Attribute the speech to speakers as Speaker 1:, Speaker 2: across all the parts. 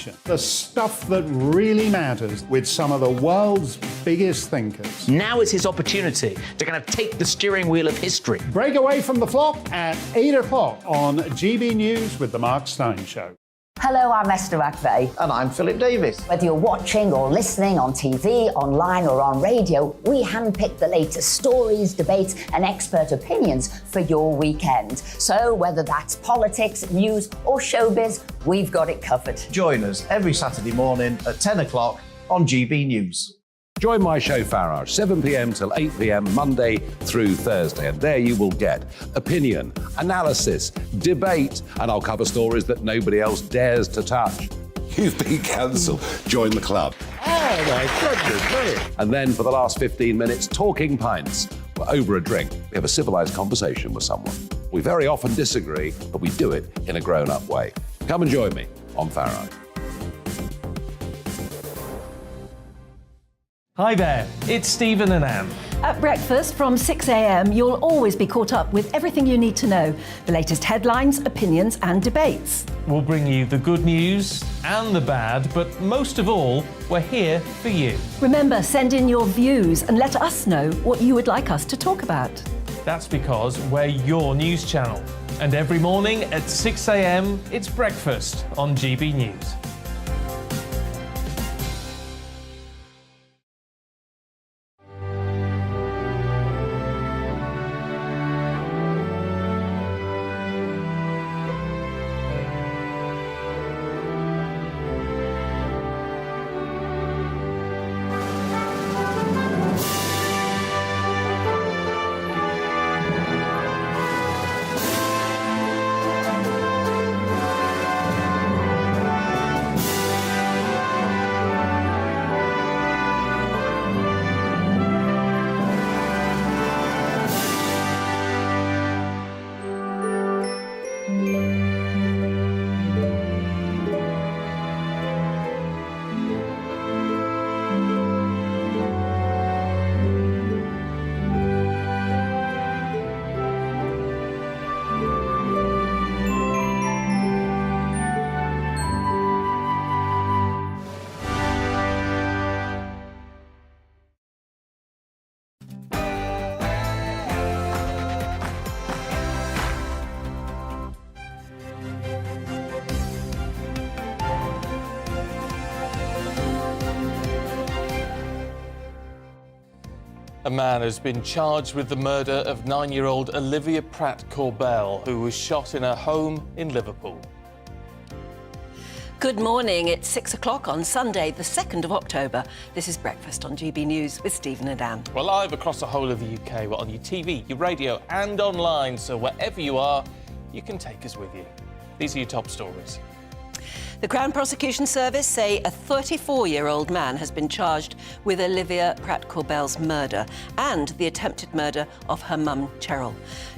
Speaker 1: The stuff that really matters with some of the world's biggest thinkers.
Speaker 2: Now is his opportunity to kind of take the steering wheel of history.
Speaker 1: Break away from the flop at 8 o'clock on GB News with The Mark Steyn Show.
Speaker 3: Hello, I'm Esther McVeigh.
Speaker 4: And I'm Philip Davis.
Speaker 3: Whether you're watching or listening on TV, online or on radio, we handpick the latest stories, debates and expert opinions for your weekend. So whether that's politics, news or showbiz, we've got it covered.
Speaker 4: Join us every Saturday morning at 10 o'clock on GB News.
Speaker 5: Join my show Farage, 7 p.m. till 8 p.m. Monday through Thursday. And there you will get opinion, analysis, debate, and I'll cover stories that nobody else dares to touch.
Speaker 6: You've been cancelled. Join the club.
Speaker 5: Oh my goodness me. And then for the last 15 minutes, talking pints. We're over a drink. We have a civilised conversation with someone. We very often disagree, but we do it in a grown-up way. Come and join me on Farage.
Speaker 7: Hi there, it's Stephen and Anne.
Speaker 8: At breakfast from 6 a.m, you'll always be caught up with everything you need to know, the latest headlines, opinions and debates.
Speaker 7: We'll bring you the good news and the bad, but most of all, we're here for you.
Speaker 8: Remember, send in your views and let us know what you would like us to talk about.
Speaker 7: That's because we're your news channel. And every morning at 6 a.m, it's breakfast on GB News. A man has been charged with the murder of 9-year-old Olivia Pratt-Corbell, who was shot in her home in Liverpool.
Speaker 8: Good morning, it's 6 o'clock on Sunday, the 2nd of October. This is Breakfast on GB News with Stephen and Anne.
Speaker 7: We're live across the whole of the UK. We're on your TV, your radio and online, so wherever you are, you can take us with you. These are your top stories.
Speaker 8: The Crown Prosecution Service say a 34-year-old man has been charged with Olivia Pratt-Corbell's murder and the attempted murder of her mum, Cheryl.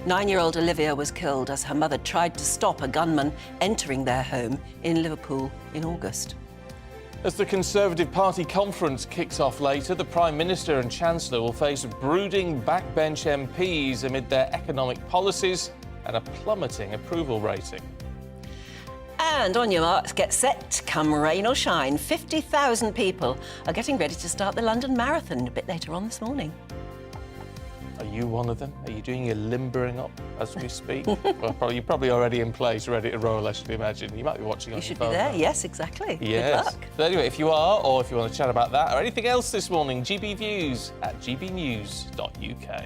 Speaker 8: 9-year-old Olivia was killed as her mother tried to stop a gunman entering their home in Liverpool in August.
Speaker 7: As the Conservative Party conference kicks off later, the Prime Minister and Chancellor will face brooding backbench MPs amid their economic policies and a plummeting approval rating.
Speaker 8: And on your marks, get set, come rain or shine. 50,000 people are getting ready to start the London Marathon a bit later on this morning.
Speaker 7: Are you one of them? Are you doing your limbering up as we speak? Well, you're probably already in place, ready to roll, I should imagine. You might be watching on your phone.
Speaker 8: You should be there, yes, exactly.
Speaker 7: Yes.
Speaker 8: Good luck.
Speaker 7: So anyway, if you are, or if you want to chat about that or anything else this morning, GB Views at gbnews.uk.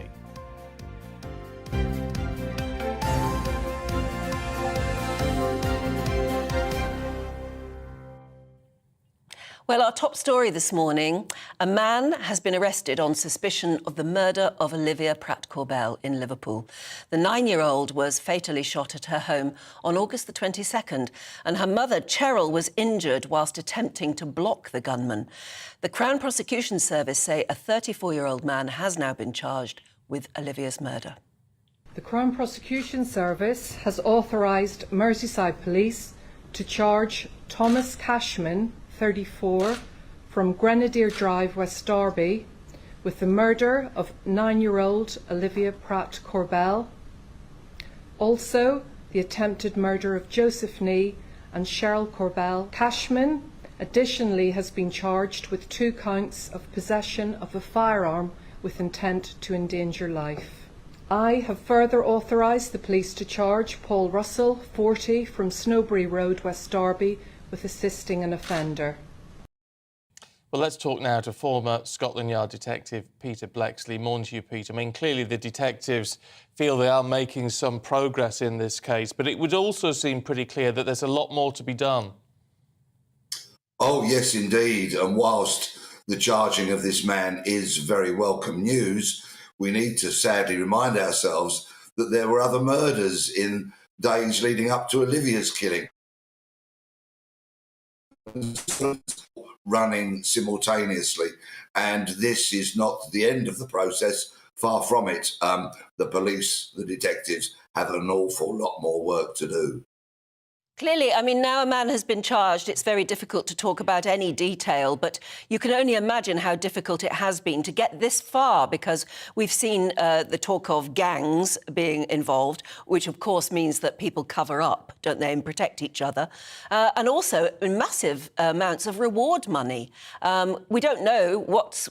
Speaker 8: Well, our top story this morning, a man has been arrested on suspicion of the murder of Olivia Pratt-Corbell in Liverpool. The 9-year-old was fatally shot at her home on August the 22nd, and her mother, Cheryl, was injured whilst attempting to block the gunman. The Crown Prosecution Service say a 34-year-old man has now been charged with Olivia's murder.
Speaker 9: The Crown Prosecution Service has authorised Merseyside Police to charge Thomas Cashman, 34, from Grenadier Drive, West Derby, with the murder of 9-year-old Olivia Pratt-Corbell. Also, the attempted murder of Joseph Nee and Cheryl Corbell Cashman additionally has been charged with 2 counts of possession of a firearm with intent to endanger life. I have further authorised the police to charge Paul Russell, 40, from Snowbury Road, West Derby, with assisting an offender.
Speaker 7: Well, let's talk now to former Scotland Yard detective Peter Blexley. Morning to you, Peter. I mean, clearly the detectives feel they are making some progress in this case, but it would also seem pretty clear that there's a lot more to be done.
Speaker 6: Oh, yes, indeed. And whilst the charging of this man is very welcome news, we need to sadly remind ourselves that there were other murders in days leading up to Olivia's killing, running simultaneously. And this is not the end of the process. Far from it. The police, the detectives, have an awful lot more work to do.
Speaker 8: Clearly, I mean, now a man has been charged, it's very difficult to talk about any detail, but you can only imagine how difficult it has been to get this far, because we've seen the talk of gangs being involved, which of course means that people cover up, don't they, and protect each other, and also massive amounts of reward money. We don't know what's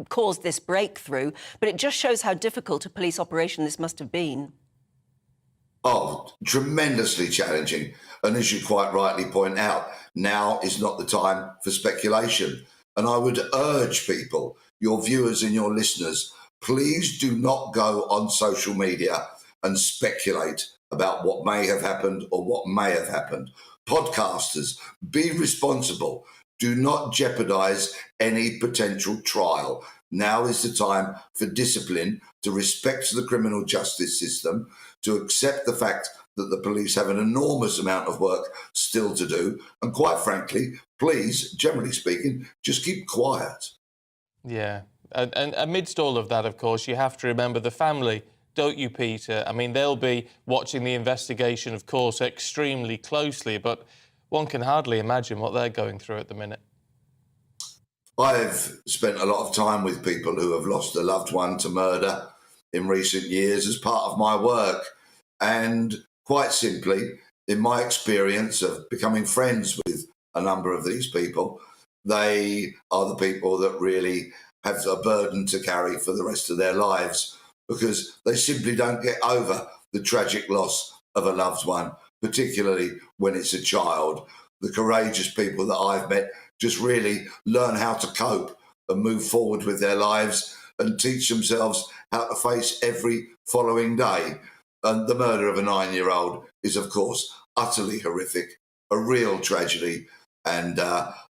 Speaker 8: caused this breakthrough, but it just shows how difficult a police operation this must have been.
Speaker 6: Oh, tremendously challenging. And as you quite rightly point out, now is not the time for speculation. And I would urge people, your viewers and your listeners, please do not go on social media and speculate about what may have happened or what may have happened. Podcasters, be responsible. Do not jeopardise any potential trial. Now is the time for discipline, to respect the criminal justice system, to accept the fact that the police have an enormous amount of work still to do. And quite frankly, please, generally speaking, just keep quiet.
Speaker 7: Yeah. And amidst all of that, of course, you have to remember the family, don't you, Peter? I mean, they'll be watching the investigation, of course, extremely closely, but one can hardly imagine what they're going through at the minute.
Speaker 6: I've spent a lot of time with people who have lost a loved one to murder in recent years as part of my work. And quite simply, in my experience of becoming friends with a number of these people, they are the people that really have a burden to carry for the rest of their lives, because they simply don't get over the tragic loss of a loved one, particularly when it's a child. The courageous people that I've met just really learn how to cope and move forward with their lives and teach themselves how to face every following day. And the murder of a 9-year-old is, of course, utterly horrific, a real tragedy. And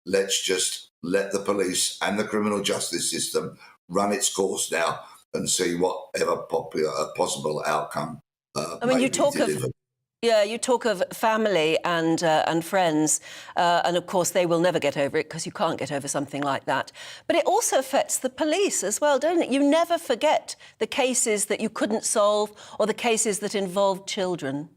Speaker 6: let's just let the police and the criminal justice system run its course now and see whatever possible outcome
Speaker 8: I mean,
Speaker 6: may
Speaker 8: you
Speaker 6: be
Speaker 8: talk
Speaker 6: delivered.
Speaker 8: of... Yeah, you talk of family and friends, and of course they will never get over it, because you can't get over something like that. But it also affects the police as well, don't it? You never forget the cases that you couldn't solve or the cases that involved children.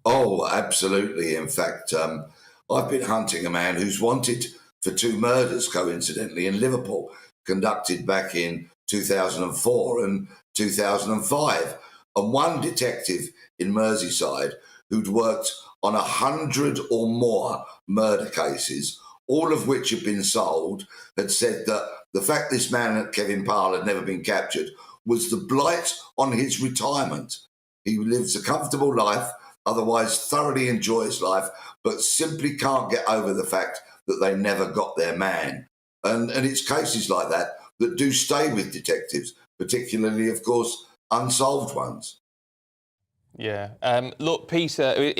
Speaker 6: Oh, absolutely. In fact, I've been hunting a man who's wanted for 2 murders, coincidentally, in Liverpool, conducted back in 2004 and 2005. And one detective in Merseyside who'd worked on 100 or more murder cases, all of which had been solved, had said that the fact this man, Kevin Powell, had never been captured was the blight on his retirement. He lives a comfortable life, otherwise thoroughly enjoys life, but simply can't get over the fact that they never got their man. And it's cases like that that do stay with detectives, particularly, of course, unsolved ones.
Speaker 7: Yeah. Look, Peter,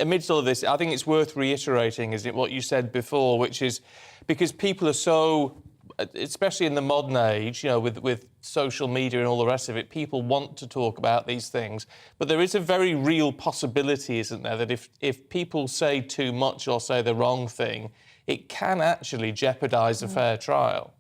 Speaker 7: amidst all of this, I think it's worth reiterating, isn't it, what you said before, which is because people are so, especially in the modern age, you know, with social media and all the rest of it, people want to talk about these things. But there is a very real possibility, isn't there, that if people say too much or say the wrong thing, it can actually jeopardise a fair trial.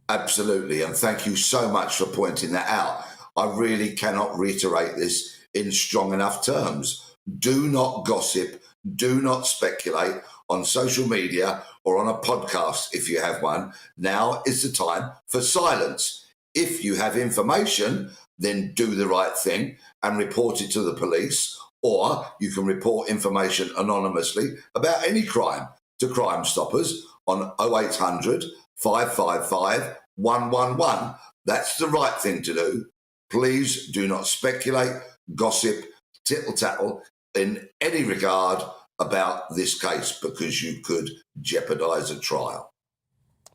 Speaker 6: Absolutely, and thank you so much for pointing that out. I really cannot reiterate this in strong enough terms. Do not gossip, do not speculate on social media or on a podcast if you have one. Now is the time for silence. If you have information, then do the right thing and report it to the police, Or you can report information anonymously about any crime to Crime Stoppers on 0800 555 111. That's the right thing to do. Please do not speculate, gossip, tittle-tattle in any regard about this case, because you could jeopardise a trial.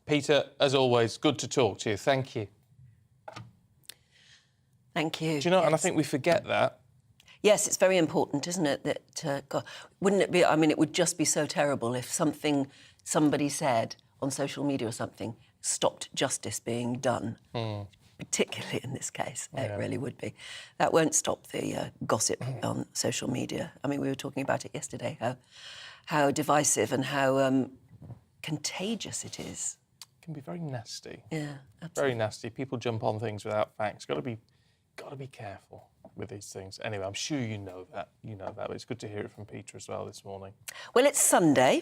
Speaker 7: Peter, as always, good to talk to you. Thank you.
Speaker 8: Thank you.
Speaker 7: Do you know, and I think we forget that.
Speaker 8: Yes, it's very important, isn't it? That God, wouldn't it be? I mean, it would just be so terrible if somebody said on social media or something stopped justice being done. Particularly in this case, it really would be. That won't stop the gossip on social media. I mean, we were talking about it yesterday, how divisive and how contagious it is.
Speaker 7: It can be very nasty.
Speaker 8: Yeah, absolutely.
Speaker 7: Very nasty. People jump on things without facts. Got to be careful with these things. Anyway, I'm sure you know that. But it's good to hear it from Peter as well this morning.
Speaker 8: Well, it's Sunday,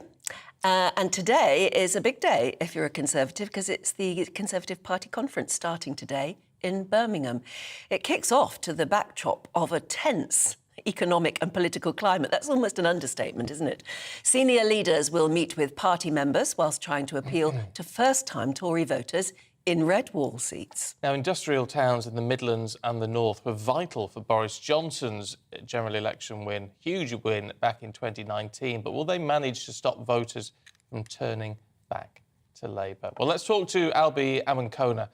Speaker 8: and today is a big day if you're a Conservative, because it's the Conservative Party conference starting today in Birmingham. It kicks off to the backdrop of a tense economic and political climate. That's almost an understatement, isn't it? Senior leaders will meet with party members whilst trying to appeal to first-time Tory voters in red wall seats.
Speaker 7: Now, industrial towns in the Midlands and the North were vital for Boris Johnson's general election win. Huge win back in 2019. But will they manage to stop voters from turning back to Labour? Well, let's talk to Albi Amankona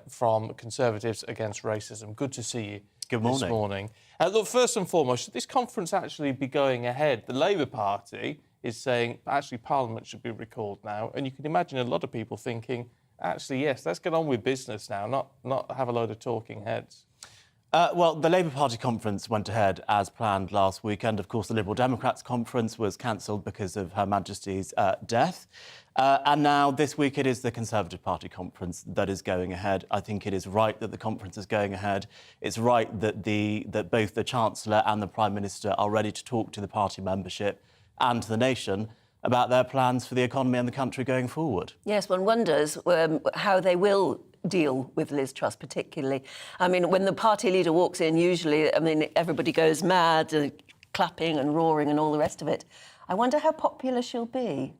Speaker 7: from Conservatives Against Racism. Good to see you.
Speaker 10: Good morning.
Speaker 7: This morning. Look, first and foremost, should this conference actually be going ahead? The Labour Party is saying actually Parliament should be recalled now. And you can imagine a lot of people thinking, actually, yes, let's get on with business now, not have a load of talking heads.
Speaker 10: Well, the Labour Party conference went ahead as planned last weekend. Of course, the Liberal Democrats conference was cancelled because of Her Majesty's death. And now this week it is the Conservative Party conference that is going ahead. I think it is right that the conference is going ahead. It's right that that both the Chancellor and the Prime Minister are ready to talk to the party membership and to the nation about their plans for the economy and the country going forward.
Speaker 8: Yes, one wonders how they will deal with Liz Truss particularly. I mean, when the party leader walks in, usually, I mean, everybody goes mad, clapping and roaring and all the rest of it. I wonder how popular she'll be.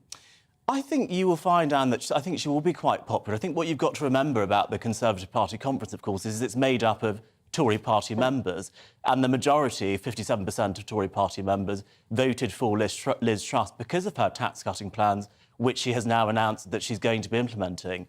Speaker 10: I think you will find, Anne, that I think she will be quite popular. I think what you've got to remember about the Conservative Party conference, of course, is it's made up of Tory party members, and the majority, 57% of Tory party members, voted for Liz Truss because of her tax-cutting plans, which she has now announced that she's going to be implementing.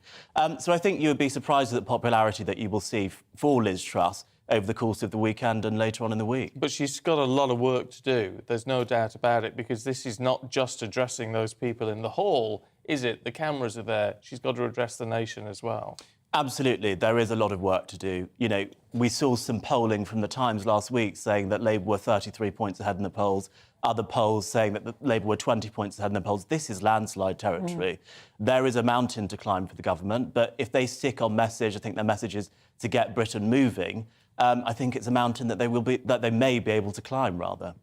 Speaker 10: So I think you would be surprised at the popularity that you will see for Liz Truss over the course of the weekend and later on in the week.
Speaker 7: But she's got a lot of work to do, there's no doubt about it, because this is not just addressing those people in the hall, is it? The cameras are there. She's got to address the nation as well.
Speaker 10: Absolutely, there is a lot of work to do. You know, we saw some polling from the Times last week saying that Labour were 33 points ahead in the polls, other polls saying that Labour were 20 points ahead in the polls. This is landslide territory. There is a mountain to climb for the government, but if they stick on message, I think their message is to get Britain moving. I think it's a mountain that they may be able to climb, rather.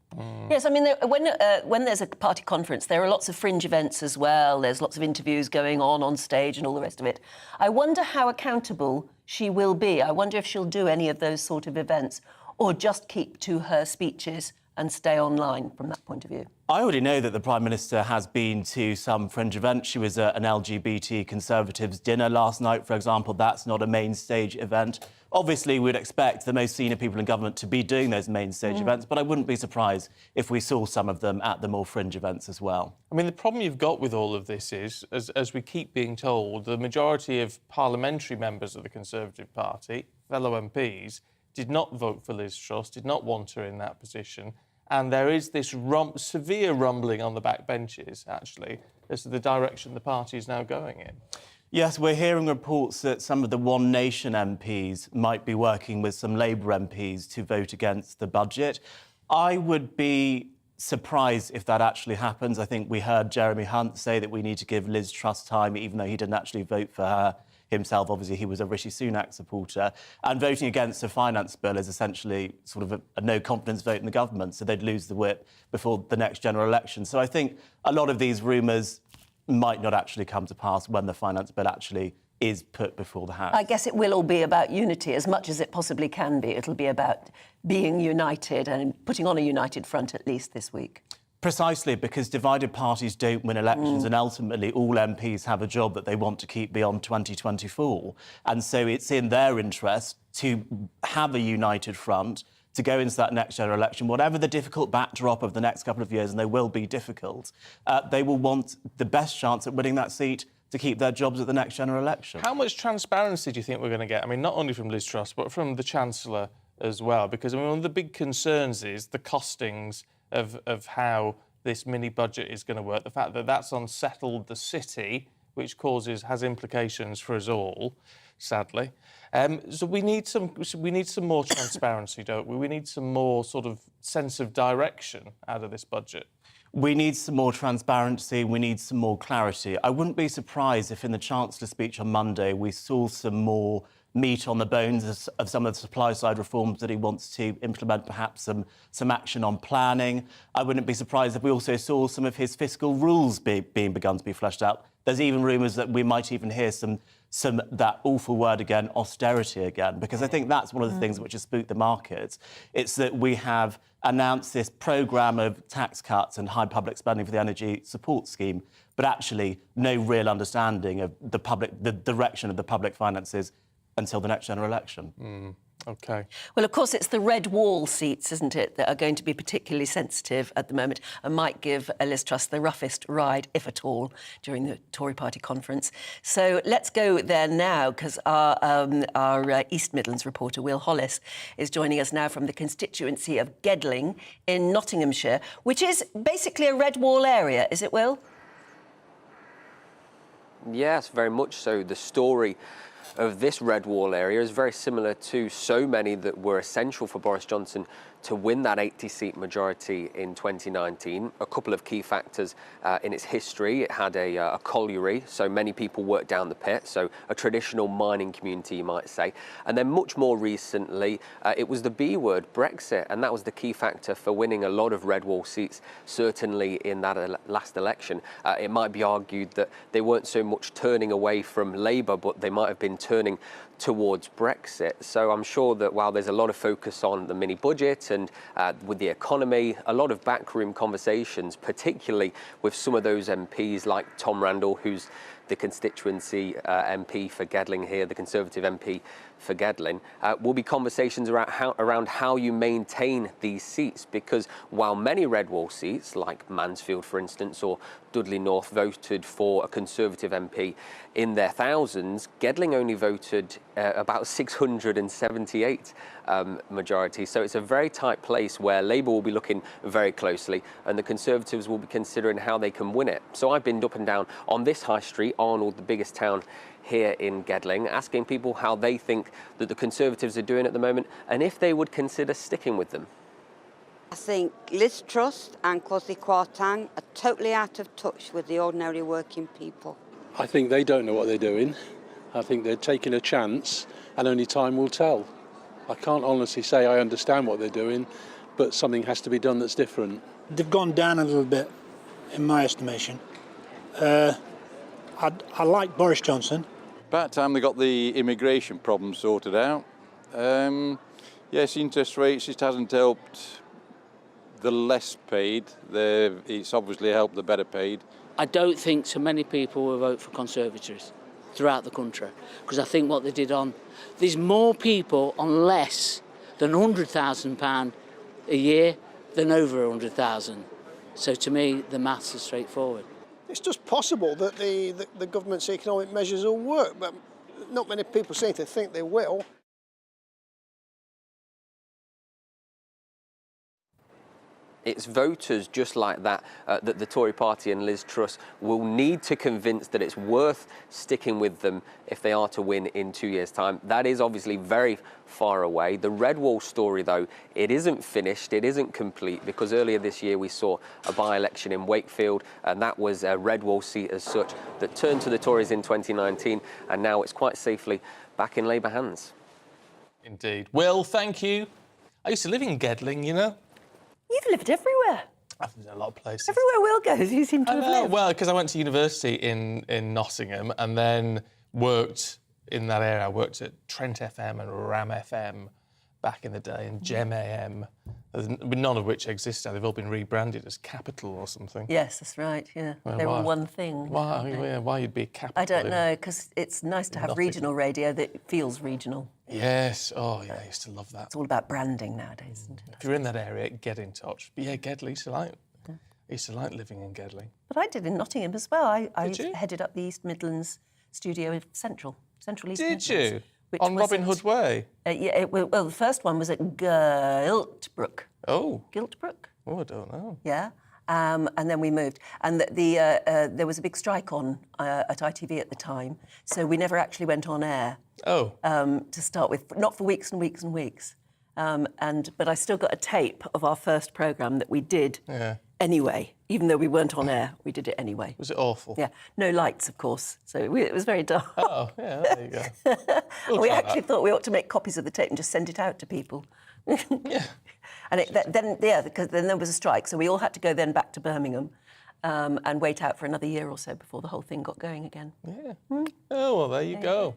Speaker 8: Yes, I mean, when there's a party conference, there are lots of fringe events as well. There's lots of interviews going on stage and all the rest of it. I wonder how accountable she will be. I wonder if she'll do any of those sort of events or just keep to her speeches and stay online from that point of view.
Speaker 10: I already know that the Prime Minister has been to some fringe events. She was at an LGBT Conservatives dinner last night, for example. That's not a main stage event. Obviously, we'd expect the most senior people in government to be doing those main stage events, but I wouldn't be surprised if we saw some of them at the more fringe events as well.
Speaker 7: I mean, the problem you've got with all of this is, as we keep being told, the majority of parliamentary members of the Conservative Party, fellow MPs, did not vote for Liz Truss, did not want her in that position. And there is this severe rumbling on the backbenches, actually, as to the direction the party is now going in.
Speaker 10: Yes, we're hearing reports that some of the One Nation MPs might be working with some Labour MPs to vote against the budget. I would be surprised if that actually happens. I think we heard Jeremy Hunt say that we need to give Liz Truss time, even though he didn't actually vote for her himself. Obviously, he was a Rishi Sunak supporter. And voting against a finance bill is essentially sort of a no-confidence vote in the government, so they'd lose the whip before the next general election. So I think a lot of these rumours might not actually come to pass when the finance bill actually is put before the House.
Speaker 8: I guess it will all be about unity as much as it possibly can be. It'll be about being united and putting on a united front at least this week.
Speaker 10: Precisely, because divided parties don't win elections and ultimately all MPs have a job that they want to keep beyond 2024. And so it's in their interest to have a united front, to go into that next general election, whatever the difficult backdrop of the next couple of years, and they will be difficult, they will want the best chance at winning that seat to keep their jobs at the next general election.
Speaker 7: How much transparency do you think we're going to get? I mean, not only from Liz Truss, but from the Chancellor as well, because I mean, one of the big concerns is the costings of how this mini-budget is going to work, the fact that that's unsettled the city, which has implications for us all, sadly. So we need some more transparency, don't we? We need some more sort of sense of direction out of this budget.
Speaker 10: We need some more transparency, we need some more clarity. I wouldn't be surprised if in the Chancellor's speech on Monday we saw some more meat on the bones of some of the supply-side reforms that he wants to implement, perhaps some action on planning. I wouldn't be surprised if we also saw some of his fiscal rules being begun to be fleshed out. There's even rumours that we might even hear some that awful word again, austerity again, because I think that's one of the things which has spooked the market. It's that we have announced this programme of tax cuts and high public spending for the energy support scheme, but actually no real understanding of the direction of the public finances until the next general election.
Speaker 7: OK.
Speaker 8: Well, of course, it's the red wall seats, isn't it, that are going to be particularly sensitive at the moment and might give Liz Truss the roughest ride, if at all, during the Tory party conference. So let's go there now, because our East Midlands reporter, Will Hollis, is joining us now from the constituency of Gedling in Nottinghamshire, which is basically a red wall area, is it, Will?
Speaker 11: Yes, very much so. The story of this red wall area is very similar to so many that were essential for Boris Johnson to win that 80-seat majority in 2019. A couple of key factors in its history. It had a colliery, so many people worked down the pit, so a traditional mining community, you might say. And then much more recently, it was the B word, Brexit, and that was the key factor for winning a lot of red wall seats, certainly in that last election. It might be argued that they weren't so much turning away from Labour, but they might have been turning towards Brexit. So I'm sure that while there's a lot of focus on the mini budget and with the economy, a lot of backroom conversations, particularly with some of those MPs like Tom Randall, who's the constituency MP for Gedling here, the Conservative MP for Gedling, will be conversations around how you maintain these seats, because while many red wall seats, like Mansfield, for instance, or Dudley North, voted for a Conservative MP in their thousands, Gedling only voted about 678 majority. So it's a very tight place where Labour will be looking very closely and the Conservatives will be considering how they can win it. So I've been up and down on this high street, Arnold, the biggest town here in Gedling, asking people how they think that the Conservatives are doing at the moment and if they would consider sticking with them.
Speaker 12: I think Liz Truss and Kwasi Kwarteng are totally out of touch with the ordinary working people.
Speaker 13: I think they don't know what they're doing. I think they're taking a chance and only time will tell. I can't honestly say I understand what they're doing, but something has to be done that's different.
Speaker 14: They've gone down a little bit, in my estimation. I like Boris Johnson.
Speaker 15: About time they got the immigration problem sorted out. Yes, interest rates, it hasn't helped the less paid. It's obviously helped the better paid.
Speaker 16: I don't think so many people will vote for Conservatives throughout the country, because I think what they did there's more people on less than £100,000 a year than over 100,000. So to me, the maths is straightforward.
Speaker 17: It's just possible that the government's economic measures will work, but not many people seem to think they will.
Speaker 11: It's voters just like that that the Tory party and Liz Truss will need to convince that it's worth sticking with them if they are to win in 2 years' time. That is obviously very far away. The red wall story, though, it isn't finished, it isn't complete, because earlier this year we saw a by-election in Wakefield, and that was a red wall seat as such that turned to the Tories in 2019, and now it's quite safely back in Labour hands.
Speaker 7: Indeed. Will, thank you. I used to live in Gedling, you know.
Speaker 8: You've lived everywhere.
Speaker 7: I've lived in a lot of places.
Speaker 8: Everywhere Will goes, you seem to have lived.
Speaker 7: Well, because I went to university in Nottingham, and then worked in that area. I worked at Trent FM and Ram FM back in the day, and Gem AM, none of which exist now. They've all been rebranded as Capital or something.
Speaker 8: Yes, that's right, yeah.
Speaker 7: Well,
Speaker 8: They're
Speaker 7: why?
Speaker 8: all one thing.
Speaker 7: Why you'd be Capital?
Speaker 8: I don't know, because it's nice to have
Speaker 7: Nothing.
Speaker 8: regional radio that feels regional.
Speaker 7: Yes, oh yeah, I used to love that.
Speaker 8: It's all about branding nowadays, isn't it?
Speaker 7: If you're in that area, get in touch. But yeah, Gedley, I used to like living in Gedley.
Speaker 8: But I did in Nottingham as well. I
Speaker 7: Did you?
Speaker 8: headed up the East Midlands studio in Central East
Speaker 7: Did
Speaker 8: Midlands.
Speaker 7: you?
Speaker 8: which
Speaker 7: On Robin
Speaker 8: wasn't-
Speaker 7: Hood Way?
Speaker 8: Yeah, well, the first one was at Giltbrook.
Speaker 7: Oh.
Speaker 8: Giltbrook?
Speaker 7: Oh, I don't know.
Speaker 8: Yeah. And then we moved. And there was a big strike on at ITV at the time, so we never actually went on air.
Speaker 7: Oh.
Speaker 8: To start with, not for weeks and weeks and weeks. But I still got a tape of our first programme that we did anyway, even though we weren't on air. We did it anyway.
Speaker 7: Was it awful?
Speaker 8: Yeah, no lights, of course, so it was very dark.
Speaker 7: Oh, yeah, there you go. We'll
Speaker 8: We
Speaker 7: try
Speaker 8: actually
Speaker 7: that.
Speaker 8: thought we ought to make copies of the tape and just send it out to people. And because then there was a strike, so we all had to go then back to Birmingham and wait out for another year or so before the whole thing got going again.
Speaker 7: Yeah. Oh, well, there you go.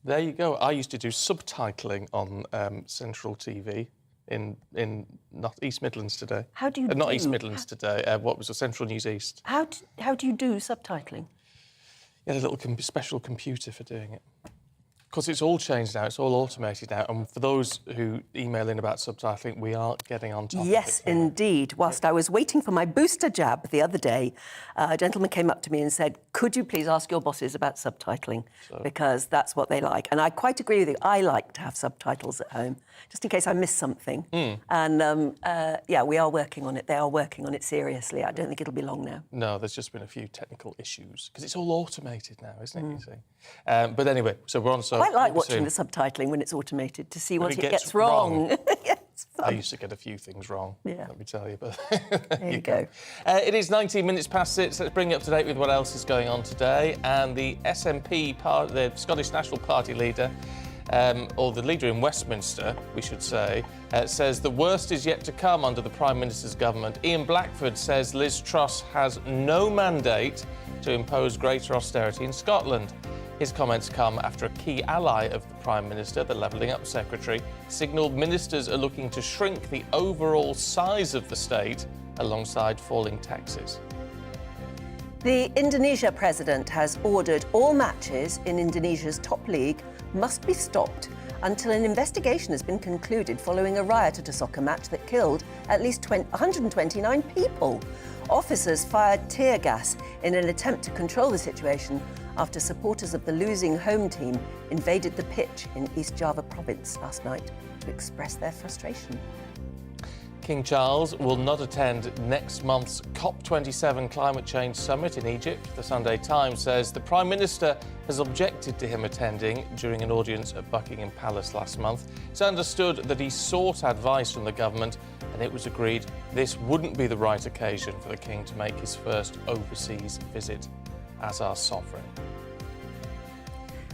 Speaker 7: There you go. I used to do subtitling on Central TV in not East Midlands today.
Speaker 8: How do you
Speaker 7: Not
Speaker 8: do-
Speaker 7: East Midlands today. What was the Central News East?
Speaker 8: How do you do subtitling?
Speaker 7: You had a little special computer for doing it. Because it's all changed now, it's all automated now, and for those who email in about subtitling, we are getting on top
Speaker 8: Yes,
Speaker 7: of it.
Speaker 8: indeed. Whilst I was waiting for my booster jab the other day, a gentleman came up to me and said, could you please ask your bosses about subtitling? Because that's what they like. And I quite agree with you. I like to have subtitles at home, just in case I miss something. And, yeah, we are working on it. They are working on it seriously. I don't think it'll be long now.
Speaker 7: No, there's just been a few technical issues, because it's all automated now, isn't it, you see? But anyway, so we're on...
Speaker 8: I quite like watching the subtitling when it's automated to see
Speaker 7: When
Speaker 8: what
Speaker 7: it
Speaker 8: it
Speaker 7: gets
Speaker 8: gets wrong.
Speaker 7: I used to get a few things wrong, let me tell you. But
Speaker 8: There you go.
Speaker 7: It is 19 minutes past 6. Let's bring you up to date with what else is going on today. And the SNP, the Scottish National Party leader, or the leader in Westminster, we should say, says the worst is yet to come under the Prime Minister's government. Ian Blackford says Liz Truss has no mandate to impose greater austerity in Scotland. His comments come after a key ally of the Prime Minister, the Levelling Up Secretary, signalled ministers are looking to shrink the overall size of the state alongside falling taxes.
Speaker 8: The Indonesia president has ordered all matches in Indonesia's top league must be stopped until an investigation has been concluded following a riot at a soccer match that killed at least 129 people. Officers fired tear gas in an attempt to control the situation after supporters of the losing home team invaded the pitch in East Java province last night to express their frustration.
Speaker 7: King Charles will not attend next month's COP27 climate change summit in Egypt. The Sunday Times says the Prime Minister has objected to him attending during an audience at Buckingham Palace last month. It's understood that he sought advice from the government, and it was agreed this wouldn't be the right occasion for the King to make his first overseas visit as our sovereign.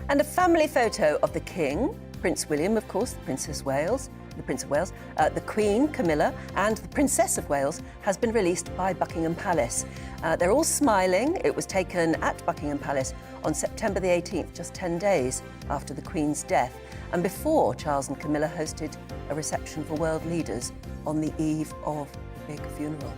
Speaker 8: And a family photo of the King, Prince William, of course, the Prince of Wales, the Queen, Camilla, and the Princess of Wales has been released by Buckingham Palace. They're all smiling. It was taken at Buckingham Palace on September the 18th, just 10 days after the Queen's death, and before Charles and Camilla hosted a reception for world leaders on the eve of the big funeral.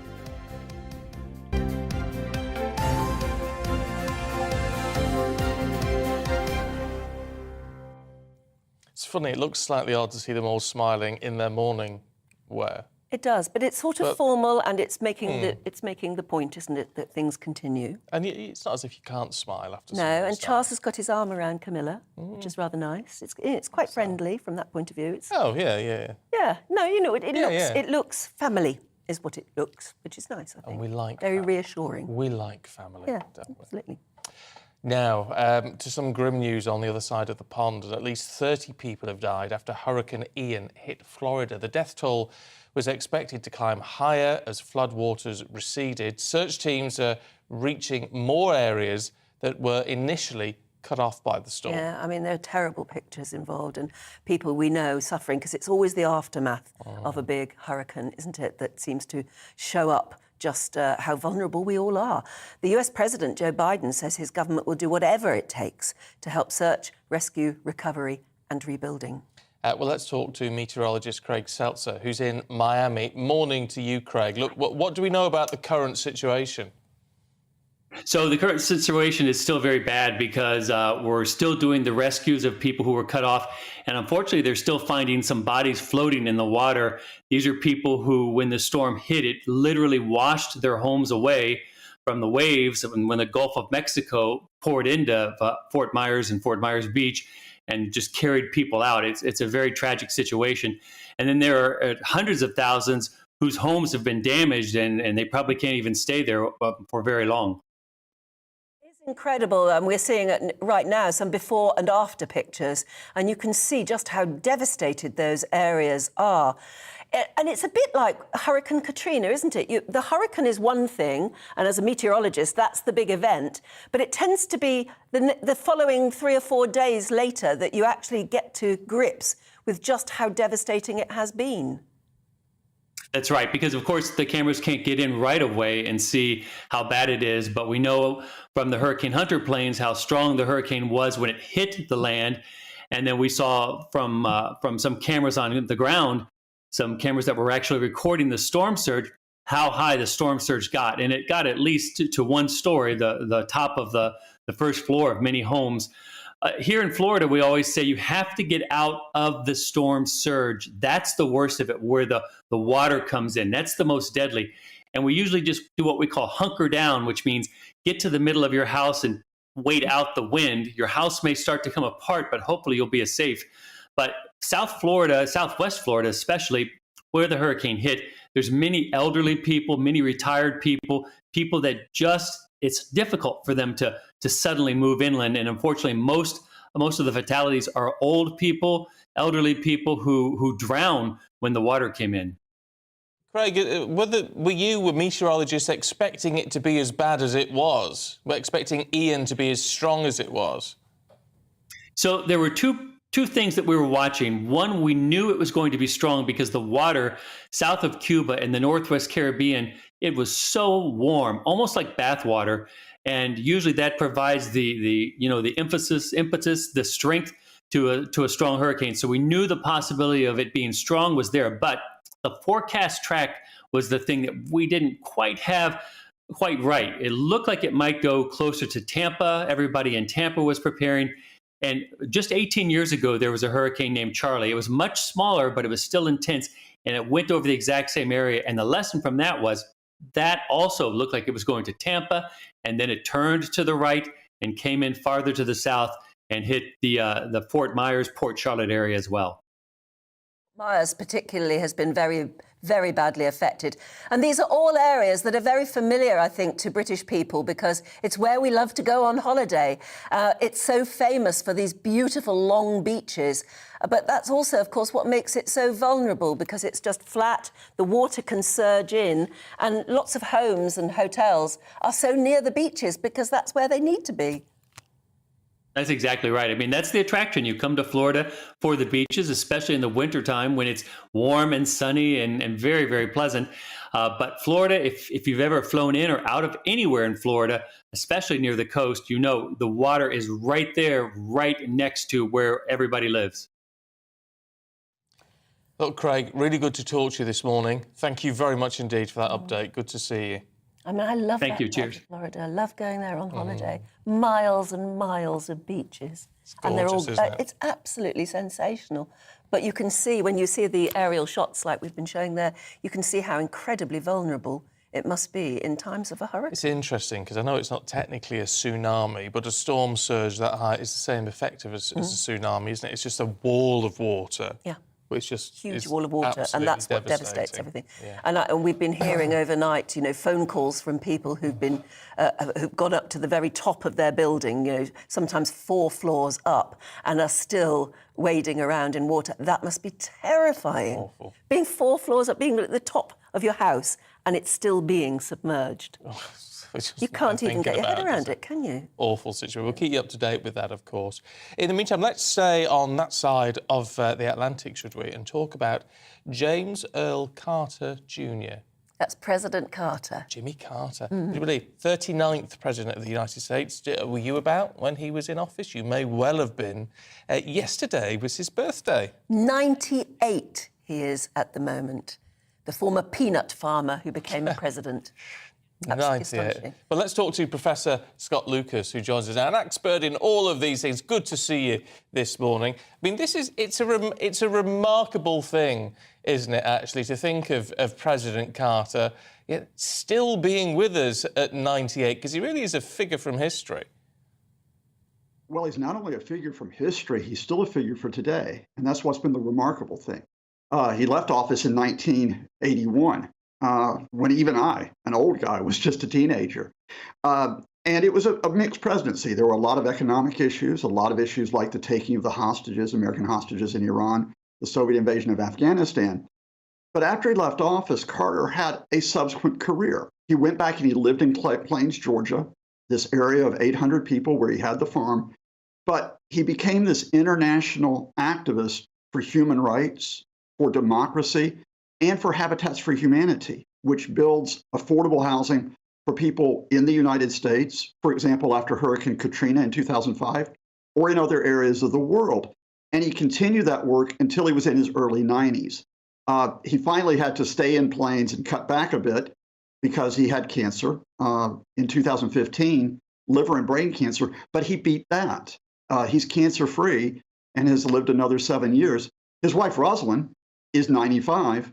Speaker 7: It's funny, it looks slightly odd to see them all smiling in their mourning wear.
Speaker 8: It does, but it's sort of formal, and it's making the point, isn't it, that things continue.
Speaker 7: And it's not as if you can't smile after
Speaker 8: No, and Charles has got his arm around Camilla, which is rather nice. It's quite friendly from that point of view. It's, yeah. No, you know, it looks family is what it looks, which is nice, I think.
Speaker 7: And we like
Speaker 8: very reassuring.
Speaker 7: We like family.
Speaker 8: Yeah,
Speaker 7: don't we?
Speaker 8: absolutely.
Speaker 7: Now, to some grim news on the other side of the pond. At least 30 people have died after Hurricane Ian hit Florida. The death toll was expected to climb higher as floodwaters receded. Search teams are reaching more areas that were initially cut off by the storm.
Speaker 8: Yeah, I mean, there are terrible pictures involved and people we know suffering, because it's always the aftermath of a big hurricane, isn't it, that seems to show up just how vulnerable we all are. The US President, Joe Biden, says his government will do whatever it takes to help search, rescue, recovery and rebuilding.
Speaker 7: Well, let's talk to meteorologist Craig Seltzer, who's in Miami. Morning to you, Craig. Look, what do we know about the current situation?
Speaker 18: So the current situation is still very bad because we're still doing the rescues of people who were cut off. And unfortunately, they're still finding some bodies floating in the water. These are people who, when the storm hit, it literally washed their homes away from the waves when the Gulf of Mexico poured into Fort Myers and Fort Myers Beach and just carried people out. It's a very tragic situation. And then there are hundreds of thousands whose homes have been damaged and they probably can't even stay there for very long.
Speaker 8: Incredible, and we're seeing it right now, some before and after pictures, and you can see just how devastated those areas are. And it's a bit like Hurricane Katrina, isn't it? The hurricane is one thing, and as a meteorologist, that's the big event, but it tends to be the following 3 or 4 days later that you actually get to grips with just how devastating it has been.
Speaker 18: That's right, because of course the cameras can't get in right away and see how bad it is, but we know from the Hurricane Hunter planes how strong the hurricane was when it hit the land. And then we saw from some cameras on the ground, some cameras that were actually recording the storm surge, how high the storm surge got. And it got at least to one story, the top of the first floor of many homes. Here in Florida, we always say you have to get out of the storm surge. That's the worst of it, where the water comes in. That's the most deadly. And we usually just do what we call hunker down, which means get to the middle of your house and wait out the wind. Your house may start to come apart, but hopefully you'll be safe. But South Florida, Southwest Florida especially, where the hurricane hit, there's many elderly people, many retired people, people that just, it's difficult for them to suddenly move inland. And unfortunately, most of the fatalities are old people, elderly people who drown when the water came in.
Speaker 7: Craig, were you, meteorologists, expecting it to be as bad as it was? Were expecting Ian to be as strong as it was?
Speaker 18: So there were two things that we were watching. One, we knew it was going to be strong because the water south of Cuba and the Northwest Caribbean, it was so warm, almost like bath water. And usually that provides the impetus, the strength to a strong hurricane. So we knew the possibility of it being strong was there, but the forecast track was the thing that we didn't quite have quite right. It looked like it might go closer to Tampa. Everybody in Tampa was preparing. And just 18 years ago, there was a hurricane named Charlie. It was much smaller, but it was still intense. And it went over the exact same area. And the lesson from that was that also looked like it was going to Tampa. And then it turned to the right and came in farther to the south and hit the Fort Myers, Port Charlotte area as well.
Speaker 8: Myers particularly has been very, very badly affected. And these are all areas that are very familiar, I think, to British people because it's where we love to go on holiday. It's so famous for these beautiful long beaches. But that's also, of course, what makes it so vulnerable because it's just flat, the water can surge in, and lots of homes and hotels are so near the beaches because that's where they need to be.
Speaker 18: That's exactly right. I mean, that's the attraction. You come to Florida for the beaches, especially in the wintertime when it's warm and sunny and very, very pleasant. But Florida, if you've ever flown in or out of anywhere in Florida, especially near the coast, you know the water is right there, right next to where everybody lives.
Speaker 7: Look, Craig, really good to talk to you this morning. Thank you very much indeed for that update. Good to see you.
Speaker 8: I mean, I love
Speaker 18: Thank
Speaker 8: that
Speaker 18: you.
Speaker 8: part
Speaker 18: Cheers.
Speaker 8: of Florida. I love going there on holiday. Miles and miles of beaches.
Speaker 7: It's gorgeous, isn't it?
Speaker 8: It's absolutely sensational. But you can see, when you see the aerial shots like we've been showing there, you can see how incredibly vulnerable it must be in times of a hurricane. It's
Speaker 7: interesting, because I know it's not technically a tsunami, but a storm surge that high is the same effective as a tsunami, isn't it? It's just a wall of water.
Speaker 8: Yeah.
Speaker 7: It's just
Speaker 8: huge wall of water, and that's what devastates everything. Yeah. And we've been hearing overnight, phone calls from people who've been who've gone up to the very top of their building, sometimes 4 floors up, and are still wading around in water. That must be terrifying.
Speaker 7: Awful.
Speaker 8: Being 4 floors up, being at the top of your house, and it's still being submerged. You can't even get your head around it, can you?
Speaker 7: Awful situation. We'll keep you up to date with that, of course. In the meantime, let's stay on that side of the Atlantic, should we, and talk about James Earl Carter Jr.
Speaker 8: That's President Carter.
Speaker 7: Jimmy Carter. Do you believe? 39th President of the United States. Were you about when he was in office? You may well have been. Yesterday was his birthday.
Speaker 8: 98 he is at the moment. The former peanut farmer who became a president. Absolutely astonishing.
Speaker 7: Well, let's talk to Professor Scott Lucas, who joins us now, an expert in all of these things. Good to see you this morning. I mean, it's a remarkable thing, isn't it, actually, to think of President Carter still being with us at 98, because he really is a figure from history.
Speaker 19: Well, he's not only a figure from history, he's still a figure for today, and that's what's been the remarkable thing. He left office in 1981. When even I, an old guy, was just a teenager. And it was a mixed presidency. There were a lot of economic issues, a lot of issues like the taking of the hostages, American hostages in Iran, the Soviet invasion of Afghanistan. But after he left office, Carter had a subsequent career. He went back and he lived in Plains, Georgia, this area of 800 people where he had the farm. But he became this international activist for human rights, for democracy, and for Habitats for Humanity, which builds affordable housing for people in the United States, for example, after Hurricane Katrina in 2005, or in other areas of the world. And he continued that work until he was in his early 90s. He finally had to stay in Plains and cut back a bit because he had cancer in 2015, liver and brain cancer, but he beat that. He's cancer-free and has lived another 7 years. His wife, Rosalind, is 95.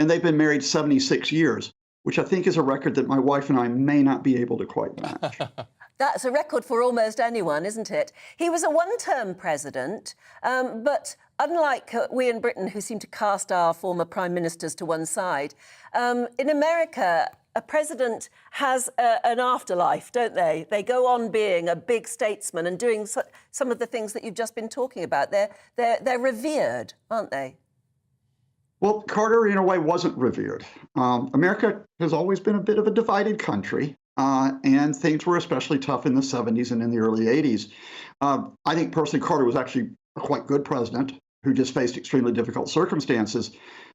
Speaker 19: And they've been married 76 years, which I think is a record that my wife and I may not be able to quite match.
Speaker 8: That's a record for almost anyone, isn't it? He was a one-term president, but unlike we in Britain, who seem to cast our former prime ministers to one side, in America, a president has an afterlife, don't they? They go on being a big statesman and doing some of the things that you've just been talking about. They're revered, aren't they?
Speaker 19: Well, Carter, in a way, wasn't revered. America has always been a bit of a divided country, and things were especially tough in the 70s and in the early 80s. I think personally Carter was actually a quite good president who just faced extremely difficult circumstances.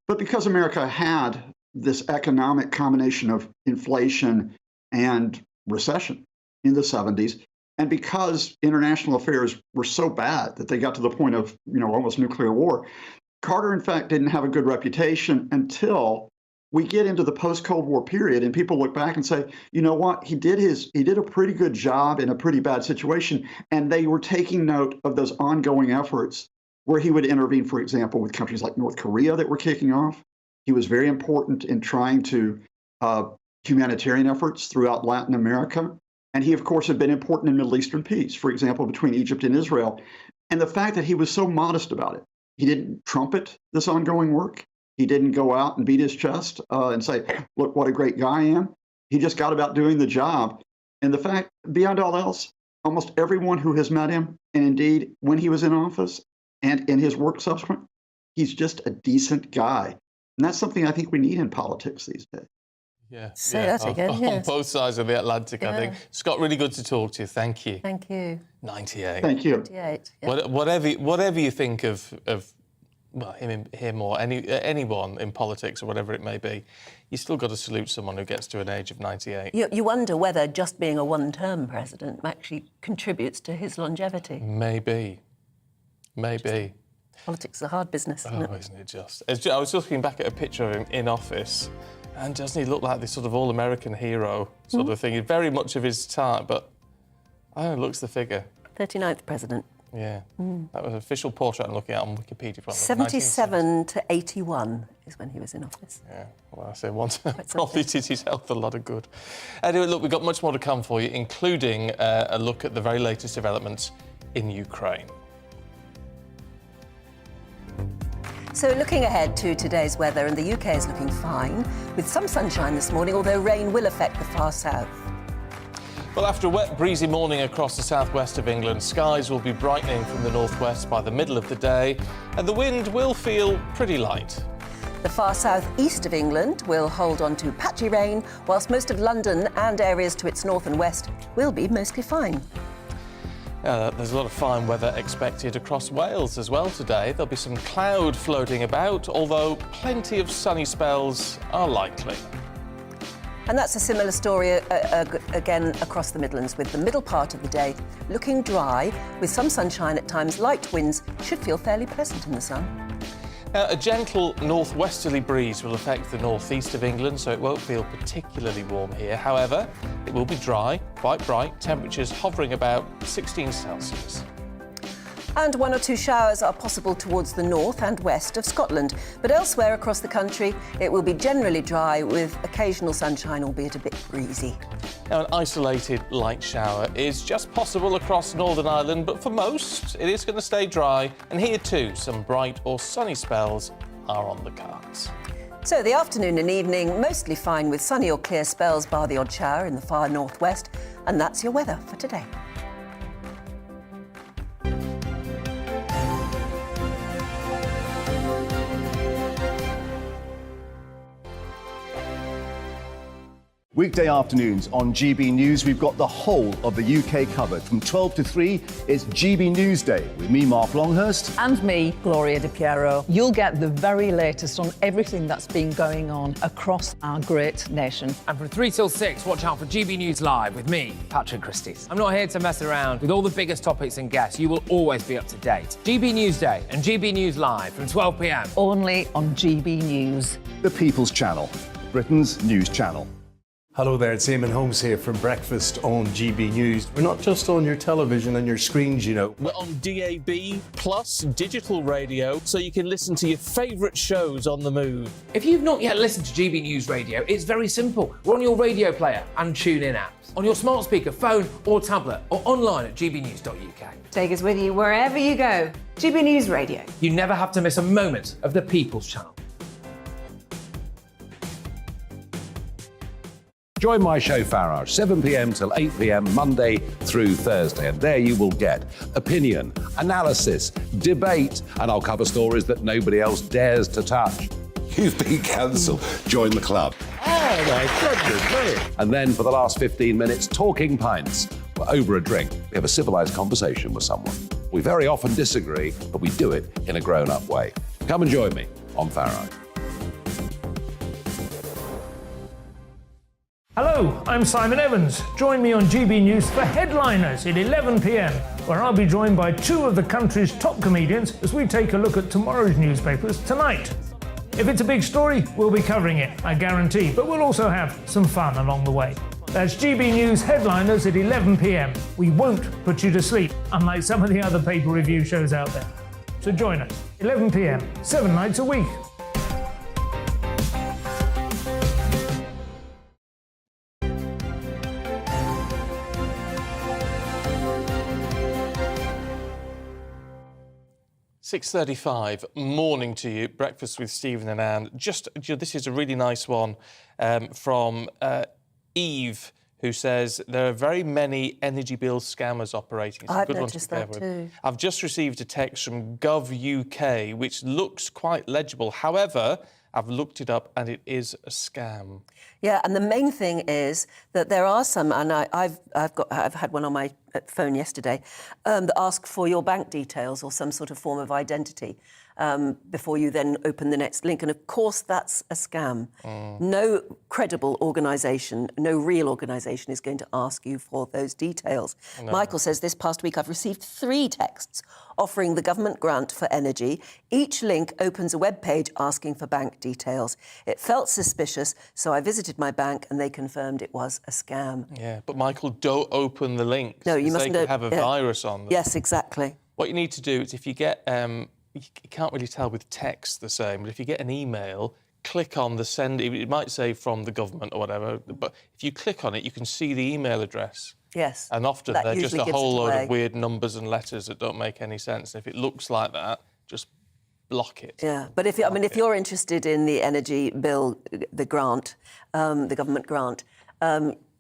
Speaker 19: But because America had this economic combination of inflation and recession in the 70s, and because international affairs were so bad that they got to the point of, almost nuclear war, Carter, in fact, didn't have a good reputation until we get into the post-Cold War period, and people look back and say, you know what, he did a pretty good job in a pretty bad situation, and they were taking note of those ongoing efforts where he would intervene, for example, with countries like North Korea that were kicking off. He was very important in trying to humanitarian efforts throughout Latin America, and he, of course, had been important in Middle Eastern peace, for example, between Egypt and Israel. And the fact that he was so modest about it, he didn't trumpet this ongoing work. He didn't go out and beat his chest and say, look, what a great guy I am. He just got about doing the job. And the fact, beyond all else, almost everyone who has met him, and indeed when he was in office and in his work subsequent, he's just a decent guy. And that's something I think we need in politics these days.
Speaker 7: Yeah.
Speaker 8: Say that again,
Speaker 7: on
Speaker 8: yes.
Speaker 7: both sides of the Atlantic, I think. Scott, really good to talk to you. Thank you.
Speaker 8: Thank you.
Speaker 7: 98.
Speaker 19: Thank you.
Speaker 8: 98. Yeah.
Speaker 7: Whatever you think of well, him or anyone in politics or whatever it may be, you still got to salute someone who gets to an age of 98.
Speaker 8: You wonder whether just being a one-term president actually contributes to his longevity.
Speaker 7: Maybe.
Speaker 8: Politics is a hard business, isn't it?
Speaker 7: Isn't it just? I was just looking back at a picture of him in office, and doesn't he look like this sort of all-American hero sort of thing? He's very much of his type, but I don't know, looks the figure.
Speaker 8: 39th president.
Speaker 7: Yeah. That was an official portrait I'm looking at on Wikipedia. From
Speaker 8: 77 to 81 is when he was in office.
Speaker 7: Yeah, well, I say once probably did his health a lot of good. Anyway, look, we've got much more to come for you, including a look at the very latest developments in Ukraine.
Speaker 8: So looking ahead to today's weather, and the UK is looking fine, with some sunshine this morning, although rain will affect the far south.
Speaker 7: Well, after a wet, breezy morning across the southwest of England, skies will be brightening from the northwest by the middle of the day, and the wind will feel pretty light.
Speaker 8: The far south-east of England will hold on to patchy rain, whilst most of London and areas to its north and west will be mostly fine.
Speaker 7: There's a lot of fine weather expected across Wales as well today. There'll be some cloud floating about, although plenty of sunny spells are likely.
Speaker 8: And that's a similar story again across the Midlands, with the middle part of the day looking dry, with some sunshine at times. Light winds should feel fairly pleasant in the sun.
Speaker 7: A gentle northwesterly breeze will affect the northeast of England, so it won't feel particularly warm here. However, it will be dry, quite bright, temperatures hovering about 16 Celsius.
Speaker 8: And 1 or 2 showers are possible towards the north and west of Scotland. But elsewhere across the country, it will be generally dry with occasional sunshine, albeit a bit breezy.
Speaker 7: Now, an isolated light shower is just possible across Northern Ireland, but for most, it is going to stay dry. And here too, some bright or sunny spells are on the cards.
Speaker 8: So the afternoon and evening, mostly fine with sunny or clear spells, bar the odd shower in the far northwest. And that's your weather for today.
Speaker 20: Weekday afternoons on GB News, we've got the whole of the UK covered. From 12 to 3, it's GB News Day with me, Mark Longhurst.
Speaker 21: And me, Gloria Di Piero. You'll get the very latest on everything that's been going on across our great nation.
Speaker 22: And from 3 till 6, watch out for GB News Live with me, Patrick Christys. I'm not here to mess around. With all the biggest topics and guests, you will always be up to date. GB News Day and GB News Live from 12 p.m.
Speaker 21: Only on GB News.
Speaker 20: The People's Channel, Britain's news channel.
Speaker 23: Hello there, it's Eamon Holmes here from Breakfast on GB News. We're not just on your television and your screens, you know.
Speaker 7: We're on DAB plus digital radio, so you can listen to your favourite shows on the move.
Speaker 22: If you've not yet listened to GB News Radio, it's very simple. We're on your radio player and TuneIn apps, on your smart speaker, phone or tablet, or online at gbnews.uk.
Speaker 24: Take us with you wherever you go. GB News Radio.
Speaker 22: You never have to miss a moment of the People's Channel.
Speaker 5: Join my show Farage, 7 p.m. till 8 p.m. Monday through Thursday. And there you will get opinion, analysis, debate, and I'll cover stories that nobody else dares to touch. You've been cancelled. Join the club.
Speaker 23: Oh my goodness me.
Speaker 5: And then for the last 15 minutes, talking pints. We're over a drink. We have a civilised conversation with someone. We very often disagree, but we do it in a grown-up way. Come and join me on Farage.
Speaker 25: Hello, I'm Simon Evans. Join me on GB News for Headliners at 11 p.m, where I'll be joined by 2 of the country's top comedians as we take a look at tomorrow's newspapers tonight. If it's a big story, we'll be covering it, I guarantee, but we'll also have some fun along the way. That's GB News Headliners at 11 p.m. We won't put you to sleep, unlike some of the other paper review shows out there. So join us, 11 p.m, 7 nights a week.
Speaker 7: "6:35, morning to you. Breakfast with Stephen and Anne. This is a really nice one from Eve, who says there are very many energy bill scammers operating. It's a
Speaker 8: I've
Speaker 7: good one to
Speaker 8: noticed
Speaker 7: compare
Speaker 8: that
Speaker 7: with.
Speaker 8: too.
Speaker 7: I've just received a text from Gov UK, which looks quite legible. However, I've looked it up and it is a scam.
Speaker 8: Yeah, and the main thing is that there are some, and I've had one on my phone yesterday, that ask for your bank details or some sort of form of identity before you then open the next link. And of course, that's a scam. No credible organisation, no real organisation is going to ask you for those details.
Speaker 26: No.
Speaker 8: Michael says, this past week I've received 3 texts offering the government grant for energy. Each link opens a web page asking for bank details. It felt suspicious, so I visited my bank and they confirmed it was a scam.
Speaker 7: Yeah, but Michael, don't open the links.
Speaker 8: No, you
Speaker 7: 'cause
Speaker 8: mustn't
Speaker 7: They could have a virus on them.
Speaker 8: Yes, exactly.
Speaker 7: What you need to do is, if you get, you can't really tell with text the same, but if you get an email, click on the send. It might say from the government or whatever, but if you click on it, you can see the email address.
Speaker 8: Yes.
Speaker 7: And often
Speaker 8: That
Speaker 7: they're just
Speaker 8: usually
Speaker 7: a
Speaker 8: gives
Speaker 7: whole
Speaker 8: it
Speaker 7: load
Speaker 8: away.
Speaker 7: of weird numbers and letters that don't make any sense. And if it looks like that, just block it.
Speaker 8: Yeah, but if you're interested in the energy bill, the grant, the government grant,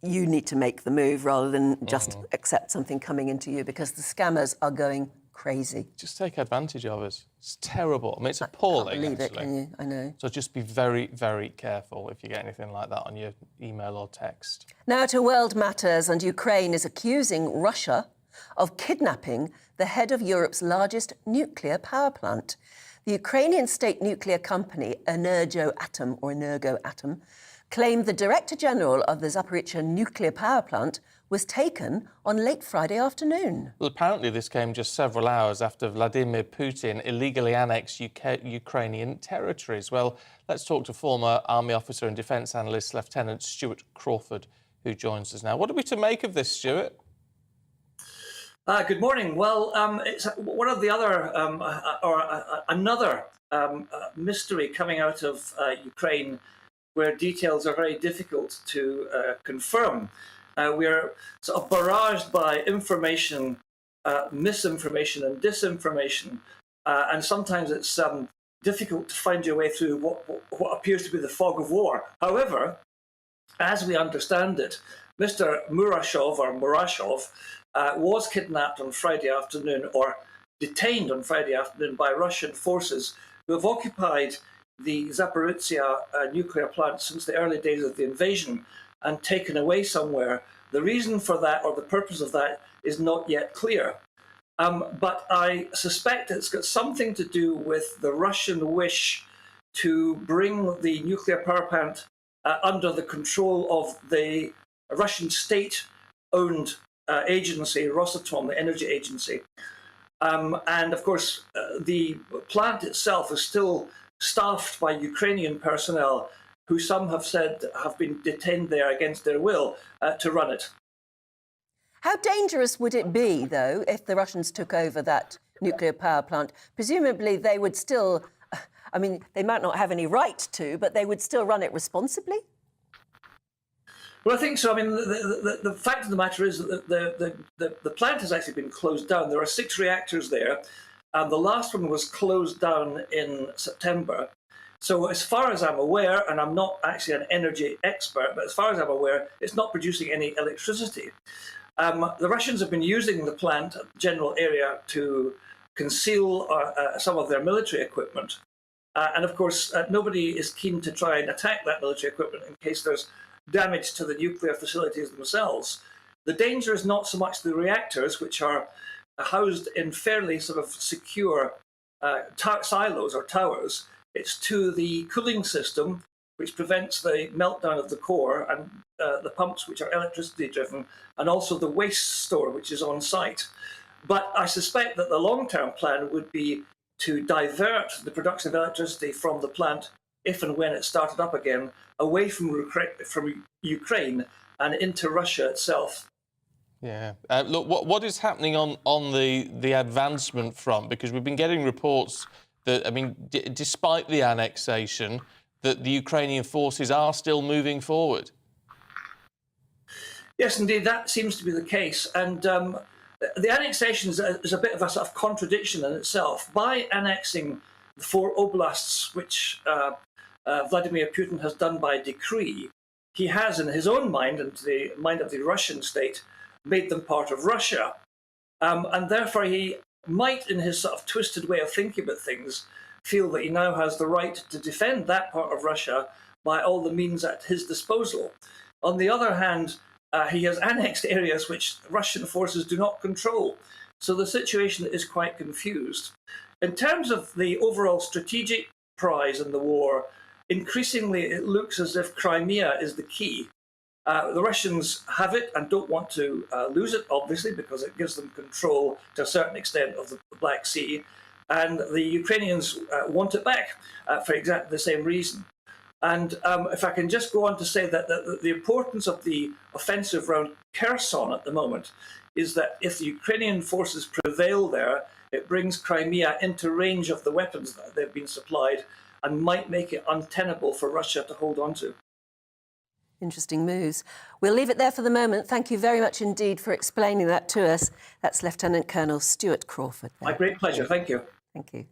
Speaker 8: you need to make the move rather than just accept something coming into you, because the scammers are going crazy.
Speaker 7: Just take advantage of us. It's terrible. I mean, it's appalling.
Speaker 8: Can't believe it,
Speaker 7: actually.
Speaker 8: can you? I know.
Speaker 7: So just be very, very careful if you get anything like that on your email or text.
Speaker 8: Now to World Matters, and Ukraine is accusing Russia of kidnapping the head of Europe's largest nuclear power plant. The Ukrainian state nuclear company Energoatom claimed the Director General of the Zaporizhzhia nuclear power plant was taken on late Friday afternoon.
Speaker 7: Well, apparently this came just several hours after Vladimir Putin illegally annexed Ukrainian territories. Well, let's talk to former Army officer and defence analyst Lieutenant Stuart Crawford, who joins us now. What are we to make of this, Stuart?
Speaker 1: Good morning. Well, it's one of the other, another mystery coming out of Ukraine, where details are very difficult to confirm. We are sort of barraged by information, misinformation and disinformation, and sometimes it's difficult to find your way through what appears to be the fog of war. However, as we understand it, Mr. Murashov was kidnapped on Friday afternoon, or detained on Friday afternoon, by Russian forces who have occupied the Zaporizhzhia nuclear plant since the early days of the invasion and taken away somewhere. The reason for that, or the purpose of that, is not yet clear. But I suspect it's got something to do with the Russian wish to bring the nuclear power plant under the control of the Russian state-owned agency, Rosatom, the energy agency. And of course, the plant itself is still staffed by Ukrainian personnel who some have said have been detained there against their will to run it.
Speaker 8: How dangerous would it be, though, if the Russians took over that nuclear power plant? Presumably they would still, I mean, they might not have any right to, but they would still run it responsibly?
Speaker 1: Well, I think so. I mean, the fact of the matter is that the plant has actually been closed down. There are 6 reactors there, and the last one was closed down in September. So as far as I'm aware, and I'm not actually an energy expert, but as far as I'm aware, it's not producing any electricity. The Russians have been using the plant general area to conceal some of their military equipment. And of course, nobody is keen to try and attack that military equipment in case there's damage to the nuclear facilities themselves. The danger is not so much the reactors, which are housed in fairly sort of secure silos or towers. It's to the cooling system, which prevents the meltdown of the core, and the pumps, which are electricity driven, and also the waste store, which is on site. But I suspect that the long-term plan would be to divert the production of electricity from the plant, if and when it started up again, away from Ukraine and into Russia itself.
Speaker 7: Yeah. Look, what is happening on the advancement front? Because we've been getting reports that, I mean, despite the annexation, that the Ukrainian forces are still moving forward.
Speaker 1: Yes, indeed, that seems to be the case. And the annexation is a bit of a sort of contradiction in itself. By annexing the 4 oblasts, which Vladimir Putin has done by decree, he has, in his own mind and the mind of the Russian state, made them part of Russia. And therefore he might, in his sort of twisted way of thinking about things, feel that he now has the right to defend that part of Russia by all the means at his disposal. On the other hand, he has annexed areas which Russian forces do not control. So the situation is quite confused. In terms of the overall strategic prize in the war, increasingly it looks as if Crimea is the key. The Russians have it and don't want to lose it, obviously, because it gives them control to a certain extent of the Black Sea. And the Ukrainians want it back for exactly the same reason. And if I can just go on to say that the importance of the offensive around Kherson at the moment is that if the Ukrainian forces prevail there, it brings Crimea into range of the weapons that they've been supplied and might make it untenable for Russia to hold on to.
Speaker 8: Interesting moves. We'll leave it there for the moment. Thank you very much indeed for explaining that to us. That's Lieutenant Colonel Stuart Crawford.
Speaker 1: My great pleasure. Thank you.
Speaker 8: Thank you.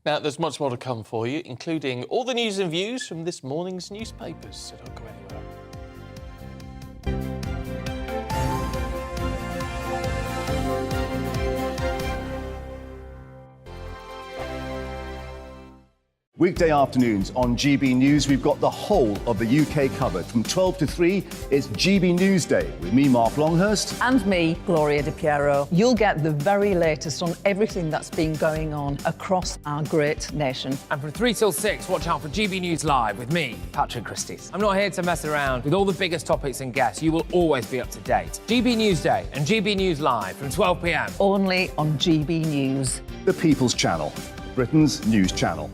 Speaker 7: Now, there's much more to come for you, including all the news and views from this morning's newspapers, so don't go anywhere.
Speaker 20: Weekday afternoons on GB News, we've got the whole of the UK covered. From 12 to 3, it's GB News Day with me, Mark Longhurst.
Speaker 21: And me, Gloria Di Piero. You'll get the very latest on everything that's been going on across our great nation.
Speaker 22: And from 3 till 6, watch out for GB News Live with me, Patrick Christie. I'm not here to mess around. With all the biggest topics and guests, you will always be up to date. GB News Day and GB News Live from 12 p.m.
Speaker 21: Only on GB News.
Speaker 20: The People's Channel, Britain's news channel.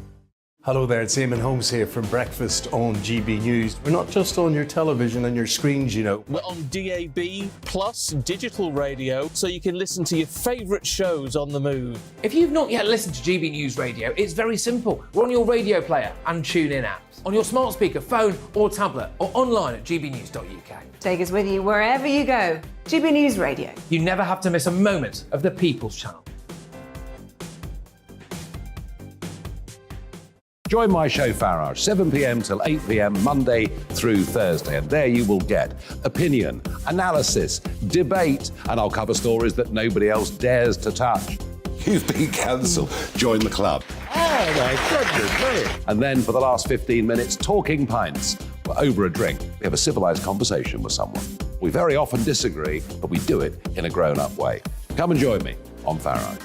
Speaker 23: Hello there, it's Eamon Holmes here from Breakfast on GB News. We're not just on your television and your screens, you know.
Speaker 7: We're on DAB plus digital radio, so you can listen to your favourite shows on the move.
Speaker 22: If you've not yet listened to GB News Radio, it's very simple. We're on your radio player and tune-in apps, on your smart speaker, phone or tablet, or online at gbnews.uk.
Speaker 24: Take us with you wherever you go. GB News Radio.
Speaker 22: You never have to miss a moment of the People's Channel.
Speaker 5: Join my show Farage, 7 p.m. till 8 p.m. Monday through Thursday. And there you will get opinion, analysis, debate, and I'll cover stories that nobody else dares to touch. You've been cancelled. Join the club. Oh, my goodness me. And then for the last 15 minutes, talking pints. We're over a drink. We have a civilised conversation with someone. We very often disagree, but we do it in a grown-up way. Come and join me on Farage.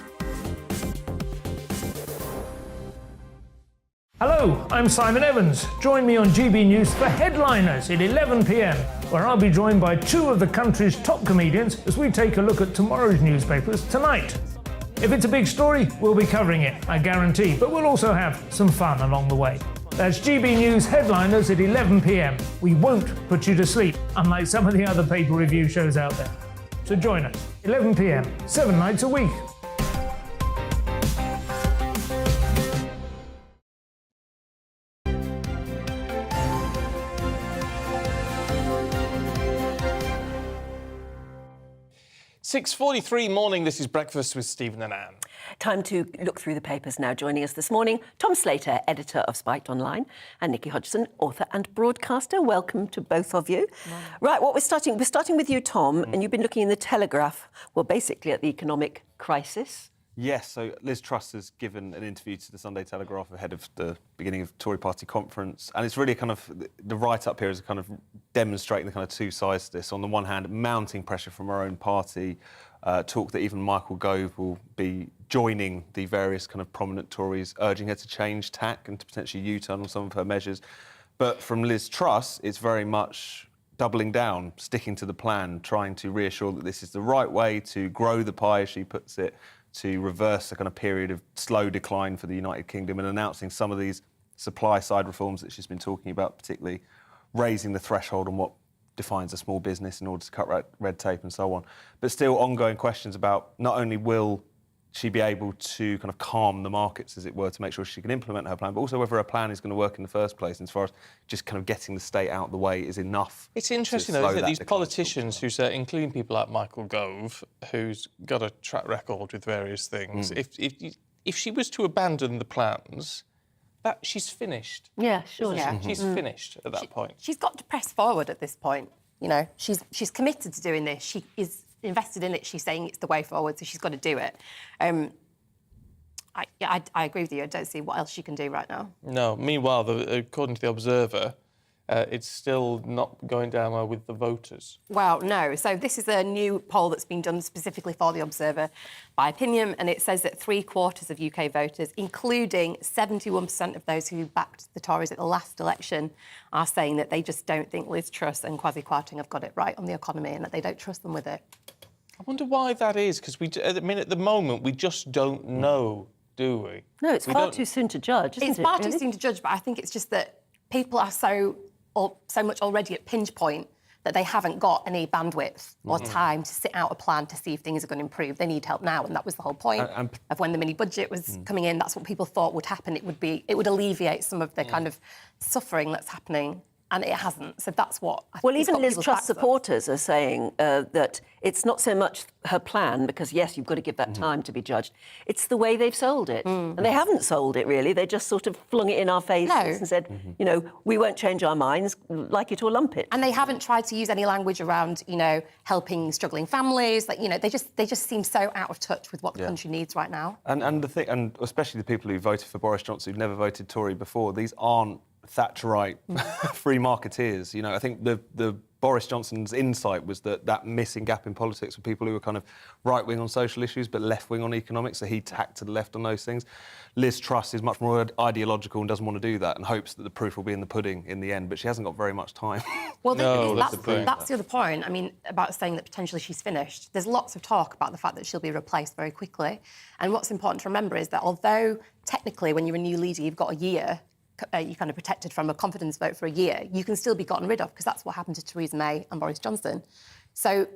Speaker 25: Hello, I'm Simon Evans. Join me on GB News for Headliners at 11 p.m, where I'll be joined by two of the country's top comedians as we take a look at tomorrow's newspapers tonight. If it's a big story, we'll be covering it, I guarantee, but we'll also have some fun along the way. That's GB News Headliners at 11 p.m. We won't put you to sleep, unlike some of the other paper review shows out there. So join us, 11 p.m, 7 nights a week.
Speaker 7: .43 morning, this is Breakfast with Stephen and Anne.
Speaker 8: Time to look through the papers now. Joining us this morning, Tom Slater, editor of Spiked Online, and Nikki Hodgson, author and broadcaster. Welcome to both of you. Right, we're starting with you, Tom, and you've been looking in the Telegraph, well, basically at the economic crisis.
Speaker 10: Yes, so Liz Truss has given an interview to the Sunday Telegraph ahead of the beginning of Tory party conference, and it's really kind of, the write-up here is kind of demonstrating the kind of two sides to this. On the one hand, mounting pressure from her own party, talk that even Michael Gove will be joining the various kind of prominent Tories, urging her to change tack and to potentially U-turn on some of her measures. But from Liz Truss, it's very much doubling down, sticking to the plan, trying to reassure that this is the right way to grow the pie, as she puts it, to reverse a kind of period of slow decline for the United Kingdom, and announcing some of these supply-side reforms that she's been talking about, particularly raising the threshold on what defines a small business in order to cut red tape and so on. But still ongoing questions about not only will she be able to kind of calm the markets, as it were, to make sure she can implement her plan, but also whether her plan is going to work in the first place, as far as just kind of getting the state out of the way is enough.
Speaker 7: It's interesting, though, isn't it? These politicians who say, including people like Michael Gove, who's got a track record with various things, if she was to abandon the plans, that she's finished.
Speaker 8: Yeah, sure.
Speaker 2: Yeah.
Speaker 7: She's finished at that point.
Speaker 2: She's got to press forward at this point. You know, she's committed to doing this. She is invested in it. She's saying it's the way forward, so she's got to do it. I agree with you. I don't see what else she can do right now.
Speaker 7: No. Meanwhile, according to The Observer, it's still not going down well with the voters.
Speaker 2: Well, no. So this is a new poll that's been done specifically for The Observer by Opinion, and it says that 3/4 of UK voters, including 71% of those who backed the Tories at the last election, are saying that they just don't think Liz Truss and Kwasi Kwarteng have got it right on the economy and that they don't trust them with it.
Speaker 7: I wonder why that is, because at the moment, we just don't know, do we?
Speaker 8: No, it's far too soon to judge, isn't it?
Speaker 2: It's far
Speaker 8: really?
Speaker 2: too soon to judge, but I think it's just that people are so much already at pinch point that they haven't got any bandwidth or time to sit out a plan to see if things are going to improve. They need help now, and that was the whole point of when the mini budget was coming in. That's what people thought would happen. It would alleviate some of the kind of suffering that's happening and it hasn't. So that's what...
Speaker 8: Well, even Liz Truss supporters are saying that it's not so much her plan, because, yes, you've got to give that time to be judged. It's the way they've sold it. And they haven't sold it, really. They just sort of flung it in our faces and said, you know, we won't change our minds, like it or lump it.
Speaker 2: And they haven't tried to use any language around, you know, helping struggling families. Like, you know, they just seem so out of touch with what the country needs right now.
Speaker 3: And the thing, and especially the people who voted for Boris Johnson who've never voted Tory before, these aren't Thatcherite free marketeers. You know, I think the Boris Johnson's insight was that missing gap in politics were people who were kind of right-wing on social issues but left-wing on economics, so he tacked to the left on those things. Liz Truss is much more ideological and doesn't want to do that and hopes that the proof will be in the pudding in the end, but she hasn't got very much time.
Speaker 2: Well, that's the other point. I mean, about saying that potentially she's finished. There's lots of talk about the fact that she'll be replaced very quickly. And what's important to remember is that although technically when you're a new leader, you've got a year, you're kind of protected from a confidence vote for a year, you can still be gotten rid of, because that's what happened to Theresa May and Boris Johnson. So,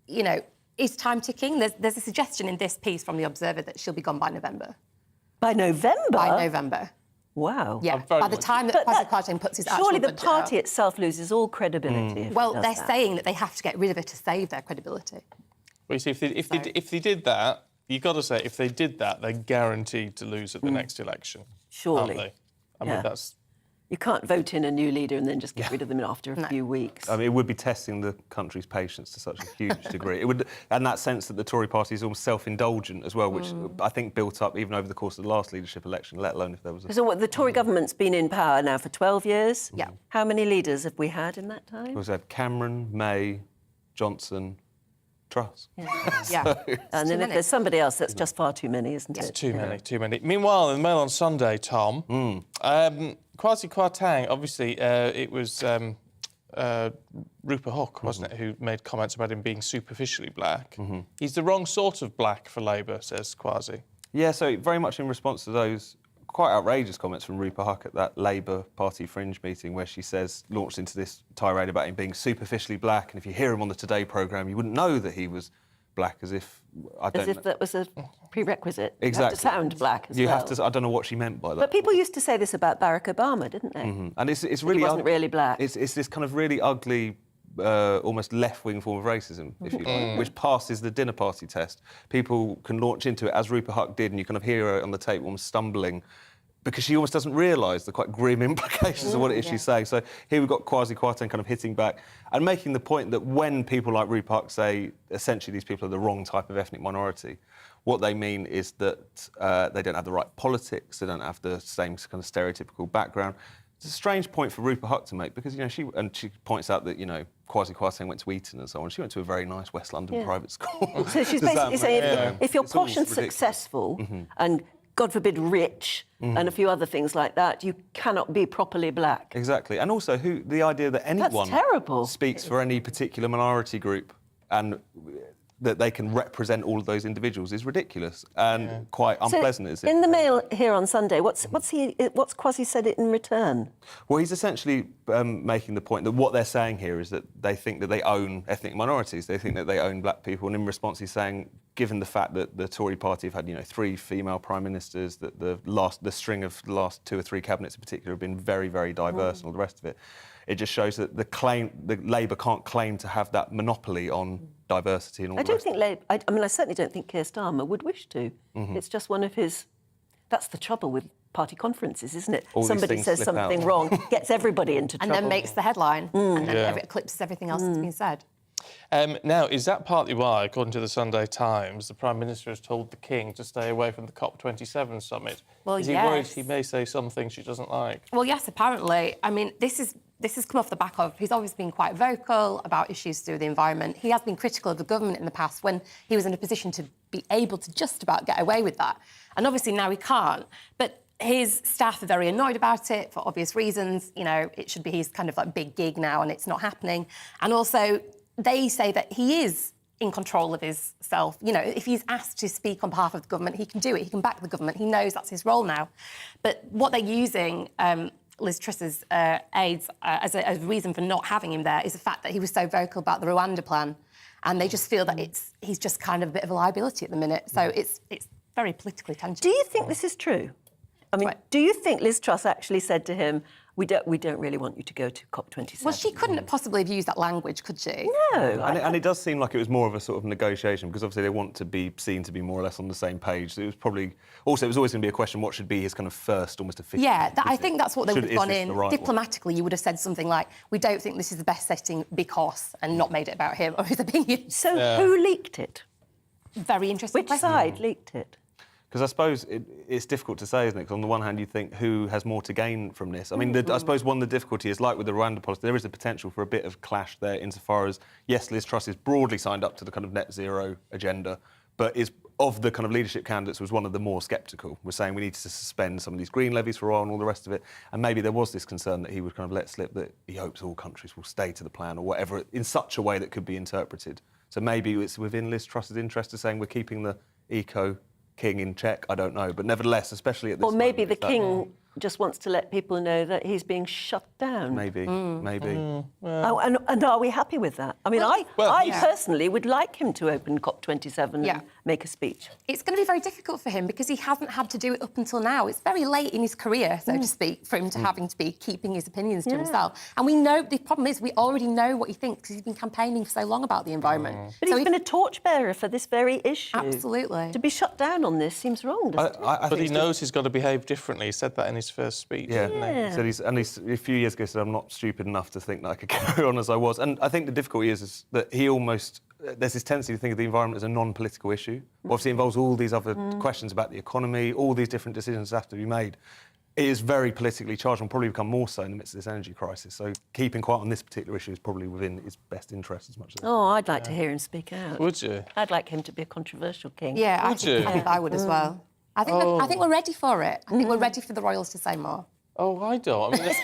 Speaker 2: you know, is time ticking? There's a suggestion in this piece from The Observer that she'll be gone by November.
Speaker 8: By November?
Speaker 2: By November.
Speaker 8: Wow.
Speaker 2: Yeah, by the time that Kwasi Kwarteng puts his actual
Speaker 8: surely the
Speaker 2: budget
Speaker 8: party
Speaker 2: out.
Speaker 8: itself loses all credibility.
Speaker 2: Well, they're saying that they have to get rid of her to save their credibility.
Speaker 7: Well, you see, if they did that, you've got to say, if they did that, they're guaranteed to lose at the next election.
Speaker 8: Surely.
Speaker 7: Aren't they? I mean, that's...
Speaker 8: You can't vote in a new leader and then just get rid of them after a few weeks.
Speaker 3: I mean, it would be testing the country's patience to such a huge degree. It would, and that sense that the Tory party is almost self-indulgent as well, which I think built up even over the course of the last leadership election, let alone if there was a...
Speaker 8: So what, the Tory government's been in power now for 12 years?
Speaker 2: Yeah.
Speaker 8: How many leaders have we had in that time?
Speaker 3: We've had Cameron, May, Johnson, Truss.
Speaker 2: Yeah.
Speaker 8: And then if there's somebody else, that's just far too many, isn't it?
Speaker 7: It's too many. Meanwhile, in the Mail on Sunday, Tom, Kwasi Kwarteng, obviously, it was Rupert Hook, wasn't it, who made comments about him being superficially black. He's the wrong sort of black for Labour, says Kwasi.
Speaker 3: Yeah, so very much in response to those quite outrageous comments from Rupert Hook at that Labour Party fringe meeting where she launched into this tirade about him being superficially black, and if you hear him on the Today programme, you wouldn't know that he was black, as if...
Speaker 8: that was a prerequisite.
Speaker 3: Exactly.
Speaker 8: You have to sound black as well.
Speaker 3: I don't know what she meant by that.
Speaker 8: But people used to say this about Barack Obama, didn't they?
Speaker 3: And it's really...
Speaker 8: He wasn't really black.
Speaker 3: It's this kind of really ugly... almost left-wing form of racism, if you like, which passes the dinner party test. People can launch into it, as Rupert Hook did, and you kind of hear her on the tape almost stumbling, because she almost doesn't realise the quite grim implications of what it is she's saying. So here we've got Kwasi Kwarteng kind of hitting back and making the point that when people like Rupert Hook say, essentially, these people are the wrong type of ethnic minority, what they mean is that they don't have the right politics, they don't have the same kind of stereotypical background. It's a strange point for Rupert Hook to make because, you know, she points out that, you know, Kwasi Kwarteng went to Eton and so on. She went to a very nice West London private school.
Speaker 8: So she's basically saying if you're posh and successful and, God forbid, rich and a few other things like that, you cannot be properly black.
Speaker 3: Exactly. And also the idea that anyone speaks for any particular minority group and that they can represent all of those individuals is ridiculous and quite unpleasant, is it?
Speaker 8: In the Mail here on Sunday, what's Kwasi said it in return?
Speaker 3: Well, he's essentially making the point that what they're saying here is that they think that they own ethnic minorities. They think that they own black people, and in response, he's saying, given the fact that the Tory party have had, you know, 3 female prime ministers, that the string of the last 2 or 3 cabinets in particular have been very, very diverse, and all the rest of it. It just shows that the Labour can't claim to have that monopoly on diversity and all the rest.
Speaker 8: I certainly don't think Keir Starmer would wish to. It's just one of his... That's the trouble with party conferences, isn't it? Somebody says something wrong, gets everybody into trouble.
Speaker 2: And then makes the headline, and then it eclipses everything else that's been said.
Speaker 7: Now, is that partly why, according to the Sunday Times, the Prime Minister has told the King to stay away from the COP27 summit?
Speaker 2: Well,
Speaker 7: is he worried he may say something she doesn't like?
Speaker 2: Well, yes, apparently. I mean, this has come off the back of... He's always been quite vocal about issues to do with the environment. He has been critical of the government in the past when he was in a position to be able to just about get away with that. And obviously now he can't. But his staff are very annoyed about it for obvious reasons. You know, it should be his kind of like big gig now and it's not happening. And also... They say that he is in control of his self. You know, if he's asked to speak on behalf of the government, he can do it. He can back the government. He knows that's his role now. But what they're using Liz Truss's aides as a reason for not having him there is the fact that he was so vocal about the Rwanda plan. And they just feel that he's just kind of a bit of a liability at the minute. So it's very politically tangible.
Speaker 8: Do you think this is true? I mean, do you think Liz Truss actually said to him, We don't really want you to go to COP27.
Speaker 2: Well, she couldn't possibly have used that language, could she?
Speaker 8: No.
Speaker 3: And it does seem like it was more of a sort of negotiation, because obviously they want to be seen to be more or less on the same page. So it was probably... Also, it was always going to be a question, what should be his kind of first, almost official...
Speaker 2: Yeah, I think that's what they would have gone in.
Speaker 3: Right
Speaker 2: Diplomatically, you would have said something like, we don't think this is the best setting because, and not made it about him or his opinion.
Speaker 8: So who leaked it?
Speaker 2: Very interesting
Speaker 8: Which side leaked it?
Speaker 3: Because I suppose it's difficult to say, isn't it? Because on the one hand, you think who has more to gain from this? I mean, I suppose one of the difficulty is, like with the Rwanda policy, there is a potential for a bit of clash there insofar as, yes, Liz Truss is broadly signed up to the kind of net zero agenda, but is, of the kind of leadership candidates, was one of the more sceptical. We're saying we need to suspend some of these green levies for oil and all the rest of it. And maybe there was this concern that he would kind of let slip that he hopes all countries will stay to the plan or whatever, in such a way that could be interpreted. So maybe it's within Liz Truss's interest to saying we're keeping the eco-king in check. I don't know. But nevertheless, especially at this
Speaker 8: Or maybe
Speaker 3: moment,
Speaker 8: the king just wants to let people know that he's being shut down.
Speaker 3: Maybe.
Speaker 8: Oh, and are we happy with that? I mean, I personally would like him to open COP27 and make a speech.
Speaker 2: It's going to be very difficult for him because he hasn't had to do it up until now. It's very late in his career, so to speak, for him to having to be keeping his opinions to himself. And we know, the problem is we already know what he thinks because he's been campaigning for so long about the environment.
Speaker 8: But he's been a torchbearer for this very issue.
Speaker 2: Absolutely.
Speaker 8: To be shut down on this seems wrong, doesn't it?
Speaker 7: But he knows he's got to behave differently. He said that in his first speech, didn't he?
Speaker 3: He said he's a few years ago said, I'm not stupid enough to think that I could carry on as I was. And I think the difficulty is that he almost... There's this tendency to think of the environment as a non-political issue. Obviously, it involves all these other questions about the economy, all these different decisions that have to be made. It is very politically charged and will probably become more so in the midst of this energy crisis. So keeping quiet on this particular issue is probably within his best interest as much as...
Speaker 8: Oh, I'd like to hear him speak out.
Speaker 7: Would you?
Speaker 8: I'd like him to be a controversial king.
Speaker 2: Yeah, I think I would as well. I think we're ready for it. I think we're ready for the royals to say more.
Speaker 7: Oh, I don't. I mean,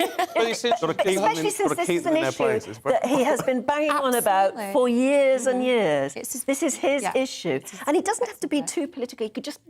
Speaker 8: especially since this is an issue that he has been banging on about for years and years. This is his issue. And he doesn't have to be too political. He could just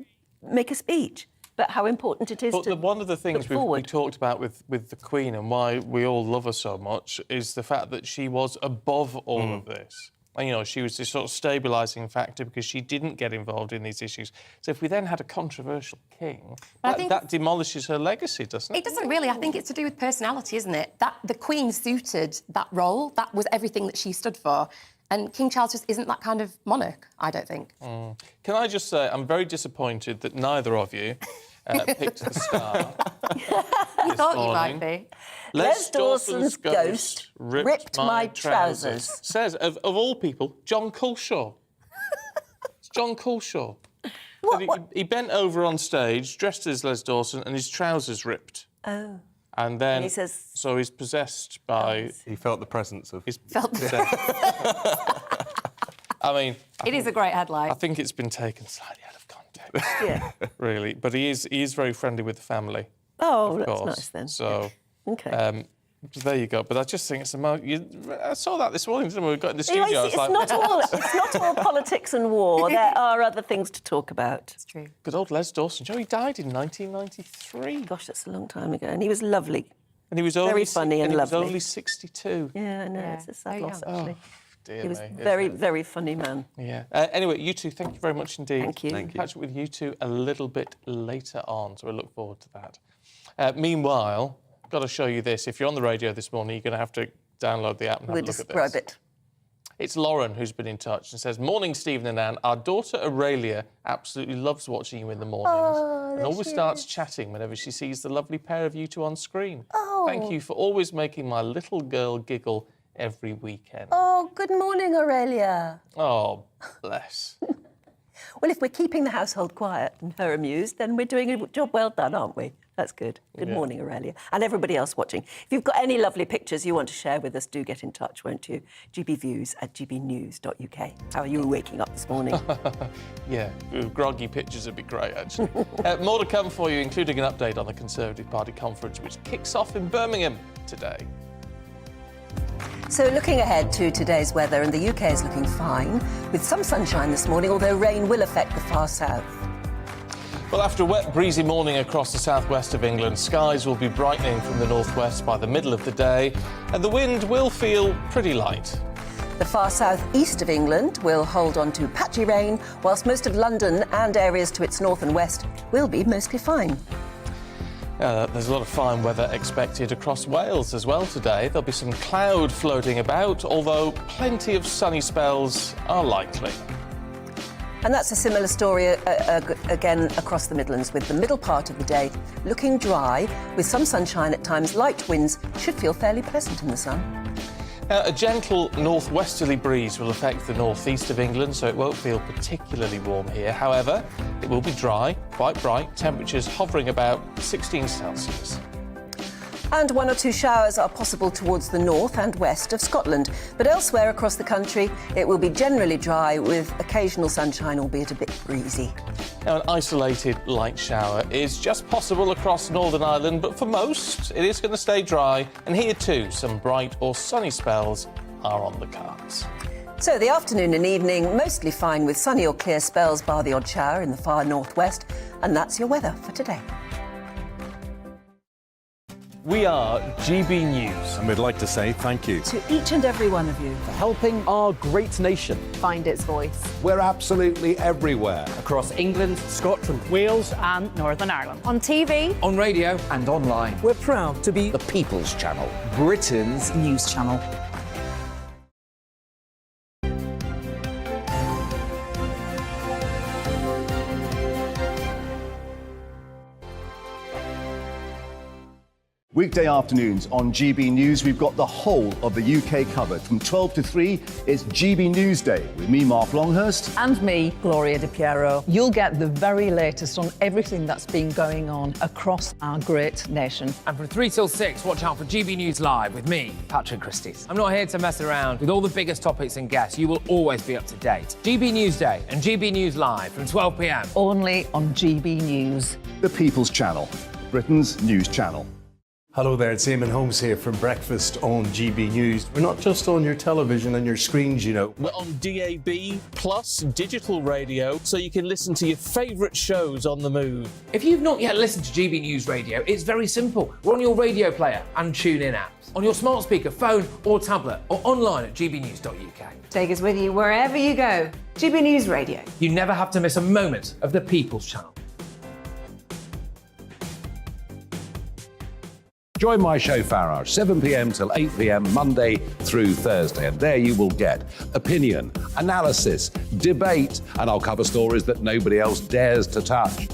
Speaker 8: make a speech. But how important it is to
Speaker 7: one of the things we talked about with the Queen and why we all love her so much is the fact that she was above all of this. And, you know, she was this sort of stabilising factor because she didn't get involved in these issues. So if we then had a controversial king, that demolishes her legacy, doesn't it?
Speaker 2: It doesn't really. I think it's to do with personality, isn't it? That the Queen suited that role. That was everything that she stood for. And King Charles just isn't that kind of monarch, I don't think.
Speaker 7: Can I just say, I'm very disappointed that neither of you picked the star.
Speaker 2: You thought you might be.
Speaker 7: Les Dawson's ghost ripped my trousers. Says, of all people, John Culshaw. It's John Culshaw. He bent over on stage, dressed as Les Dawson, and his trousers ripped.
Speaker 8: Oh.
Speaker 7: And then,
Speaker 8: he says,
Speaker 7: so he's possessed by...
Speaker 3: He felt the presence of...
Speaker 7: I mean...
Speaker 2: It is a great headline.
Speaker 7: I think it's been taken slightly out of context. Really. But he is very friendly with the family.
Speaker 8: Oh, that's nice then.
Speaker 7: So...
Speaker 8: OK.
Speaker 7: There you go. But I just think it's I saw that this morning, didn't we? We got in the studio.
Speaker 8: It's not all politics and war. There are other things to talk about.
Speaker 2: It's true.
Speaker 7: Good old Les Dawson. Joe, he died in 1993.
Speaker 8: Gosh, that's a long time ago. And he was lovely.
Speaker 7: And he was
Speaker 8: very funny and lovely.
Speaker 7: He was only 62.
Speaker 8: Yeah, I know. It's a sad loss, actually.
Speaker 7: Dear
Speaker 8: he was
Speaker 7: me,
Speaker 8: very, very funny man.
Speaker 7: Yeah. Anyway, you two, thank you very much indeed.
Speaker 8: Thank you.
Speaker 7: Catch up with you two a little bit later on, so we look forward to that. Meanwhile, I've got to show you this. If you're on the radio this morning, you're going to have to download the app and have a look at this.
Speaker 8: Describe it.
Speaker 7: It's Lauren who's been in touch and says, "Morning, Stephen and Anne. Our daughter Aurelia absolutely loves watching you in the mornings and always starts chatting whenever she sees the lovely pair of you two on screen. Thank you for always making my little girl giggle every weekend."
Speaker 8: Oh, good morning, Aurelia.
Speaker 7: Oh, bless.
Speaker 8: Well, if we're keeping the household quiet and her amused, then we're doing a job well done, aren't we? That's good. Good morning, Aurelia. And everybody else watching. If you've got any lovely pictures you want to share with us, do get in touch, won't you? gbviews@gbnews.uk. How are you waking up this morning?
Speaker 7: Yeah, groggy pictures would be great, actually. More to come for you, including an update on the Conservative Party conference, which kicks off in Birmingham today.
Speaker 8: So looking ahead to today's weather, and the UK is looking fine, with some sunshine this morning, although rain will affect the far south.
Speaker 7: Well, after a wet, breezy morning across the southwest of England, skies will be brightening from the northwest by the middle of the day, and the wind will feel pretty light.
Speaker 8: The far south-east of England will hold on to patchy rain, whilst most of London and areas to its north and west will be mostly fine.
Speaker 7: There's a lot of fine weather expected across Wales as well today. There'll be some cloud floating about, although plenty of sunny spells are likely.
Speaker 8: And that's a similar story again across the Midlands, with the middle part of the day looking dry, with some sunshine at times. Light winds should feel fairly pleasant in the sun.
Speaker 7: A gentle northwesterly breeze will affect the northeast of England, so it won't feel particularly warm here. However, it will be dry, quite bright, temperatures hovering about 16 Celsius.
Speaker 8: And one or two showers are possible towards the north and west of Scotland. But elsewhere across the country, it will be generally dry with occasional sunshine, albeit a bit breezy.
Speaker 7: Now, an isolated light shower is just possible across Northern Ireland, but for most, it is going to stay dry. And here too, some bright or sunny spells are on the cards.
Speaker 8: So the afternoon and evening, mostly fine with sunny or clear spells, bar the odd shower in the far northwest. And that's your weather for today.
Speaker 7: We are GB News.
Speaker 4: And we'd like to say thank you
Speaker 24: To each and every one of you.
Speaker 6: for helping our great nation.
Speaker 2: Find its voice.
Speaker 5: We're absolutely everywhere.
Speaker 6: Across England, Scotland,
Speaker 24: Wales and Northern Ireland.
Speaker 2: On TV.
Speaker 22: On radio.
Speaker 6: and online. We're proud to be the People's Channel, Britain's
Speaker 24: News Channel.
Speaker 20: Weekday afternoons on GB News, we've got the whole of the UK covered. From 12 to 3, it's GB News Day with me, Mark Longhurst.
Speaker 21: And me, Gloria Di Piero. You'll get the very latest on everything that's been going on across our great nation.
Speaker 22: And from 3 till 6, watch out for GB News Live with me, Patrick Christys. I'm not here to mess around. With all the biggest topics and guests, you will always be up to date. GB News Day and GB News Live from 12 p.m.
Speaker 21: Only on GB News.
Speaker 20: The People's Channel, Britain's news channel.
Speaker 23: Hello there, it's Eamon Holmes here from Breakfast on GB News. We're not just on your television and your screens, you know.
Speaker 7: We're on DAB plus digital radio, so you can listen to your favourite shows on the move.
Speaker 22: If you've not yet listened to GB News Radio, it's very simple. We're on your radio player and TuneIn apps, on your smart speaker, phone or tablet, or online at gbnews.uk.
Speaker 24: Take us with you wherever you go. GB News Radio.
Speaker 22: You never have to miss a moment of the People's Channel.
Speaker 5: Join my show Farage, 7 p.m. till 8 p.m. Monday through Thursday. And there you will get opinion, analysis, debate, and I'll cover stories that nobody else dares to touch.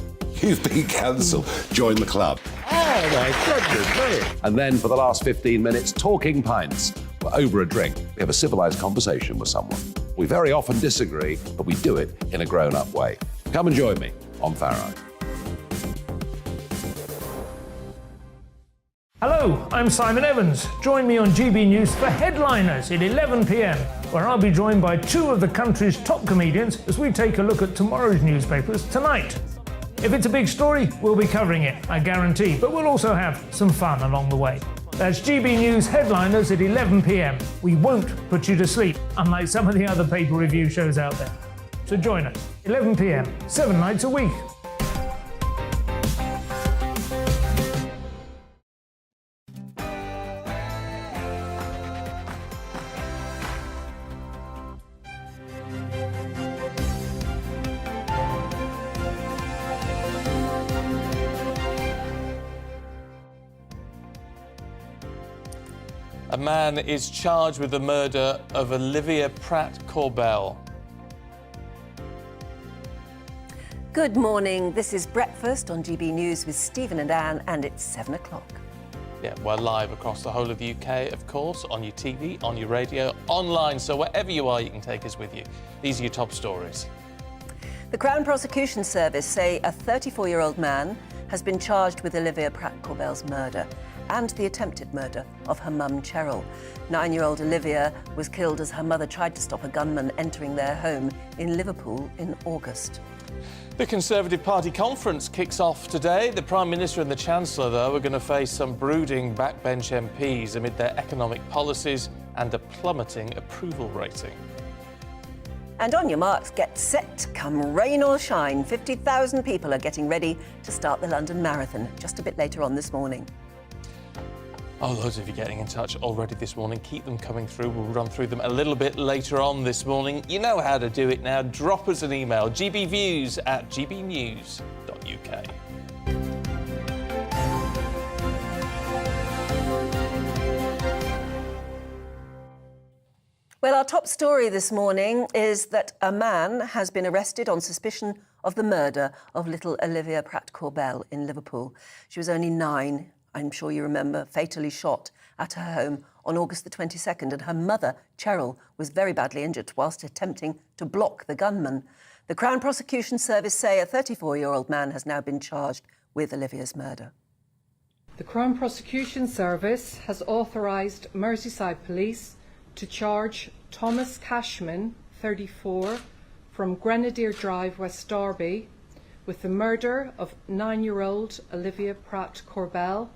Speaker 5: You've been cancelled. Join the club.
Speaker 23: Oh my goodness me.
Speaker 5: And then for the last 15 minutes, talking pints. We're over a drink. We have a civilised conversation with someone. We very often disagree, but we do it in a grown-up way. Come and join me on Farage.
Speaker 25: Hello, I'm Simon Evans. Join me on GB News for Headliners at 11 p.m, where I'll be joined by two of the country's top comedians as we take a look at tomorrow's newspapers tonight. If it's a big story, we'll be covering it, I guarantee, but we'll also have some fun along the way. That's GB News Headliners at 11 p.m. We won't put you to sleep, unlike some of the other pay-per-review shows out there. So join us, 11 p.m, 7 nights a week.
Speaker 7: A man is charged with the murder of Olivia Pratt-Corbell.
Speaker 8: Good morning. This is Breakfast on GB News with Stephen and Anne, and it's 7 o'clock.
Speaker 7: Yeah, we're live across the whole of the UK, of course, on your TV, on your radio, online, so wherever you are, you can take us with you. These are your top stories.
Speaker 8: The Crown Prosecution Service say a 34-year-old man has been charged with Olivia Pratt-Corbell's murder and the attempted murder of her mum, Cheryl. 9-year-old Olivia was killed as her mother tried to stop a gunman entering their home in Liverpool in August.
Speaker 7: The Conservative Party conference kicks off today. The Prime Minister and the Chancellor, though, are going to face some brooding backbench MPs amid their economic policies and a plummeting approval rating.
Speaker 8: And on your marks, get set, come rain or shine. 50,000 people are getting ready to start the London Marathon just a bit later on this morning.
Speaker 7: Oh, loads of you getting in touch already this morning. Keep them coming through. We'll run through them a little bit later on this morning. You know how to do it now. Drop us an email, gbviews@gbnews.uk.
Speaker 8: Well, our top story this morning is that a man has been arrested on suspicion of the murder of little Olivia Pratt-Corbell in Liverpool. She was only 9, I'm sure you remember, fatally shot at her home on August the 22nd, and her mother, Cheryl, was very badly injured whilst attempting to block the gunman. The Crown Prosecution Service say a 34-year-old man has now been charged with Olivia's murder.
Speaker 4: The Crown Prosecution Service has authorised Merseyside Police to charge Thomas Cashman, 34, from Grenadier Drive, West Derby, with the murder of 9-year-old Olivia Pratt-Corbell.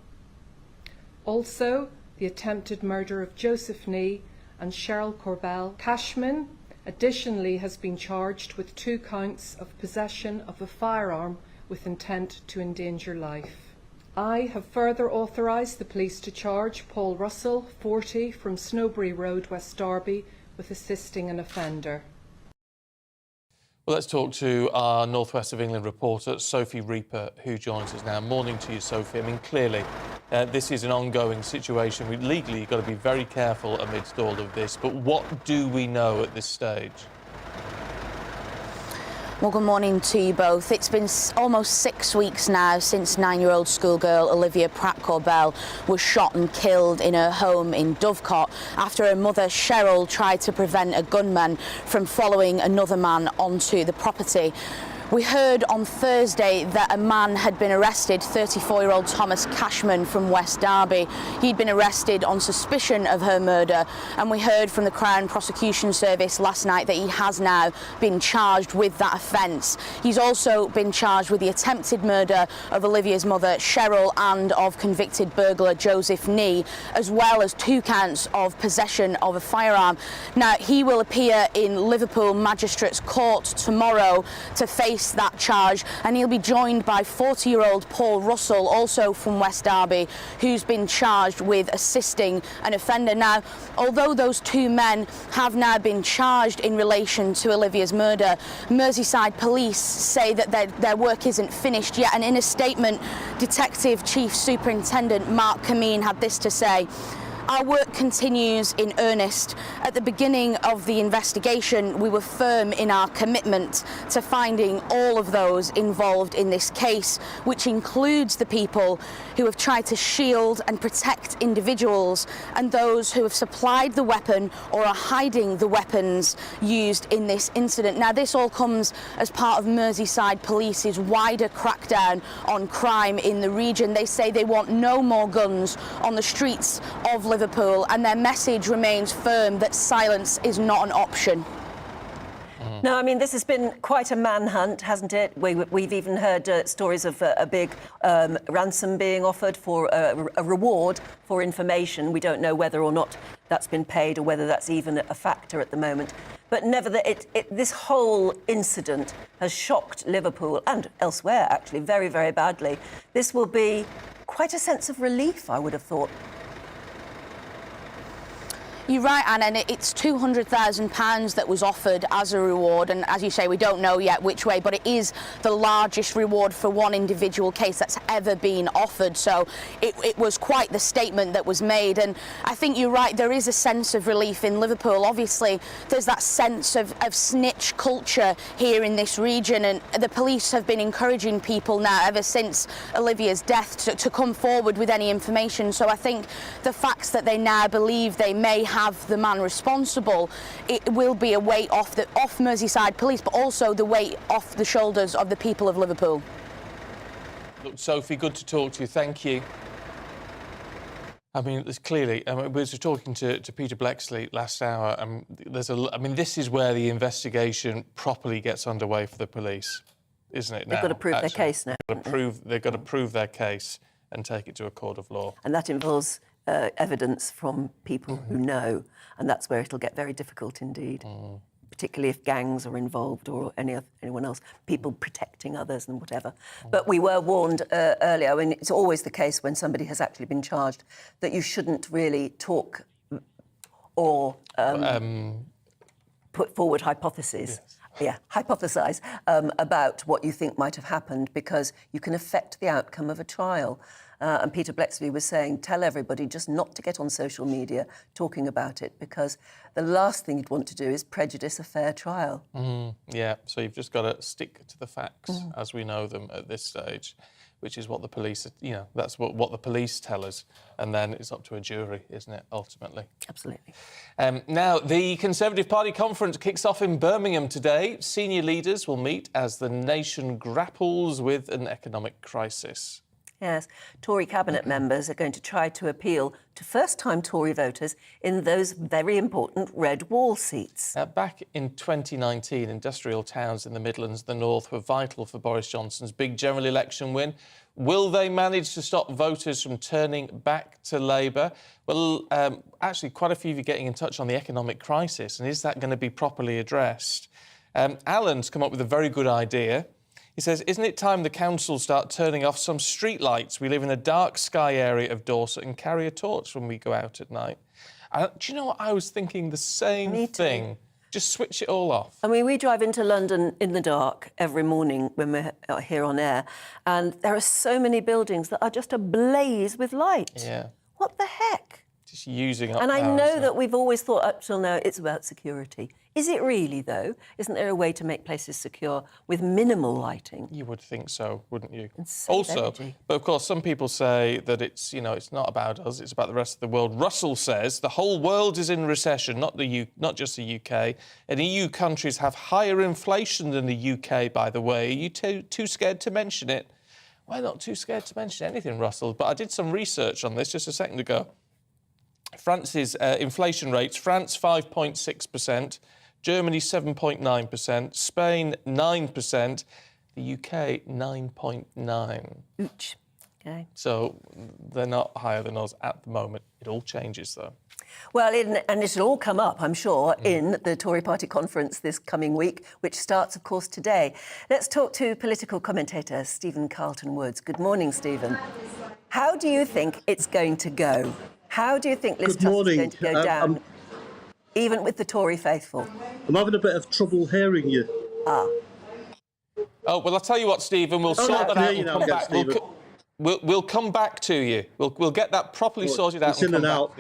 Speaker 4: Also, the attempted murder of Joseph Nee and Cheryl Corbell. Cashman additionally has been charged with 2 counts of possession of a firearm with intent to endanger life. I have further authorised the police to charge Paul Russell, 40, from Snowbury Road, West Derby, with assisting an offender.
Speaker 7: Well, let's talk to our North West of England reporter, Sophie Reaper, who joins us now. Morning to you, Sophie. I mean, clearly, this is an ongoing situation. Legally, you've got to be very careful amidst all of this. But what do we know at this stage?
Speaker 9: Well, good morning to you both. It's been almost 6 weeks now since 9-year-old schoolgirl Olivia Pratt-Corbell was shot and killed in her home in Dovecot after her mother Cheryl tried to prevent a gunman from following another man onto the property. We heard on Thursday that a man had been arrested, 34-year-old Thomas Cashman from West Derby. He'd been arrested on suspicion of her murder, and we heard from the Crown Prosecution Service last night that he has now been charged with that offence. He's also been charged with the attempted murder of Olivia's mother Cheryl and of convicted burglar Joseph Nee, as well as 2 counts of possession of a firearm. Now, he will appear in Liverpool Magistrates Court tomorrow to face that charge, and he'll be joined by 40-year-old Paul Russell, also from West Derby, who's been charged with assisting an offender. Now, although those 2 men have now been charged in relation to Olivia's murder, Merseyside Police say that their work isn't finished yet, and in a statement, Detective Chief Superintendent Mark Cameen had this to say: "Our work continues in earnest. At the beginning of the investigation, we were firm in our commitment to finding all of those involved in this case, which includes the people who have tried to shield and protect individuals and those who have supplied the weapon or are hiding the weapons used in this incident." Now, this all comes as part of Merseyside Police's wider crackdown on crime in the region. They say they want no more guns on the streets of Liverpool, and their message remains firm that silence is not an option.
Speaker 8: No, I mean, this has been quite a manhunt, hasn't it? We've even heard stories of a big ransom being offered for a reward for information. We don't know whether or not that's been paid or whether that's even a factor at the moment. But nevertheless, this whole incident has shocked Liverpool and elsewhere, actually, very, very badly. This will be quite a sense of relief, I would have thought.
Speaker 9: You're right, Anna, and it's £200,000 that was offered as a reward, and as you say, we don't know yet which way, but it is the largest reward for one individual case that's ever been offered, so it was quite the statement that was made. And I think you're right, there is a sense of relief in Liverpool. Obviously, there's that sense of snitch culture here in this region, and the police have been encouraging people now, ever since Olivia's death, to come forward with any information. So I think the facts that they now believe they may have the man responsible, it will be a weight off Merseyside Police, but also the weight off the shoulders of the people of Liverpool.
Speaker 7: Look, Sophie, good to talk to you. Thank you. I mean, there's clearly, we were talking to Peter Blexley last hour, and this is where the investigation properly gets underway for the police, isn't it now?
Speaker 8: They've got to prove their case now.
Speaker 7: They've got to prove their case and take it to a court of law.
Speaker 8: And that involves evidence from people who know, and that's where it'll get very difficult indeed, particularly if gangs are involved or anyone else, people protecting others and whatever. But we were warned earlier, I mean, it's always the case when somebody has actually been charged, that you shouldn't really talk or put forward hypotheses. Yes. Hypothesise about what you think might have happened, because you can affect the outcome of a trial. And Peter Blexby was saying, tell everybody just not to get on social media talking about it, because the last thing you'd want to do is prejudice a fair trial.
Speaker 7: Yeah, so you've just got to stick to the facts as we know them at this stage, which is what the police, that's what the police tell us. And then it's up to a jury, isn't it, ultimately?
Speaker 8: Absolutely.
Speaker 7: Now, the Conservative Party conference kicks off in Birmingham today. Senior leaders will meet as the nation grapples with an economic crisis.
Speaker 8: Yes, Tory cabinet members are going to try to appeal to first-time Tory voters in those very important red wall seats.
Speaker 7: Back in 2019, industrial towns in the Midlands and the North were vital for Boris Johnson's big general election win. Will they manage to stop voters from turning back to Labour? Well, actually, quite a few of you getting in touch on the economic crisis, and is that going to be properly addressed? Alan's come up with a very good idea. He says, isn't it time the council start turning off some street lights? We live in a dark sky area of Dorset and carry a torch when we go out at night. Do you know what? I was thinking the same thing. Just switch it all off.
Speaker 8: I mean, we drive into London in the dark every morning when we're here on air, and there are so many buildings that are just ablaze with light.
Speaker 7: Yeah.
Speaker 8: What the heck?
Speaker 7: Just using up
Speaker 8: And I
Speaker 7: power,
Speaker 8: know
Speaker 7: isn't
Speaker 8: that
Speaker 7: it?
Speaker 8: we've always thought up till now it's about security. Is it really, though? Isn't there a way to make places secure with minimal lighting?
Speaker 7: You would think so, wouldn't you?
Speaker 8: And save
Speaker 7: Also,
Speaker 8: energy.
Speaker 7: but of course, some people say that it's not about us, it's about the rest of the world. Russell says the whole world is in recession, not just the UK. And EU countries have higher inflation than the UK, by the way. Are you too scared to mention it? Well, not too scared to mention anything, Russell, but I did some research on this just a second ago. France's inflation rates, France 5.6%, Germany 7.9%, Spain 9%, the UK 9.9%.
Speaker 8: Ouch. Okay.
Speaker 7: So they're not higher than us at the moment. It all changes, though.
Speaker 8: Well, and it'll all come up, I'm sure, in the Tory party conference this coming week, which starts, of course, today. Let's talk to political commentator Stephen Carlton-Woods. Good morning, Stephen. How do you think it's going to go? How do you think Liz Truss is going to go down, even with the Tory faithful?
Speaker 12: I'm having a bit of trouble hearing you.
Speaker 8: Ah.
Speaker 7: Oh, well, I'll tell you what, Stephen, we'll sort that out and come back. We'll come back to you. We'll get that properly sorted out.
Speaker 12: It's in and out.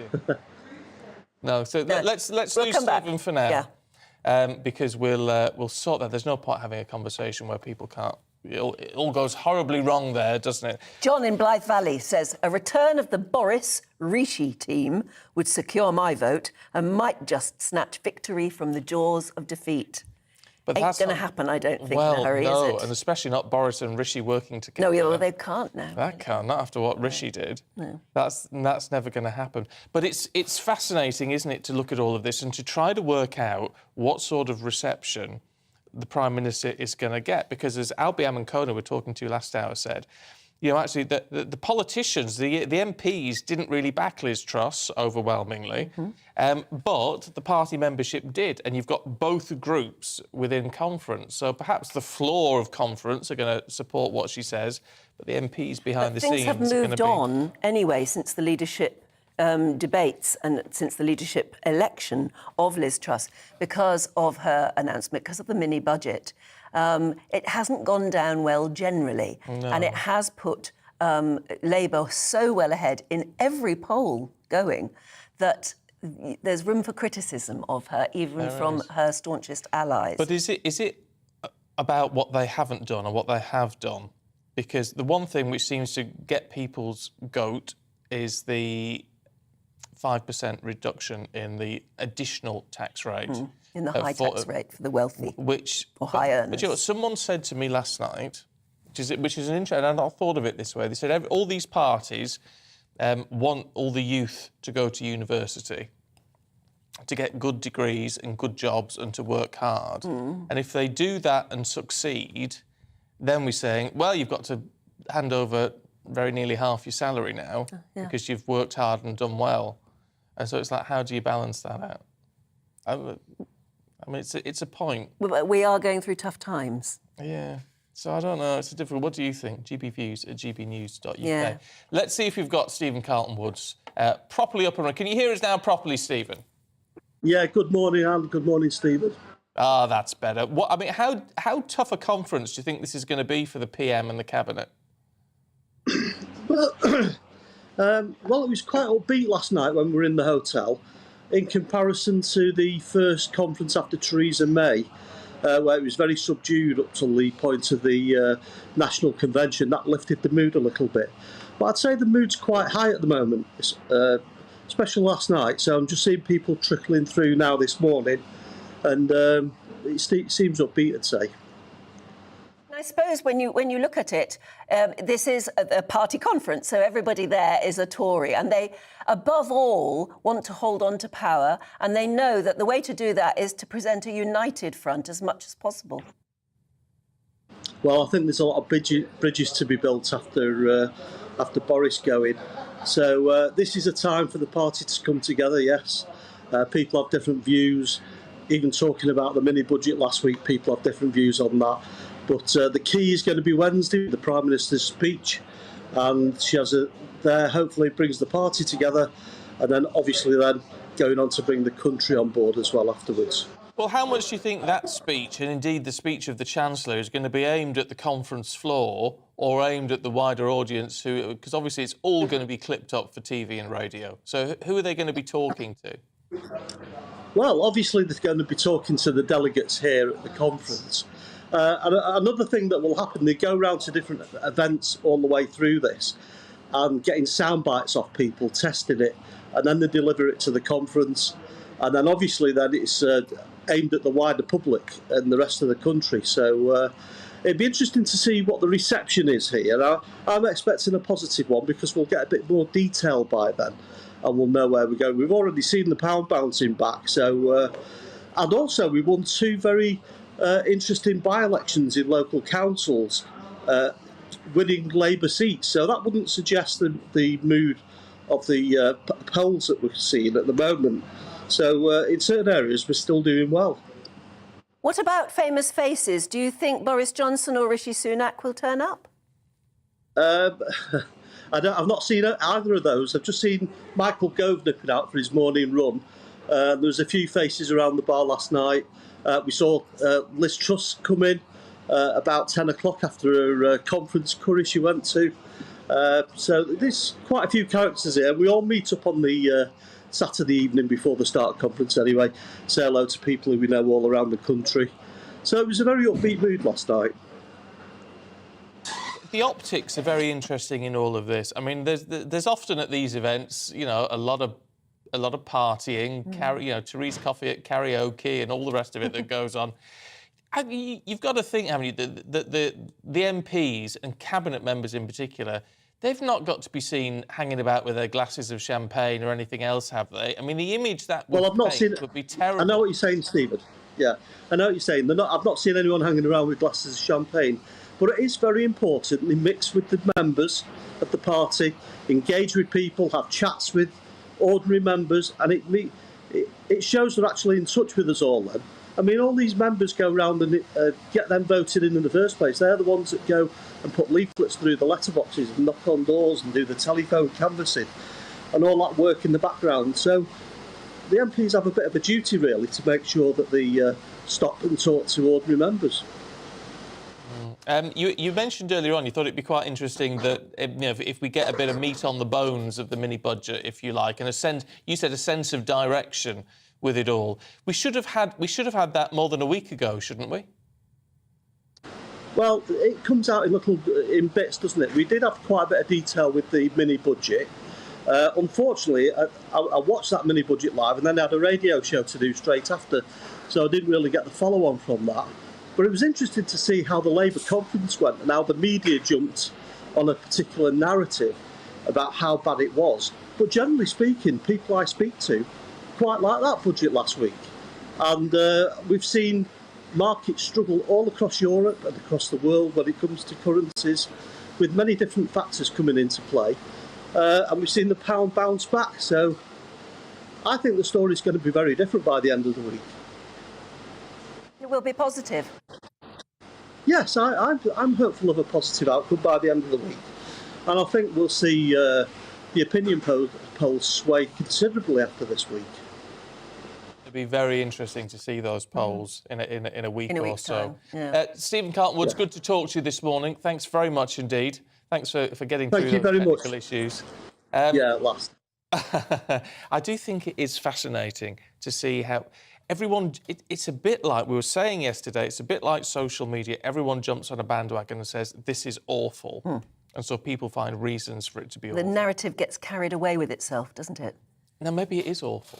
Speaker 7: No, so let's leave Stephen for now.
Speaker 8: Yeah.
Speaker 7: Because we'll sort that. There's no point having a conversation where people can't. It all goes horribly wrong there, doesn't it?
Speaker 8: John in Blythe Valley says, a return of the Boris Rishi team would secure my vote and might just snatch victory from the jaws of defeat.
Speaker 7: But
Speaker 8: Ain't
Speaker 7: that's
Speaker 8: going to happen, I don't think, in
Speaker 7: well,
Speaker 8: a hurry,
Speaker 7: no,
Speaker 8: is it?
Speaker 7: and especially not Boris and Rishi working together.
Speaker 8: No, well, they can't now.
Speaker 7: That can't, not after what Rishi did.
Speaker 8: No.
Speaker 7: That's never going to happen. But it's fascinating, isn't it, to look at all of this and to try to work out what sort of reception the Prime Minister is going to get. Because as Albi Amankona, we're talking to last hour, said, actually, the politicians, the MPs didn't really back Liz Truss overwhelmingly, but the party membership did. And you've got both groups within conference. So perhaps the floor of conference are going to support what she says, but the MPs behind the scenes
Speaker 8: Things have
Speaker 7: are going
Speaker 8: moved
Speaker 7: to be...
Speaker 8: on anyway since the leadership debates and since the leadership election of Liz Truss because of her announcement, because of the mini budget. It hasn't gone down well generally, and it has put Labour so well ahead in every poll going that there's room for criticism of her, even from her staunchest allies.
Speaker 7: But is it about what they haven't done or what they have done? Because the one thing which seems to get people's goat is the 5% reduction in the additional tax rate.
Speaker 8: In the high tax rate for the wealthy or high earners.
Speaker 7: But you know, someone said to me last night, which is an interesting, and I've not thought of it this way. They said all these parties want all the youth to go to university, to get good degrees and good jobs and to work hard. And if they do that and succeed, then we're saying, well, you've got to hand over very nearly half your salary now because you've worked hard and done well. And so it's like, how do you balance that out? I mean, it's a point.
Speaker 8: We are going through tough times.
Speaker 7: Yeah. So I don't know. It's a different... What do you think? gbviews@gbnews.uk.
Speaker 8: Yeah.
Speaker 7: Let's see if we've got Stephen Carlton-Woods properly up and running. Can you hear us now properly, Stephen?
Speaker 12: Yeah, good morning, Alan. Good morning, Stephen.
Speaker 7: Ah, that's better. How tough a conference do you think this is going to be for the PM and the Cabinet?
Speaker 12: Well, it was quite upbeat last night when we were in the hotel, in comparison to the first conference after Theresa May, where it was very subdued up till the point of the National Convention. That lifted the mood a little bit. But I'd say the mood's quite high at the moment, especially last night. So I'm just seeing people trickling through now this morning, and it seems upbeat, I'd say.
Speaker 8: I suppose when you look at it, this is a party conference, so everybody there is a Tory, and they, above all, want to hold on to power, and they know that the way to do that is to present a united front as much as possible.
Speaker 12: Well, I think there's a lot of bridges to be built after Boris going. So this is a time for the party to come together, yes. People have different views. Even talking about the mini-budget last week, people have different views on that. But the key is going to be Wednesday, the Prime Minister's speech. And she has hopefully brings the party together. And then obviously then going on to bring the country on board as well afterwards.
Speaker 7: Well, how much do you think that speech, and indeed the speech of the Chancellor, is going to be aimed at the conference floor or aimed at the wider audience? Because obviously it's all going to be clipped up for TV and radio. So who are they going to be talking to?
Speaker 12: Well, obviously they're going to be talking to the delegates here at the conference. And another thing that will happen, they go around to different events all the way through this and getting sound bites off people, testing it, and then they deliver it to the conference. And then obviously then it's aimed at the wider public and the rest of the country. So it'd be interesting to see what the reception is here. I'm expecting a positive one because we'll get a bit more detail by then and we'll know where we're going. We've already seen the pound bouncing back. So, and also we won two very interesting by-elections in local councils, winning Labour seats. So that wouldn't suggest the mood of the polls that we're seeing at the moment. So in certain areas, we're still doing well.
Speaker 8: What about famous faces? Do you think Boris Johnson or Rishi Sunak will turn up?
Speaker 12: I've not seen either of those. I've just seen Michael Gove nipping out for his morning run. There was a few faces around the bar last night. We saw Liz Truss come in about 10 o'clock after her conference curry she went to. So there's quite a few characters here. We all meet up on the Saturday evening before the start conference anyway, say hello to people who we know all around the country. So it was a very upbeat mood last night.
Speaker 7: The optics are very interesting in all of this. I mean, there's often at these events, you know, a lot of partying, Therese Coffey at karaoke and all the rest of it that goes on. You've got to think, haven't you, the MPs and cabinet members in particular, they've not got to be seen hanging about with their glasses of champagne or anything else, have they? I mean, the image that would would be terrible.
Speaker 12: I know what you're saying, Stephen. Yeah, I know what you're saying. I've not seen anyone hanging around with glasses of champagne, but it is very important they mix with the members of the party, engage with people, have chats with ordinary members, and it shows they're actually in touch with us all then. I mean, all these members go round and get them voted in the first place. They're the ones that go and put leaflets through the letterboxes and knock on doors and do the telephone canvassing and all that work in the background. So the MPs have a bit of a duty, really, to make sure that they stop and talk to ordinary members.
Speaker 7: You mentioned earlier on you thought it'd be quite interesting that if we get a bit of meat on the bones of the mini budget, if you like, and you said a sense of direction with it all. We should have had that more than a week ago, shouldn't we?
Speaker 12: Well, it comes out in bits, doesn't it? We did have quite a bit of detail with the mini budget. Unfortunately, I watched that mini budget live and then I had a radio show to do straight after, so I didn't really get the follow-on from that. But it was interesting to see how the Labour conference went and how the media jumped on a particular narrative about how bad it was. But generally speaking, people I speak to quite like that budget last week. And we've seen markets struggle all across Europe and across the world when it comes to currencies, with many different factors coming into play. And we've seen the pound bounce back. So I think the story's going to be very different by the end of the week.
Speaker 8: It will be positive.
Speaker 12: Yes, I'm hopeful of a positive outcome by the end of the week. And I think we'll see the opinion polls sway considerably after this week.
Speaker 7: It'll be very interesting to see those polls in a week or so.
Speaker 8: Yeah.
Speaker 7: Stephen Carlton-Wood's good to talk to you this morning. Thanks very much indeed. Thanks for getting
Speaker 12: Thank
Speaker 7: through
Speaker 12: you
Speaker 7: those
Speaker 12: very much.
Speaker 7: technical issues.
Speaker 12: Yeah, at last.
Speaker 7: I do think it is fascinating to see how everyone... It's a bit like, we were saying yesterday, it's a bit like social media. Everyone jumps on a bandwagon and says, this is awful. And so people find reasons for it to be awful.
Speaker 8: The narrative gets carried away with itself, doesn't it?
Speaker 7: Now, maybe it is awful.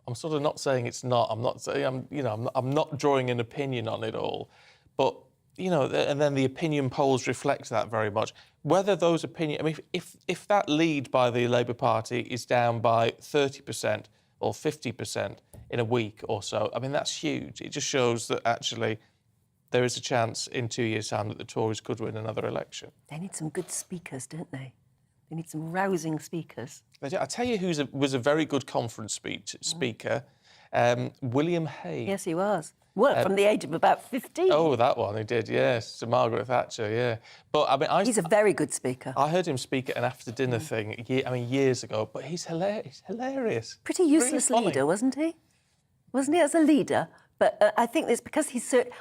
Speaker 7: I'm sort of not saying it's not. I'm not saying, I'm not drawing an opinion on it all. But, and then the opinion polls reflect that very much. Whether those opinions... I mean, if that lead by the Labour Party is down by 30% or 50% in a week or so, I mean, that's huge. It just shows that actually there is a chance in 2 years' time that the Tories could win another election.
Speaker 8: They need some good speakers, don't they? They need some rousing speakers.
Speaker 7: I tell you who was a very good conference speaker, William Hague.
Speaker 8: Yes, he was. Well, from the age of about 15.
Speaker 7: Oh, that one, he did, yes. To Margaret Thatcher, yeah. But, I mean,
Speaker 8: he's a very good speaker.
Speaker 7: I heard him speak at an after-dinner thing, years ago, but he's hilarious.
Speaker 8: Pretty useless leader, wasn't he? Wasn't he as a leader? But I think it's because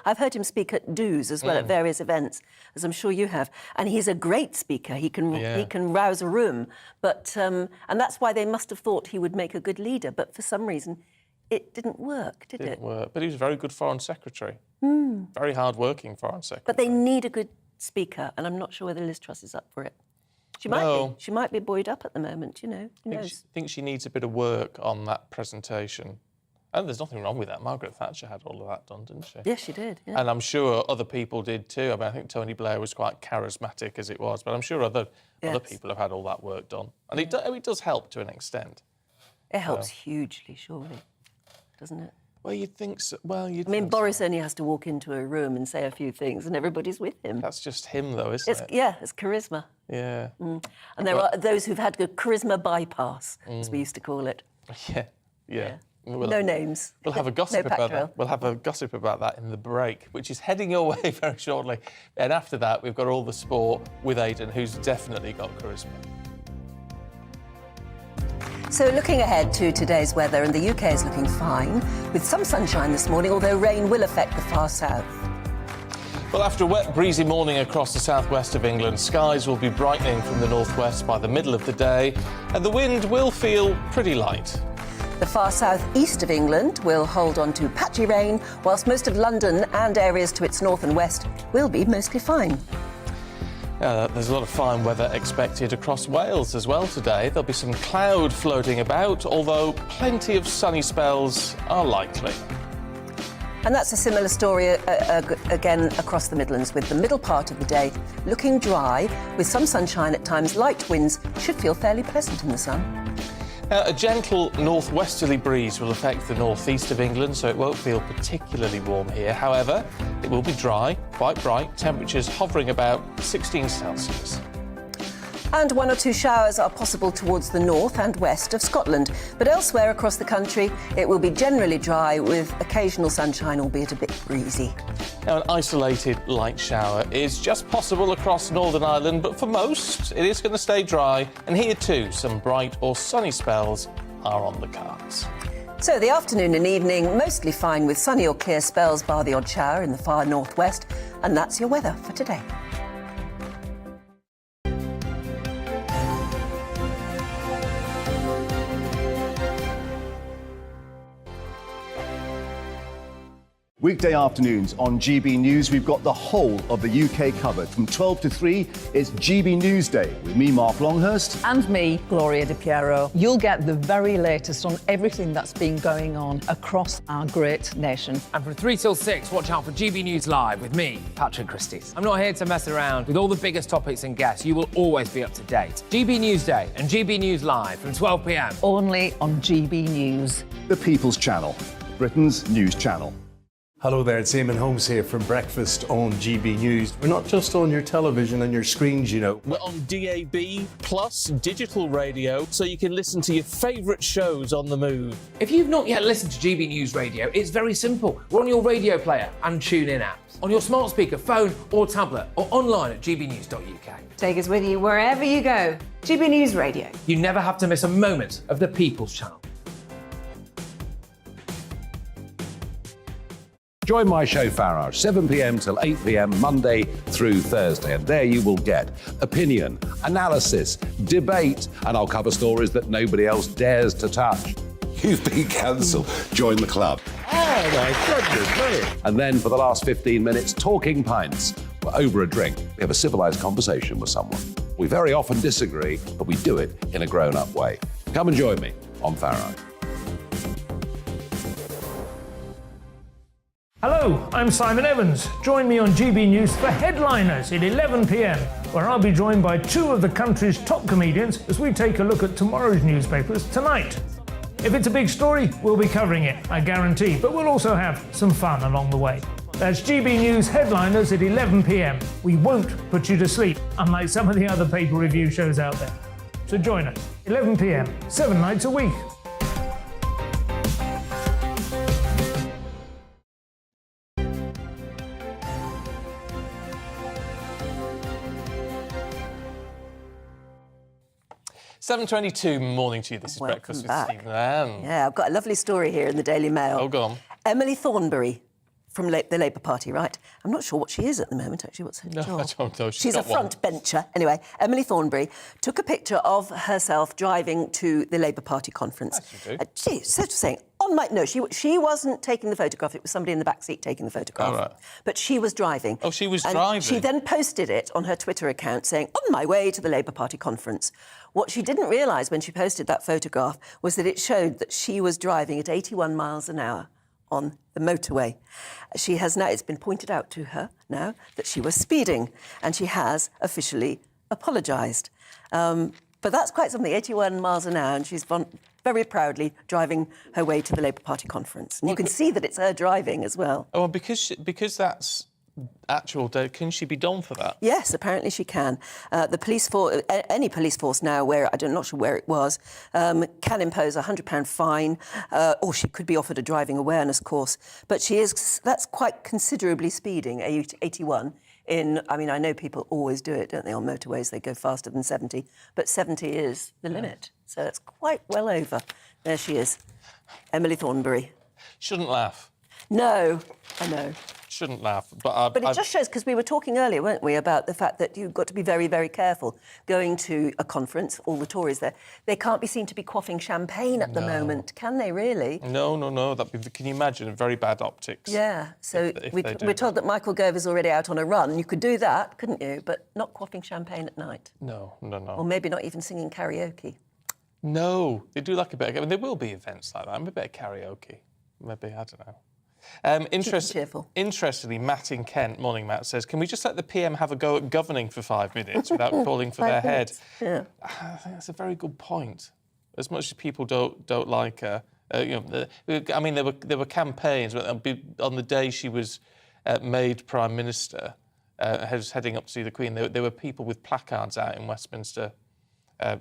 Speaker 8: I've heard him speak at do's as well, at various events, as I'm sure you have. And he's a great speaker. He can rouse a room. But and that's why they must have thought he would make a good leader. But for some reason, it didn't work, did it?
Speaker 7: Didn't work. But he was a very good Foreign Secretary. Very hard-working Foreign Secretary.
Speaker 8: But they need a good speaker, and I'm not sure whether Liz Truss is up for it. She might be. She might be buoyed up at the moment, Who knows?
Speaker 7: I think she needs a bit of work on that presentation. And there's nothing wrong with that. Margaret Thatcher had all of that done, didn't she?
Speaker 8: Yes, she did. Yeah.
Speaker 7: And I'm sure other people did too. I mean, I think Tony Blair was quite charismatic as it was, but I'm sure other people have had all that work done. And it does help to an extent.
Speaker 8: It helps hugely, surely, doesn't it?
Speaker 7: Well, you'd think so. Well,
Speaker 8: I mean, Boris only has to walk into a room and say a few things, and everybody's with him.
Speaker 7: That's just him, though, isn't it?
Speaker 8: Yeah, it's charisma.
Speaker 7: Yeah.
Speaker 8: And there are those who've had a charisma bypass, as we used to call it.
Speaker 7: Yeah.
Speaker 8: No names.
Speaker 7: We'll have a gossip
Speaker 8: No
Speaker 7: about that. We'll have a gossip about that in the break, which is heading your way very shortly. And after that, we've got all the sport with Aidan, who's definitely got charisma.
Speaker 8: So looking ahead to today's weather, and the UK is looking fine, with some sunshine this morning, although rain will affect the far south.
Speaker 7: Well, after a wet, breezy morning across the southwest of England, skies will be brightening from the northwest by the middle of the day, and the wind will feel pretty light.
Speaker 8: The far south-east of England will hold on to patchy rain, whilst most of London and areas to its north and west will be mostly fine.
Speaker 7: There's a lot of fine weather expected across Wales as well today. There'll be some cloud floating about, although plenty of sunny spells are likely.
Speaker 8: And that's a similar story again across the Midlands, with the middle part of the day looking dry, with some sunshine at times. Light winds should feel fairly pleasant in the sun.
Speaker 7: A gentle northwesterly breeze will affect the northeast of England, so it won't feel particularly warm here. However, it will be dry, quite bright, temperatures hovering about 16 Celsius.
Speaker 8: And one or two showers are possible towards the north and west of Scotland. But elsewhere across the country, it will be generally dry with occasional sunshine, albeit a bit breezy.
Speaker 7: Now, an isolated light shower is just possible across Northern Ireland, but for most, it is going to stay dry. And here too, some bright or sunny spells are on the cards.
Speaker 8: So the afternoon and evening, mostly fine with sunny or clear spells, bar the odd shower in the far northwest. And that's your weather for today.
Speaker 20: Weekday afternoons on GB News, we've got the whole of the UK covered. From 12 to 3, it's GB News Day with me, Mark Longhurst.
Speaker 21: And me, Gloria Di Piero. You'll get the very latest on everything that's been going on across our great nation.
Speaker 22: And from 3 till 6, watch out for GB News Live with me, Patrick Christys. I'm not here to mess around. With all the biggest topics and guests, you will always be up to date. GB News Day and GB News Live from 12 p.m.
Speaker 21: Only on GB News.
Speaker 20: The People's Channel, Britain's news channel.
Speaker 23: Hello there, it's Eamon Holmes here from Breakfast on GB News. We're not just on your television and your screens,
Speaker 7: We're on DAB plus digital radio, so you can listen to your favourite shows on the move.
Speaker 22: If you've not yet listened to GB News Radio, it's very simple. We're on your radio player and TuneIn apps, on your smart speaker, phone or tablet, or online at gbnews.uk.
Speaker 24: Take us with you wherever you go. GB News Radio.
Speaker 22: You never have to miss a moment of the People's Channel.
Speaker 5: Join my show Farage, 7 p.m. till 8 p.m. Monday through Thursday, and there you will get opinion, analysis, debate, and I'll cover stories that nobody else dares to touch. You've been cancelled. Join the club.
Speaker 6: Oh my goodness me.
Speaker 5: And then for the last 15 minutes, talking pints. We're over a drink. We have a civilised conversation with someone. We very often disagree, but we do it in a grown-up way. Come and join me on Farage.
Speaker 25: Hello, I'm Simon Evans. Join me on GB News for Headliners at 11 p.m, where I'll be joined by two of the country's top comedians as we take a look at tomorrow's newspapers tonight. If it's a big story, we'll be covering it, I guarantee, but we'll also have some fun along the way. That's GB News Headliners at 11 p.m. We won't put you to sleep, unlike some of the other paper review shows out there. So join us, 11 p.m, 7 nights a week.
Speaker 7: $7:22 morning to you. This is
Speaker 8: Welcome
Speaker 7: Breakfast
Speaker 8: back.
Speaker 7: with Stephen Lamb.
Speaker 8: Yeah, I've got a lovely story here in the Daily Mail.
Speaker 7: Oh, go on.
Speaker 8: Emily Thornberry from the Labour Party, right? I'm not sure what she is at the moment, actually. What's her job?
Speaker 7: I don't know.
Speaker 8: She's a front bencher. Anyway, Emily Thornberry took a picture of herself driving to the Labour Party conference. So to say, she wasn't taking the photograph. It was somebody in the back seat taking the photograph.
Speaker 7: All right.
Speaker 8: But she was driving.
Speaker 7: Oh, she was
Speaker 8: and
Speaker 7: driving.
Speaker 8: She then posted it on her Twitter account saying, "On my way to the Labour Party conference." What she didn't realise when she posted that photograph was that it showed that she was driving at 81 miles an hour on the motorway. She has now, it's been pointed out to her now that she was speeding, and she has officially apologised. But that's quite something, 81 miles an hour, and she's very proudly driving her way to the Labour Party conference. And you can see that it's her driving as well.
Speaker 7: Oh, and because that's actual data, can she be done for that?
Speaker 8: Yes, apparently she can. The police force, any police force now, where I'm not sure where it was, can impose a £100 fine, or she could be offered a driving awareness course. But that's quite considerably speeding, 81. I know people always do it, don't they, on motorways? They go faster than 70, but 70 is the limit. So it's quite well over. There she is, Emily Thornberry.
Speaker 7: Shouldn't laugh.
Speaker 8: No, I know.
Speaker 7: Shouldn't laugh. But
Speaker 8: it just shows, because we were talking earlier, weren't we, about the fact that you've got to be very, very careful going to a conference, all the Tories there. They can't be seen to be quaffing champagne at the moment, can they, really?
Speaker 7: No. Can you imagine? Very bad optics.
Speaker 8: Yeah, so
Speaker 7: if
Speaker 8: we're told that Michael Gove is already out on a run. You could do that, couldn't you? But not quaffing champagne at night.
Speaker 7: No.
Speaker 8: Or maybe not even singing karaoke.
Speaker 7: No, they do like a bit of... there will be events like that. A bit of karaoke. Maybe, I don't know. Interestingly, Matt in Kent, morning Matt, says, can we just let the PM have a go at governing for 5 minutes without calling for their head?
Speaker 8: Yeah.
Speaker 7: I think that's a very good point. As much as people don't like her, there were campaigns on the day she was made Prime Minister, heading up to see the Queen. There were people with placards out in Westminster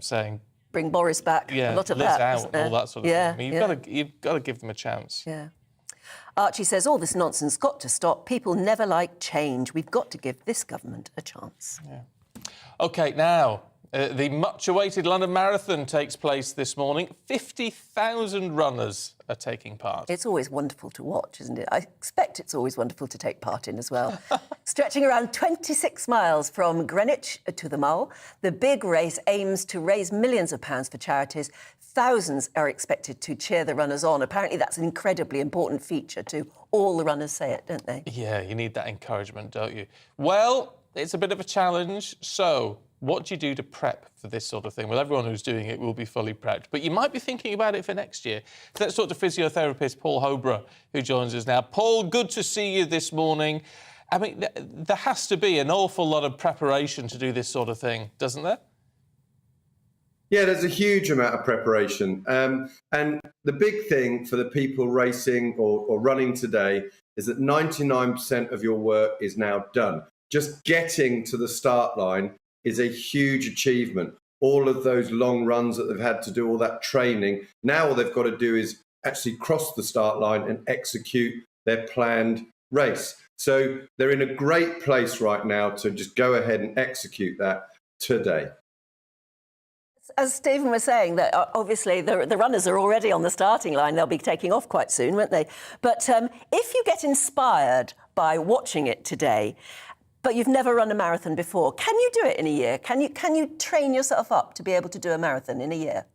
Speaker 7: saying,
Speaker 8: "Bring Boris back."
Speaker 7: Yeah,
Speaker 8: a lot of
Speaker 7: Liz
Speaker 8: that,
Speaker 7: out, all that sort of thing. I mean, you've got to give them a chance.
Speaker 8: Yeah. Archie says, all this nonsense got to stop. People never like change. We've got to give this government a chance.
Speaker 7: Yeah. OK, now, the much-awaited London Marathon takes place this morning. 50,000 runners are taking part.
Speaker 8: It's always wonderful to watch, isn't it? I expect it's always wonderful to take part in as well. Stretching around 26 miles from Greenwich to the Mall, the big race aims to raise millions of pounds for charities. Thousands are expected to cheer the runners on. Apparently that's an incredibly important feature too. All the runners say it, don't they?
Speaker 7: Yeah, you need that encouragement, don't you? Well, it's a bit of a challenge, so what do you do to prep for this sort of thing? Well, everyone who's doing it will be fully prepped, but you might be thinking about it for next year. So let's talk to physiotherapist Paul Hobrough, who joins us now. Paul, good to see you this morning. I mean, there has to be an awful lot of preparation to do this sort of thing, doesn't there?
Speaker 13: Yeah, there's a huge amount of preparation. And the big thing for the people racing or running today is that 99% of your work is now done. Just getting to the start line is a huge achievement. All of those long runs that they've had to do, all that training, now all they've got to do is actually cross the start line and execute their planned race. So they're in a great place right now to just go ahead and execute that today.
Speaker 8: As Stephen was saying, that obviously the runners are already on the starting line. They'll be taking off quite soon, won't they? But if you get inspired by watching it today, but you've never run a marathon before, can you do it in a year? Can you train yourself up to be able to do a marathon in a year?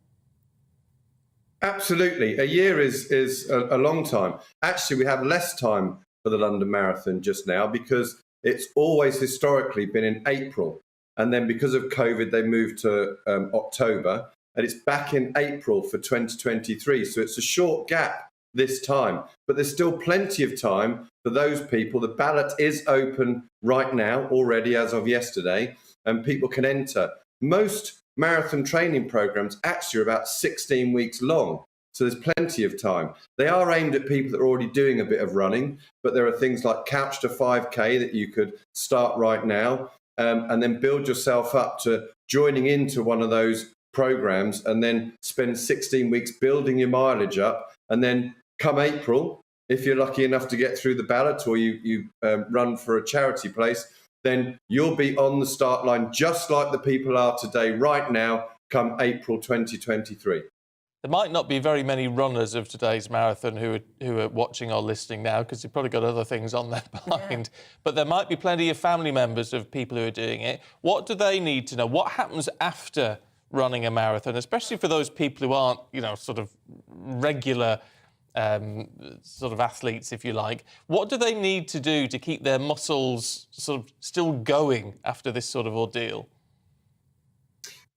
Speaker 13: Absolutely. A year is a long time. Actually, we have less time for the London Marathon just now because it's always historically been in April. And then because of COVID, they moved to October, and it's back in April for 2023. So it's a short gap this time, but there's still plenty of time for those people. The ballot is open right now already as of yesterday, and people can enter. Most marathon training programs actually are about 16 weeks long. So there's plenty of time. They are aimed at people that are already doing a bit of running, but there are things like Couch to 5K that you could start right now. And then build yourself up to joining into one of those programs and then spend 16 weeks building your mileage up. And then come April, if you're lucky enough to get through the ballot or you run for a charity place, then you'll be on the start line just like the people are today, right now, come April 2023.
Speaker 7: There might not be very many runners of today's marathon who are watching or listening now because they've probably got other things on their mind. Yeah. But there might be plenty of family members of people who are doing it. What do they need to know? What happens after running a marathon, especially for those people who aren't, sort of regular sort of athletes, if you like? What do they need to do to keep their muscles sort of still going after this sort of ordeal?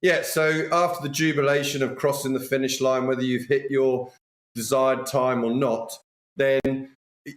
Speaker 13: Yeah, so after the jubilation of crossing the finish line, whether you've hit your desired time or not, then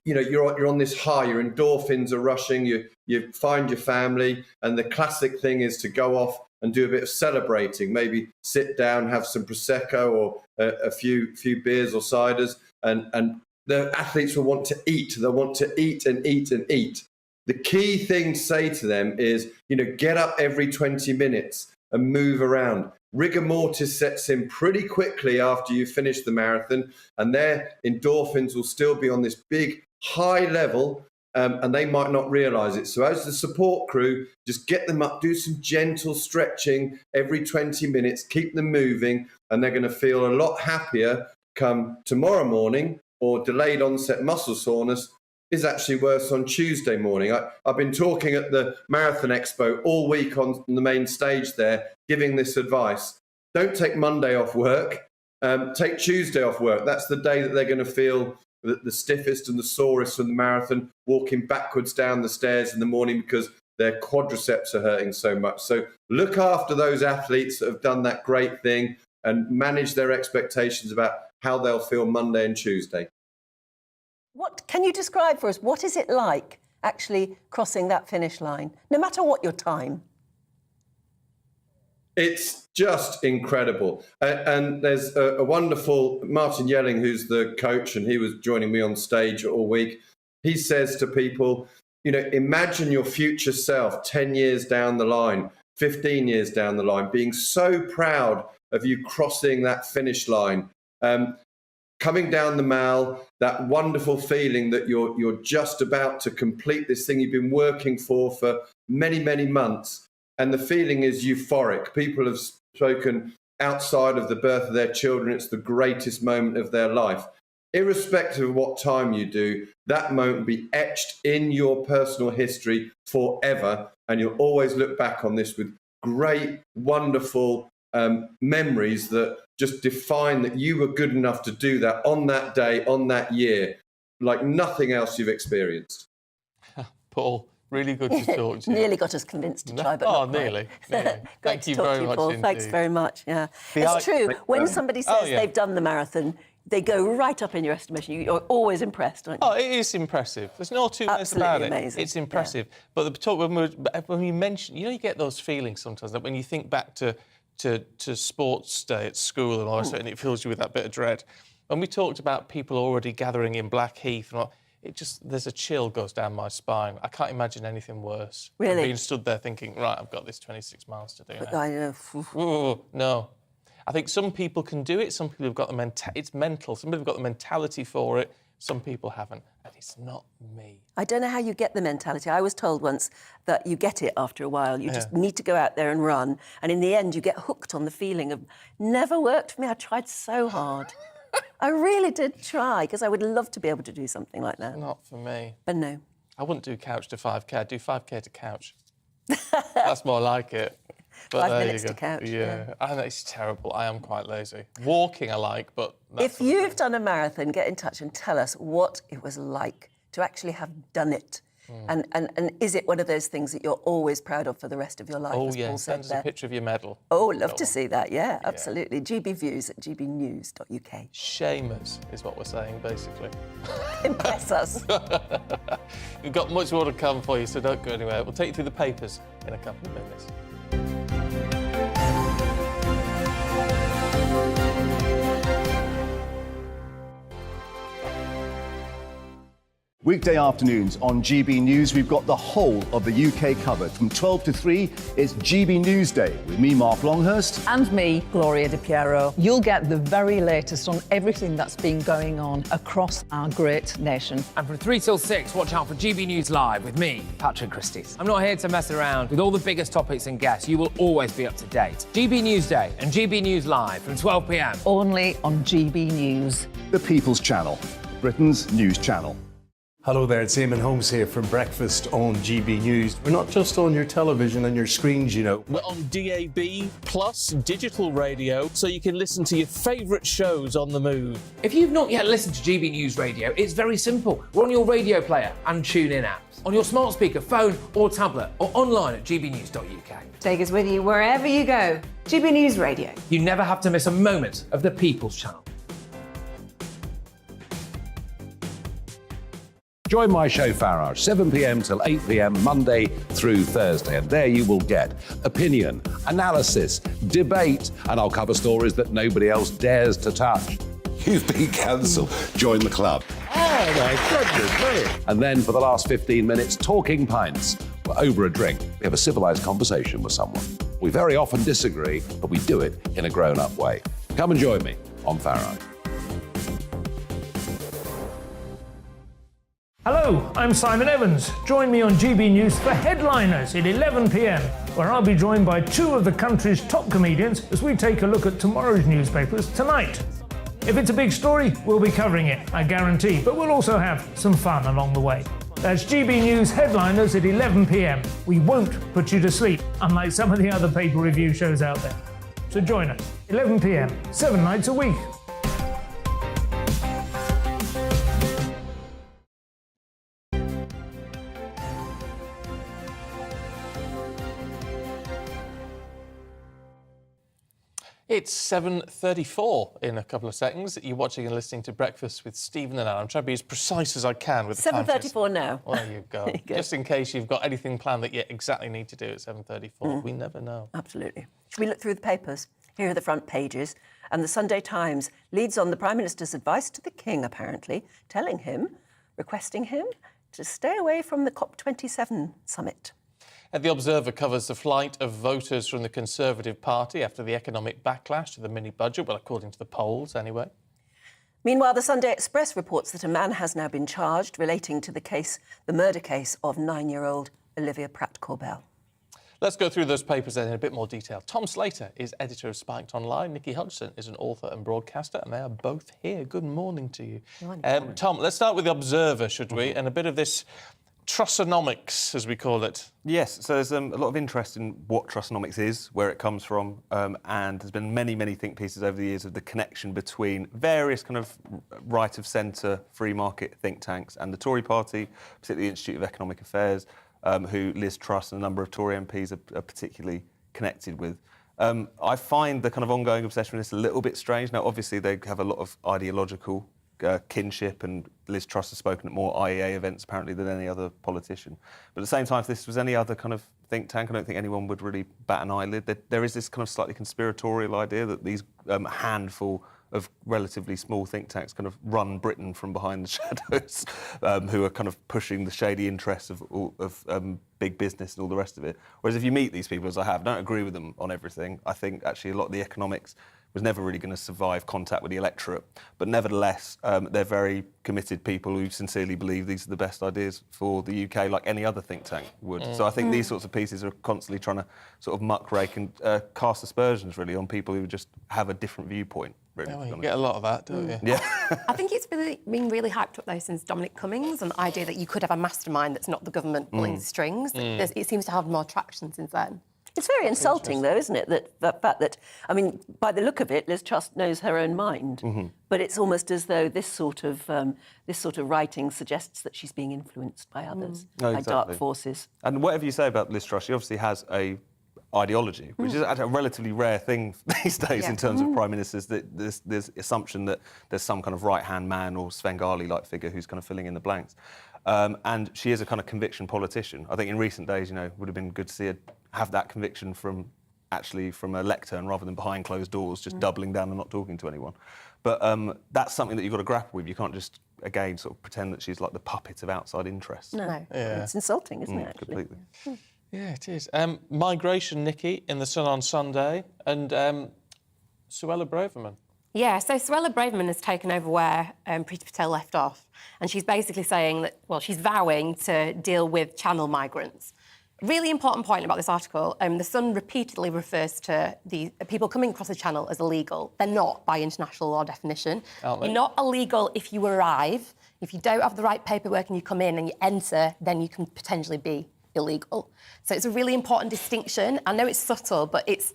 Speaker 13: you're on this high. Your endorphins are rushing. You find your family, and the classic thing is to go off and do a bit of celebrating. Maybe sit down, have some prosecco or a few beers or ciders, and the athletes will want to eat. They'll want to eat and eat and eat. The key thing to say to them is, get up every 20 minutes. And move around. Rigor mortis sets in pretty quickly after you finish the marathon, and their endorphins will still be on this big high level, and they might not realise it. So as the support crew, just get them up, do some gentle stretching every 20 minutes, keep them moving, and they're going to feel a lot happier come tomorrow morning, or delayed onset muscle soreness is actually worse on Tuesday morning. I've been talking at the Marathon Expo all week on the main stage there, giving this advice. Don't take Monday off work. Take Tuesday off work. That's the day that they're going to feel the stiffest and the sorest from the marathon, walking backwards down the stairs in the morning because their quadriceps are hurting so much. So look after those athletes that have done that great thing and manage their expectations about how they'll feel Monday and Tuesday.
Speaker 8: What can you describe for us? What is it like actually crossing that finish line, no matter what your time?
Speaker 13: It's just incredible. And there's a wonderful Martin Yelling, who's the coach, and he was joining me on stage all week. He says to people, imagine your future self 10 years down the line, 15 years down the line, being so proud of you crossing that finish line. Coming down the mile, that wonderful feeling that you're just about to complete this thing you've been working for many, many months. And the feeling is euphoric. People have spoken outside of the birth of their children. It's the greatest moment of their life. Irrespective of what time you do, that moment will be etched in your personal history forever. And you'll always look back on this with great, wonderful memories that just define that you were good enough to do that on that day, on that year, like nothing else you've experienced.
Speaker 7: Paul, really good to talk to you.
Speaker 8: Nearly got us convinced to try, but not
Speaker 7: nearly. Thank you
Speaker 8: very
Speaker 7: much
Speaker 8: Paul.
Speaker 7: indeed.
Speaker 8: Thanks very much. Yeah, it's true. When somebody says they've done the marathon, they go right up in your estimation. You're always impressed, aren't you?
Speaker 7: Oh, it is impressive. There's no two ways about it.
Speaker 8: Amazing.
Speaker 7: It's impressive. Yeah. But when you mention, you get those feelings sometimes that when you think back to sports day at school and all that, and it fills you with that bit of dread. When we talked about people already gathering in Blackheath and all, there's a chill goes down my spine. I can't imagine anything worse.
Speaker 8: Really?
Speaker 7: Being stood there thinking, right, I've got this 26 miles to do now.
Speaker 8: I know.
Speaker 7: Ooh, no. I think some people can do it. Some people have got it's mental. Some people have got the mentality for it. Some people haven't, and it's not me.
Speaker 8: I don't know how you get the mentality. I was told once that you get it after a while. You just need to go out there and run, and in the end you get hooked on the feeling of, never worked for me. I tried so hard. I really did try, because I would love to be able to do something like that.
Speaker 7: Not for me.
Speaker 8: But no.
Speaker 7: I wouldn't do couch to 5K. I'd do 5K to couch. That's more like it. But
Speaker 8: 5 minutes to couch.
Speaker 7: Yeah. I know it's terrible. I am quite lazy. Walking I like, but...
Speaker 8: If you've done a marathon, get in touch and tell us what it was like to actually have done it. And is it one of those things that you're always proud of for the rest of your life?
Speaker 7: Oh,
Speaker 8: as
Speaker 7: yeah.
Speaker 8: Paul
Speaker 7: Send
Speaker 8: said
Speaker 7: us a picture of your medal.
Speaker 8: Oh, love to see that. Yeah, absolutely. GBviews at gbnews.uk.
Speaker 7: Shame us, is what we're saying, basically.
Speaker 8: Impress us.
Speaker 7: We've got much more to come for you, so don't go anywhere. We'll take you through the papers in a couple of minutes.
Speaker 20: Weekday afternoons on GB News, we've got the whole of the UK covered. From 12 to 3, it's GB News Day with me, Mark Longhurst.
Speaker 21: And me, Gloria Di Piero. You'll get the very latest on everything that's been going on across our great nation.
Speaker 22: And from 3 till 6, watch out for GB News Live with me, Patrick Christie. I'm not here to mess around. With all the biggest topics and guests, you will always be up to date. GB News Day and GB News Live from 12 p.m.
Speaker 21: Only on GB News.
Speaker 20: The People's Channel, Britain's news channel.
Speaker 23: Hello there, it's Eamon Holmes here from Breakfast on GB News. We're not just on your television and your screens, you know.
Speaker 7: We're on DAB plus digital radio, so you can listen to your favourite shows on the move.
Speaker 22: If you've not yet listened to GB News Radio, it's very simple. We're on your radio player and tune-in apps, on your smart speaker, phone or tablet, or online at gbnews.uk.
Speaker 24: Take us with you wherever you go. GB News Radio.
Speaker 22: You never have to miss a moment of the People's Channel.
Speaker 5: Join my show Farage, 7 p.m. till 8 p.m. Monday through Thursday. And there you will get opinion, analysis, debate, and I'll cover stories that nobody else dares to touch. You've been cancelled. Join the club.
Speaker 13: Oh, my goodness me.
Speaker 5: And then for the last 15 minutes, talking pints. We're over a drink. We have a civilised conversation with someone. We very often disagree, but we do it in a grown-up way. Come and join me on Farage.
Speaker 25: Hello, I'm Simon Evans. Join me on GB News for Headliners at 11 p.m, where I'll be joined by two of the country's top comedians as we take a look at tomorrow's newspapers tonight. If it's a big story, we'll be covering it, I guarantee, but we'll also have some fun along the way. That's GB News Headliners at 11 p.m. We won't put you to sleep, unlike some of the other paper review shows out there. So join us, 11 p.m, 7 nights a week.
Speaker 7: It's 7:34 in a couple of seconds. You're watching and listening to Breakfast with Stephen and Anne. I'm trying to be as precise as I can with the time.
Speaker 8: 7:34 now.
Speaker 7: Well, there you go. Just in case you've got anything planned that you exactly need to do at 7:34. We never know.
Speaker 8: Absolutely. Should we look through the papers? Here are the front pages. And the Sunday Times leads on the Prime Minister's advice to the King, apparently, requesting him to stay away from the COP27 summit.
Speaker 7: And the Observer covers the flight of voters from the Conservative Party after the economic backlash to the mini-budget, well, according to the polls, anyway.
Speaker 8: Meanwhile, the Sunday Express reports that a man has now been charged relating to the murder case of 9-year-old Olivia Pratt-Corbell.
Speaker 7: Let's go through those papers then in a bit more detail. Tom Slater is editor of Spiked Online. Nikki Hodgson is an author and broadcaster, and they are both here. Good morning to you.
Speaker 8: Morning.
Speaker 7: Tom, let's start with the Observer, should we? And a bit of this Trussonomics, as we call it.
Speaker 3: Yes, so there's a lot of interest in what Trussonomics is, where it comes from, and there's been many think pieces over the years of the connection between various kind of right-of-centre free market think tanks and the Tory party, particularly the Institute of Economic Affairs, who Liz Truss and a number of Tory MPs are particularly connected with. I find the kind of ongoing obsession with this a little bit strange. Now, obviously, they have a lot of ideological kinship, and Liz Truss has spoken at more IEA events apparently than any other politician. But at the same time, if this was any other kind of think tank, I don't think anyone would really bat an eyelid. There is this kind of slightly conspiratorial idea that these handful of relatively small think tanks kind of run Britain from behind the shadows, who are kind of pushing the shady interests of big business and all the rest of it. Whereas if you meet these people, as I have, don't agree with them on everything, I think actually a lot of the economics was never really going to survive contact with the electorate. But nevertheless, they're very committed people who sincerely believe these are the best ideas for the UK, like any other think tank would. So I think these sorts of pieces are constantly trying to sort of muckrake and cast aspersions, really, on people who just have a different viewpoint. Really,
Speaker 7: yeah, well, you get a lot of that, don't you?
Speaker 3: Yeah.
Speaker 2: I think it's been really hyped up, though, since Dominic Cummings, and the idea that you could have a mastermind that's not the government pulling the strings. It seems to have more traction since then.
Speaker 8: It's very insulting, though, isn't it? That the fact that, I mean, by the look of it, Liz Truss knows her own mind, but it's almost as though this sort of writing suggests that she's being influenced by others, by dark forces.
Speaker 3: And whatever you say about Liz Truss, she obviously has a ideology, which is actually a relatively rare thing these days in terms of prime ministers. That there's assumption that there's some kind of right-hand man or Svengali-like figure who's kind of filling in the blanks. And she is a kind of conviction politician. I think in recent days, you know, it would have been good to see her have that conviction from a lectern rather than behind closed doors, just doubling down and not talking to anyone. But that's something that you've got to grapple with. You can't just, again, sort of pretend that she's like the puppet of outside interests.
Speaker 8: No, it's insulting, isn't it, actually?
Speaker 3: Completely.
Speaker 7: Yeah, it is. Migration, Nikki, in The Sun on Sunday, and Suella Braverman.
Speaker 2: Yeah, so Suella Braverman has taken over where Priti Patel left off, and she's basically saying that, well, she's vowing to deal with channel migrants. Really important point about this article, The Sun repeatedly refers to the people coming across the channel as illegal. They're not by international law definition. You're not illegal if you arrive. If you don't have the right paperwork and you come in and you enter, then you can potentially be illegal. So it's a really important distinction. I know it's subtle, but it's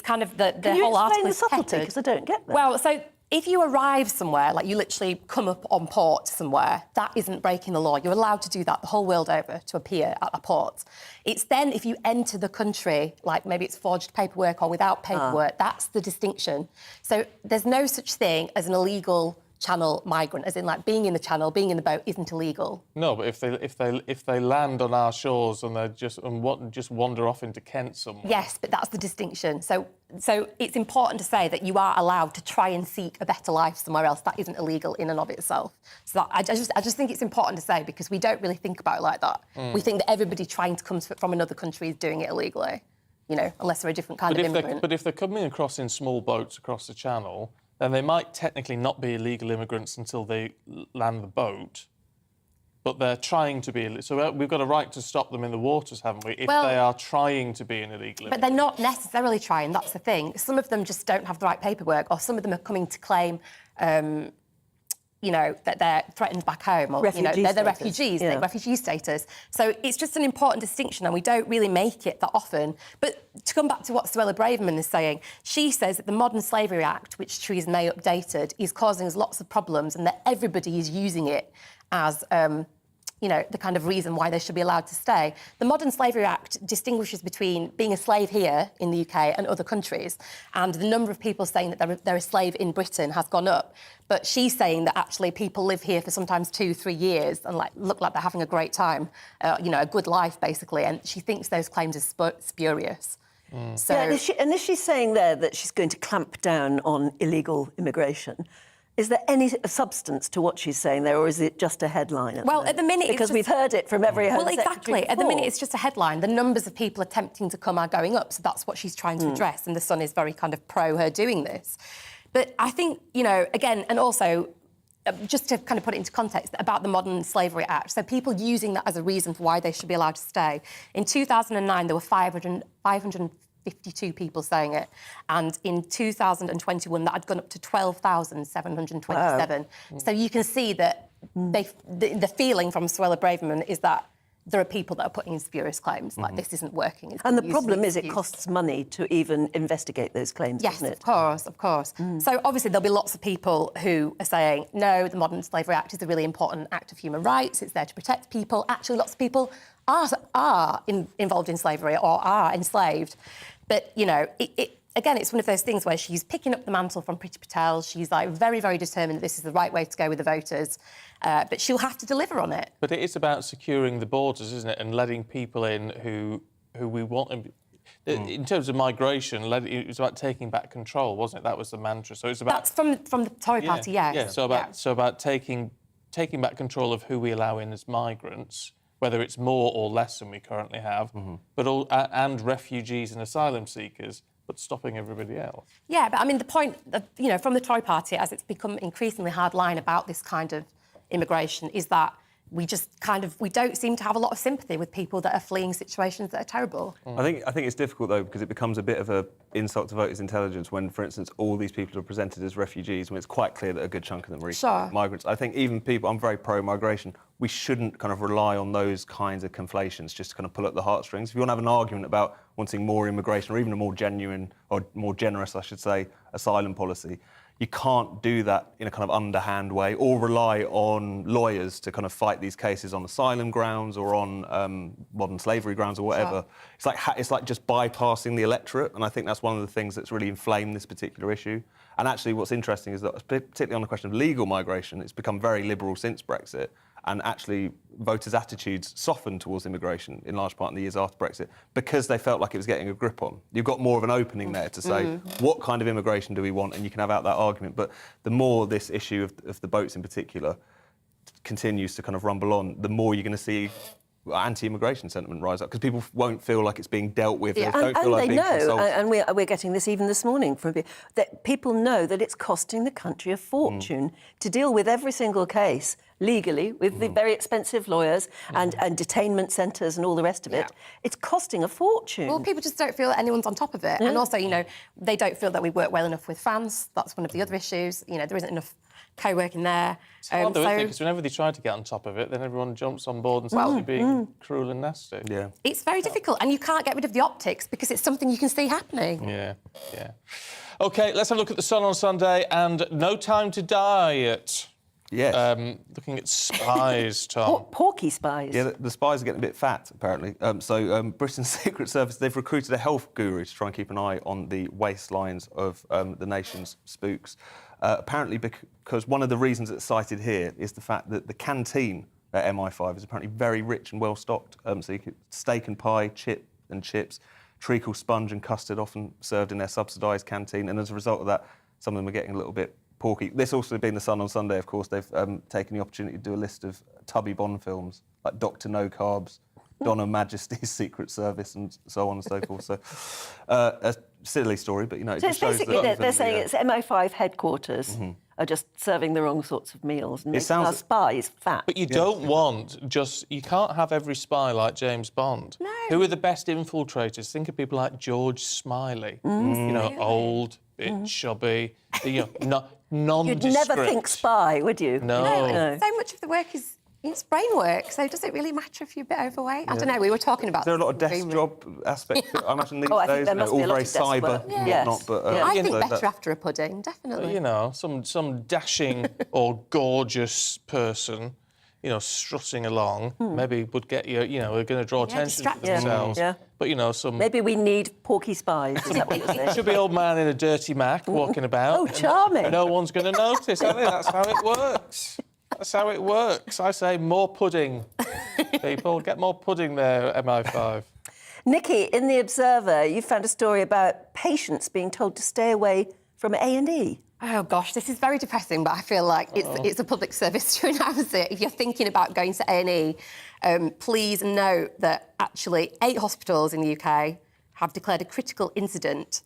Speaker 2: kind of the whole article is
Speaker 8: explain the subtlety, because I don't get that.
Speaker 2: Well, so if you arrive somewhere, like you literally come up on port somewhere, that isn't breaking the law. You're allowed to do that the whole world over, to appear at a port. It's then if you enter the country, like maybe it's forged paperwork or without paperwork, that's the distinction. So there's no such thing as an illegal channel migrant, as in like being in the channel, being in the boat isn't illegal.
Speaker 7: No, but if they land on our shores and they just wander off into Kent somewhere.
Speaker 2: Yes, but that's the distinction. So it's important to say that you are allowed to try and seek a better life somewhere else. That isn't illegal in and of itself. So I just think it's important to say, because we don't really think about it like that. We think that everybody trying to come from another country is doing it illegally, you know, unless they're a different kind of immigrant.
Speaker 7: But if they're coming across in small boats across the channel, then they might technically not be illegal immigrants until they land the boat, but they're trying to be. So we've got a right to stop them in the waters, haven't we, if they are trying to be an illegal immigrant?
Speaker 2: But they're not necessarily trying, that's the thing. Some of them just don't have the right paperwork, or some of them are coming to claim, you know, that they're threatened back home, or you know, they're refugees, they're refugee status. So it's just an important distinction, and we don't really make it that often. But to come back to what Suella Braverman is saying, she says that the Modern Slavery Act, which Theresa May updated, is causing us lots of problems, and that everybody is using it as you know, the kind of reason why they should be allowed to stay. The Modern Slavery Act distinguishes between being a slave here in the UK and other countries, and the number of people saying that they're a slave in Britain has gone up. But she's saying that actually people live here for sometimes 2-3 years and look like they're having a great time, you know, a good life, basically, and she thinks those claims are spurious.
Speaker 8: So, and is she saying there that she's going to clamp down on illegal immigration? Is there any substance to what she's saying there, or is it just a headline?
Speaker 2: Well, at the minute...
Speaker 8: Because we've heard it from every Home Secretary
Speaker 2: exactly.
Speaker 8: before.
Speaker 2: At the minute, it's just a headline. The numbers of people attempting to come are going up, so that's what she's trying to address, and The Sun is very kind of pro her doing this. But I think, you know, again, and also, just to kind of put it into context, about the Modern Slavery Act, so people using that as a reason for why they should be allowed to stay. In 2009, there were 552 people saying it, and in 2021 that had gone up to 12,727. Wow. So you can see that the feeling from Suella Braverman is that there are people that are putting in spurious claims, like this isn't working.
Speaker 8: And the problem is it costs money to even investigate those claims,
Speaker 2: yes,
Speaker 8: doesn't it?
Speaker 2: Of course. So obviously there'll be lots of people who are saying, no, the Modern Slavery Act is a really important act of human rights, it's there to protect people. Actually, lots of people are involved in slavery or are enslaved. But, you know, again, it's one of those things where she's picking up the mantle from Priti Patel. She's, like, very, very determined that this is the right way to go with the voters. But she'll have to deliver on it.
Speaker 7: But it is about securing the borders, isn't it, and letting people in who we want. In terms of migration, it was about taking back control, wasn't it? That was the mantra. So it's about...
Speaker 2: That's from the Tory party, yes.
Speaker 7: Yeah, so about taking back control of who we allow in as migrants, whether it's more or less than we currently have, and refugees and asylum seekers, but stopping everybody else.
Speaker 2: Yeah, but I mean, the point, from the Tory party, as it's become increasingly hardline about this kind of immigration, is that we just we don't seem to have a lot of sympathy with people that are fleeing situations that are terrible.
Speaker 3: I think it's difficult, though, because it becomes a bit of an insult to voters' intelligence when, for instance, all these people are presented as refugees when it's quite clear that a good chunk of them are migrants. I think even people, I'm very pro-migration, we shouldn't kind of rely on those kinds of conflations just to kind of pull at the heartstrings. If you want to have an argument about wanting more immigration or even a more genuine, or more generous, I should say, asylum policy, you can't do that in a kind of underhand way or rely on lawyers to kind of fight these cases on asylum grounds or on modern slavery grounds or whatever. Sure. It's like just bypassing the electorate, and I think that's one of the things that's really inflamed this particular issue. And actually what's interesting is that, particularly on the question of legal migration, it's become very liberal since Brexit. And actually, voters' attitudes softened towards immigration in large part in the years after Brexit because they felt like it was getting a grip on. You've got more of an opening there to say, what kind of immigration do we want? And you can have out that argument. But the more this issue of the boats in particular continues to kind of rumble on, the more you're going to see anti-immigration sentiment rise up because people won't feel like it's being dealt with.
Speaker 8: Yeah.
Speaker 3: They don't feel like
Speaker 8: they
Speaker 3: being consulted.
Speaker 8: and we're getting this even this morning from that people know that it's costing the country a fortune to deal with every single case legally with the very expensive lawyers and detainment centres and all the rest of it. It's costing a fortune.
Speaker 2: Well, people just don't feel that anyone's on top of it. And also, they don't feel that we work well enough with fans. That's one of the other issues. There isn't enough co-working there.
Speaker 7: It's hard though, isn't it? Because whenever they try to get on top of it, then everyone jumps on board and starts being cruel and nasty. Yeah.
Speaker 2: It's very difficult, and you can't get rid of the optics because it's something you can see happening.
Speaker 7: Yeah. OK, let's have a look at the Sun on Sunday and No Time to Diet.
Speaker 3: Yes.
Speaker 7: Looking at spies, Tom.
Speaker 8: Porky spies.
Speaker 3: Yeah, the spies are getting a bit fat, apparently. Britain's Secret Service, they've recruited a health guru to try and keep an eye on the waistlines of the nation's spooks. Apparently because one of the reasons it's cited here is the fact that the canteen at MI5 is apparently very rich and well-stocked. So you get steak and pie, chips, treacle sponge and custard often served in their subsidised canteen. And as a result of that, some of them are getting a little bit porky. This also being the Sun on Sunday, of course, they've taken the opportunity to do a list of Tubby Bond films, like Dr. No Carbs, Donna Majesty's Secret Service, and so on and so forth. So, a silly story, but, it
Speaker 8: so
Speaker 3: just shows
Speaker 8: basically
Speaker 3: that...
Speaker 8: they're saying it's MI5 headquarters are just serving the wrong sorts of meals and making our spies fat.
Speaker 7: But you don't want you can't have every spy like James Bond.
Speaker 8: No.
Speaker 7: Who are the best infiltrators? Think of people like George Smiley. Old, bit chubby, nondescript.
Speaker 8: You'd never think spy, would you?
Speaker 7: No.
Speaker 2: So much of the work is it's brain work, so does it really matter if you're a bit overweight? I don't know, we were talking about...
Speaker 3: Is there a lot of desk job aspects? I imagine these
Speaker 8: I think
Speaker 3: days,
Speaker 8: there must be
Speaker 3: all
Speaker 8: a lot
Speaker 3: very
Speaker 8: of desk
Speaker 3: cyber
Speaker 8: work.
Speaker 3: and
Speaker 8: Yes.
Speaker 3: whatnot. But,
Speaker 2: I think better after a pudding, definitely.
Speaker 7: Some dashing or gorgeous person, strutting along, maybe would get you, are going to draw attention to themselves.
Speaker 8: Yeah.
Speaker 7: But, some...
Speaker 8: Maybe we need porky spies, is that what you're saying?
Speaker 7: Should be old man in a dirty Mac walking about.
Speaker 8: Oh, charming.
Speaker 7: No one's going to notice. I think that's how it works. That's how it works. I say more pudding, people. Get more pudding there, MI5.
Speaker 8: Nikki, in The Observer, you found a story about patients being told to stay away from A&E.
Speaker 2: Oh, gosh, this is very depressing, but I feel like it's a public service to announce it. If you're thinking about going to A&E, please note that actually 8 hospitals in the UK have declared a critical incident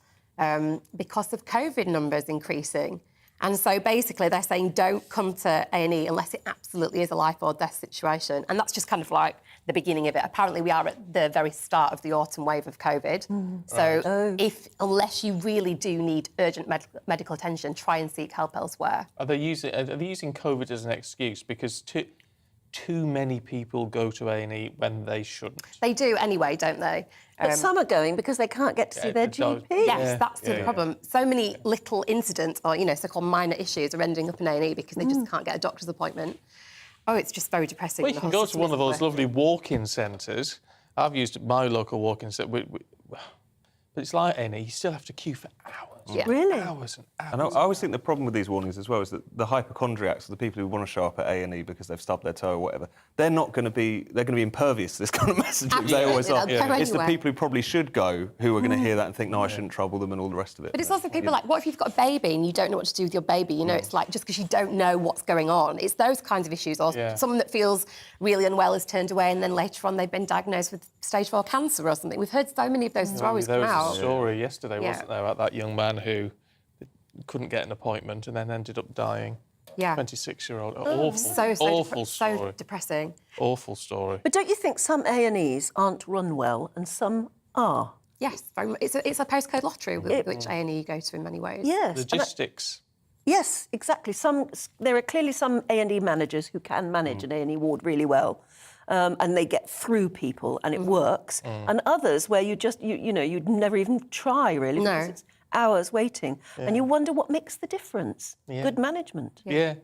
Speaker 2: because of COVID numbers increasing. And so basically they're saying don't come to A&E unless it absolutely is a life or death situation. And that's just kind of like the beginning of it. Apparently we are at the very start of the autumn wave of COVID. So unless you really do need urgent medical attention, try and seek help elsewhere.
Speaker 7: Are they using COVID as an excuse? Because too many people go to A&E when they shouldn't.
Speaker 2: They do anyway, don't they?
Speaker 8: But some are going because they can't get to see their GP.
Speaker 2: Yes, that's the problem. So many little incidents or, so-called minor issues are ending up in A&E because they just can't get a doctor's appointment. Oh, it's just very depressing.
Speaker 7: Well, you can go to one of those lovely walk-in centres. I've used my local walk-in centre. But it's like A&E, you still have to queue for hours.
Speaker 1: Yeah.
Speaker 8: Really?
Speaker 7: Hours and hours.
Speaker 3: And I always think the problem with these warnings as well is that the hypochondriacs, the people who want to show up at A&E because they've stubbed their toe or whatever, they're going to be impervious to this kind of messaging. They always are. It's the people who probably should go who are going to hear that and think, no, I shouldn't trouble them and all the rest of it.
Speaker 2: But it's also people like, what if you've got a baby and you don't know what to do with your baby? You know, it's like just because you don't know what's going on. It's those kinds of issues. Or someone that feels really unwell has turned away and then later on they've been diagnosed with stage 4 cancer or something. We've heard so many of those stories come out.
Speaker 7: There was a story yesterday, wasn't there, about that young man who couldn't get an appointment and then ended up dying.
Speaker 2: Yeah.
Speaker 7: 26-year-old.
Speaker 2: Awful
Speaker 7: story.
Speaker 2: So depressing.
Speaker 7: Awful story.
Speaker 8: But don't you think some A&Es aren't run well and some are?
Speaker 2: Yes, very much. It's a postcode lottery with which A&E you go to in many ways.
Speaker 8: Yes.
Speaker 7: Logistics.
Speaker 8: Yes, exactly. There are clearly some A&E managers who can manage an A&E ward really well. And they get through people and it works. And others where you'd never even try really because it's hours waiting. And you wonder what makes the difference. Good management.
Speaker 7: Yeah.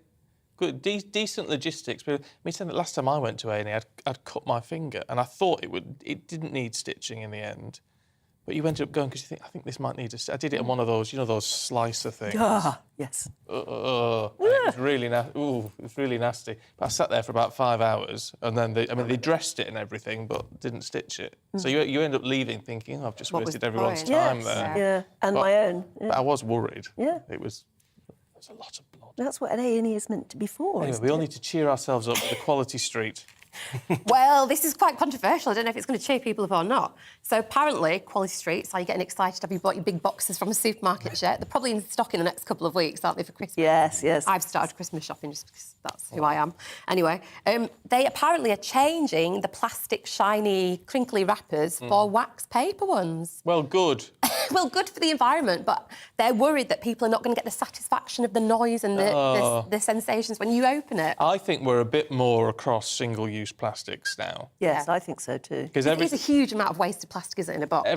Speaker 7: Good, decent logistics. But the last time I went to A&E, I'd cut my finger and I thought it didn't need stitching in the end. But you ended up going because you think, I think this might need a... I did it on one of those, those slicer things.
Speaker 8: Ah, yes.
Speaker 7: It was really nasty. But I sat there for about 5 hours and then they dressed it and everything but didn't stitch it. So you end up leaving thinking, I've just wasted everyone's time there.
Speaker 8: Yeah, and my own. Yeah.
Speaker 7: But I was worried.
Speaker 8: Yeah.
Speaker 7: It was a lot of blood.
Speaker 8: That's what an A&E is meant to be for.
Speaker 7: Anyway, we all need to cheer ourselves up with the Quality Street.
Speaker 2: Well, this is quite controversial. I don't know if it's going to cheer people up or not. So apparently, Quality Streets, are you getting excited? Have you bought your big boxes from a supermarket yet? They're probably in stock in the next couple of weeks, aren't they, for Christmas?
Speaker 8: Yes.
Speaker 2: I've started Christmas shopping just because that's who I am. Anyway, they apparently are changing the plastic, shiny, crinkly wrappers for wax paper ones.
Speaker 7: Well, good.
Speaker 2: Well, good for the environment, but they're worried that people are not going to get the satisfaction of the noise and the sensations when you open it.
Speaker 7: I think we're a bit more across single-use plastics now.
Speaker 8: Yes, I think so too.
Speaker 2: There's a huge amount of wasted plastic, isn't it, in a box?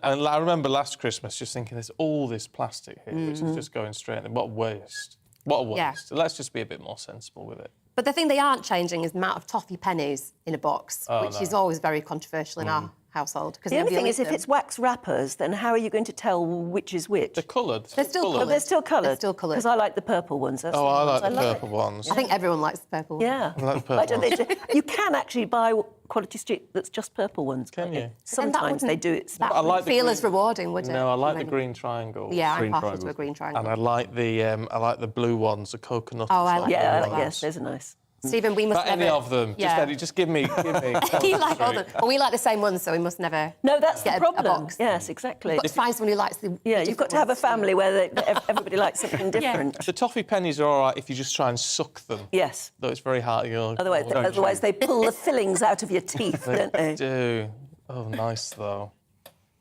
Speaker 7: And I remember last Christmas just thinking there's all this plastic here, which is just going straight in. What a waste. What a waste.
Speaker 2: Yeah.
Speaker 7: Let's just be a bit more sensible with it.
Speaker 2: But the thing they aren't changing is the amount of toffee pennies in a box, which is always very controversial in our household.
Speaker 8: The only thing is, if it's wax wrappers, then how are you going to tell which is which?
Speaker 7: They're coloured.
Speaker 2: They're still coloured.
Speaker 8: They're still coloured.
Speaker 2: They're still coloured.
Speaker 8: Because I like the purple ones.
Speaker 7: I like the purple ones.
Speaker 2: I think everyone likes the purple ones.
Speaker 8: Yeah.
Speaker 7: I like the purple
Speaker 8: Why don't
Speaker 7: ones.
Speaker 8: you can actually buy Quality Street that's just purple ones.
Speaker 7: Can you?
Speaker 8: Sometimes they do it.
Speaker 2: That wouldn't feel as rewarding, would it?
Speaker 7: No, I like the green triangles.
Speaker 2: Yeah, I'm partial to a green triangle.
Speaker 7: And I like the blue ones, the coconut.
Speaker 2: Oh, I like
Speaker 8: yes, those are nice.
Speaker 2: Stephen, we must
Speaker 7: But
Speaker 2: never...
Speaker 7: any of them.
Speaker 2: Yeah.
Speaker 7: Just give me.
Speaker 2: You like all them. Well, we like the same ones, so we must never...
Speaker 8: No, that's the
Speaker 2: get
Speaker 8: problem.
Speaker 2: a box.
Speaker 8: Yes, exactly.
Speaker 2: You've got to find someone who likes the...
Speaker 8: Yeah, you've got to have a family where everybody likes something different.
Speaker 7: The toffee pennies are all right if you just try and suck them.
Speaker 8: Yes.
Speaker 7: Though it's very hard.
Speaker 8: Otherwise they pull the fillings out of your teeth, don't they?
Speaker 7: They do. Oh, nice, though.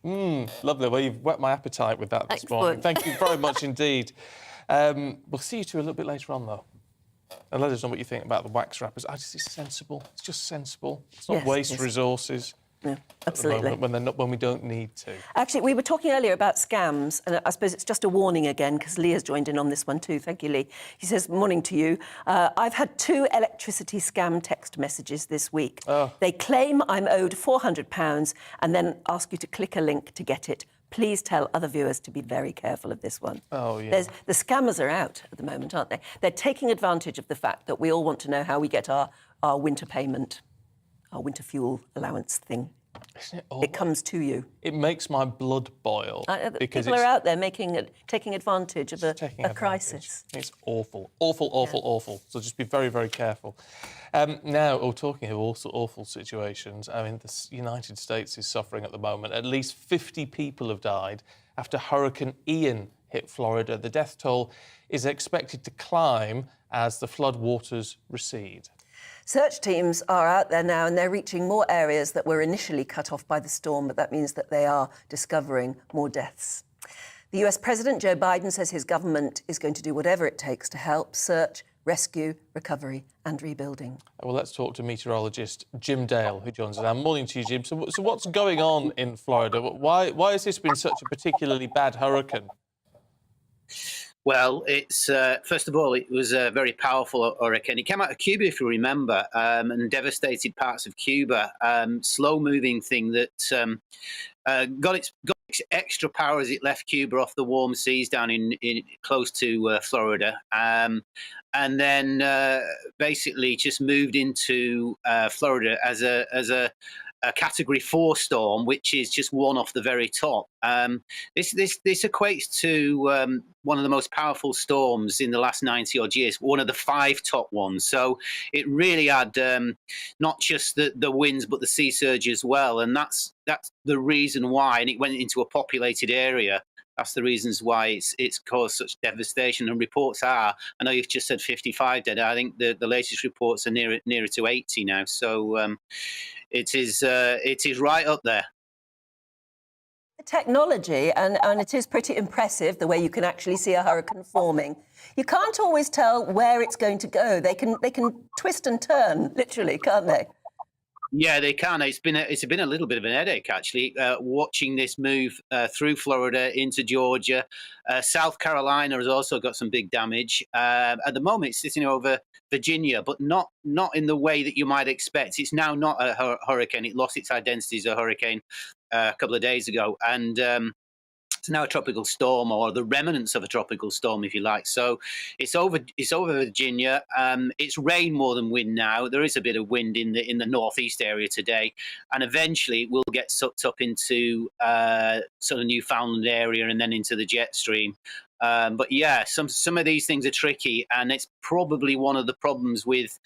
Speaker 7: Lovely. Well, you've whet my appetite with that this morning. Thank you very much indeed. We'll see you two a little bit later on, though. And let us know what you think about the wax wrappers. It's sensible. It's just sensible. It's not waste resources.
Speaker 8: Yeah, absolutely.
Speaker 7: When we don't need to.
Speaker 8: Actually, we were talking earlier about scams, and I suppose it's just a warning again, because Lee has joined in on this one too. Thank you, Lee. He says, morning to you. I've had 2 electricity scam text messages this week. They claim I'm owed £400 and then ask you to click a link to get it. Please tell other viewers to be very careful of this one.
Speaker 7: Oh, yeah.
Speaker 8: The scammers are out at the moment, aren't they? They're taking advantage of the fact that we all want to know how we get our winter payment, our winter fuel allowance thing.
Speaker 7: Isn't it awful?
Speaker 8: It comes to you.
Speaker 7: It makes my blood boil. Because
Speaker 8: people are out there taking advantage of a crisis.
Speaker 7: It's awful. Awful. So just be very, very careful. Now, talking of awful situations, I mean, the United States is suffering at the moment. At least 50 people have died after Hurricane Ian hit Florida. The death toll is expected to climb as the flood waters recede.
Speaker 8: Search teams are out there now and they're reaching more areas that were initially cut off by the storm, but that means that they are discovering more deaths. The US President, Joe Biden, says his government is going to do whatever it takes to help search, rescue, recovery and rebuilding.
Speaker 7: Well, let's talk to meteorologist Jim Dale, who joins us now. Morning to you, Jim. So what's going on in Florida? Why has this been such a particularly bad hurricane?
Speaker 11: Well, it's first of all, it was a very powerful hurricane. It came out of Cuba, if you remember, and devastated parts of Cuba. Slow-moving thing that got extra power as it left Cuba off the warm seas down in close to Florida, and then basically just moved into Florida as a Category 4 storm, which is just one off the very top. This equates to one of the most powerful storms in the last 90 odd years, one of the 5 top ones. So it really had not just the winds, but the sea surge as well. And that's the reason why, and it went into a populated area. That's the reasons why it's caused such devastation. And reports are, I know you've just said 55 dead. I think the latest reports are nearer to 80 now. So it is right up there.
Speaker 8: The technology, and it is pretty impressive the way you can actually see a hurricane forming. You can't always tell where it's going to go. They can twist and turn, literally, can't they?
Speaker 11: Yeah, they can. It's been a little bit of an headache, actually, watching this move through Florida into Georgia. South Carolina has also got some big damage. At the moment, it's sitting over Virginia, but not in the way that you might expect. It's now not a hurricane. It lost its identity as a hurricane a couple of days ago, and it's now a tropical storm, or the remnants of a tropical storm, if you like. So it's over Virginia. It's rain more than wind now. There is a bit of wind in the northeast area today, and eventually it will get sucked up into sort of Newfoundland area and then into the jet stream. But yeah, some of these things are tricky, and it's probably one of the problems with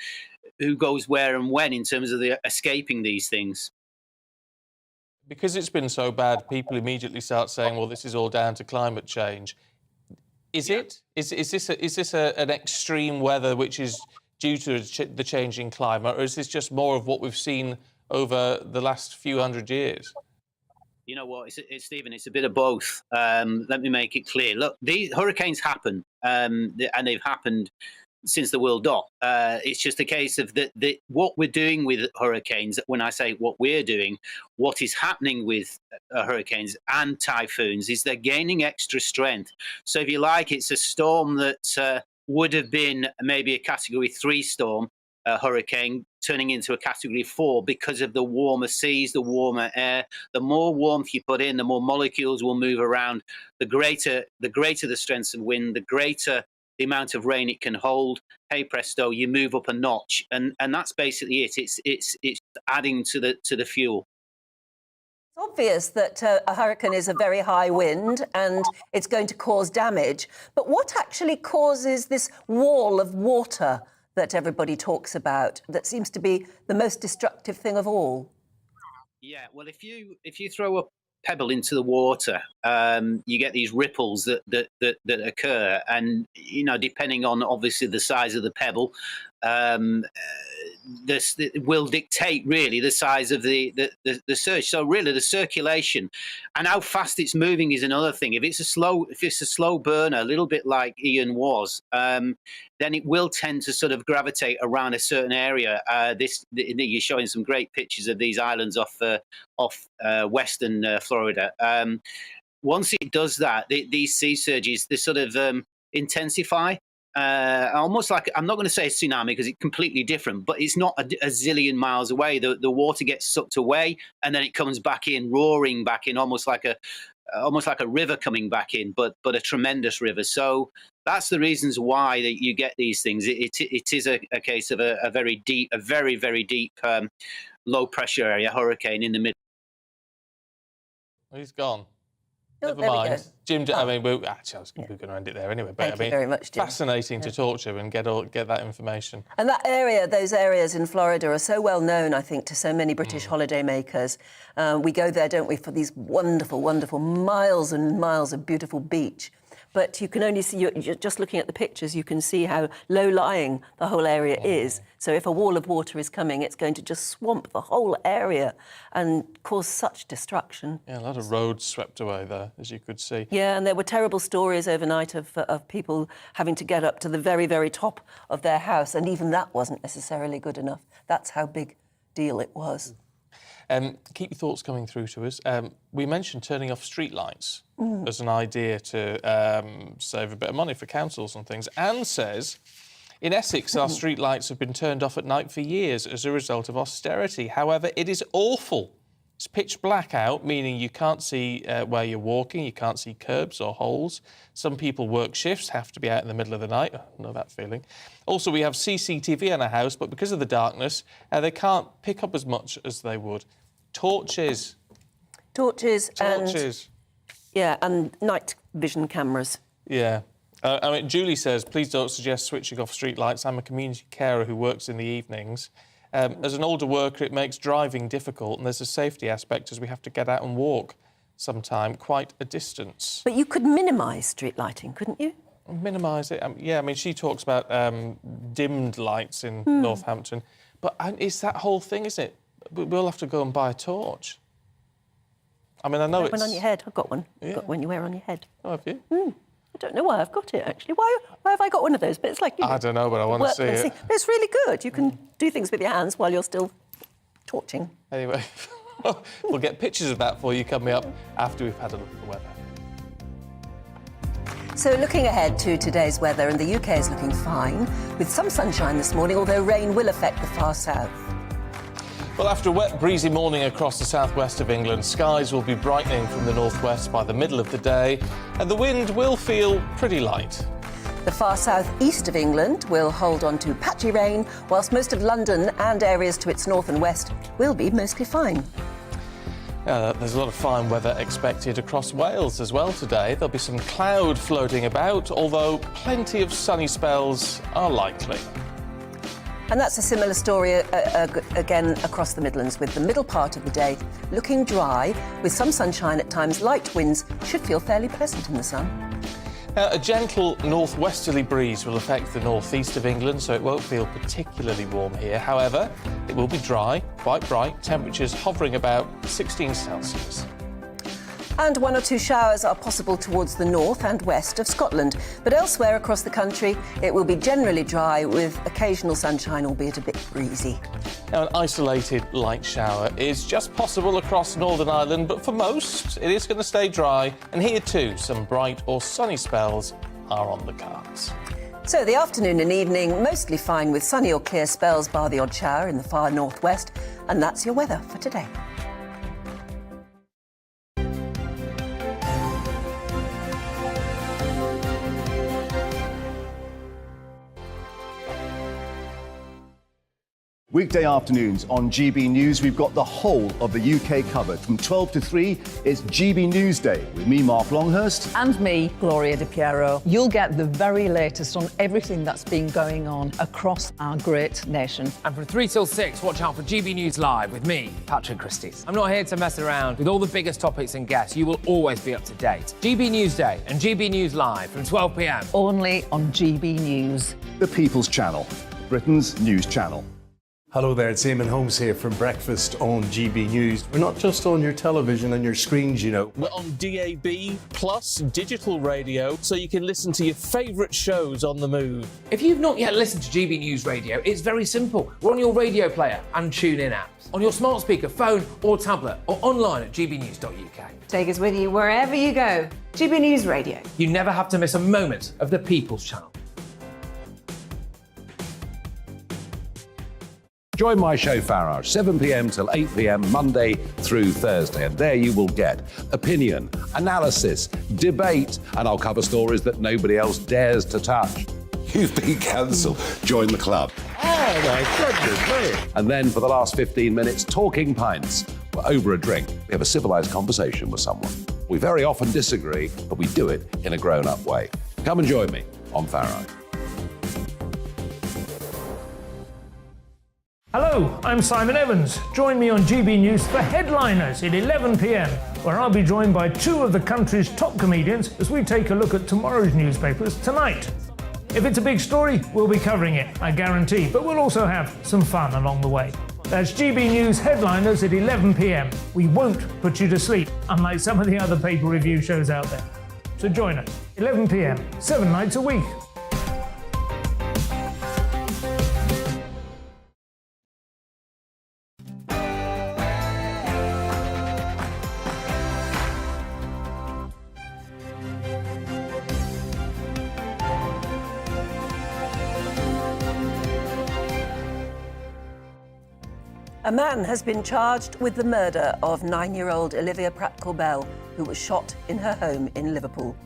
Speaker 11: who goes where and when in terms of the escaping these things.
Speaker 7: Because it's been so bad, people immediately start saying, well, this is all down to climate change. Is it? Is this an extreme weather which is due to the changing climate, or is this just more of what we've seen over the last few hundred years?
Speaker 11: You know what, Stephen, it's a bit of both. Let me make it clear. Look, these hurricanes happen, and they've happened since the world dot. It's just a case of what we're doing with hurricanes. When I say what we're doing, what is happening with hurricanes and typhoons is they're gaining extra strength. So if you like, it's a storm that would have been maybe a Category 3 storm, hurricane, turning into a Category 4 because of the warmer seas, the warmer air. The more warmth you put in, the more molecules will move around. The greater the strength of wind, the greater the amount of rain it can hold. Hey presto, you move up a notch, and that's basically it. It's adding to the fuel.
Speaker 8: It's obvious that a hurricane is a very high wind and it's going to cause damage. But what actually causes this wall of water that everybody talks about, that seems to be the most destructive thing of all?
Speaker 11: Yeah, well, if you throw a pebble into the water, you get these ripples that occur, and depending on obviously the size of the pebble, this will dictate really the size of the surge. So really the circulation and how fast it's moving is another thing. If it's a slow burner, a little bit like Ian was, then it will tend to sort of gravitate around a certain area. You're showing some great pictures of these islands off western Florida. Once it does that, these sea surges, they sort of intensify. Almost like, I'm not going to say a tsunami because it's completely different, but it's not a zillion miles away. The water gets sucked away and then it comes back in, roaring back in, almost like a river coming back in, but a tremendous river. So that's the reasons why that you get these things. It is a case of a very deep, very, very deep low pressure area hurricane in the middle.
Speaker 7: He's gone.
Speaker 8: Oh,
Speaker 7: Never mind. Jim,
Speaker 8: Oh.
Speaker 7: I mean, actually, I was going to end it there anyway. But
Speaker 8: Thank you very much, Jim.
Speaker 7: Fascinating to talk to and get that information.
Speaker 8: And those areas in Florida are so well known, I think, to so many British holidaymakers. We go there, don't we, for these wonderful, wonderful miles and miles of beautiful beach. But you can only see, you're just looking at the pictures, you can see how low-lying the whole area is. So if a wall of water is coming, it's going to just swamp the whole area and cause such destruction.
Speaker 7: Yeah, a lot of roads swept away there, as you could see.
Speaker 8: Yeah, and there were terrible stories overnight of people having to get up to the very, very top of their house, and even that wasn't necessarily good enough. That's how big deal it was.
Speaker 7: Keep your thoughts coming through to us. We mentioned turning off streetlights as an idea to save a bit of money for councils and things. Anne says, in Essex, our streetlights have been turned off at night for years as a result of austerity. However, it is awful It's pitch black out, meaning you can't see where you're walking, you can't see curbs or holes. Some people work shifts, have to be out in the middle of the night. I know that feeling. Also, we have CCTV in our house, but because of the darkness, they can't pick up as much as they would. Torches.
Speaker 8: Torches. And night vision cameras.
Speaker 7: Yeah. I mean, Julie says, please don't suggest switching off streetlights. I'm a community carer who works in the evenings. As an older worker, it makes driving difficult, and there's a safety aspect as we have to get out and walk sometime quite a distance.
Speaker 8: But you could minimise street lighting, couldn't you?
Speaker 7: Minimise it? Yeah, I mean, she talks about dimmed lights in Northampton. But it's that whole thing, isn't it? We'll have to go and buy a torch. I mean, I know it's...
Speaker 8: One on your head. I've got one. Yeah. I've got one you wear on your head.
Speaker 7: Oh, have you?
Speaker 8: I don't know why I've got it, actually. Why have I got one of those? But it's like...
Speaker 7: I don't know, but I want to see it.
Speaker 8: But it's really good. You can do things with your hands while you're still torching.
Speaker 7: Anyway, we'll get pictures of that for you coming up after we've had a look at the weather.
Speaker 8: So looking ahead to today's weather, and the UK is looking fine, with some sunshine this morning, although rain will affect the far south.
Speaker 7: Well, after a wet, breezy morning across the southwest of England, skies will be brightening from the northwest by the middle of the day, and the wind will feel pretty light.
Speaker 8: The far south-east of England will hold on to patchy rain, whilst most of London and areas to its north and west will be mostly fine.
Speaker 7: There's a lot of fine weather expected across Wales as well today. There'll be some cloud floating about, although plenty of sunny spells are likely.
Speaker 8: And that's a similar story again across the Midlands, with the middle part of the day looking dry, with some sunshine at times. Light winds should feel fairly pleasant in the sun.
Speaker 7: A gentle northwesterly breeze will affect the northeast of England, so it won't feel particularly warm here. However, it will be dry, quite bright, temperatures hovering about 16 Celsius.
Speaker 8: And one or two showers are possible towards the north and west of Scotland. But elsewhere across the country, it will be generally dry with occasional sunshine, albeit a bit breezy.
Speaker 7: Now, an isolated light shower is just possible across Northern Ireland, but for most, it is going to stay dry. And here too, some bright or sunny spells are on the cards.
Speaker 8: So the afternoon and evening, mostly fine with sunny or clear spells, bar the odd shower in the far northwest. And that's your weather for today.
Speaker 20: Weekday afternoons on GB News, we've got the whole of the UK covered. From 12 to 3, it's GB News Day with me, Mark Longhurst.
Speaker 21: And me, Gloria Di Piero. You'll get the very latest on everything that's been going on across our great nation.
Speaker 22: And from 3 till 6, watch out for GB News Live with me, Patrick Christie. I'm not here to mess around with all the biggest topics and guests. You will always be up to date. GB News Day and GB News Live from 12 p.m.
Speaker 21: Only on GB News.
Speaker 20: The People's Channel, Britain's news channel.
Speaker 23: Hello there, it's Eamon Holmes here from Breakfast on GB News. We're not just on your television and your screens, you know.
Speaker 7: We're on DAB plus digital radio, so you can listen to your favourite shows on the move.
Speaker 22: If you've not yet listened to GB News Radio, it's very simple. We're on your radio player and TuneIn apps, on your smart speaker, phone or tablet, or online at gbnews.uk.
Speaker 24: Take us with you wherever you go. GB News Radio.
Speaker 22: You never have to miss a moment of the People's Channel.
Speaker 5: Join my show Farage, 7 p.m. till 8 p.m. Monday through Thursday. And there you will get opinion, analysis, debate, and I'll cover stories that nobody else dares to touch. You've been cancelled. Join the club.
Speaker 13: Oh, my goodness me.
Speaker 5: And then for the last 15 minutes, talking pints. We're over a drink. We have a civilised conversation with someone. We very often disagree, but we do it in a grown-up way. Come and join me on Farage.
Speaker 25: Hello, I'm Simon Evans. Join me on GB News for Headliners at 11 p.m, where I'll be joined by two of the country's top comedians as we take a look at tomorrow's newspapers tonight. If it's a big story, we'll be covering it, I guarantee, but we'll also have some fun along the way. That's GB News Headliners at 11 p.m. We won't put you to sleep, unlike some of the other paper review shows out there. So join us, 11 p.m, 7 nights a week.
Speaker 8: A man has been charged with the murder of 9-year-old Olivia Pratt-Corbell, who was shot in her home in Liverpool.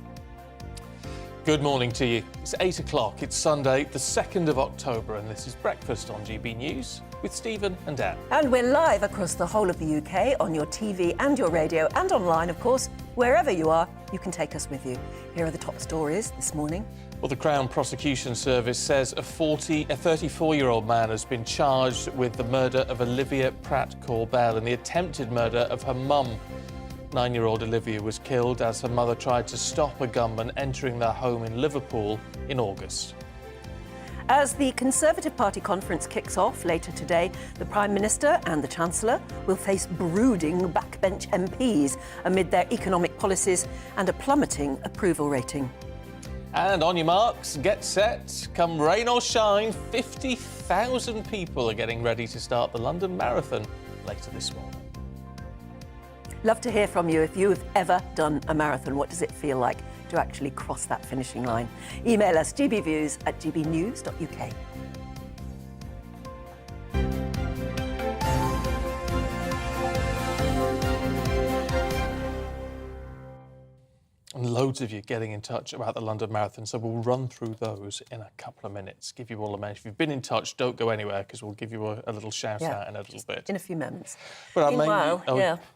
Speaker 7: Good morning to you. It's 8 o'clock. It's Sunday, the 2nd of October, and this is Breakfast on GB News with Stephen and Anne.
Speaker 8: And we're live across the whole of the UK on your TV and your radio and online, of course. Wherever you are, you can take us with you. Here are the top stories this morning.
Speaker 7: Well, the Crown Prosecution Service says a 34-year-old man has been charged with the murder of Olivia Pratt-Corbell and the attempted murder of her mum. 9-year-old Olivia was killed as her mother tried to stop a gunman entering their home in Liverpool in August.
Speaker 8: As the Conservative Party conference kicks off later today, the Prime Minister and the Chancellor will face brooding backbench MPs amid their economic policies and a plummeting approval rating.
Speaker 7: And on your marks, get set. Come rain or shine, 50,000 people are getting ready to start the London Marathon later this morning.
Speaker 8: Love to hear from you if you have ever done a marathon. What does it feel like to actually cross that finishing line? Email us gbviews@gbnews.uk.
Speaker 7: And loads of you getting in touch about the London Marathon, so we'll run through those in a couple of minutes, give you all a mention. If you've been in touch, don't go anywhere, because we'll give you a little shout-out in a little bit.
Speaker 8: In a few moments.
Speaker 7: Well,
Speaker 8: Meanwhile,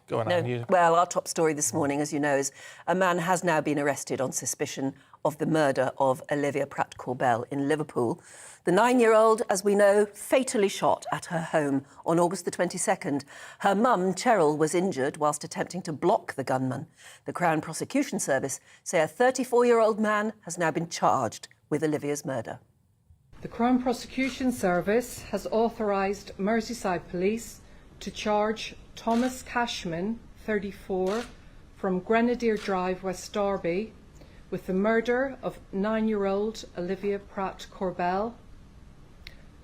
Speaker 7: go on, Anne,
Speaker 8: Well, our top story this morning, as you know, is a man has now been arrested on suspicion of the murder of Olivia Pratt-Corbell in Liverpool. The 9-year-old, as we know, fatally shot at her home on August the 22nd. Her mum, Cheryl, was injured whilst attempting to block the gunman. The Crown Prosecution Service say a 34-year-old man has now been charged with Olivia's murder.
Speaker 4: The Crown Prosecution Service has authorised Merseyside Police to charge Thomas Cashman, 34, from Grenadier Drive, West Derby, with the murder of 9-year-old Olivia Pratt-Corbell.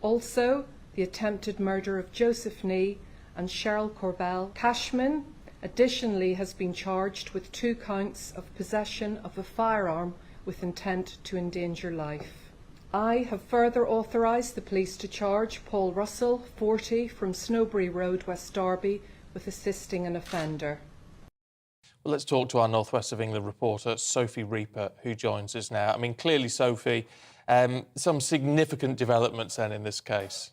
Speaker 4: Also, the attempted murder of Joseph Nee and Cheryl Corbell. Cashman additionally has been charged with 2 counts of possession of a firearm with intent to endanger life. I have further authorised the police to charge Paul Russell, 40, from Snowbury Road, West Derby, with assisting an offender.
Speaker 7: Well, let's talk to our North West of England reporter, Sophie Reaper, who joins us now. I mean, clearly, Sophie, some significant developments then in this case.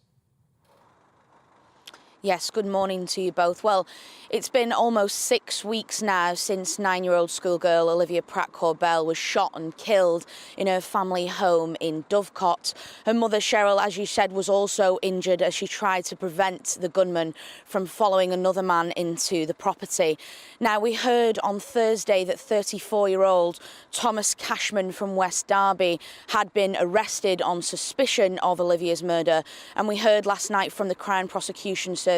Speaker 9: Yes, good morning to you both. Well, it's been almost 6 weeks now since 9-year-old schoolgirl Olivia Pratt-Corbell was shot and killed in her family home in Dovecot. Her mother, Cheryl, as you said, was also injured as she tried to prevent the gunman from following another man into the property. Now, we heard on Thursday that 34-year-old Thomas Cashman from West Derby had been arrested on suspicion of Olivia's murder, and we heard last night from the Crown Prosecution Service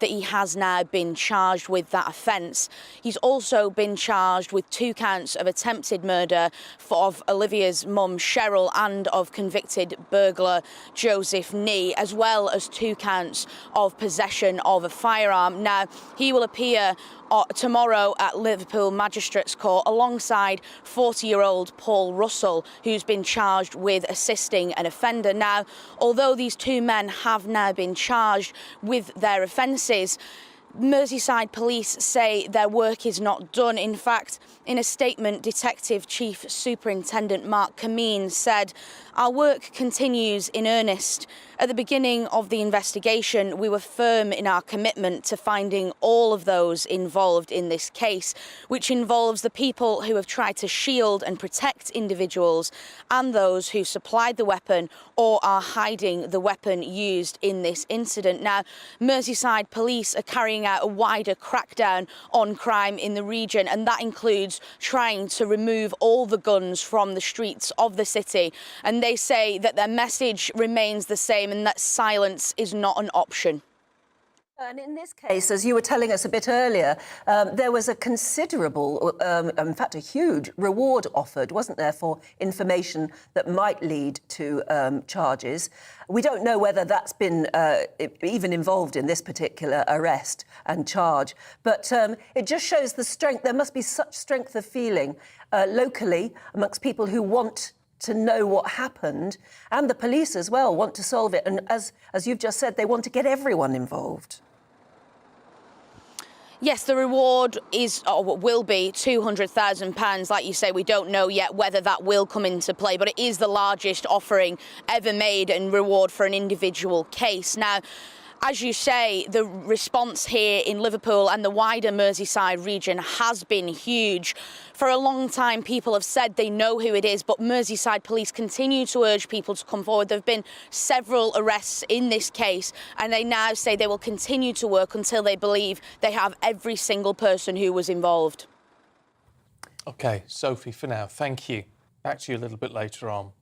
Speaker 9: that he has now been charged with that offence. He's also been charged with 2 counts of attempted murder of Olivia's mum, Cheryl, and of convicted burglar Joseph Nee, as well as 2 counts of possession of a firearm. Now, he will appear tomorrow at Liverpool Magistrates Court alongside 40-year-old Paul Russell, who's been charged with assisting an offender. Now, although these 2 men have now been charged with their offences, Merseyside Police say their work is not done. In fact, in a statement, Detective Chief Superintendent Mark Cameen said, "Our work continues in earnest. At the beginning of the investigation, we were firm in our commitment to finding all of those involved in this case, which involves the people who have tried to shield and protect individuals and those who supplied the weapon or are hiding the weapon used in this incident." Now, Merseyside Police are carrying out a wider crackdown on crime in the region, and that includes trying to remove all the guns from the streets of the city. And they say that their message remains the same and that silence is not an option.
Speaker 8: And in this case, as you were telling us a bit earlier, there was a considerable, in fact, a huge reward offered, wasn't there, for information that might lead to charges. We don't know whether that's been even involved in this particular arrest and charge, but it just shows the strength. There must be such strength of feeling locally amongst people who want to know what happened, and the police as well want to solve it. And as you've just said, they want to get everyone involved.
Speaker 9: Yes, the reward is, or will be, £200,000. Like you say, we don't know yet whether that will come into play, but it is the largest offering ever made in reward for an individual case. Now, as you say, the response here in Liverpool and the wider Merseyside region has been huge. For a long time, people have said they know who it is, but Merseyside police continue to urge people to come forward. There have been several arrests in this case, and they now say they will continue to work until they believe they have every single person who was involved.
Speaker 7: OK, Sophie, for now, thank you. Back to you a little bit later on.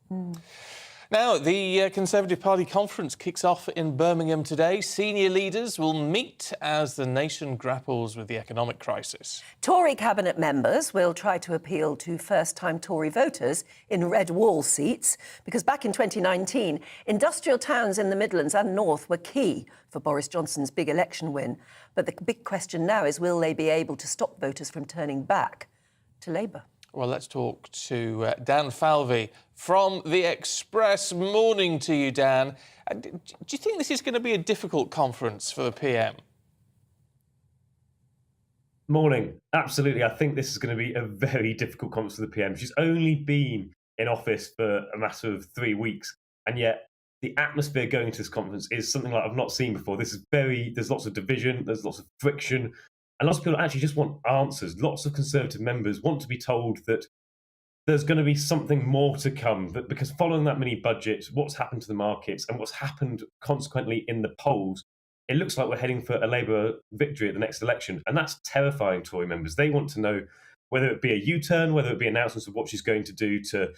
Speaker 7: Now, the Conservative Party conference kicks off in Birmingham today. Senior leaders will meet as the nation grapples with the economic crisis.
Speaker 8: Tory cabinet members will try to appeal to first-time Tory voters in red wall seats, because back in 2019, industrial towns in the Midlands and North were key for Boris Johnson's big election win. But the big question now is, will they be able to stop voters from turning back to Labour?
Speaker 7: Well, let's talk to Dan Falvey from The Express. Morning to you, Dan. Do you think this is going to be a difficult conference for the PM?
Speaker 14: Morning. Absolutely. I think this is going to be a very difficult conference for the PM. She's only been in office for a matter of 3 weeks, and yet the atmosphere going into this conference is something like I've not seen before. There's lots of division, there's lots of friction, and lots of people actually just want answers. Lots of Conservative members want to be told that there's going to be something more to come, because following that mini budget, what's happened to the markets and what's happened consequently in the polls, it looks like we're heading for a Labour victory at the next election. And that's terrifying Tory members. They want to know whether it be a U-turn, whether it be announcements of what she's going to do to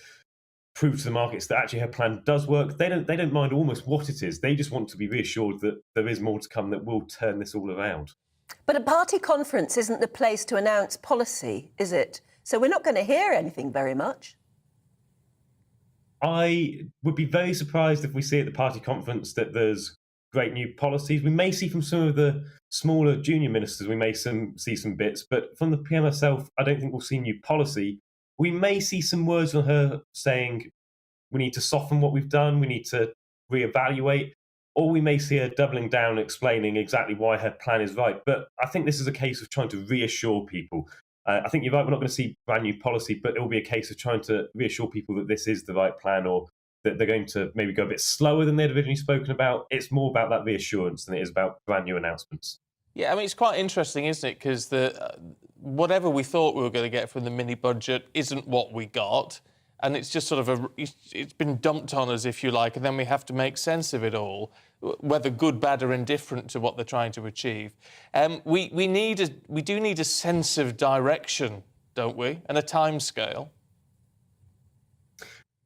Speaker 14: prove to the markets that actually her plan does work. They don't mind almost what it is. They just want to be reassured that there is more to come that will turn this all around.
Speaker 8: But a party conference isn't the place to announce policy, is it? So we're not going to hear anything very much.
Speaker 14: I would be very surprised if we see at the party conference that there's great new policies. We may see from some of the smaller junior ministers, we may see some bits, but from the PM herself, I don't think we'll see new policy. We may see some words on her saying we need to soften what we've done, we need to reevaluate, or we may see her doubling down, explaining exactly why her plan is right. But I think this is a case of trying to reassure people. I think you're right, we're not going to see brand new policy, but it will be a case of trying to reassure people that this is the right plan, or that they're going to maybe go a bit slower than they'd originally spoken about. It's more about that reassurance than it is about brand new announcements.
Speaker 7: Yeah, I mean, it's quite interesting, isn't it? Because whatever we thought we were going to get from the mini budget isn't what we got. And it's just sort of it's been dumped on us, if you like, and then we have to make sense of it all, whether good, bad or indifferent to what they're trying to achieve. We do need a sense of direction, don't we, and a timescale.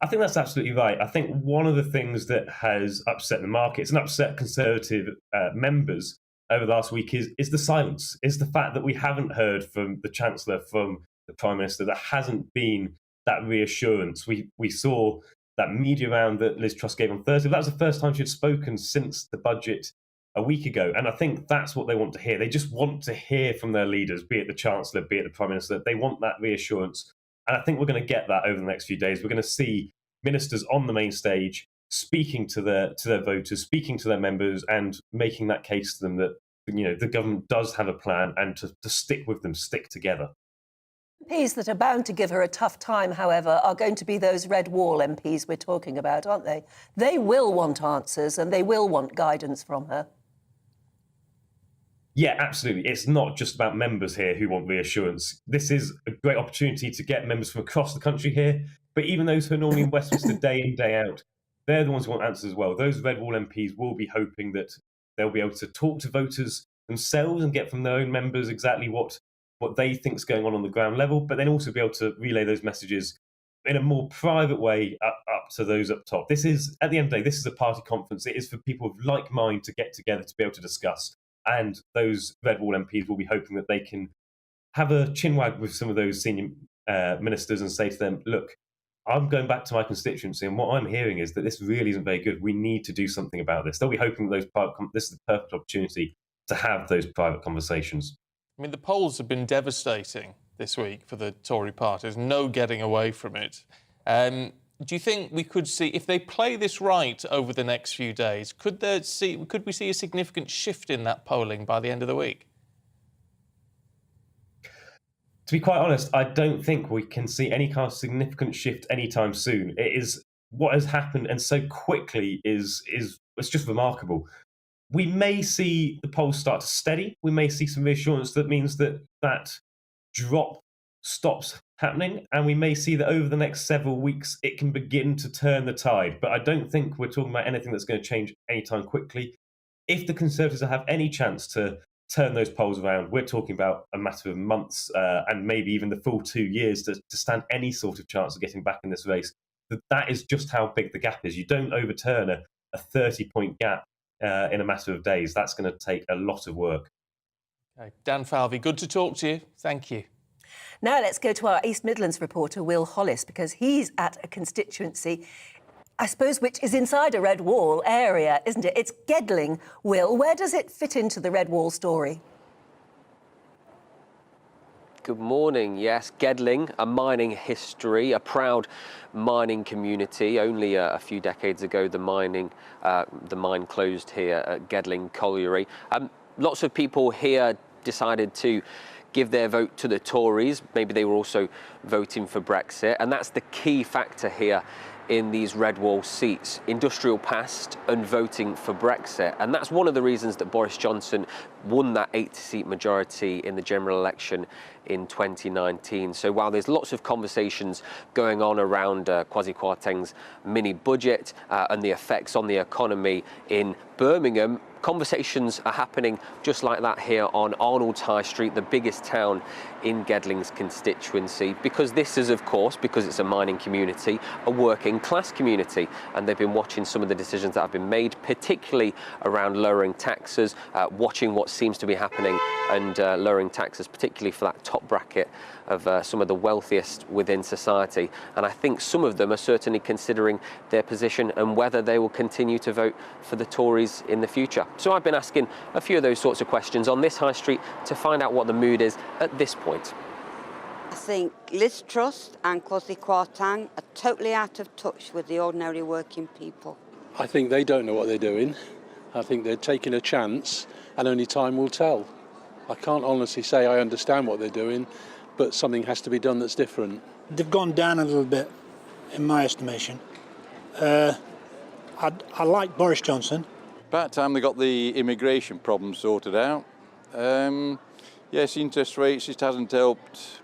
Speaker 14: I think that's absolutely right. I think one of the things that has upset the markets and upset Conservative members over the last week is the silence, is the fact that we haven't heard from the Chancellor, from the Prime Minister. There hasn't been that reassurance. We saw that media round that Liz Truss gave on Thursday. That was the first time she had spoken since the budget a week ago. And I think that's what they want to hear. They just want to hear from their leaders, be it the Chancellor, be it the Prime Minister. They want that reassurance. And I think we're going to get that over the next few days. We're going to see ministers on the main stage speaking to their voters, speaking to their members, and making that case to them that, you know, the government does have a plan, and to stick with them, stick together.
Speaker 8: MPs that are bound to give her a tough time, however, are going to be those red wall MPs we're talking about, aren't they? They will want answers and they will want guidance from her.
Speaker 14: Yeah, absolutely. It's not just about members here who want reassurance. This is a great opportunity to get members from across the country here, but even those who are normally in Westminster day in, day out, they're the ones who want answers as well. Those red wall MPs will be hoping that they'll be able to talk to voters themselves and get from their own members exactly what they think is going on the ground level, but then also be able to relay those messages in a more private way up to those up top. This is, at the end of the day, this is a party conference. It is for people of like mind to get together to be able to discuss. And those red wall MPs will be hoping that they can have a chinwag with some of those senior ministers and say to them, look, I'm going back to my constituency, and what I'm hearing is that this really isn't very good. We need to do something about this. They'll be hoping that this is the perfect opportunity to have those private conversations.
Speaker 7: I mean, the polls have been devastating this week for the Tory party. There's no getting away from it. Do you think we could see, if they play this right over the next few days, could we see a significant shift in that polling by the end of the week?
Speaker 14: To be quite honest, I don't think we can see any kind of significant shift anytime soon. It is what has happened, and so quickly is it's just remarkable. We may see the polls start to steady. We may see some reassurance that means that drop stops happening, and we may see that over the next several weeks it can begin to turn the tide. But I don't think we're talking about anything that's going to change anytime quickly. If the Conservatives have any chance to turn those polls around, we're talking about a matter of months and maybe even the full 2 years to stand any sort of chance of getting back in this race. That is just how big the gap is. You don't overturn a 30-point gap in a matter of days. That's going to take a lot of work.
Speaker 7: Okay. Dan Falvey, good to talk to you. Thank you.
Speaker 8: Now let's go to our East Midlands reporter, Will Hollis, because he's at a constituency, I suppose, which is inside a Red Wall area, isn't it? It's Gedling. Will, where does it fit into the Red Wall story?
Speaker 15: Good morning. Yes, Gedling, a mining history, a proud mining community. Only a few decades ago, the mine closed here at Gedling Colliery. Lots of people here decided to give their vote to the Tories. Maybe they were also voting for Brexit, and that's the key factor here in these Red Wall seats: industrial past and voting for Brexit. And that's one of the reasons that Boris Johnson won that 80-seat majority in the general election in 2019. So while there's lots of conversations going on around Kwasi Kwarteng's mini budget and the effects on the economy in Birmingham, conversations are happening just like that here on Arnold's High Street, the biggest town in Gedling's constituency, because this is, of course, because it's a mining community, a working class community, and they've been watching some of the decisions that have been made, particularly around lowering taxes, watching what seems to be happening and lowering taxes, particularly for that top bracket of some of the wealthiest within society. And I think some of them are certainly considering their position and whether they will continue to vote for the Tories in the future. So I've been asking a few of those sorts of questions on this high street to find out what the mood is at this point.
Speaker 16: I think Liz Truss and Kwasi Kwarteng are totally out of touch with the ordinary working people.
Speaker 17: I think they don't know what they're doing. I think they're taking a chance, and only time will tell. I can't honestly say I understand what they're doing, but something has to be done that's different.
Speaker 18: They've gone down a little bit, in my estimation. I like Boris Johnson.
Speaker 19: About time they got the immigration problem sorted out. Yes, interest rates, it hasn't helped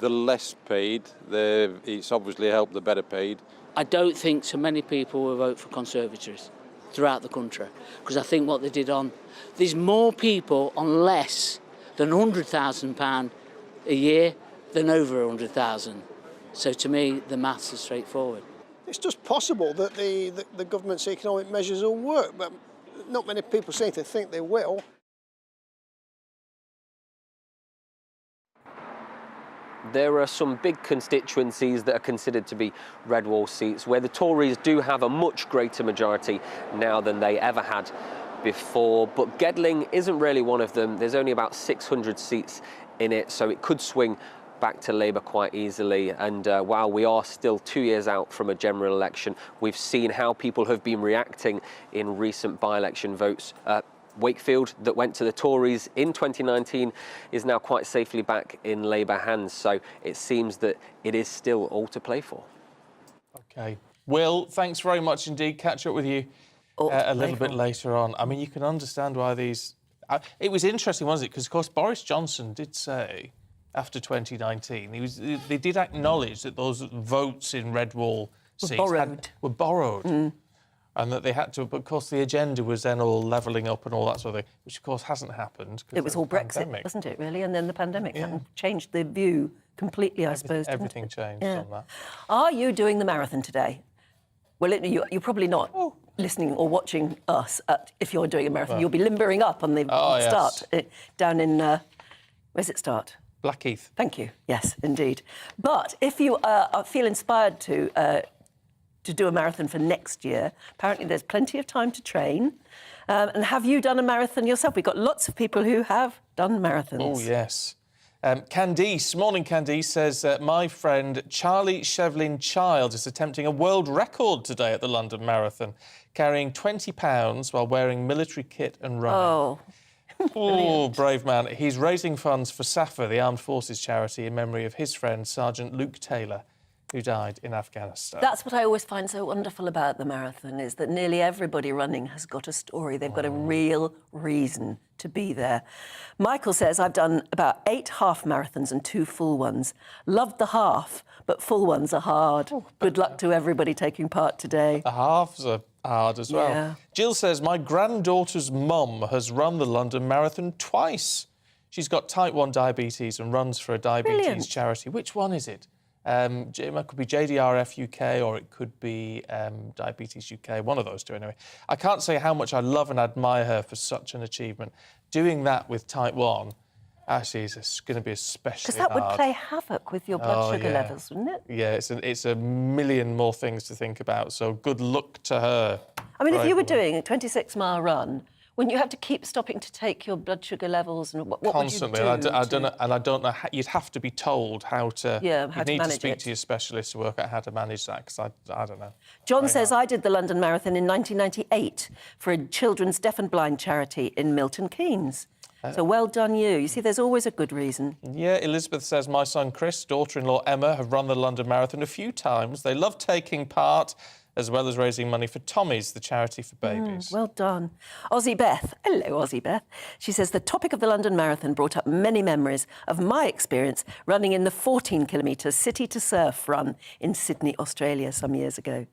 Speaker 19: the less paid. It's obviously helped the better paid.
Speaker 26: I don't think so many people will vote for Conservatives throughout the country, because I think what they did there's more people on less than £100,000 a year than over 100,000. So to me, the maths is straightforward.
Speaker 27: It's just possible that the government's economic measures will work, but not many people seem to think they will.
Speaker 15: There are some big constituencies that are considered to be Red Wall seats where the Tories do have a much greater majority now than they ever had before, but Gedling isn't really one of them. There's only about 600 seats in it, so it could swing back to Labour quite easily. And while we are still 2 years out from a general election, we've seen how people have been reacting in recent by-election votes. Wakefield, that went to the Tories in 2019, is now quite safely back in Labour hands. So it seems that it is still all to play for.
Speaker 7: OK. Will, thanks very much indeed. Catch up with you a little bit later on. I mean, you can understand why these... it was interesting, wasn't it? Because, of course, Boris Johnson did say after 2019, they did acknowledge that those votes in Red Wall seats were borrowed. And that they had to, but of course the agenda was then all levelling up and all that sort of thing, which of course hasn't happened.
Speaker 8: It was all Brexit, wasn't it, really? And then the pandemic changed the view completely, I suppose.
Speaker 7: Everything changed on that.
Speaker 8: Are you doing the marathon today? Well, you're probably not listening or watching us if you're doing a marathon.
Speaker 7: Well,
Speaker 8: you'll be limbering up on the start down in, where's it start?
Speaker 7: Blackheath.
Speaker 8: Thank you. Yes, indeed. But if you feel inspired to do a marathon for next year, apparently there's plenty of time to train. And have you done a marathon yourself? We've got lots of people who have done marathons.
Speaker 7: Oh, yes. Candice, morning Candice, says my friend Charlie Shevlin-Child is attempting a world record today at the London Marathon, carrying 20 pounds while wearing military kit and running.
Speaker 8: Oh.
Speaker 7: Oh, brave man. He's raising funds for SAFA, the Armed Forces charity, in memory of his friend, Sergeant Luke Taylor, who died in Afghanistan.
Speaker 8: That's what I always find so wonderful about the marathon, is that nearly everybody running has got a story. They've got a real reason to be there. Michael says, I've done about 8 half marathons and 2 full ones. Loved the half, but full ones are hard. Good luck to everybody taking part today.
Speaker 7: The halves are hard as well.
Speaker 8: Yeah.
Speaker 7: Jill says, my granddaughter's mum has run the London Marathon twice. She's got type 1 diabetes and runs for a diabetes
Speaker 8: Brilliant.
Speaker 7: charity. Which one is it? It could be JDRF UK or it could be Diabetes UK, one of those two anyway. I can't say how much I love and admire her for such an achievement. Doing that with type 1, actually, it's going to be especially
Speaker 8: Because that
Speaker 7: hard.
Speaker 8: would play havoc with your blood sugar levels, wouldn't it?
Speaker 7: Yeah, it's a million more things to think about, so good luck to her.
Speaker 8: I mean, if
Speaker 7: Brave
Speaker 8: you were
Speaker 7: woman.
Speaker 8: doing a 26-mile run, wouldn't you have to keep stopping to take your blood sugar levels? And what
Speaker 7: Constantly,
Speaker 8: would you do?
Speaker 7: and I don't know. You'd have to be told how to.
Speaker 8: Yeah, how
Speaker 7: you'd
Speaker 8: to
Speaker 7: need to
Speaker 8: manage
Speaker 7: speak
Speaker 8: it.
Speaker 7: to your specialist to work out how to manage that. Because I don't know.
Speaker 8: John says, I did the London Marathon in 1998 for a children's deaf and blind charity in Milton Keynes. So well done you. You see, there's always a good reason.
Speaker 7: Yeah, Elizabeth says, my son Chris, daughter-in-law Emma have run the London Marathon a few times. They love taking part, as well as raising money for Tommy's, the charity for babies.
Speaker 8: Well done. Aussie Beth. Hello, Aussie Beth. She says, the topic of the London Marathon brought up many memories of my experience running in the 14-kilometre City to Surf run in Sydney, Australia some years ago.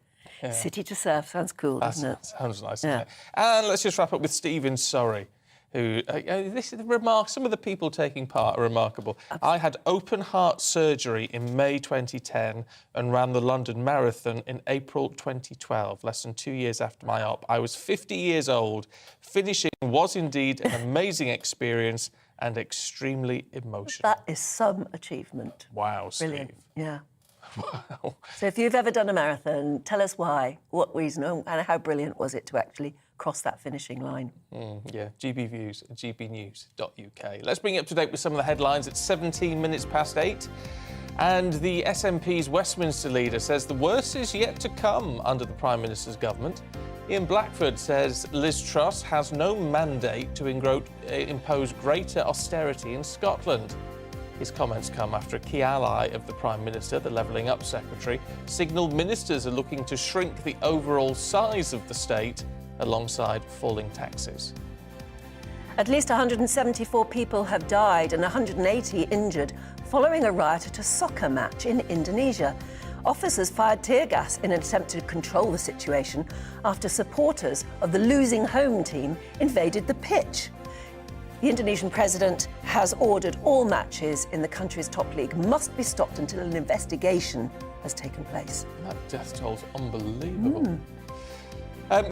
Speaker 7: Yeah.
Speaker 8: City to Surf sounds cool, doesn't it?
Speaker 7: Sounds nice,
Speaker 8: Yeah.
Speaker 7: doesn't it? And let's just wrap up with Steve in Surrey, who... this is some of the people taking part are remarkable. I had open-heart surgery in May 2010 and ran the London Marathon in April 2012, less than 2 years after my op. I was 50 years old. Finishing was indeed an amazing experience and extremely emotional.
Speaker 8: That is some achievement.
Speaker 7: Wow, Steve.
Speaker 8: Brilliant. Yeah.
Speaker 7: Wow.
Speaker 8: So if you've ever done a marathon, tell us why, what reason, and how brilliant was it to actually cross that finishing line.
Speaker 7: Yeah, GBViews at gbnews.uk. Let's bring you up to date with some of the headlines. It's 17 minutes past 8. And the SNP's Westminster leader says the worst is yet to come under the Prime Minister's government. Ian Blackford says Liz Truss has no mandate to impose greater austerity in Scotland. His comments come after a key ally of the Prime Minister, the Levelling Up Secretary, signalled ministers are looking to shrink the overall size of the state alongside falling taxes.
Speaker 8: At least 174 people have died and 180 injured following a riot at a soccer match in Indonesia. Officers fired tear gas in an attempt to control the situation after supporters of the losing home team invaded the pitch. The Indonesian president has ordered all matches in the country's top league must be stopped until an investigation has taken place.
Speaker 7: That death toll's unbelievable.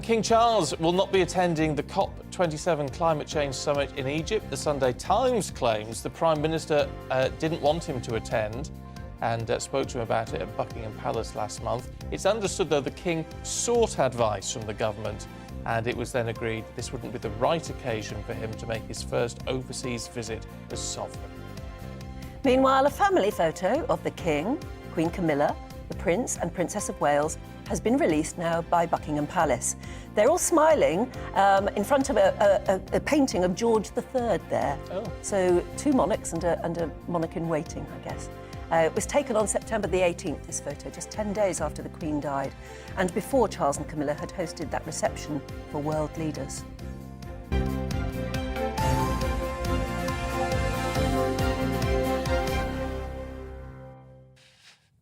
Speaker 7: King Charles will not be attending the COP27 climate change summit in Egypt. The Sunday Times claims the Prime Minister didn't want him to attend and spoke to him about it at Buckingham Palace last month. It's understood, though, the King sought advice from the government and it was then agreed this wouldn't be the right occasion for him to make his first overseas visit as sovereign.
Speaker 8: Meanwhile, a family photo of the King, Queen Camilla, the Prince and Princess of Wales has been released now by Buckingham Palace. They're all smiling in front of a painting of George III there.
Speaker 7: Oh.
Speaker 8: So 2 monarchs and a monarch in waiting, I guess. It was taken on September the 18th, this photo, just 10 days after the Queen died, and before Charles and Camilla had hosted that reception for world leaders.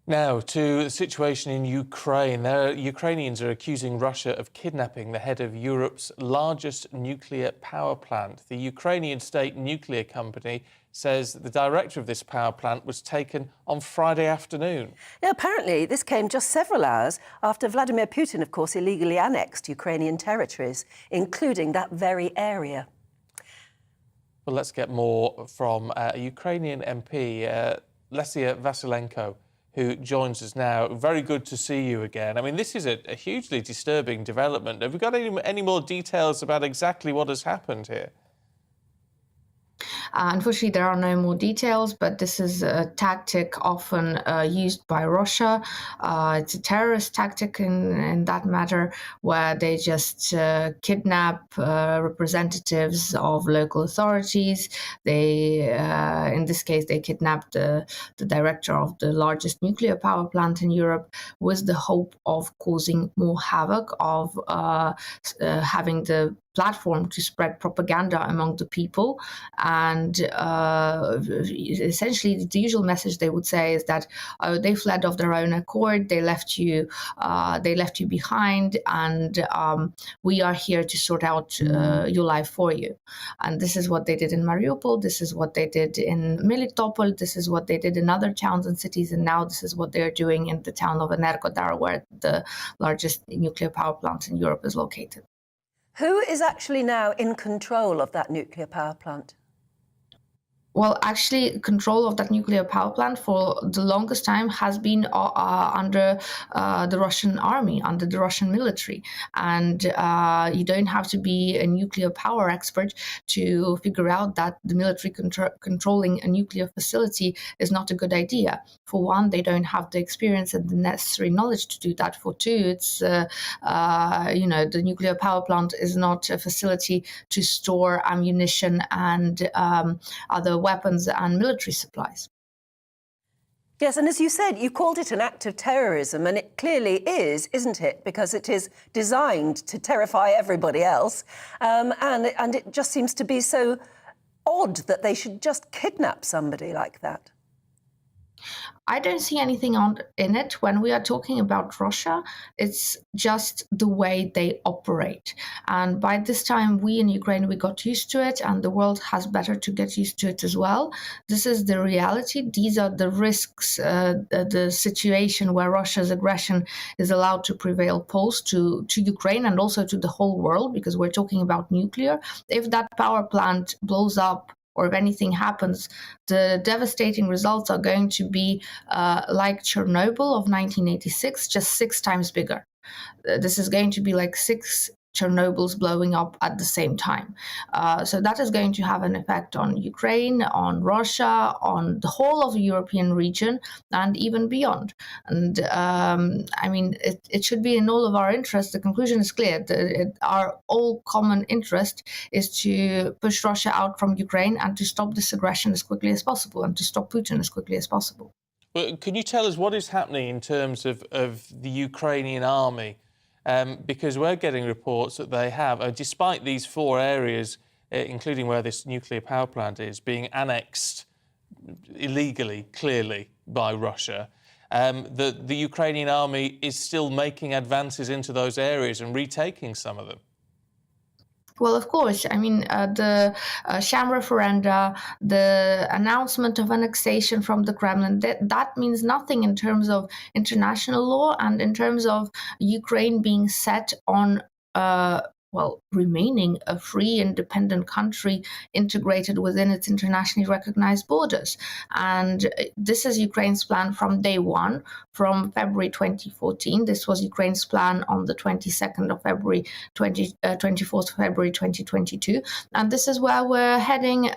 Speaker 7: Now, to the situation in Ukraine. Ukrainians are accusing Russia of kidnapping the head of Europe's largest nuclear power plant. The Ukrainian state nuclear company says the director of this power plant was taken on Friday afternoon.
Speaker 8: Yeah, apparently this came just several hours after Vladimir Putin, of course, illegally annexed Ukrainian territories, including that very area.
Speaker 7: Well, let's get more from a Ukrainian MP, Lesia Vasilenko, who joins us now. Very good to see you again. I mean, this is a hugely disturbing development. Have we got any more details about exactly what has happened here?
Speaker 1: Unfortunately, there are no more details, but this is a tactic often used by Russia. It's a terrorist tactic in that matter, where they just kidnap representatives of local authorities. They, in this case, they kidnapped the director of the largest nuclear power plant in Europe, with the hope of causing more havoc, of having the platform to spread propaganda among the people. And essentially the usual message they would say is that they fled of their own accord, they left you behind, and we are here to sort out your life for you. And this is what they did in Mariupol, this is what they did in Melitopol, this is what they did in other towns and cities, and now this is what they're doing in the town of Energodar, where the largest nuclear power plant in Europe is located.
Speaker 8: Who is actually now in control of that nuclear power plant?
Speaker 1: Well, actually, control of that nuclear power plant for the longest time has been under the Russian army, under the Russian military. And you don't have to be a nuclear power expert to figure out that the military controlling a nuclear facility is not a good idea. For one, they don't have the experience and the necessary knowledge to do that. For two, it's, the nuclear power plant is not a facility to store ammunition and other weapons and military supplies.
Speaker 8: Yes, and as you said, you called it an act of terrorism, and it clearly is, isn't it? Because it is designed to terrify everybody else, and it just seems to be so odd that they should just kidnap somebody like that.
Speaker 1: I don't see anything in it. When we are talking about Russia, it's just the way they operate. And by this time, we in Ukraine, we got used to it, and the world has better to get used to it as well. This is the reality. These are the risks, the situation where Russia's aggression is allowed to prevail posed to Ukraine and also to the whole world, because we're talking about nuclear. If that power plant blows up, or if anything happens, the devastating results are going to be like Chernobyl of 1986, just 6 times bigger. This is going to be like 6 Chernobyls blowing up at the same time. So that is going to have an effect on Ukraine, on Russia, on the whole of the European region, and even beyond. And it should be in all of our interests. The conclusion is clear. Our all common interest is to push Russia out from Ukraine and to stop this aggression as quickly as possible, and to stop Putin as quickly as possible.
Speaker 7: Well, can you tell us what is happening in terms of the Ukrainian army? Because we're getting reports that they have, despite these 4 areas, including where this nuclear power plant is, being annexed illegally, clearly, by Russia, the Ukrainian army is still making advances into those areas and retaking some of them.
Speaker 1: Well, of course. I mean, the sham referenda, the announcement of annexation from the Kremlin, that means nothing in terms of international law and in terms of Ukraine being set on remaining a free, independent country integrated within its internationally recognized borders. And this is Ukraine's plan from day one, from February 2014. This was Ukraine's plan on the 22nd of February, 24th of February 2022. And this is where we're heading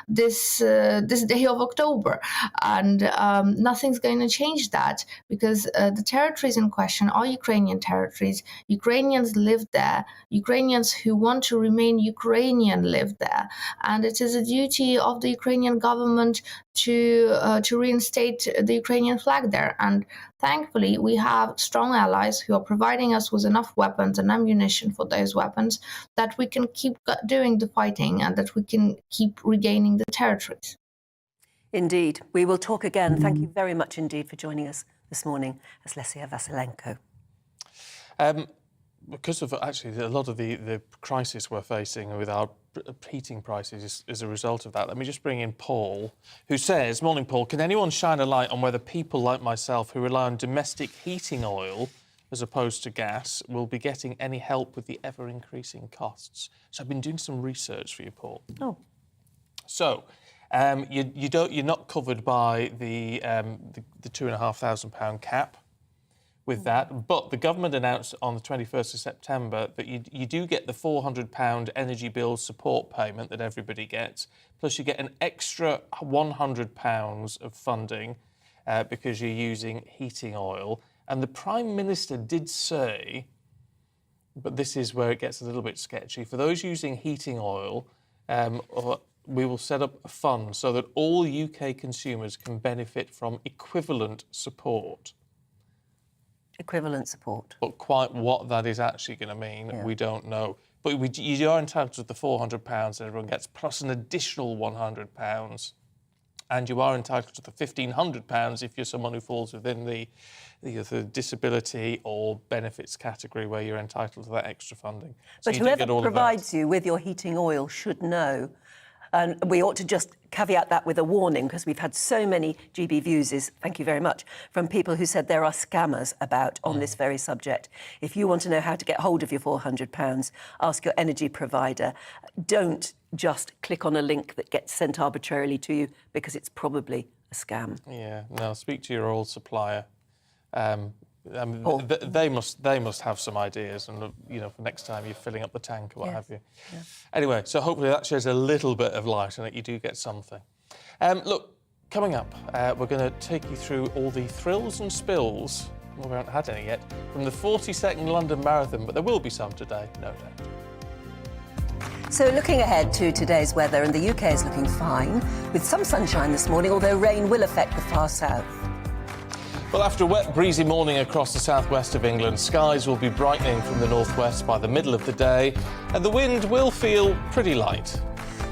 Speaker 1: this day of October. And nothing's going to change that, because the territories in question are Ukrainian territories. Ukrainians live there. Ukrainians who want to remain Ukrainian live there, and it is a duty of the Ukrainian government to reinstate the Ukrainian flag there. And thankfully, we have strong allies who are providing us with enough weapons and ammunition for those weapons that we can keep doing the fighting and that we can keep regaining the territories.
Speaker 8: Indeed. We will talk again. Thank you very much indeed for joining us this morning, Lesya Vasilenko.
Speaker 7: Because of actually a lot of the crisis we're facing with our heating prices is a result of that. Let me just bring in Paul, who says, morning Paul, can anyone shine a light on whether people like myself who rely on domestic heating oil as opposed to gas will be getting any help with the ever-increasing costs? So I've been doing some research for you, Paul.
Speaker 8: Oh.
Speaker 7: So you're not covered by the £2,500 cap, with that. But the government announced on the 21st of September that you do get the £400 energy bill support payment that everybody gets, plus you get an extra £100 of funding because you're using heating oil. And the Prime Minister did say, but this is where it gets a little bit sketchy, for those using heating oil, we will set up a fund so that all UK consumers can benefit from equivalent support.
Speaker 8: Equivalent support.
Speaker 7: But quite what that is actually going to mean, we don't know. But you are entitled to the £400 that everyone gets, plus an additional £100. And you are entitled to the £1,500 if you're someone who falls within the disability or benefits category where you're entitled to that extra funding. So
Speaker 8: but whoever provides you with your heating oil should know. And we ought to just caveat that with a warning, because we've had so many GB views, thank you very much, from people who said there are scammers about on this very subject. If you want to know how to get hold of your £400, ask your energy provider. Don't just click on a link that gets sent arbitrarily to you, because it's probably a scam.
Speaker 7: Yeah, no, speak to your oil supplier. They must have some ideas, and for next time you're filling up the tank or what have you. Yeah. Anyway, so hopefully that sheds a little bit of light on it. You do get something. Look, coming up, we're going to take you through all the thrills and spills. Well, we haven't had any yet from the 42nd London Marathon, but there will be some today, no doubt.
Speaker 8: So looking ahead to today's weather, and the UK is looking fine, with some sunshine this morning, although rain will affect the far south.
Speaker 7: Well, after a wet, breezy morning across the southwest of England, skies will be brightening from the northwest by the middle of the day, and the wind will feel pretty light.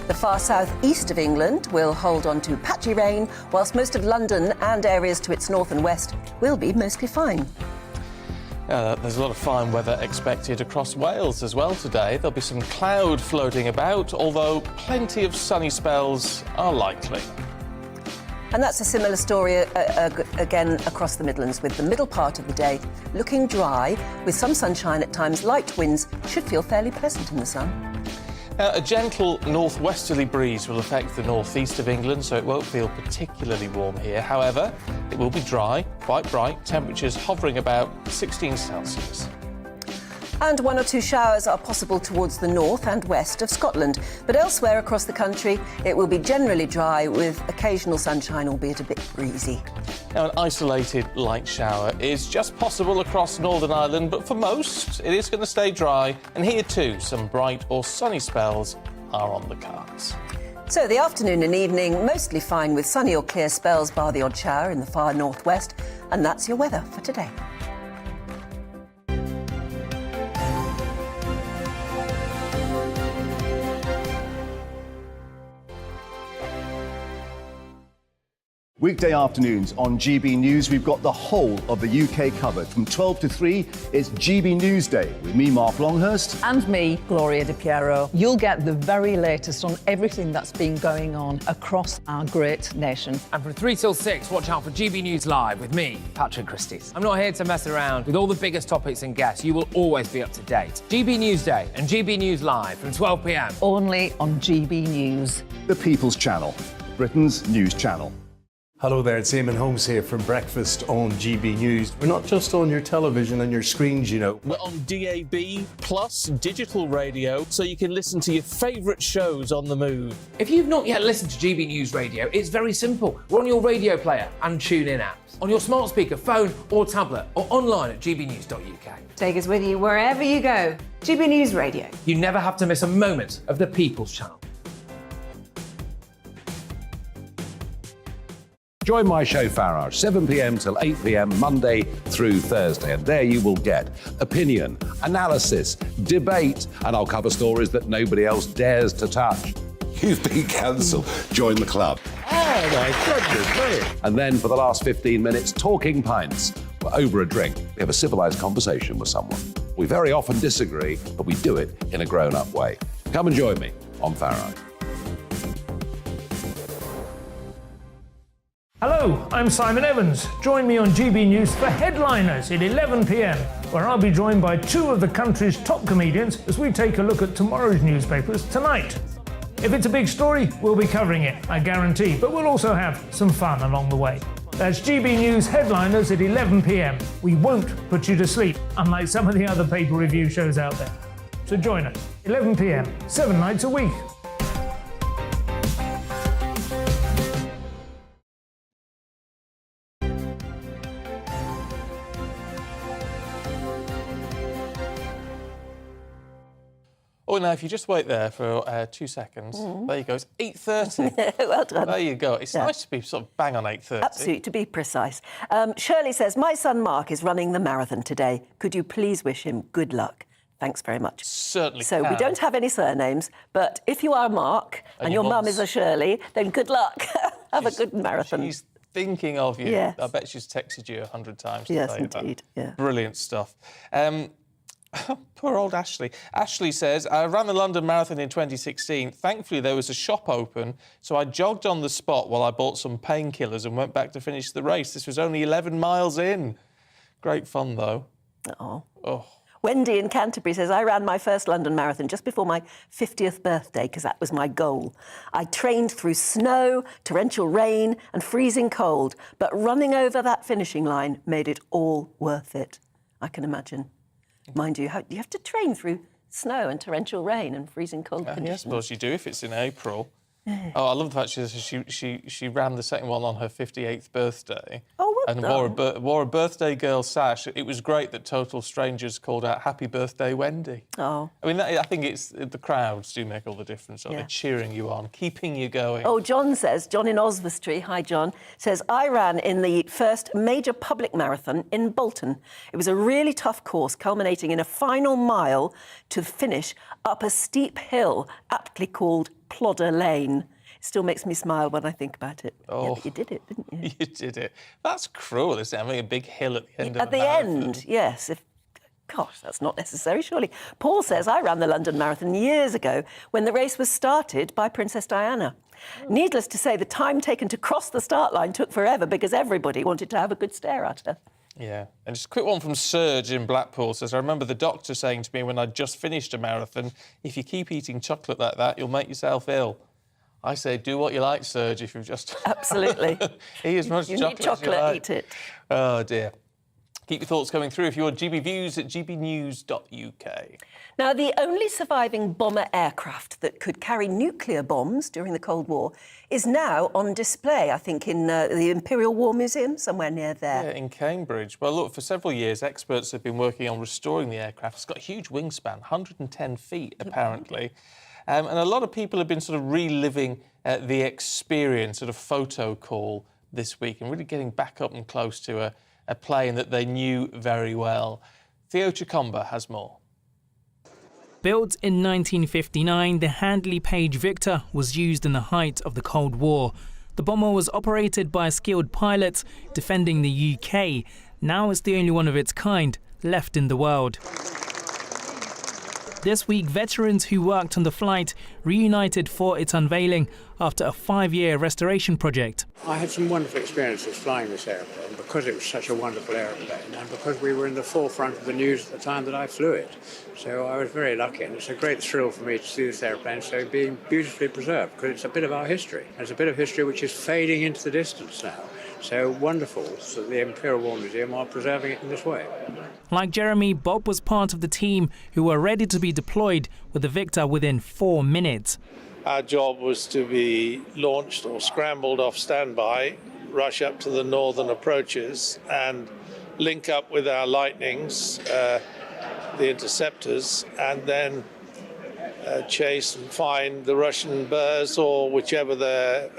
Speaker 8: The far south-east of England will hold on to patchy rain, whilst most of London and areas to its north and west will be mostly fine.
Speaker 7: There's a lot of fine weather expected across Wales as well today. There'll be some cloud floating about, although plenty of sunny spells are likely.
Speaker 8: And that's a similar story again across the Midlands, with the middle part of the day looking dry, with some sunshine at times. Light winds should feel fairly pleasant in the sun.
Speaker 7: A gentle northwesterly breeze will affect the northeast of England, so it won't feel particularly warm here. However, it will be dry, quite bright, temperatures hovering about 16 Celsius.
Speaker 8: And one or two showers are possible towards the north and west of Scotland. But elsewhere across the country, it will be generally dry with occasional sunshine, albeit a bit breezy.
Speaker 7: Now, an isolated light shower is just possible across Northern Ireland, but for most, it is going to stay dry. And here too, some bright or sunny spells are on the cards.
Speaker 8: So the afternoon and evening, mostly fine with sunny or clear spells, bar the odd shower in the far northwest. And that's your weather for today.
Speaker 20: Weekday afternoons on GB News, we've got the whole of the UK covered. From 12 to 3, it's GB News Day with me, Mark Longhurst.
Speaker 2: And me, Gloria Di Piero. You'll get the very latest on everything that's been going on across our great nation.
Speaker 22: And from 3 till 6, watch out for GB News Live with me, Patrick Christys. I'm not here to mess around with all the biggest topics and guests. You will always be up to date. GB News Day and GB News Live from 12 p.m.
Speaker 2: Only on GB News.
Speaker 20: The People's Channel, Britain's news channel.
Speaker 23: Hello there, it's Eamon Holmes here from Breakfast on GB News. We're not just on your television and your screens, you know.
Speaker 7: We're on DAB plus digital radio, so you can listen to your favourite shows on the move.
Speaker 22: If you've not yet listened to GB News Radio, it's very simple. We're on your radio player and tune-in apps, on your smart speaker, phone or tablet, or online at gbnews.uk.
Speaker 24: Take us with you wherever you go. GB News Radio.
Speaker 22: You never have to miss a moment of the People's Channel.
Speaker 5: Join my show Farage, 7 p.m. till 8 p.m. Monday through Thursday. And there you will get opinion, analysis, debate, and I'll cover stories that nobody else dares to touch. You've been cancelled. Join the club.
Speaker 13: Oh, my goodness me.
Speaker 5: And then for the last 15 minutes, talking pints. We're over a drink. We have a civilised conversation with someone. We very often disagree, but we do it in a grown-up way. Come and join me on Farage.
Speaker 25: Hello, I'm Simon Evans. Join me on GB News for Headliners at 11 p.m, where I'll be joined by two of the country's top comedians as we take a look at tomorrow's newspapers tonight. If it's a big story, we'll be covering it, I guarantee, but we'll also have some fun along the way. That's GB News headliners at 11 p.m. We won't put you to sleep, unlike some of the other paper review shows out there. So join us, 11 p.m, 7 nights a week.
Speaker 7: Oh, now, if you just wait there for 2 seconds, there you go. It's 8:30.
Speaker 8: Well done.
Speaker 7: There you go. It's nice to be sort of bang on 8:30.
Speaker 8: Absolutely, to be precise. Shirley says, my son Mark is running the marathon today. Could you please wish him good luck? Thanks very much.
Speaker 7: Certainly
Speaker 8: So
Speaker 7: can.
Speaker 8: we don't have any surnames, but if you are Mark and your mum is a Shirley, then good luck. Have a good marathon.
Speaker 7: She's thinking of you.
Speaker 8: Yes.
Speaker 7: I bet she's texted you 100 times today.
Speaker 8: Yes, indeed. Yeah.
Speaker 7: Brilliant stuff. Poor old Ashley. Ashley says, I ran the London Marathon in 2016. Thankfully, there was a shop open, so I jogged on the spot while I bought some painkillers and went back to finish the race. This was only 11 miles in. Great fun, though.
Speaker 8: Oh.
Speaker 7: Oh.
Speaker 8: Wendy in Canterbury says, I ran my first London Marathon just before my 50th birthday because that was my goal. I trained through snow, torrential rain and freezing cold, but running over that finishing line made it all worth it. I can imagine. Mind you, you have to train through snow and torrential rain and freezing cold conditions.
Speaker 7: Yeah, I suppose you do if it's in April. Oh, I love the fact she ran the second one on her 58th birthday.
Speaker 8: Oh, well
Speaker 7: and
Speaker 8: done.
Speaker 7: wore a birthday girl sash. It was great that total strangers called out "Happy Birthday, Wendy."
Speaker 8: Oh.
Speaker 7: I mean, I think it's the crowds do make all the difference. They're cheering you on, keeping you going.
Speaker 8: Oh, John says, John in Oswestry, hi John, says, I ran in the first major public marathon in Bolton. It was a really tough course, culminating in a final mile to finish up a steep hill, aptly called Plodder Lane. It still makes me smile when I think about it.
Speaker 7: Oh.
Speaker 8: Yeah, but you did it, didn't you?
Speaker 7: You did it. That's cruel, isn't it? Having a big hill at the end of
Speaker 8: At the end, yes. Gosh, that's not necessary, surely. Paul says, I ran the London Marathon years ago when the race was started by Princess Diana. Needless to say, the time taken to cross the start line took forever because everybody wanted to have a good stare at her.
Speaker 7: Yeah. And just a quick one from Serge in Blackpool says, I remember the doctor saying to me when I'd just finished a marathon, if you keep eating chocolate like that, you'll make yourself ill. I say, do what you like, Serge, if you've just...
Speaker 8: Absolutely.
Speaker 7: Eat as much chocolate
Speaker 8: need chocolate,
Speaker 7: as you like.
Speaker 8: eat it.
Speaker 7: Oh, dear. Keep your thoughts coming through if you're GB Views at gbnews.uk.
Speaker 8: Now, the only surviving bomber aircraft that could carry nuclear bombs during the Cold War is now on display, I think, in the Imperial War Museum, somewhere near there.
Speaker 7: Yeah, in Cambridge. Well, look, for several years, experts have been working on restoring the aircraft. It's got a huge wingspan, 110 feet, apparently. And a lot of people have been sort of reliving the experience at a photo call this week and really getting back up and close to a plane that they knew very well. Theo Chicomba has more.
Speaker 3: Built in 1959, the Handley Page Victor was used in the height of the Cold War. The bomber was operated by skilled pilots defending the UK. Now it's the only one of its kind left in the world. This week, veterans who worked on the flight reunited for its unveiling after a 5-year restoration project.
Speaker 4: I had some wonderful experiences flying this airplane because it was such a wonderful airplane and because we were in the forefront of the news at the time that I flew it. So I was very lucky, and it's a great thrill for me to see this airplane so being beautifully preserved because it's a bit of our history. It's a bit of history which is fading into the distance now. So wonderful that the Imperial War Museum are preserving it in this way.
Speaker 3: Like Jeremy, Bob was part of the team who were ready to be deployed with the Victor within 4 minutes.
Speaker 6: Our job was to be launched or scrambled off standby, rush up to the northern approaches and link up with our Lightnings, the interceptors, and then chase and find the Russian Burs or whichever their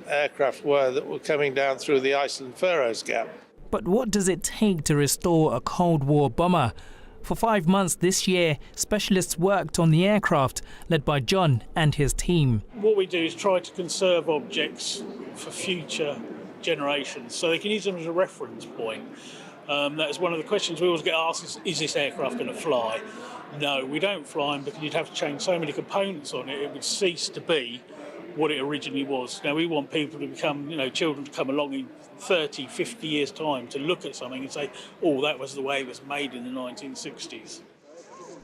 Speaker 6: aircraft were that were coming down through the Iceland-Faroes Gap.
Speaker 3: But what does it take to restore a Cold War bomber? For 5 months this year, specialists worked on the aircraft, led by John and his team.
Speaker 10: What we do is try to conserve objects for future generations, so they can use them as a reference point. That is one of the questions we always get asked, is this aircraft going to fly? No, we don't fly them because you'd have to change so many components on it, it would cease to be what it originally was. Now, we want people to become, children to come along in 30, 50 years' time to look at something and say, oh, that was the way it was made in the 1960s.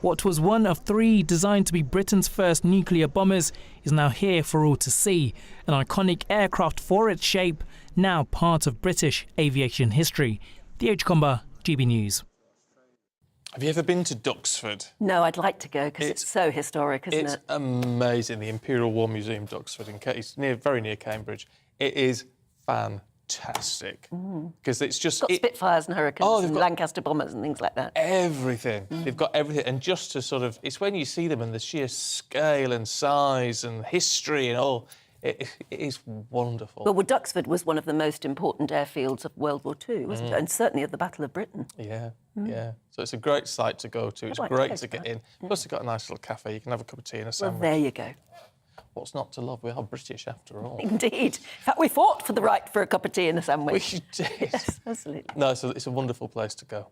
Speaker 3: What was one of 3 designed to be Britain's first nuclear bombers is now here for all to see. An iconic aircraft for its shape now part of British aviation history. The H-Comber, GB News.
Speaker 7: Have you ever been to Duxford?
Speaker 8: No, I'd like to go because it's so historic, isn't it?
Speaker 7: It's amazing. The Imperial War Museum, Duxford, very near Cambridge. It is fantastic because it's just
Speaker 8: got Spitfires and Hurricanes and
Speaker 7: got
Speaker 8: Lancaster bombers and things like that.
Speaker 7: Everything. They've got everything, and just to sort of, it's when you see them and the sheer scale and size and history and all. It is wonderful.
Speaker 8: Well, Duxford was one of the most important airfields of World War II, wasn't it? And certainly of the Battle of Britain.
Speaker 7: Yeah, yeah. So it's a great site to go to. It's great to get in. Plus, they've got a nice little cafe. You can have a cup of tea and a sandwich.
Speaker 8: Well, there you go.
Speaker 7: What's not to love? We are British after all.
Speaker 8: Indeed. In fact, we fought for the right for a cup of tea and a sandwich.
Speaker 7: We did.
Speaker 8: Yes, absolutely.
Speaker 7: No, so it's a wonderful place to go.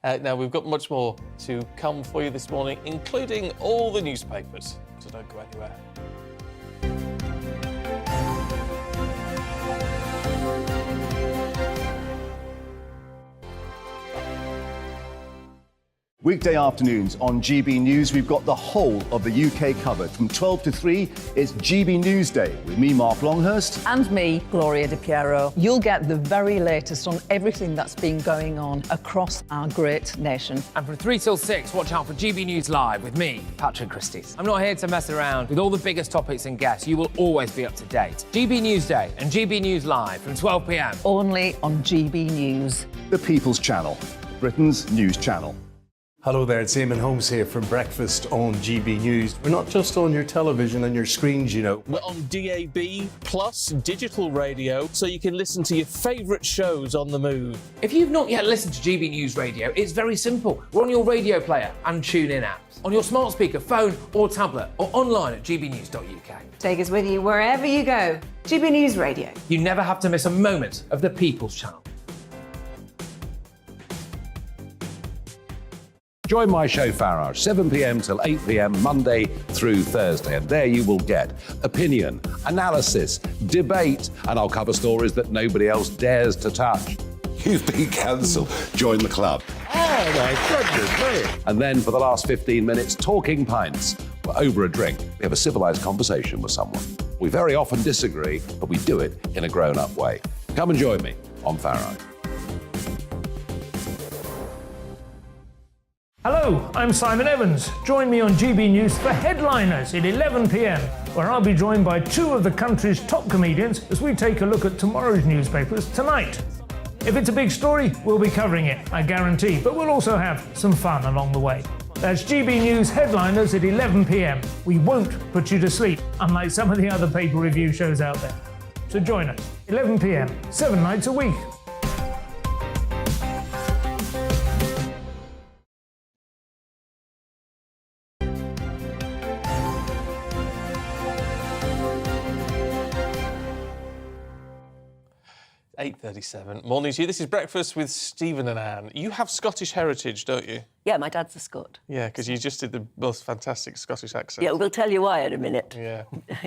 Speaker 7: Now, we've got much more to come for you this morning, including all the newspapers. So don't go anywhere.
Speaker 20: Weekday afternoons on GB News, we've got the whole of the UK covered. From 12 to 3, it's GB News Day with me, Mark Longhurst.
Speaker 2: And me, Gloria Di Piero. You'll get the very latest on everything that's been going on across our great nation.
Speaker 22: And from 3 till 6, watch out for GB News Live with me, Patrick Christys. I'm not here to mess around. With all the biggest topics and guests, you will always be up to date. GB News Day and GB News Live from 12 p.m.
Speaker 2: Only on GB News.
Speaker 20: The People's Channel, Britain's news channel.
Speaker 23: Hello there, it's Eamon Holmes here from Breakfast on GB News. We're not just on your television and your screens, you know.
Speaker 7: We're on DAB plus digital radio, so you can listen to your favourite shows on the move.
Speaker 22: If you've not yet listened to GB News Radio, it's very simple. We're on your radio player and tune-in apps, on your smart speaker, phone or tablet, or online at gbnews.uk.
Speaker 24: Take us with you wherever you go. GB News Radio.
Speaker 22: You never have to miss a moment of the People's Channel.
Speaker 5: Join my show Farage, 7 p.m. till 8 p.m. Monday through Thursday, and there you will get opinion, analysis, debate, and I'll cover stories that nobody else dares to touch. You've been cancelled. Join the club. Oh my goodness me. And then for the last 15 minutes, talking pints. We're over a drink. We have a civilised conversation with someone. We very often disagree, but we do it in a grown-up way. Come and join me on Farage.
Speaker 25: Hello, I'm Simon Evans. Join me on GB News for Headliners at 11 p.m, where I'll be joined by two of the country's top comedians as we take a look at tomorrow's newspapers tonight. If it's a big story, we'll be covering it, I guarantee, but we'll also have some fun along the way. That's GB News Headliners at 11 p.m. We won't put you to sleep, unlike some of the other paper review shows out there. So join us, 11 p.m, 7 nights a week.
Speaker 7: .37. Morning to you. This is Breakfast with Stephen and Anne. You have Scottish heritage, don't you?
Speaker 8: Yeah, my dad's a Scot.
Speaker 7: Yeah, because you just did the most fantastic Scottish accent.
Speaker 8: Yeah, we'll tell you why in a minute.
Speaker 7: Yeah.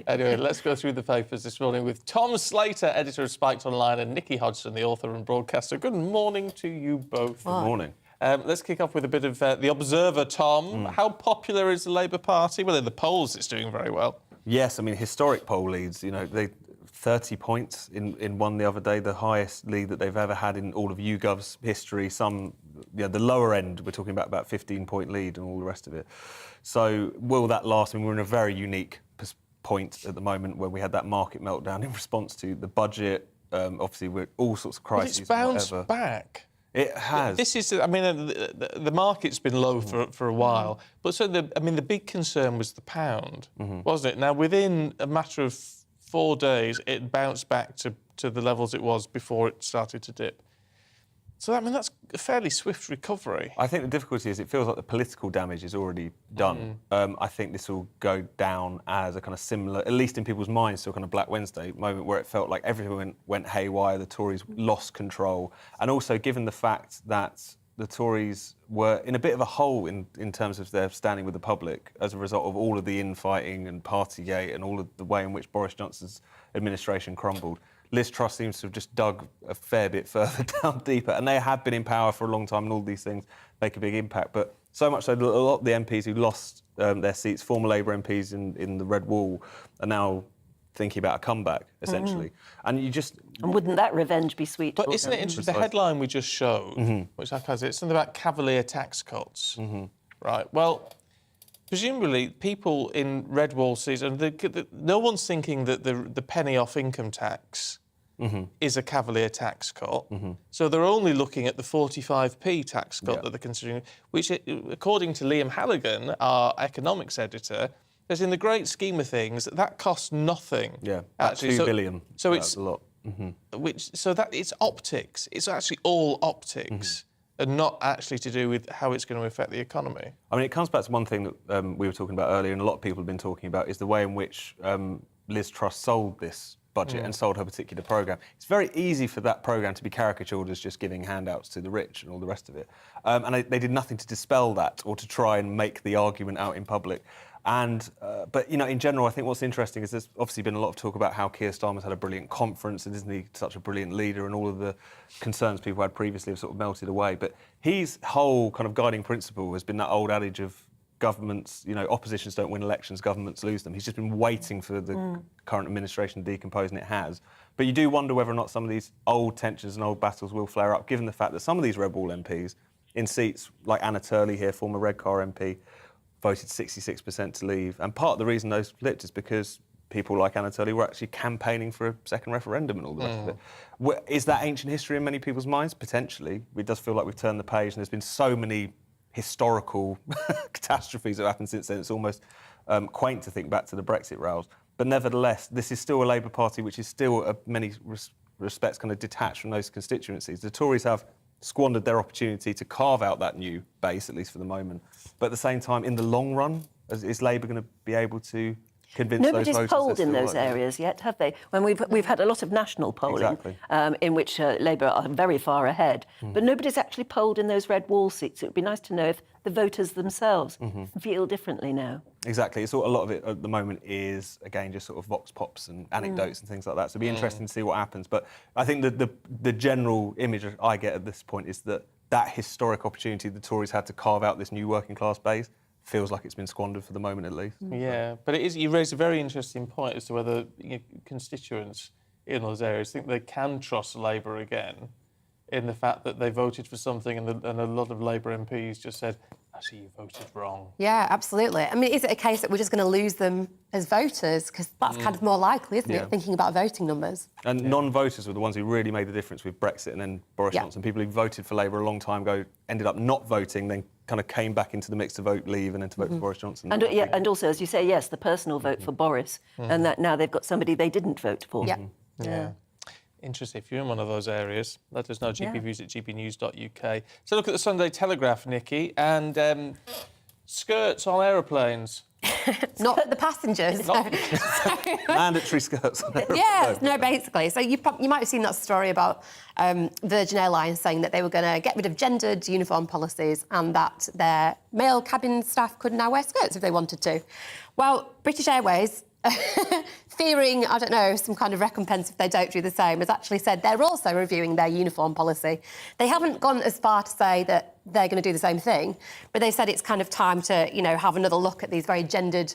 Speaker 7: Anyway, let's go through the papers this morning with Tom Slater, editor of Spiked Online, and Nikki Hodgson, the author and broadcaster. Good morning to you both.
Speaker 9: Good morning.
Speaker 7: Let's kick off with a bit of The Observer, Tom. How popular is the Labour Party? Well, in the polls, it's doing very well.
Speaker 9: Yes, I mean, historic poll leads. You know, they 30 points in one the other day, the highest lead that they've ever had in all of YouGov's history. Some, the lower end, we're talking about 15-point lead and all the rest of it. So will that last? I mean, we're in a very unique point at the moment where we had that market meltdown in response to the budget. Obviously, we're all sorts of crises.
Speaker 7: But it's bounced back.
Speaker 9: It has.
Speaker 7: This is, I mean, the market's been low for a while, but so the big concern was the pound, wasn't it? Now, within a matter of 4 days, it bounced back to the levels it was before it started to dip. So, I mean, that's a fairly swift recovery.
Speaker 9: I think the difficulty is it feels like the political damage is already done. I think this will go down as a kind of similar, at least in people's minds, to a kind of Black Wednesday moment where it felt like everything went haywire, the Tories lost control. And also, given the fact that the Tories were in a bit of a hole in terms of their standing with the public as a result of all of the infighting and Partygate and all of the way in which Boris Johnson's administration crumbled. Liz Truss seems to have just dug a fair bit further down deeper, and they have been in power for a long time, and all these things make a big impact. But so much so that a lot of the MPs who lost their seats, former Labour MPs in the Red Wall, are now thinking about a comeback, essentially. And you just...
Speaker 8: And wouldn't that revenge be sweet?
Speaker 7: But isn't it interesting? The headline we just showed, which has it, something about cavalier tax cuts. Right, well, presumably people in red wall season, no one's thinking that the penny off income tax is a cavalier tax cut. So they're only looking at the 45p tax cut that they're considering, which, according to Liam Halligan, our economics editor, is in the great scheme of things, that costs nothing.
Speaker 9: Yeah,
Speaker 7: actually.
Speaker 9: $2 billion.
Speaker 7: So
Speaker 9: That's
Speaker 7: it's
Speaker 9: a lot.
Speaker 7: so that it's optics. It's actually all optics. And not actually to do with how it's going to affect the economy.
Speaker 9: I mean, it comes back to one thing that we were talking about earlier, and a lot of people have been talking about, is the way in which Liz Truss sold this budget and sold her particular programme. It's very easy for that programme to be caricatured as just giving handouts to the rich and all the rest of it. And they did nothing to dispel that or to try and make the argument out in public. And, but, you know, in general, I think what's interesting is there's obviously been a lot of talk about how Keir Starmer's had a brilliant conference and isn't he such a brilliant leader, and all of the concerns people had previously have sort of melted away. But his whole kind of guiding principle has been that old adage of governments, you know, oppositions don't win elections, governments lose them. He's just been waiting for the current administration to decompose, and it has. But you do wonder whether or not some of these old tensions and old battles will flare up, given the fact that some of these Red Wall MPs in seats, like Anna Turley here, former Redcar MP, voted 66% to leave. And part of the reason those flipped is because people like Anna Turley were actually campaigning for a second referendum and all the rest of it. Is that ancient history in many people's minds? Potentially. It does feel like we've turned the page, and there's been so many historical catastrophes that have happened since then. It's almost quaint to think back to the Brexit rows. But nevertheless, this is still a Labour Party which is still, in many respects, kind of detached from those constituencies. The Tories have squandered their opportunity to carve out that new base, at least for the moment. But at the same time, in the long run, is Labour going to be able to convince those voters?
Speaker 8: Nobody's polled in those areas yet, have they? When we've had a lot of national polling, in which Labour are very far ahead, but nobody's actually polled in those red wall seats. It would be nice to know if the voters themselves feel differently now.
Speaker 9: Exactly. It's a lot of it at the moment is, again, just sort of vox pops and anecdotes and things like that. So it'll be interesting to see what happens. But I think the general image I get at this point is that historic opportunity the Tories had to carve out this new working class base feels like it's been squandered for the moment, at least.
Speaker 7: Yeah, but it is. You raised a very interesting point as to whether constituents in those areas think they can trust Labour again, in the fact that they voted for something and a lot of Labour MPs just said, actually, you voted wrong.
Speaker 11: Yeah, absolutely. I mean, is it a case that we're just going to lose them as voters? Because that's kind of more likely, isn't it, thinking about voting numbers?
Speaker 9: And non-voters were the ones who really made the difference with Brexit and then Boris Johnson. People who voted for Labour a long time ago ended up not voting, then kind of came back into the mix to vote Leave and then to vote for Boris Johnson.
Speaker 8: And, and also, as you say, yes, the personal vote for Boris, and that now they've got somebody they didn't vote for.
Speaker 7: Yeah. Interesting. If you're in one of those areas, let us know. GBviews at gbnews.uk. So look at the Sunday Telegraph, Nikki, and skirts on aeroplanes.
Speaker 11: Not the passengers.
Speaker 9: Mandatory skirts.
Speaker 11: Basically. So you might have seen that story about Virgin Airlines saying that they were going to get rid of gendered uniform policies and that their male cabin staff could now wear skirts if they wanted to. Well, British Airways, fearing, I don't know, some kind of recompense if they don't do the same, has actually said they're also reviewing their uniform policy. They haven't gone as far to say that they're going to do the same thing, but they said it's kind of time to, have another look at these very gendered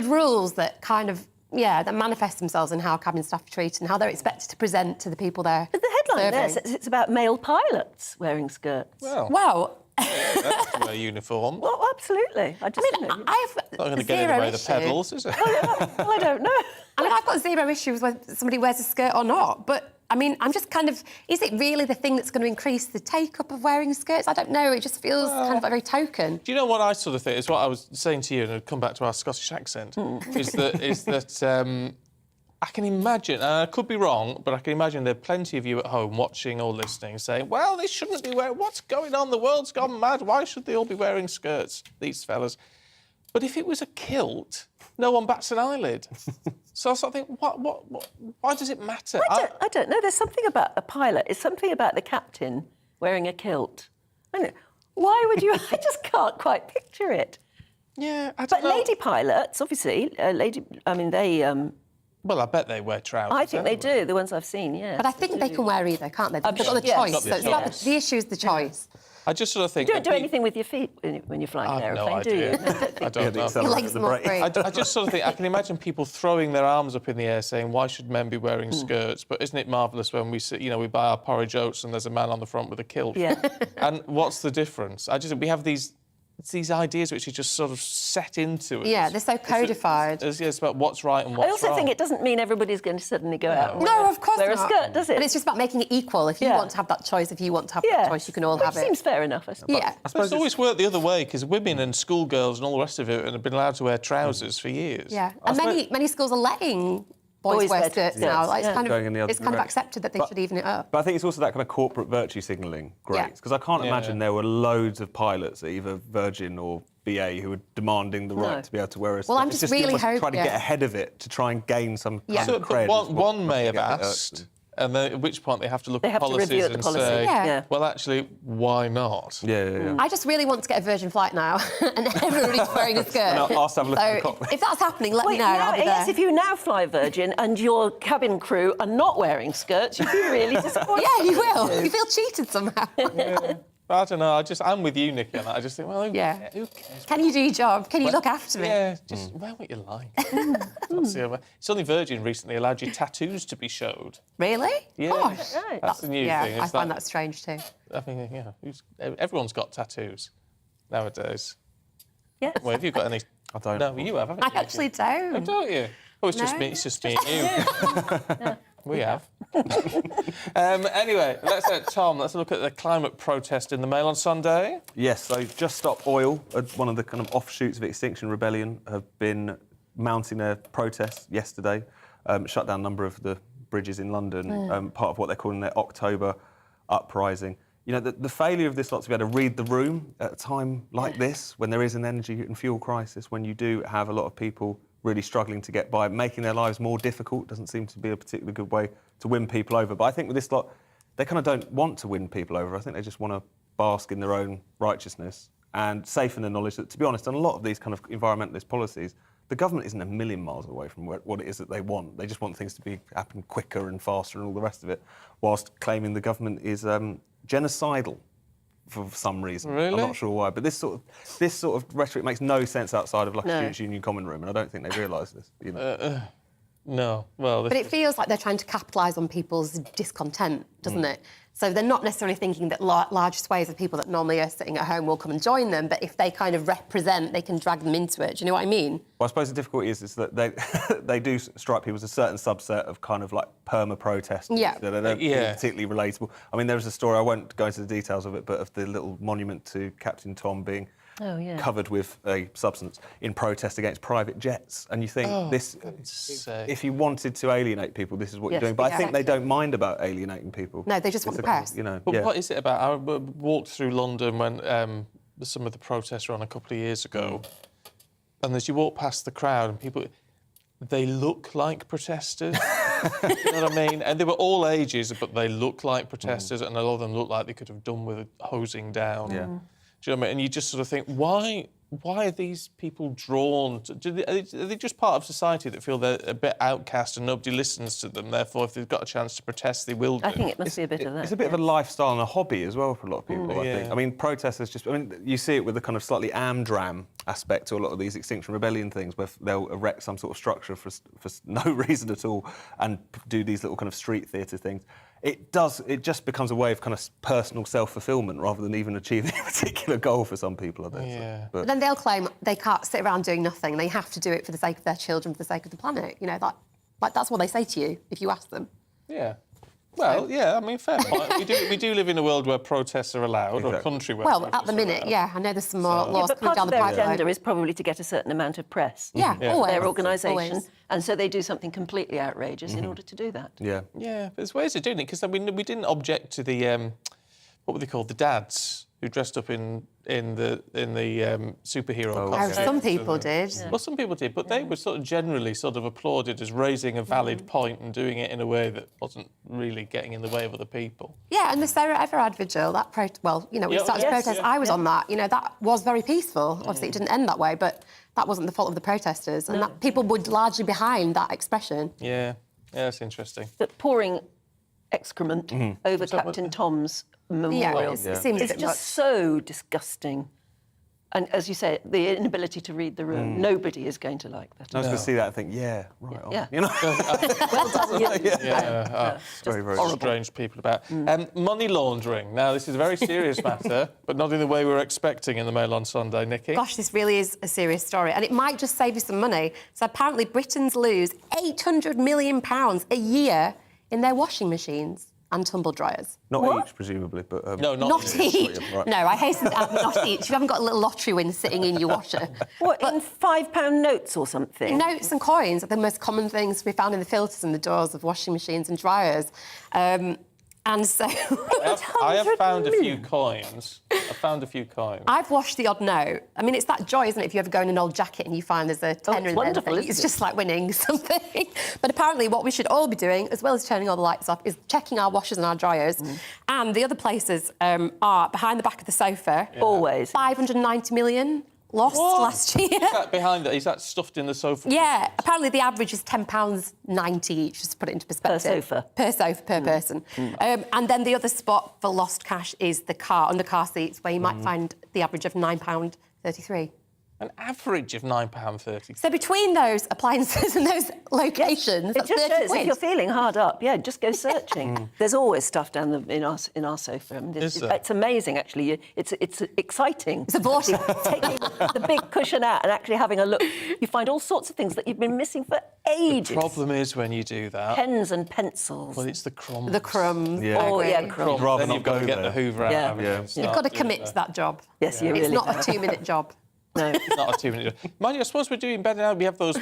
Speaker 11: rules that kind of, that manifest themselves in how cabin staff are treated and how they're expected to present to the people there.
Speaker 8: But the headline there says it's about male pilots wearing skirts.
Speaker 11: Well,
Speaker 7: that's wear uniform.
Speaker 8: Well, absolutely.
Speaker 11: I have
Speaker 7: not going to get away the pedals, is it?
Speaker 8: Well, I don't know.
Speaker 11: I mean, I've got zero issues whether somebody wears a skirt or not, but I mean, I'm just kind of, is it really the thing that's going to increase the take-up of wearing skirts? I don't know, it just feels kind of very token.
Speaker 7: Do you know what I sort of think? It's what I was saying to you, and I'd come back to our Scottish accent, is that I can imagine, and I could be wrong, but I can imagine there are plenty of you at home watching or listening saying, well, they shouldn't be wearing, what's going on? The world's gone mad. Why should they all be wearing skirts, these fellas? But if it was a kilt, no one bats an eyelid. So I sort of think, why does it matter?
Speaker 8: I don't know. There's something about a pilot. It's something about the captain wearing a kilt. Why would you? I just can't quite picture it.
Speaker 7: Yeah, I don't know.
Speaker 8: But lady pilots, obviously, they...
Speaker 7: Well, I bet they wear trousers.
Speaker 8: I think they do, the ones I've seen, yeah.
Speaker 11: But I think they can wear either, can't they? They've got the choice. So it's not the issue is the choice.
Speaker 7: I just sort of think...
Speaker 8: You don't do anything with your feet when you're flying an aeroplane, do you?
Speaker 7: I don't know.
Speaker 11: Your legs are not free.
Speaker 7: I just sort of think, I can imagine people throwing their arms up in the air saying, why should men be wearing skirts? But isn't it marvellous when we sit, we buy our porridge oats and there's a man on the front with a kilt?
Speaker 8: Yeah.
Speaker 7: And what's the difference? We have these ideas which are just sort of set into it.
Speaker 11: Yeah, they're so codified.
Speaker 7: It's about what's right and what's
Speaker 8: I also
Speaker 7: wrong.
Speaker 8: think it doesn't mean everybody's going to suddenly go out and
Speaker 11: No, of course
Speaker 8: wear a
Speaker 11: not.
Speaker 8: skirt, does it?
Speaker 11: But it's just about making it equal. If you want to have that choice, if you want to have that choice, you can all have it.
Speaker 8: Seems fair enough, I suppose.
Speaker 11: Yeah.
Speaker 7: I suppose it's always worked the other way, because women and schoolgirls and all the rest of it have been allowed to wear trousers for years.
Speaker 11: Yeah, and many schools are letting boys wear skirts now. Like, it's kind of accepted that they should even it up.
Speaker 9: But I think it's also that kind of corporate virtue signalling grates, because I can't imagine there were loads of pilots, either Virgin or BA, who were demanding the right to be able to wear a skirt.
Speaker 11: Well, I'm just really hoping...
Speaker 9: trying to get ahead of it, to try and gain some kind of cred.
Speaker 7: But one may have asked, and then at which point they have to look at policies and say, well, actually, why not?
Speaker 11: I just really want to get a Virgin flight now, and everybody's wearing a skirt.
Speaker 9: I'll have a look at the cockpit.
Speaker 11: If that's happening, let me know.
Speaker 8: Now,
Speaker 11: I'll be
Speaker 8: yes,
Speaker 11: there.
Speaker 8: if you now fly Virgin and your cabin crew are not wearing skirts, you'd be really disappointed.
Speaker 11: Yeah, you will. You feel cheated somehow.
Speaker 7: I don't know. I'm with you, Nikki, on that. I just think, well, who cares?
Speaker 11: Can you do your job? Can you look after me?
Speaker 7: Yeah, just wear what you like. It's only Virgin recently allowed your tattoos to be showed.
Speaker 11: Really?
Speaker 7: Yeah.
Speaker 11: Gosh.
Speaker 7: That's the new thing.
Speaker 11: I find that strange too.
Speaker 7: I mean, everyone's got tattoos nowadays.
Speaker 8: Yes.
Speaker 7: Well, have you got any?
Speaker 9: I don't.
Speaker 7: No, you have, haven't you?
Speaker 11: I actually don't.
Speaker 7: Oh, don't you? Oh, it's just me. It's just me and you. We have. Anyway, Tom, let's look at the climate protest in the Mail on Sunday.
Speaker 9: Yes, so Just Stop Oil, one of the kind of offshoots of Extinction Rebellion, have been mounting a protest yesterday, shut down a number of the bridges in London, part of what they're calling their October uprising. The failure of this lot to be able to read the room at a time like this, when there is an energy and fuel crisis, when you do have a lot of people really struggling to get by, making their lives more difficult doesn't seem to be a particularly good way to win people over. But I think with this lot, they kind of don't want to win people over. I think they just want to bask in their own righteousness and safe in the knowledge that, to be honest, on a lot of these kind of environmentalist policies, the government isn't a million miles away from what it is that they want. They just want things to happen quicker and faster and all the rest of it, whilst claiming the government is genocidal for some reason.
Speaker 7: Really?
Speaker 9: I'm not sure why, but this sort of rhetoric makes no sense outside of a students' union common room, and I don't think they realise this.
Speaker 7: No. Well,
Speaker 11: but it feels like they're trying to capitalise on people's discontent, doesn't it? So they're not necessarily thinking that large swathes of people that normally are sitting at home will come and join them, but if they kind of represent, they can drag them into it. Do you know what I mean?
Speaker 9: Well, I suppose the difficulty is that they do strike people as a certain subset of kind of like perma-protesters.
Speaker 11: Yeah.
Speaker 9: That are particularly relatable. I mean, there was a story, I won't go into the details of it, but of the little monument to Captain Tom being covered with a substance in protest against private jets. And you think, if you wanted to alienate people, this is what you're doing. But I think they don't mind about alienating people.
Speaker 11: No, they just want the press.
Speaker 7: But what is it about? I walked through London when some of the protests were on a couple of years ago, and as you walk past the crowd and people, they look like protesters. You know what I mean? And they were all ages, but they look like protesters, and a lot of them look like they could have done with hosing down.
Speaker 9: Yeah.
Speaker 7: Do you know what I mean? And you just sort of think, why are these people drawn to... Are they just part of society that feel they're a bit outcast and nobody listens to them? Therefore, if they've got a chance to protest, they will do.
Speaker 8: I think it must be a bit of that.
Speaker 9: It's a bit of a lifestyle and a hobby as well for a lot of people, I think. I mean, protesters you see it with the kind of slightly amdram aspect to a lot of these Extinction Rebellion things, where they'll erect some sort of structure for no reason at all and do these little kind of street theatre things. It just becomes a way of kind of personal self-fulfilment rather than even achieving a particular goal for some people, I think.
Speaker 7: Yeah.
Speaker 11: But then they'll claim they can't sit around doing nothing. They have to do it for the sake of their children, for the sake of the planet. That's what they say to you if you ask them.
Speaker 7: Yeah. Well, yeah, I mean, fair point. we do live in a world where protests are allowed, or a country where protests
Speaker 11: at the minute, I know there's some more laws
Speaker 8: but
Speaker 11: coming down the pipeline.
Speaker 8: part of their agenda is probably to get a certain amount of press.
Speaker 11: Yeah, always.
Speaker 8: Their organisation.
Speaker 11: Always.
Speaker 8: And so they do something completely outrageous in order to do that.
Speaker 9: Yeah.
Speaker 7: Yeah, but there's ways of doing it, because we didn't object to the, what were they called, the dads who dressed up in the superhero costumes.
Speaker 11: Some people did.
Speaker 7: Well, some people did, but they were generally applauded as raising a valid point and doing it in a way that wasn't really getting in the way of other people.
Speaker 11: Yeah, and the Sarah Everard vigil, we started to protest. I was on that. That was very peaceful. Obviously, it didn't end that way, but that wasn't the fault of the protesters, and that people were largely behind that expression.
Speaker 7: Yeah, that's interesting.
Speaker 8: But pouring excrement over Captain Tom's memorial.
Speaker 11: It seems a
Speaker 8: it's
Speaker 11: bit
Speaker 8: just so disgusting. And as you say, the inability to read the room, nobody is going to like that.
Speaker 9: I was going to see that and think, yeah, right on.
Speaker 8: Yeah.
Speaker 9: You know?
Speaker 8: Well done, you.
Speaker 7: Very, very
Speaker 8: horrible.
Speaker 7: strange people about. Money laundering. Now, this is a very serious matter, but not in the way we were expecting in the Mail on Sunday, Nikki.
Speaker 11: Gosh, this really is a serious story, and it might just save you some money. So apparently Britons lose £800 million a year in their washing machines and tumble dryers.
Speaker 9: Not each, presumably, but...
Speaker 7: no,
Speaker 11: Not each.
Speaker 9: Right.
Speaker 11: No, I hasten to add, not each. You haven't got a little lottery win sitting in your washer.
Speaker 8: What, in £5 notes or something?
Speaker 11: Notes and coins are the most common things we found in the filters and the doors of washing machines and dryers. And so...
Speaker 7: I have found a few coins.
Speaker 11: I've washed the odd note. I mean, it's that joy, isn't it, if you ever go in an old jacket and you find there's a tenner in there.
Speaker 8: Wonderful, isn't
Speaker 11: It's
Speaker 8: it?
Speaker 11: just like winning something. But apparently what we should all be doing, as well as turning all the lights off, is checking our washers and our dryers. And the other places are behind the back of the sofa.
Speaker 8: Always.
Speaker 11: 590 million lost last year.
Speaker 7: Is that behind it? Is that stuffed in the sofa?
Speaker 11: Yeah, apparently the average is £10.90 each, just to put it into perspective. Per sofa, per person. And then the other spot for lost cash is the car, under car seats, where you might find the average of £9.33.
Speaker 7: An average of £9.30.
Speaker 11: So between those appliances and those locations,
Speaker 8: It just shows if you're feeling hard up, just go searching.
Speaker 7: Mm.
Speaker 8: There's always stuff down in our sofa. I mean, it's amazing, actually. It's exciting.
Speaker 11: It's aborting.
Speaker 8: Taking the big cushion out and actually having a look. You find all sorts of things that you've been missing for ages.
Speaker 7: The problem is when you do that...
Speaker 8: Pens and pencils.
Speaker 7: Well, it's the crumbs.
Speaker 11: The crumbs.
Speaker 7: Yeah.
Speaker 8: Oh, yeah, crumbs.
Speaker 7: Then you've got to get the Hoover out. haven't you?
Speaker 11: You've got to commit to that job.
Speaker 8: Yes, you really
Speaker 11: It's not
Speaker 8: have.
Speaker 11: a 2-minute job.
Speaker 8: No.
Speaker 7: It's not a 2-minute job. Mind you, I suppose we're doing better now. We have those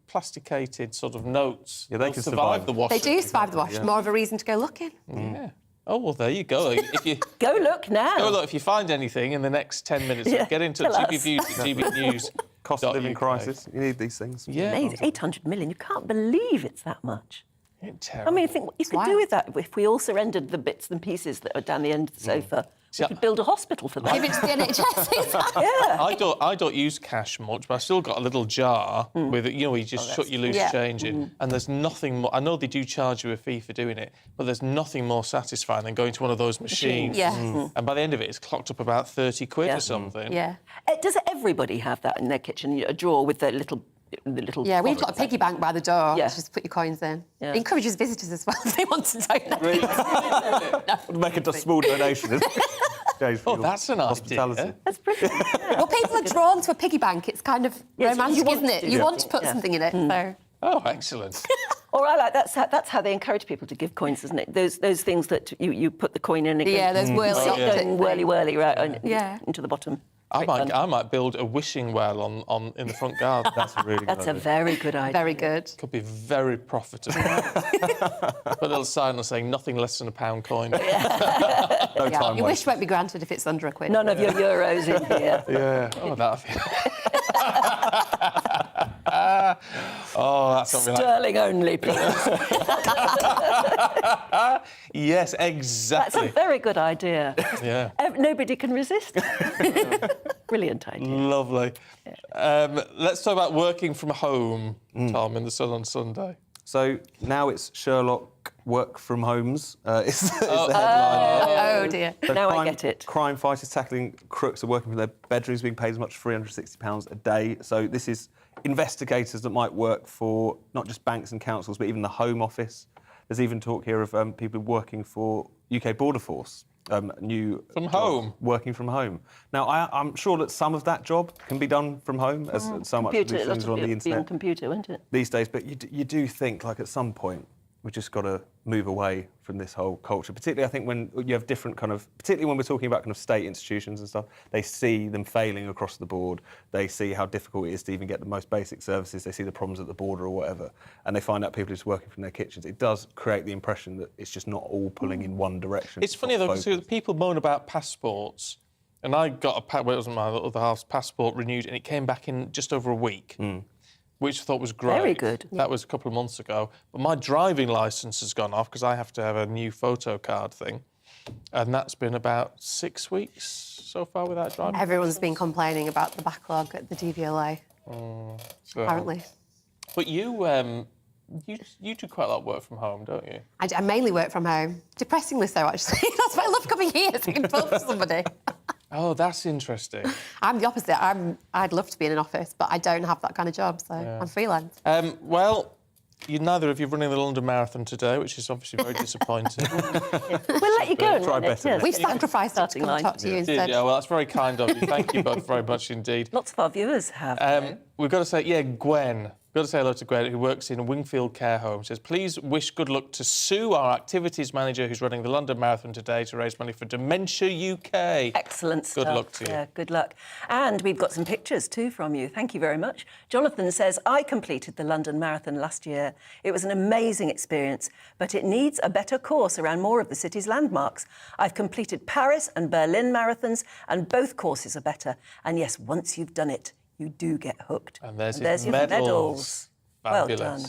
Speaker 7: plasticated sort of notes.
Speaker 9: Yeah, they
Speaker 7: They'll
Speaker 9: can
Speaker 7: survive the washing.
Speaker 11: They do survive the wash. More of a reason to go looking.
Speaker 7: Yeah. Oh, well, there you go. If you
Speaker 8: Go look now.
Speaker 7: Go look, if you find anything in the next 10 minutes, get in touch.
Speaker 8: tell us.
Speaker 7: GBViews at GBNews.
Speaker 9: Cost of living crisis. You need these things.
Speaker 7: Yeah.
Speaker 8: Amazing. 800 million. You can't believe it's that much.
Speaker 7: It's terrible.
Speaker 8: I mean, think what you could do with that if we all surrendered the bits and pieces that are down the end of the sofa. We could build a hospital for that.
Speaker 11: Give it to the NHS.
Speaker 8: Yeah.
Speaker 7: I don't use cash much, but I still got a little jar with it. You know, where you just shut your loose change in, and there's nothing more. I know they do charge you a fee for doing it, but there's nothing more satisfying than going to one of those machines.
Speaker 11: Yeah.
Speaker 7: And by the end of it, it's clocked up about 30 quid or something.
Speaker 11: Yeah.
Speaker 8: Does everybody have that in their kitchen? A drawer with the little.
Speaker 11: Yeah, we've got a piggy bank by the door.
Speaker 8: Yeah.
Speaker 11: Just put your coins in.
Speaker 8: Yeah.
Speaker 11: It encourages visitors as well if they want to donate.
Speaker 9: Really? Make a small donation.
Speaker 7: Oh, that's an
Speaker 9: hospitality.
Speaker 7: idea.
Speaker 8: That's brilliant.
Speaker 11: Well, people are drawn to a piggy bank. It's kind of romantic,
Speaker 8: want
Speaker 11: isn't it?
Speaker 8: to.
Speaker 11: You
Speaker 8: Yeah.
Speaker 11: want to put something in it. So.
Speaker 7: Oh, excellent.
Speaker 8: Or I like that's how they encourage people to give coins, isn't it? Those things that you put the coin in.
Speaker 11: Yeah, those
Speaker 8: whirly right into the bottom.
Speaker 7: I might build a wishing well in the front garden.
Speaker 9: That's a really good
Speaker 8: That's
Speaker 9: idea.
Speaker 8: a very good idea.
Speaker 11: Very good.
Speaker 7: Could be very profitable. Put a little sign on saying nothing less than £1 coin.
Speaker 9: No time
Speaker 11: Your wish
Speaker 9: wasted.
Speaker 11: won't be granted if it's under a quid.
Speaker 8: None of your euros in here.
Speaker 7: Yeah. Oh, that's something like...
Speaker 8: Sterling only, please.
Speaker 7: Yes,
Speaker 8: That's
Speaker 7: exactly.
Speaker 8: a very good idea.
Speaker 7: Yeah.
Speaker 8: Nobody can resist. Brilliant idea.
Speaker 7: Lovely. Let's talk about working from home, Tom, in the Sun on Sunday.
Speaker 9: So now it's Sherlock work from homes. Is the headline.
Speaker 11: Oh, dear.
Speaker 9: So
Speaker 8: Now I get it.
Speaker 9: Crime fighters tackling crooks are working from their bedrooms, being paid as much as £360 a day. So this is investigators that might work for not just banks and councils, but even the Home Office. There's even talk here of people working for UK Border Force. New
Speaker 7: From
Speaker 9: job,
Speaker 7: home?
Speaker 9: Working from home. Now, I'm sure that some of that job can be done from home, as so much of these things are on the internet
Speaker 8: computer, won't it?
Speaker 9: these days. But you do think, like, at some point, we've just got to move away from this whole culture, particularly, I think, when you have different kind of... Particularly when we're talking about kind of state institutions and stuff, they see them failing across the board. They see how difficult it is to even get the most basic services. They see the problems at the border or whatever, and they find out people are just working from their kitchens. It does create the impression that it's just not all pulling in one direction.
Speaker 7: It's funny, though, because people moan about passports, and I got it wasn't my other half's passport renewed, and it came back in just over a week. Which I thought was great.
Speaker 8: Very good.
Speaker 7: That was a couple of months ago. But my driving licence has gone off because I have to have a new photo card thing. And that's been about 6 weeks so far without driving.
Speaker 11: Everyone's been complaining about the backlog at the DVLA,
Speaker 7: So-
Speaker 11: apparently.
Speaker 7: But you You do quite a lot of work from home, don't you?
Speaker 11: I mainly work from home. Depressingly so, actually. That's why I love coming here, so I can talk to somebody.
Speaker 7: Oh, that's interesting.
Speaker 11: I'm the opposite. I'd love to be in an office, but I don't have that kind of job, so I'm freelance.
Speaker 7: Well, neither of you running the London Marathon today, which is obviously very disappointing.
Speaker 11: We'll let you go.
Speaker 7: Try better.
Speaker 11: We've sacrificed it to come and talk to you instead.
Speaker 7: Yeah, well, that's very kind of you. Thank you both very much indeed.
Speaker 8: Lots of our viewers have.
Speaker 7: We've got to say, Gwen. We've got to say hello to Gwen, who works in Wingfield Care Home. Says, please wish good luck to Sue, our activities manager, who's running the London Marathon today to raise money for Dementia UK.
Speaker 8: Excellent stuff.
Speaker 7: Good luck to you.
Speaker 8: Yeah, good luck. And we've got some pictures too from you. Thank you very much. Jonathan says, I completed the London Marathon last year. It was an amazing experience, but it needs a better course around more of the city's landmarks. I've completed Paris and Berlin marathons, and both courses are better. And yes, once you've done it, you do get hooked.
Speaker 7: And there's
Speaker 8: your medals.
Speaker 7: Fabulous.
Speaker 8: Well done.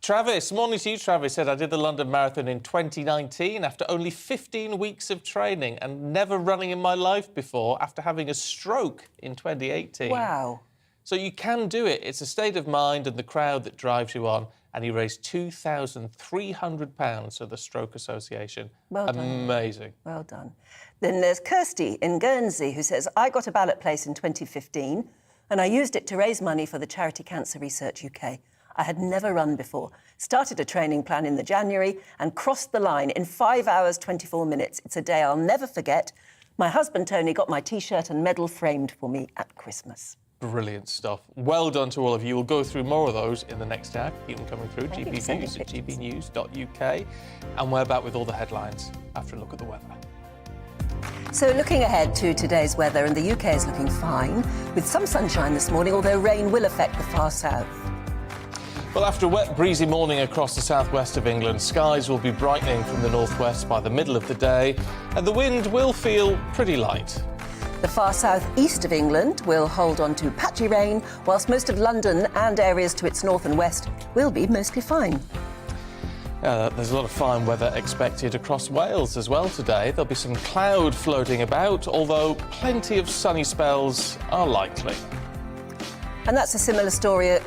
Speaker 7: Travis, morning to you, Travis, said, I did the London Marathon in 2019 after only 15 weeks of training and never running in my life before after having a stroke in 2018.
Speaker 8: Wow.
Speaker 7: So you can do it. It's a state of mind and the crowd that drives you on. And he raised £2,300 for the Stroke Association.
Speaker 8: Well done.
Speaker 7: Amazing.
Speaker 8: Well done. Then there's Kirsty in Guernsey who says, I got a ballot place in 2015 and I used it to raise money for the charity Cancer Research UK. I had never run before, started a training plan in the January and crossed the line in 5 hours, 24 minutes. It's a day I'll never forget. My husband, Tony, got my T-shirt and medal framed for me at Christmas.
Speaker 7: Brilliant stuff. Well done to all of you. We'll go through more of those in the next hour. Keep them coming through. GBNews at gbnews.uk. And we're back with all the headlines after a look at the weather.
Speaker 8: So looking ahead to today's weather, and the UK is looking fine, with some sunshine this morning, although rain will affect the far south.
Speaker 7: Well, after a wet, breezy morning across the southwest of England, skies will be brightening from the northwest by the middle of the day, and the wind will feel pretty light.
Speaker 8: The far south-east of England will hold on to patchy rain, whilst most of London and areas to its north and west will be mostly fine.
Speaker 7: There's a lot of fine weather expected across Wales as well today. There'll be some cloud floating about, although plenty of sunny spells are likely.
Speaker 8: And that's a similar story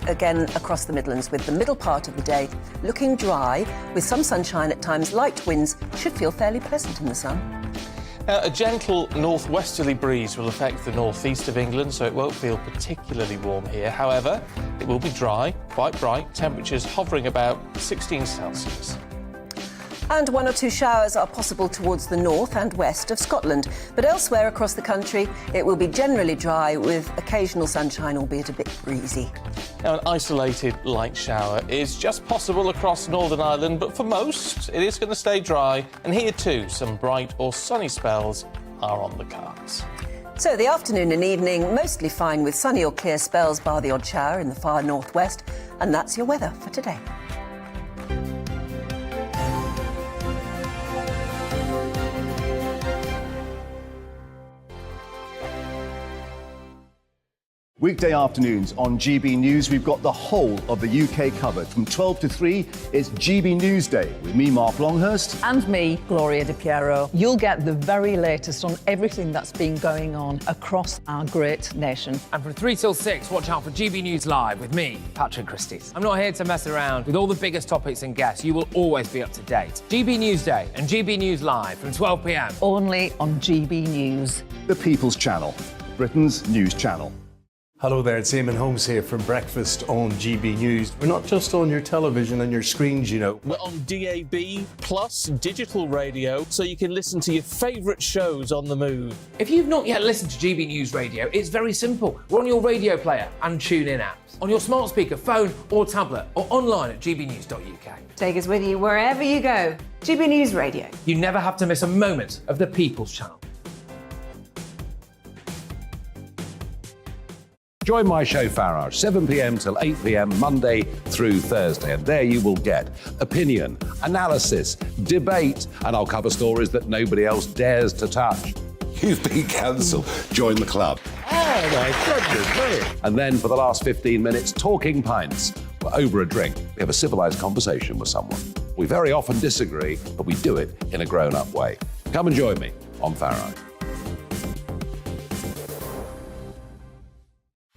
Speaker 8: again across the Midlands, with the middle part of the day looking dry, with some sunshine at times. Light winds should feel fairly pleasant in the sun.
Speaker 7: A gentle northwesterly breeze will affect the northeast of England, so it won't feel particularly warm here. However, it will be dry, quite bright, temperatures hovering about 16 Celsius.
Speaker 8: And 1 or 2 showers are possible towards the north and west of Scotland. But elsewhere across the country, it will be generally dry with occasional sunshine, albeit a bit breezy.
Speaker 7: Now, an isolated light shower is just possible across Northern Ireland, but for most, it is going to stay dry. And here too, some bright or sunny spells are on the cards.
Speaker 8: So the afternoon and evening, mostly fine with sunny or clear spells, bar the odd shower in the far northwest. And that's your weather for today.
Speaker 20: Weekday afternoons on GB News, we've got the whole of the UK covered. From 12 to 3, it's GB News Day with me, Mark Longhurst.
Speaker 2: And me, Gloria Di Piero. You'll get the very latest on everything that's been going on across our great nation.
Speaker 22: And from 3 till 6, watch out for GB News Live with me, Patrick Christys. I'm not here to mess around. With all the biggest topics and guests, you will always be up to date. GB News Day and GB News Live from 12 p.m.
Speaker 2: Only on GB News.
Speaker 20: The People's Channel, Britain's news channel.
Speaker 23: Hello there, it's Eamon Holmes here from Breakfast on GB News. We're not just on your television and your screens, you know.
Speaker 7: We're on DAB plus digital radio, so you can listen to your favourite shows on the move.
Speaker 22: If you've not yet listened to GB News Radio, it's very simple. We're on your radio player and TuneIn apps, on your smart speaker, phone or tablet, or online at gbnews.uk.
Speaker 24: Take us with you wherever you go. GB News Radio.
Speaker 22: You never have to miss a moment of the People's Channel.
Speaker 5: Join my show Farage, 7 p.m. till 8 p.m. Monday through Thursday. And there you will get opinion, analysis, debate, and I'll cover stories that nobody else dares to touch. You've been cancelled. Join the club. Oh, my goodness me. And then for the last 15 minutes, talking pints. We're over a drink. We have a civilised conversation with someone. We very often disagree, but we do it in a grown-up way. Come and join me on Farage.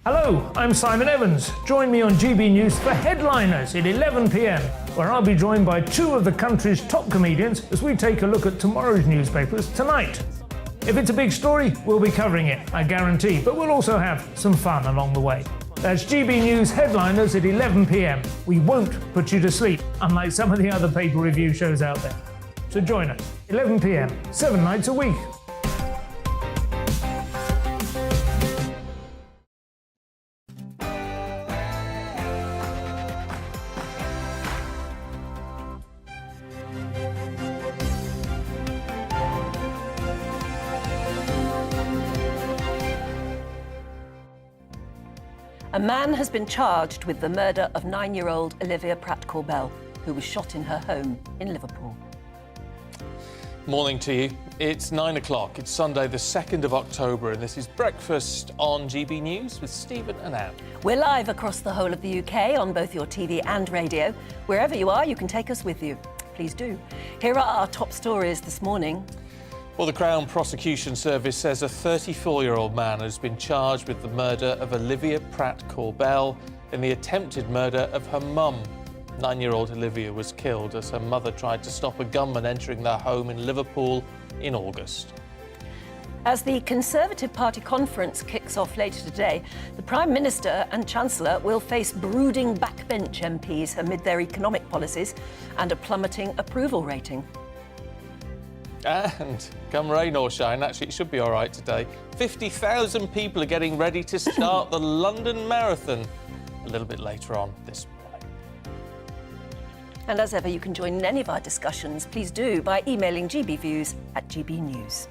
Speaker 25: Hello, I'm Simon Evans. Join me on GB News for Headliners at 11 p.m, where I'll be joined by two of the country's top comedians as we take a look at tomorrow's newspapers tonight. If it's a big story, we'll be covering it, I guarantee, but we'll also have some fun along the way. That's GB News Headliners at 11 p.m. We won't put you to sleep, unlike some of the other paper review shows out there. So join us, 11 p.m, 7 nights a week.
Speaker 8: A man has been charged with the murder of 9-year-old Olivia Pratt-Corbell, who was shot in her home in Liverpool.
Speaker 7: Morning to you. It's 9 o'clock. It's Sunday, the 2nd of October, and this is Breakfast on GB News with Stephen and Anne.
Speaker 8: We're live across the whole of the UK on both your TV and radio. Wherever you are, you can take us with you. Please do. Here are our top stories this morning.
Speaker 7: Well, the Crown Prosecution Service says a 34-year-old man has been charged with the murder of Olivia Pratt-Corbell in the attempted murder of her mum. 9-year-old Olivia was killed as her mother tried to stop a gunman entering their home in Liverpool in August.
Speaker 8: As the Conservative Party conference kicks off later today, the Prime Minister and Chancellor will face brooding backbench MPs amid their economic policies and a plummeting approval rating.
Speaker 7: And come rain or shine, actually it should be all right today, 50,000 people are getting ready to start the London Marathon a little bit later on this morning.
Speaker 8: And as ever, you can join in any of our discussions. Please do by emailing gbviews@gbnews.uk.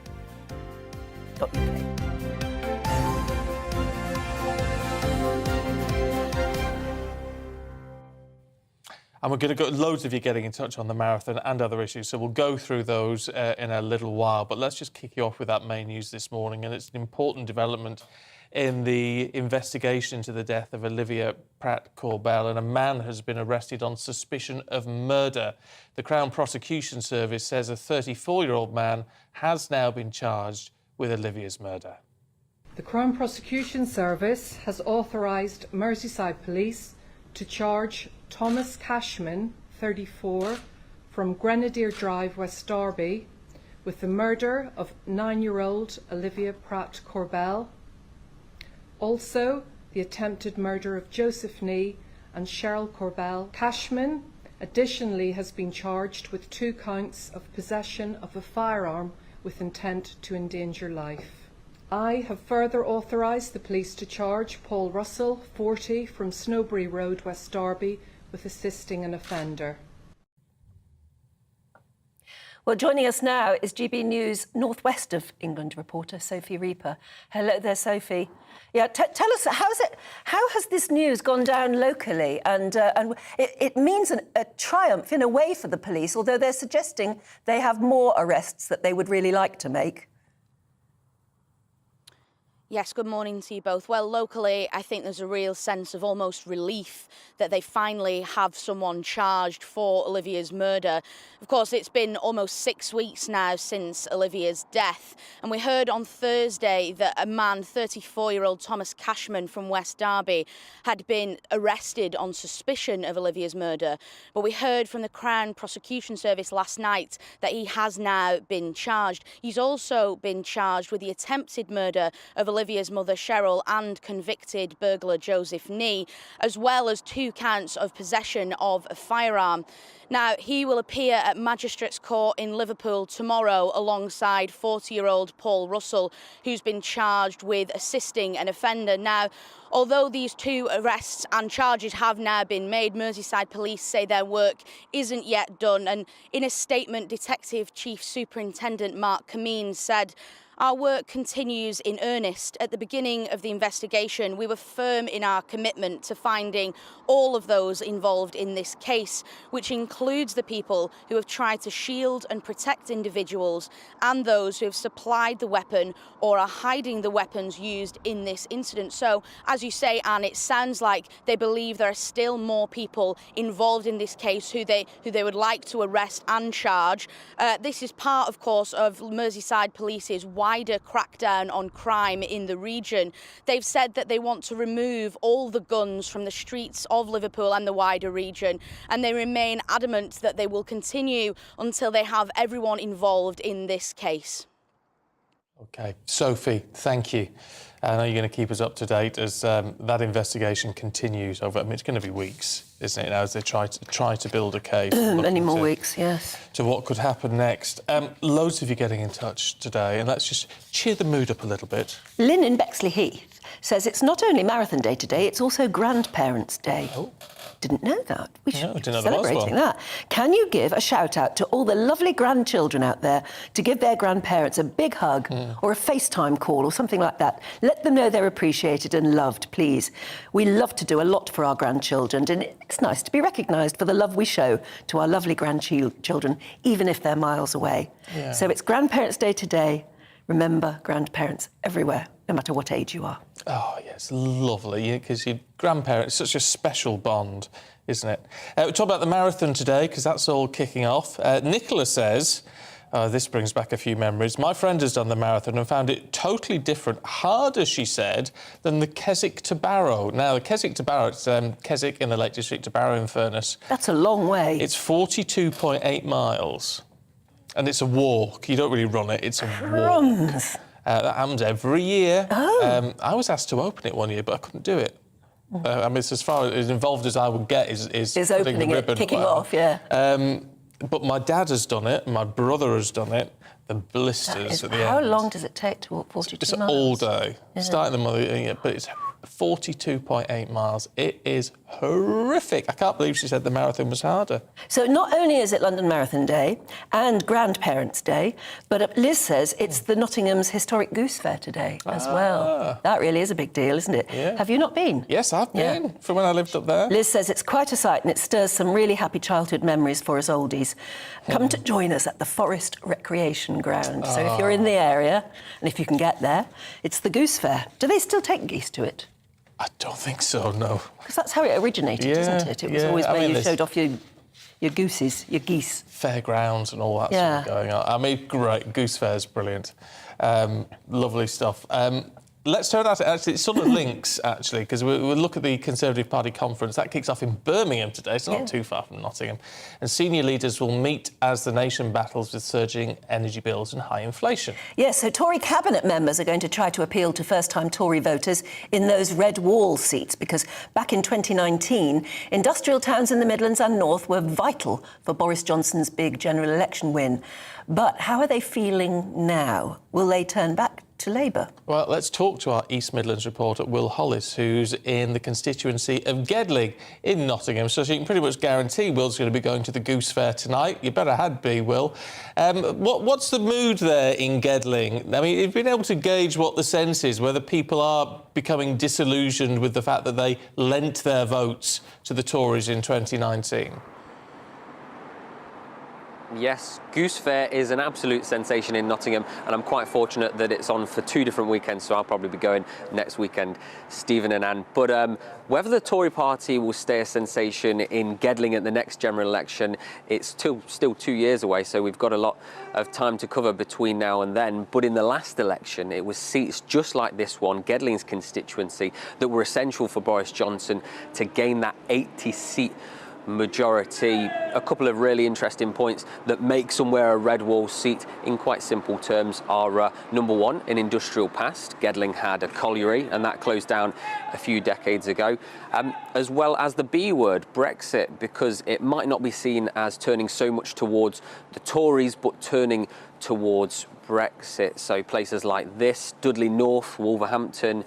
Speaker 7: And we're going to go, loads of you getting in touch on the marathon and other issues, so we'll go through those in a little while. But let's just kick you off with that main news this morning, and it's an important development in the investigation into the death of Olivia Pratt-Corbell, and a man has been arrested on suspicion of murder. The Crown Prosecution Service says a 34-year-old man has now been charged with Olivia's murder.
Speaker 12: The Crown Prosecution Service has authorised Merseyside Police to charge Thomas Cashman, 34, from Grenadier Drive, West Derby, with the murder of 9-year-old Olivia Pratt-Corbell. Also, the attempted murder of Joseph Nee and Cheryl Corbell. Cashman additionally has been charged with 2 counts of possession of a firearm with intent to endanger life. I have further authorised the police to charge Paul Russell, 40, from Snowbury Road, West Derby, with assisting an offender.
Speaker 8: Well, joining us now is GB News North West of England reporter Sophie Reaper. Hello there, Sophie. Yeah, tell us, how has this news gone down locally? And it means a triumph in a way for the police, although they're suggesting they have more arrests that they would really like to make.
Speaker 14: Yes, good morning to you both. Well, locally, I think there's a real sense of almost relief that they finally have someone charged for Olivia's murder. Of course, it's been almost 6 weeks now since Olivia's death, and we heard on Thursday that a man, 34-year-old Thomas Cashman from West Derby, had been arrested on suspicion of Olivia's murder. But we heard from the Crown Prosecution Service last night that he has now been charged. He's also been charged with the attempted murder of Olivia's mother Cheryl and convicted burglar Joseph Nee, as well as 2 counts of possession of a firearm. Now, he will appear at Magistrates Court in Liverpool tomorrow alongside 40-year-old Paul Russell, who's been charged with assisting an offender. Now, although these 2 arrests and charges have now been made, Merseyside Police say their work isn't yet done. And in a statement, Detective Chief Superintendent Mark Cameen said, "Our work continues in earnest. At the beginning of the investigation, we were firm in our commitment to finding all of those involved in this case, which includes the people who have tried to shield and protect individuals and those who have supplied the weapon or are hiding the weapons used in this incident." So, as you say, Anne, it sounds like they believe there are still more people involved in this case who they would like to arrest and charge. This is part, of course, of Merseyside Police's wider wider crackdown on crime in the region. They've said that they want to remove all the guns from the streets of Liverpool and the wider region, and they remain adamant that they will continue until they have everyone involved in this case.
Speaker 7: OK. Sophie, thank you. I know you're going to keep us up to date as that investigation continues over. I mean, it's going to be weeks, isn't it, now, as they try to build a case.
Speaker 8: Many more weeks, yes.
Speaker 7: To what could happen next. Loads of you getting in touch today, and let's just cheer the mood up a little bit.
Speaker 8: Lynn in Bexley Heath says it's not only Marathon Day today, it's also Grandparents' Day.
Speaker 7: Oh.
Speaker 8: Didn't know that. We should be
Speaker 7: didn't know there was
Speaker 8: celebrating
Speaker 7: one.
Speaker 8: that. Can you give a shout-out to all the lovely grandchildren out there to give their grandparents a big hug or a FaceTime call or something like that? Let them know they're appreciated and loved, please. We love to do a lot for our grandchildren, and it's nice to be recognised for the love we show to our lovely grandchildren, even if they're miles away.
Speaker 7: Yeah.
Speaker 8: So it's Grandparents' Day today. Remember grandparents everywhere, no matter what age you are.
Speaker 7: Oh, yes, lovely, because your grandparents, such a special bond, isn't it? We talk about the marathon today, because that's all kicking off. Nicola says, this brings back a few memories. My friend has done the marathon and found it totally different, harder, she said, than the Keswick to Barrow. Now, the Keswick to Barrow, it's Keswick in the Lake District to Barrow in Furness.
Speaker 8: That's a long way.
Speaker 7: It's 42.8 miles. And it's a walk. You don't really run it, it's a walk. That happens every year.
Speaker 8: Oh.
Speaker 7: I was asked to open it one year, but I couldn't do it. I mean, it's as far as involved as I would get is putting the ribbon.
Speaker 8: Kicking off, yeah.
Speaker 7: But my dad has done it, my brother has done it. The blisters at the end.
Speaker 8: How long does it take to walk 42
Speaker 7: it's
Speaker 8: miles?
Speaker 7: All day. Starting the morning, but it's 42.8 miles. It is horrific. I can't believe she said the marathon was harder.
Speaker 8: So not only is it London Marathon Day and Grandparents' Day, but Liz says it's the Nottingham's historic Goose Fair today as well. That really is a big deal, isn't it?
Speaker 7: Yeah.
Speaker 8: Have you not been?
Speaker 7: Yes, I've been, from when I lived up there.
Speaker 8: Liz says it's quite a sight and it stirs some really happy childhood memories for us oldies. Come to join us at the Forest Recreation Ground. So if you're in the area, and if you can get there, it's the Goose Fair. Do they still take geese to it?
Speaker 7: I don't think so, no.
Speaker 8: Because that's how it originated, isn't it? It was always where you showed off your gooses, your geese.
Speaker 7: Fairgrounds and all that sort of going on. I mean, great. Goose Fair's brilliant. Lovely stuff. Let's turn out to actually, it sort of links, actually, because we'll look at the Conservative Party conference. That kicks off in Birmingham today. It's not too far from Nottingham. And senior leaders will meet as the nation battles with surging energy bills and high inflation.
Speaker 8: Yes, so Tory cabinet members are going to try to appeal to first-time Tory voters in those red wall seats, because back in 2019, industrial towns in the Midlands and North were vital for Boris Johnson's big general election win. But how are they feeling now? Will they turn back to Labour?
Speaker 7: Well, let's talk to our East Midlands reporter, Will Hollis, who's in the constituency of Gedling in Nottingham. So you can pretty much guarantee Will's going to be going to the Goose Fair tonight. You better had be, Will. What's the mood there in Gedling? I mean, you've been able to gauge what the sense is, whether people are becoming disillusioned with the fact that they lent their votes to the Tories in 2019.
Speaker 15: Yes, Goose Fair is an absolute sensation in Nottingham, and I'm quite fortunate that it's on for 2 different weekends, so I'll probably be going next weekend, Stephen and Anne. But whether the Tory party will stay a sensation in Gedling at the next general election, it's still 2 years away, so we've got a lot of time to cover between now and then. But in the last election, it was seats just like this one, Gedling's constituency, that were essential for Boris Johnson to gain that 80-seat majority. A couple of really interesting points that make somewhere a red wall seat in quite simple terms are number one, an industrial past. Gedling had a colliery and that closed down a few decades ago, as well as the B word, Brexit, because it might not be seen as turning so much towards the Tories but turning towards Brexit. So places like this, Dudley North, Wolverhampton,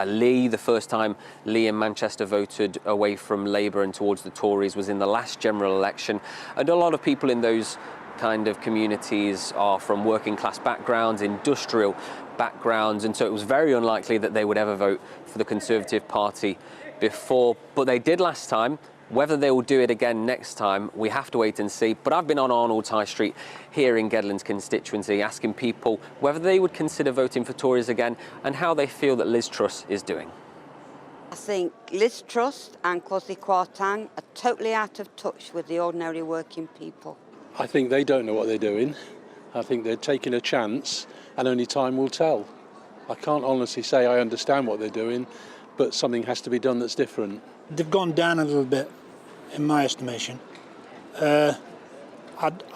Speaker 15: Lee, the first time Lee in Manchester voted away from Labour and towards the Tories was in the last general election. And a lot of people in those kind of communities are from working class backgrounds, industrial backgrounds, and so it was very unlikely that they would ever vote for the Conservative Party before. But they did last time. Whether they will do it again next time, we have to wait and see. But I've been on Arnold's High Street here in Gedling's constituency asking people whether they would consider voting for Tories again and how they feel that Liz Truss is doing.
Speaker 16: I think Liz Truss and Kwasi Kwarteng are totally out of touch with the ordinary working people.
Speaker 17: I think they don't know what they're doing. I think they're taking a chance
Speaker 1: and only time will tell. I can't honestly say I understand what they're doing, but something has to be done that's different.
Speaker 10: They've gone down a little bit, in my estimation. I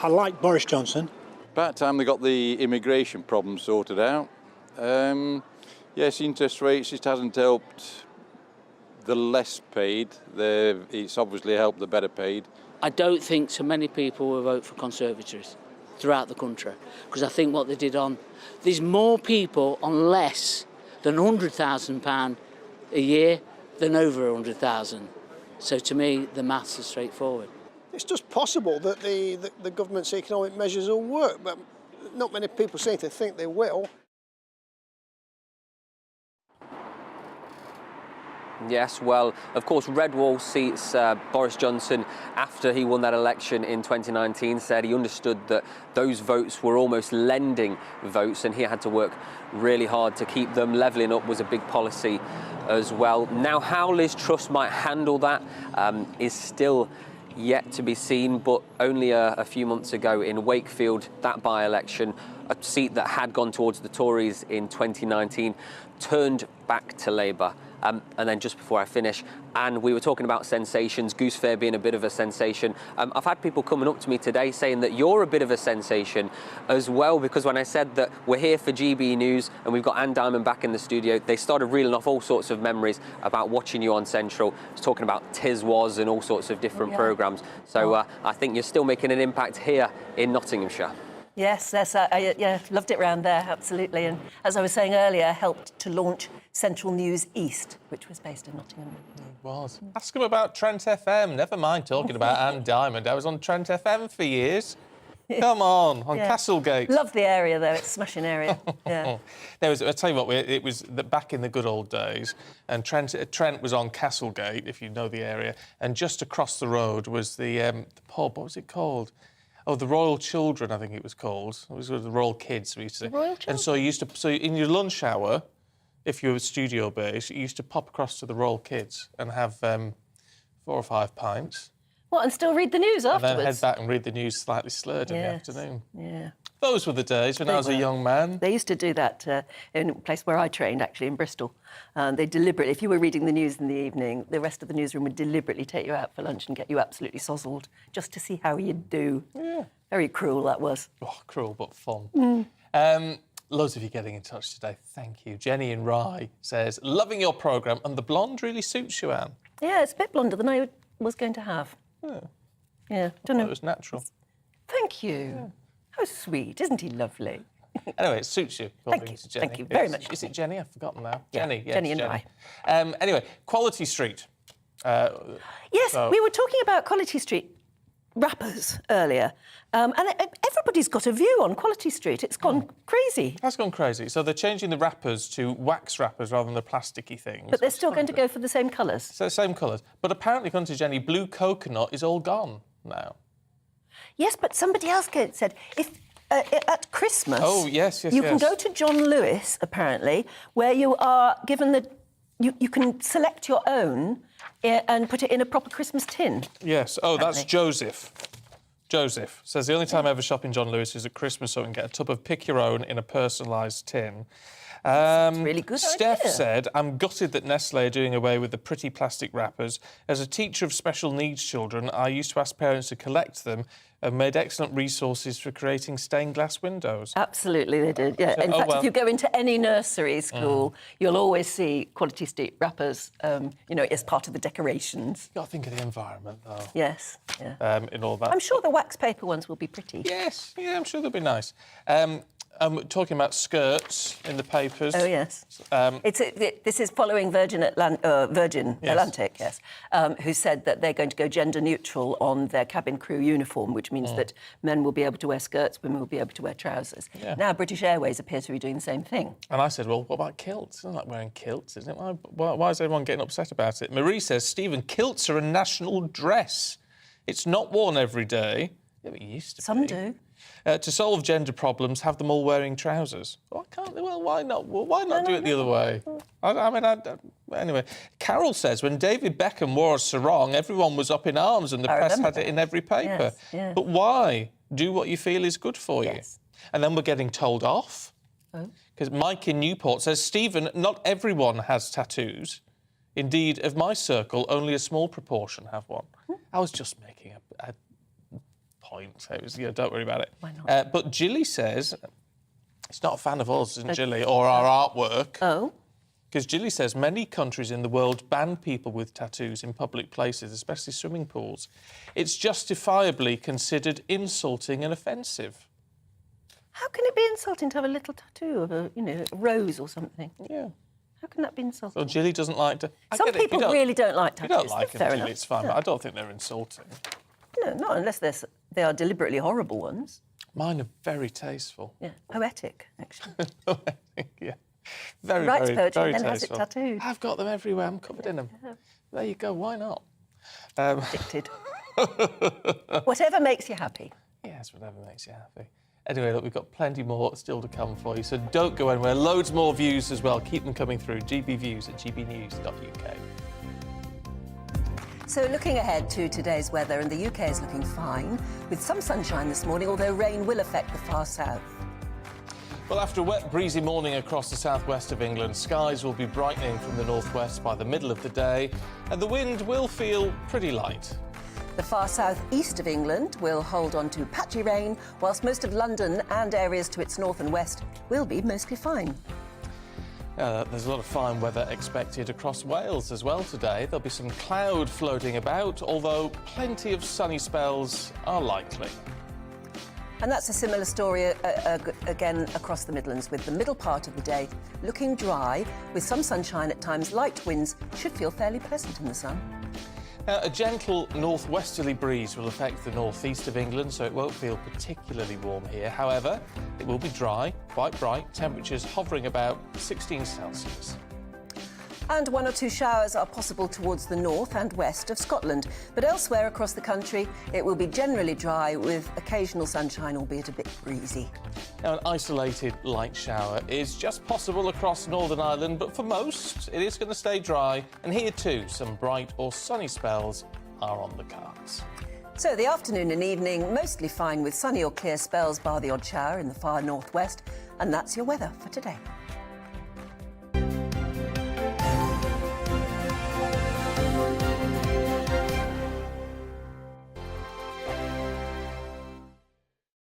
Speaker 10: like Boris Johnson.
Speaker 17: About time they got the immigration problem sorted out. Yes, interest rates, it hasn't helped the less paid. It's obviously helped the better paid.
Speaker 18: I don't think so many people will vote for Conservatives throughout the country, because I think what they did there's more people on less than £100,000 a year than over 100,000. So to me, the maths are straightforward.
Speaker 19: It's just possible that the government's economic measures will work, but not many people seem to think they will.
Speaker 15: Yes, well, of course, Red Wall seats Boris Johnson after he won that election in 2019, said he understood that those votes were almost lending votes and he had to work really hard to keep them. Levelling up was a big policy as well. Now, how Liz Truss might handle that is still yet to be seen, but only a few months ago in Wakefield, that by-election, a seat that had gone towards the Tories in 2019, turned back to Labour. And then just before I finish, and we were talking about sensations, Goose Fair being a bit of a sensation. I've had people coming up to me today saying that you're a bit of a sensation as well, because when I said that we're here for GB News and we've got Anne Diamond back in the studio, they started reeling off all sorts of memories about watching you on Central. I was talking about Tis Was and all sorts of different programmes. So I think you're still making an impact here in Nottinghamshire.
Speaker 8: Yes, yeah, loved it round there, absolutely. And as I was saying earlier, helped to launch Central News East, which was based in Nottingham.
Speaker 7: It was. Ask him about Trent FM. Never mind talking about Anne Diamond. I was on Trent FM for years. Come on Castlegate.
Speaker 8: Love the area, though. It's a smashing area. Yeah.
Speaker 7: I'll tell you what, it was back in the good old days, and Trent was on Castlegate, if you know the area, and just across the road was the pub. What was it called? Oh, the Royal Children, I think it was called. It was the Royal Kids, we used to say.
Speaker 8: Royal Children?
Speaker 7: And so in your lunch hour, if you were studio-based, you used to pop across to the Royal Kids and have 4 or 5 pints.
Speaker 8: What, and still read the news afterwards?
Speaker 7: And then head back and read the news slightly slurred in the afternoon.
Speaker 8: Yeah.
Speaker 7: Those were the days when I was a young man.
Speaker 8: They used to do that in a place where I trained, actually, in Bristol. They deliberately, if you were reading the news in the evening, the rest of the newsroom would deliberately take you out for lunch and get you absolutely sozzled, just to see how you'd do.
Speaker 7: Yeah.
Speaker 8: Very cruel, that was.
Speaker 7: Oh, cruel but fun. Loads of you getting in touch today. Thank you. Jenny in Rye says, loving your programme, and the blonde really suits you, Anne.
Speaker 8: Yeah, it's a bit blonder than I was going to have. Yeah, don't know.
Speaker 7: It was natural.
Speaker 8: Thank you. Yeah. How sweet. Isn't he lovely?
Speaker 7: Anyway, it suits you.
Speaker 8: Thank you.
Speaker 7: Jenny.
Speaker 8: Thank you very much.
Speaker 7: Is it Jenny? I've forgotten now.
Speaker 8: Yeah,
Speaker 7: Jenny, yes,
Speaker 8: Jenny and
Speaker 7: Jenny.
Speaker 8: I.
Speaker 7: Anyway, Quality Street.
Speaker 8: Yes, we were talking about Quality Street rappers earlier, and everybody's got a view on Quality Street. It's gone crazy.
Speaker 7: It has gone crazy. So they're changing the wrappers to wax wrappers rather than the plasticky things.
Speaker 8: But they're still going to go for the same colours.
Speaker 7: So same colours. But apparently, according to Jenny, blue coconut is all gone now.
Speaker 8: Yes, but somebody else said if at Christmas...
Speaker 7: Oh, yes.
Speaker 8: You can go to John Lewis, apparently, where you are given the... You can select your own and put it in a proper Christmas tin.
Speaker 7: Yes. Oh, that's Joseph. Joseph says the only time I ever shop in John Lewis is at Christmas, so I can get a tub of pick your own in a personalised tin.
Speaker 8: Really good
Speaker 7: Steph
Speaker 8: idea.
Speaker 7: said, I'm gutted that Nestle are doing away with the pretty plastic wrappers. As a teacher of special needs children, I used to ask parents to collect them and made excellent resources for creating stained glass windows.
Speaker 8: Absolutely, they did, yeah. In fact, if you go into any nursery school, you'll always see Quality Street wrappers, as part of the decorations.
Speaker 7: You've got to think of the environment, though.
Speaker 8: Yes, yeah.
Speaker 7: In all that.
Speaker 8: I'm sure the wax paper ones will be pretty.
Speaker 7: Yes, yeah, I'm sure they'll be nice. Talking about skirts in the papers.
Speaker 8: Oh, yes. This is following Virgin Atlantic, yes, who said that they're going to go gender neutral on their cabin crew uniform, which means that men will be able to wear skirts, women will be able to wear trousers. Yeah. Now, British Airways appear to be doing the same thing.
Speaker 7: And I said, well, what about kilts? It's not like wearing kilts, isn't it? Why is everyone getting upset about it? Marie says, Stephen, kilts are a national dress. It's not worn every day. Yeah, but it used to be.
Speaker 8: Some do.
Speaker 7: To solve gender problems, have them all wearing trousers. Why can't they? Well, why not? Well, why not do it the other way? Anyway, Carol says, when David Beckham wore a sarong, everyone was up in arms and the press had it in every paper.
Speaker 8: Yes, yeah.
Speaker 7: But why? Do what you feel is good for you. And then we're getting told off Because Mike in Newport says, Stephen, not everyone has tattoos. Indeed, of my circle, only a small proportion have one. I was just making a point. So it was, don't worry about it.
Speaker 8: Why not?
Speaker 7: But Gilly says, it's not a fan of us, isn't Gilly, or our artwork.
Speaker 8: Oh.
Speaker 7: Because Gilly says many countries in the world ban people with tattoos in public places, especially swimming pools. It's justifiably considered insulting and offensive.
Speaker 8: How can it be insulting to have a little tattoo of a rose or something?
Speaker 7: Yeah.
Speaker 8: How can that be insulting?
Speaker 7: So Gilly doesn't like to...
Speaker 8: Some people really don't like tattoos.
Speaker 7: You don't like them,
Speaker 8: Fair
Speaker 7: Gilly,
Speaker 8: enough.
Speaker 7: it's fine, but I don't think they're insulting.
Speaker 8: No, not unless they are deliberately horrible ones.
Speaker 7: Mine are very tasteful.
Speaker 8: Yeah, poetic, actually.
Speaker 7: Poetic, yeah. Very,
Speaker 8: Writes
Speaker 7: very,
Speaker 8: poetry
Speaker 7: very
Speaker 8: and then
Speaker 7: tasteful.
Speaker 8: has it tattooed.
Speaker 7: I've got them everywhere. I'm covered in them.
Speaker 8: Yeah.
Speaker 7: There you go. Why not?
Speaker 8: Addicted. Whatever makes you happy.
Speaker 7: Yes, whatever makes you happy. Anyway, look, we've got plenty more still to come for you, so don't go anywhere. Loads more views as well. Keep them coming through. gbviews@gbnews.uk.
Speaker 8: So looking ahead to today's weather, and the UK is looking fine, with some sunshine this morning, although rain will affect the far south.
Speaker 7: Well, after a wet, breezy morning across the southwest of England, skies will be brightening from the northwest by the middle of the day, and the wind will feel pretty light.
Speaker 8: The far south-east of England will hold on to patchy rain, whilst most of London and areas to its north and west will be mostly fine.
Speaker 7: There's a lot of fine weather expected across Wales as well today. There'll be some cloud floating about, although plenty of sunny spells are likely.
Speaker 8: And that's a similar story again across the Midlands, with the middle part of the day looking dry, with some sunshine at times. Light winds should feel fairly pleasant in the sun.
Speaker 7: A gentle northwesterly breeze will affect the northeast of England, so it won't feel particularly warm here. However, it will be dry, quite bright, temperatures hovering about 16 Celsius.
Speaker 8: And one or two showers are possible towards the north and west of Scotland. But elsewhere across the country, it will be generally dry with occasional sunshine, albeit a bit breezy.
Speaker 7: Now, an isolated light shower is just possible across Northern Ireland, but for most, it is going to stay dry. And here too, some bright or sunny spells are on the cards.
Speaker 8: So the afternoon and evening, mostly fine with sunny or clear spells, bar the odd shower in the far northwest. And that's your weather for today.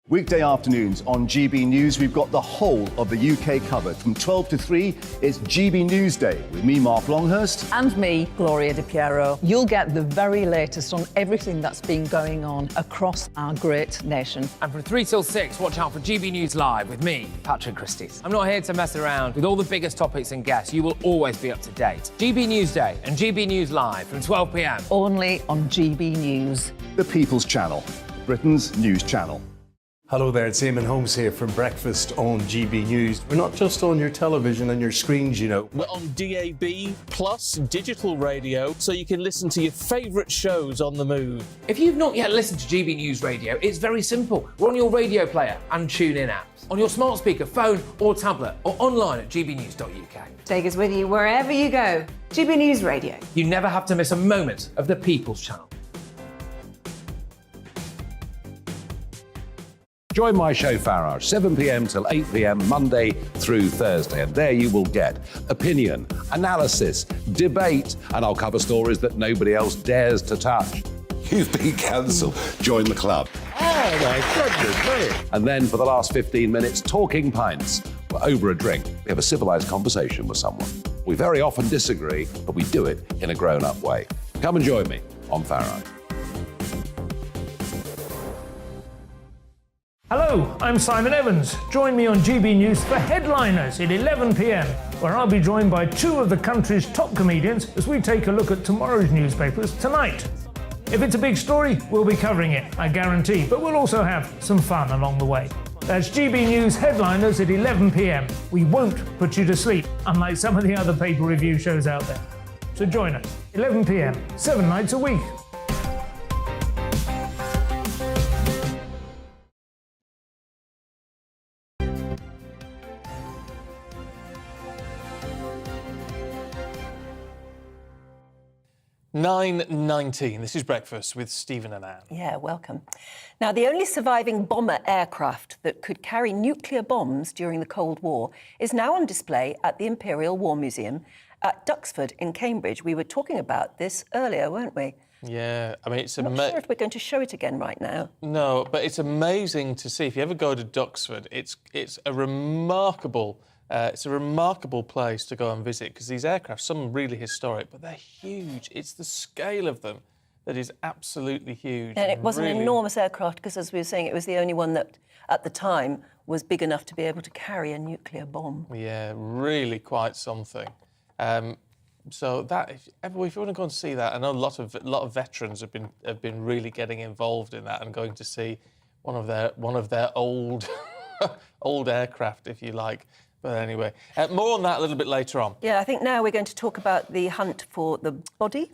Speaker 20: Weekday afternoons on GB News, we've got the whole of the UK covered. From 12 to 3, it's GB News Day with me, Mark Longhurst.
Speaker 2: And me, Gloria Di Piero. You'll get the very latest on everything that's been going on across our great nation.
Speaker 22: And from 3 till 6, watch out for GB News Live with me, Patrick Christys. I'm not here to mess around. With all the biggest topics and guests, you will always be up to date. GB News Day and GB News Live from 12 p.m.
Speaker 2: Only on GB News.
Speaker 20: The People's Channel, Britain's news channel.
Speaker 23: Hello there, it's Eamon Holmes here from Breakfast on GB News. We're not just on your television and your screens, you know.
Speaker 7: We're on DAB plus digital radio, so you can listen to your favourite shows on the move.
Speaker 22: If you've not yet listened to GB News Radio, it's very simple. We're on your radio player and TuneIn apps, on your smart speaker, phone or tablet, or online at gbnews.uk.
Speaker 24: Take us with you wherever you go. GB News Radio.
Speaker 22: You never have to miss a moment of the People's Channel.
Speaker 5: Join my show Farage, 7 p.m. till 8 p.m. Monday through Thursday. And there you will get opinion, analysis, debate, and I'll cover stories that nobody else dares to touch. You've been cancelled. Join the club.
Speaker 23: Oh my goodness, mate.
Speaker 5: And then for the last 15 minutes, talking pints. We're over a drink. We have a civilised conversation with someone. We very often disagree, but we do it in a grown-up way. Come and join me on Farage.
Speaker 25: Hello, I'm Simon Evans. Join me on GB News for Headliners at 11 p.m, where I'll be joined by two of the country's top comedians as we take a look at tomorrow's newspapers tonight. If it's a big story, we'll be covering it, I guarantee, but we'll also have some fun along the way. That's GB News Headliners at 11 p.m. We won't put you to sleep, unlike some of the other paper review shows out there. So join us, 11 p.m, 7 nights a week.
Speaker 7: 9:19. This is Breakfast with Stephen and Anne.
Speaker 8: Yeah, welcome. Now, the only surviving bomber aircraft that could carry nuclear bombs during the Cold War is now on display at the Imperial War Museum at Duxford in Cambridge. We were talking about this earlier, weren't we?
Speaker 7: Yeah, I mean, it's
Speaker 8: I'm not sure if we're going to show it again right now.
Speaker 7: No, but it's amazing to see. If you ever go to Duxford, it's a remarkable place to go and visit, because these aircraft, some really historic, but they're huge. It's the scale of them that is absolutely huge.
Speaker 8: And it was
Speaker 7: really...
Speaker 8: an enormous aircraft, because as we were saying, it was the only one that, at the time, was big enough to be able to carry a nuclear bomb.
Speaker 7: Yeah, really quite something. So that, if you want to go and see that, I know a lot of veterans have been really getting involved in that and going to see one of their old old aircraft, if you like. But anyway, more on that a little bit later on.
Speaker 8: Yeah, I think now we're going to talk about the hunt for the body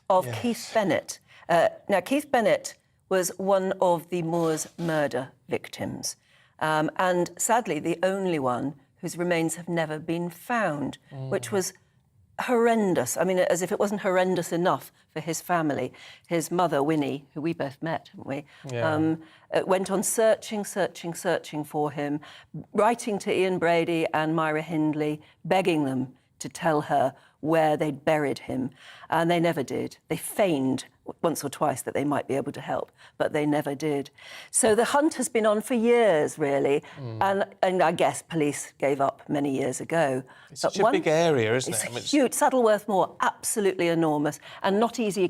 Speaker 8: of Keith Bennett. Now, Keith Bennett was one of the Moors murder victims, and sadly the only one whose remains have never been found, which was horrendous. I mean, as if it wasn't horrendous enough for his family. His mother, Winnie, who we both met, haven't we?
Speaker 7: Yeah.
Speaker 8: Went on searching for him, writing to Ian Brady and Myra Hindley, begging them to tell her where they'd buried him. And they never did. They feigned once or twice that they might be able to help, but they never did. So the hunt has been on for years, really, and I guess police gave up many years ago.
Speaker 7: It's such a big area, isn't it?
Speaker 8: It's huge. Saddleworth Moor, absolutely enormous, and not easy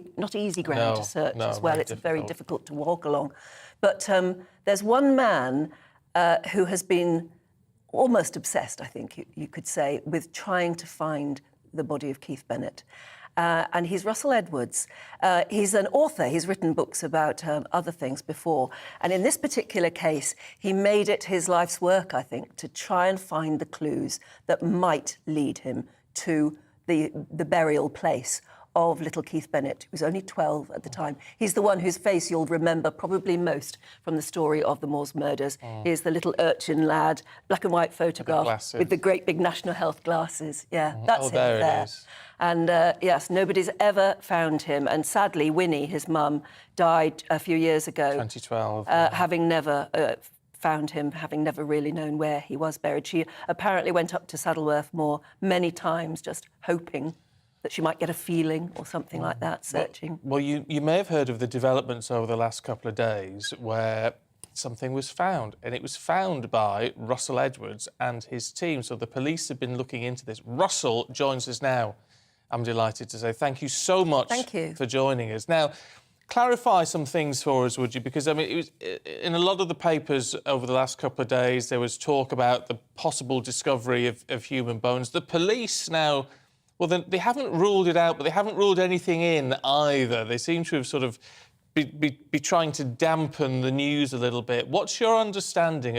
Speaker 8: ground to search as well. It's very difficult to walk along. But there's one man who has been almost obsessed, I think you could say, with trying to find the body of Keith Bennett. And he's Russell Edwards. He's an author. He's written books about other things before. And in this particular case, he made it his life's work, I think, to try and find the clues that might lead him to the burial place of little Keith Bennett, who was only 12 at the time. He's the one whose face you'll remember probably most from the story of the Moors murders. He's the little urchin lad, black and white photograph with the great big National Health glasses. Yeah, that's him there.
Speaker 7: It is.
Speaker 8: And yes, nobody's ever found him. And sadly, Winnie, his mum, died a few years ago.
Speaker 7: 2012.
Speaker 8: Having never found him, having never really known where he was buried. She apparently went up to Saddleworth Moor many times, just hoping that she might get a feeling or something like that, searching.
Speaker 7: Well, you may have heard of the developments over the last couple of days where something was found, and it was found by Russell Edwards and his team. So the police have been looking into this. Russell joins us now. I'm delighted to say thank you so much for joining us. Now, clarify some things for us, would you? Because, I mean, it was in a lot of the papers over the last couple of days, there was talk about the possible discovery of human bones. The police now... Well, they haven't ruled it out, but they haven't ruled anything in either. They seem to have sort of be trying to dampen the news a little bit. What's your understanding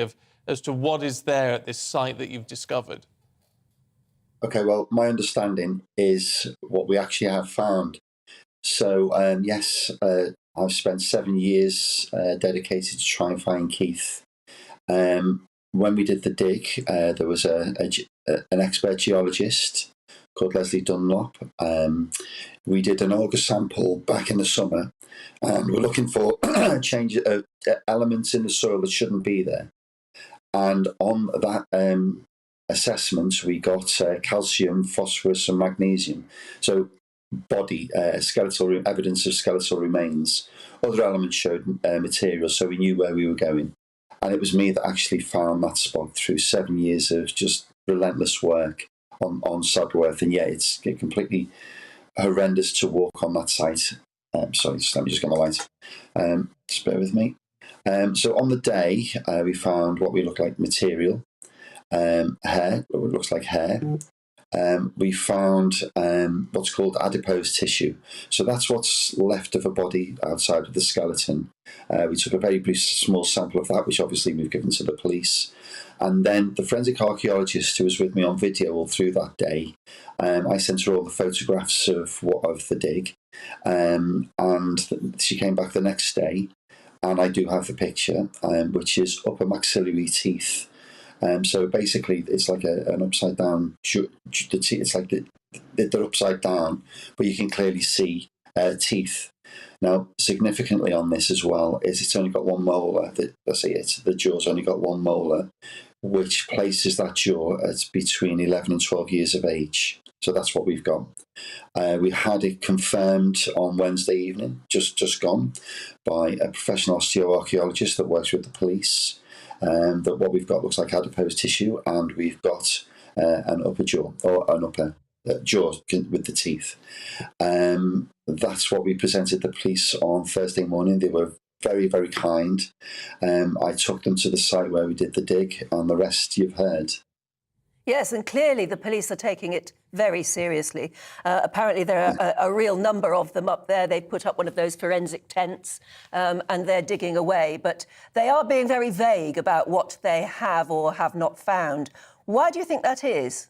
Speaker 7: as to what is there at this site that you've discovered?
Speaker 3: OK, well, my understanding is what we actually have found. So, yes, I've spent 7 years dedicated to try and find Keith. When we did the dig, there was an expert geologist called Leslie Dunlop. We did an auger sample back in the summer, and we're looking for change elements in the soil that shouldn't be there. And on that assessment, we got calcium, phosphorus, and magnesium. So body, skeletal evidence of skeletal remains. Other elements showed material, so we knew where we were going. And it was me that actually found that spot through 7 years of just relentless work on Saddleworth, and it's completely horrendous to walk on that site. Sorry, let me just get my light. Just bear with me. So on the day, we found what we look like material, hair, what looks like hair. We found what's called adipose tissue. So that's what's left of a body outside of the skeleton. We took a very small sample of that, which obviously we've given to the police. And then the forensic archaeologist who was with me on video all through that day, I sent her all the photographs of the dig. And she came back the next day, and I do have the picture, which is upper maxillary teeth. So basically, it's like an upside down. It's like they're upside down, but you can clearly see teeth. Now, significantly on this as well is it's only got one molar. The jaw's only got one molar, which places that jaw at between 11 and 12 years of age. So that's what we've got. We had it confirmed on Wednesday evening, just gone, by a professional osteoarchaeologist that works with the police, that what we've got looks like adipose tissue, and we've got an upper jaw, or an upper jaw with the teeth. That's what we presented the police on Thursday morning. They were very, very kind. I took them to the site where we did the dig, and the rest you've heard.
Speaker 8: Yes, and clearly the police are taking it very seriously. Apparently there are a real number of them up there. They put up one of those forensic tents and they're digging away. But they are being very vague about what they have or have not found. Why do you think that is?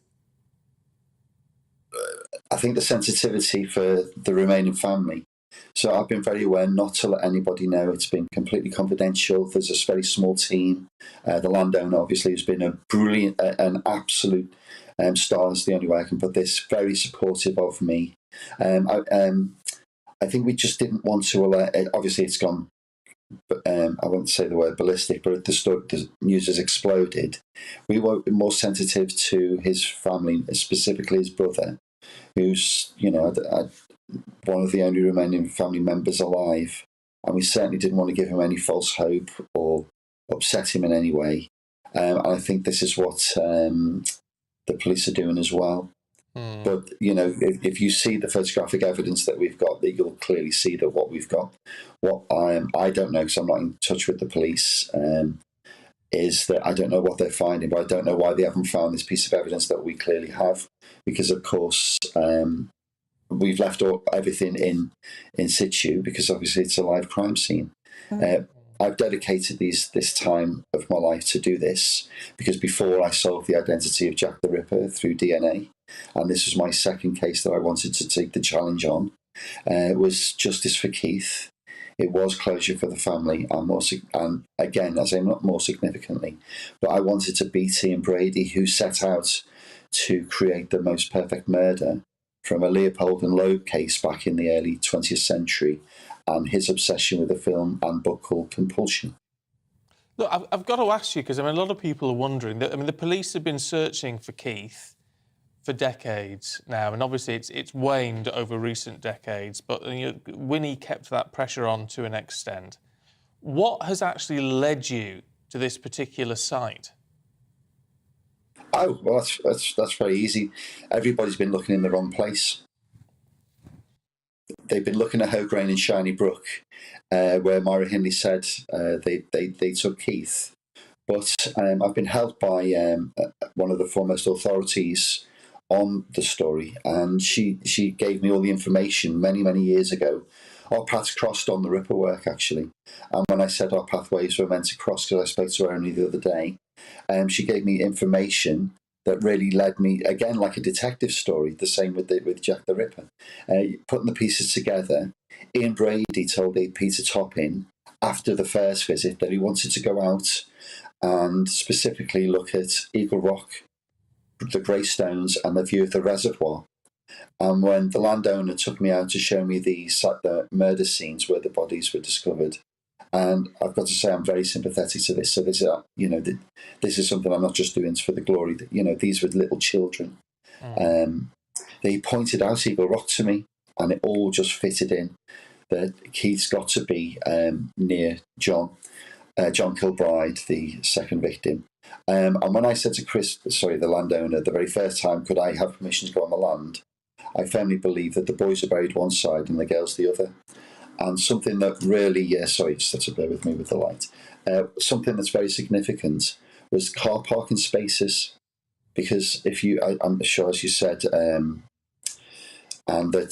Speaker 3: I think the sensitivity for the remaining family. So I've been very aware not to let anybody know. It's been completely confidential. There's a very small team. The landowner, obviously, has been a brilliant, an absolute star, is the only way I can put this, very supportive of me. I think we just didn't want to alert, obviously it's gone, I won't say the word ballistic, but the news has exploded. We were more sensitive to his family, specifically his brother, who's, one of the only remaining family members alive, and we certainly didn't want to give him any false hope or upset him in any way. And I think this is what the police are doing as well. But, if you see the photographic evidence that we've got, you'll clearly see that what we've got, what I don't know, because I'm not in touch with the police, is that I don't know what they're finding, but I don't know why they haven't found this piece of evidence that we clearly have, because, of course, we've left everything in situ, because obviously it's a live crime scene. I've dedicated this time of my life to do this, because before I solved the identity of Jack the Ripper through DNA, and this was my second case that I wanted to take the challenge on, it was justice for Keith. It was closure for the family, and again, as I'm not more significantly, but I wanted to beat Ian Brady, who set out to create the most perfect murder from a Leopold and Loeb case back in the early 20th century, and his obsession with a film and book called Compulsion.
Speaker 7: Look, I've got to ask you, because a lot of people are wondering, that the police have been searching for Keith for decades now, and obviously it's waned over recent decades, but Winnie kept that pressure on to an extent. What has actually led you to this particular site?
Speaker 3: Oh, well, that's very easy. Everybody's been looking in the wrong place. They've been looking at Hograin and Shiny Brook, where Myra Hindley said they took Keith. But I've been helped by one of the foremost authorities on the story, and she gave me all the information many, many years ago. Our paths crossed on the Ripper work, actually. And when I said our pathways were meant to cross, because I spoke to her only the other day, she gave me information that really led me, again, like a detective story, the same with Jack the Ripper. Putting the pieces together, Ian Brady told Peter Toppin after the first visit that he wanted to go out and specifically look at Eagle Rock, the Greystones, and the view of the reservoir. And when the landowner took me out to show me the murder scenes where the bodies were discovered, and I've got to say I'm very sympathetic to this. So this is something I'm not just doing for the glory. These were little children. They pointed out Eagle Rock to me, and it all just fitted in. That Keith's got to be near John Kilbride, the second victim. And when I said to the landowner, the very first time, could I have permission to go on the land, I firmly believe that the boys are buried one side and the girls the other. And something that really, just have to bear with me with the light, something that's very significant was car parking spaces. Because I'm sure, as you said, and that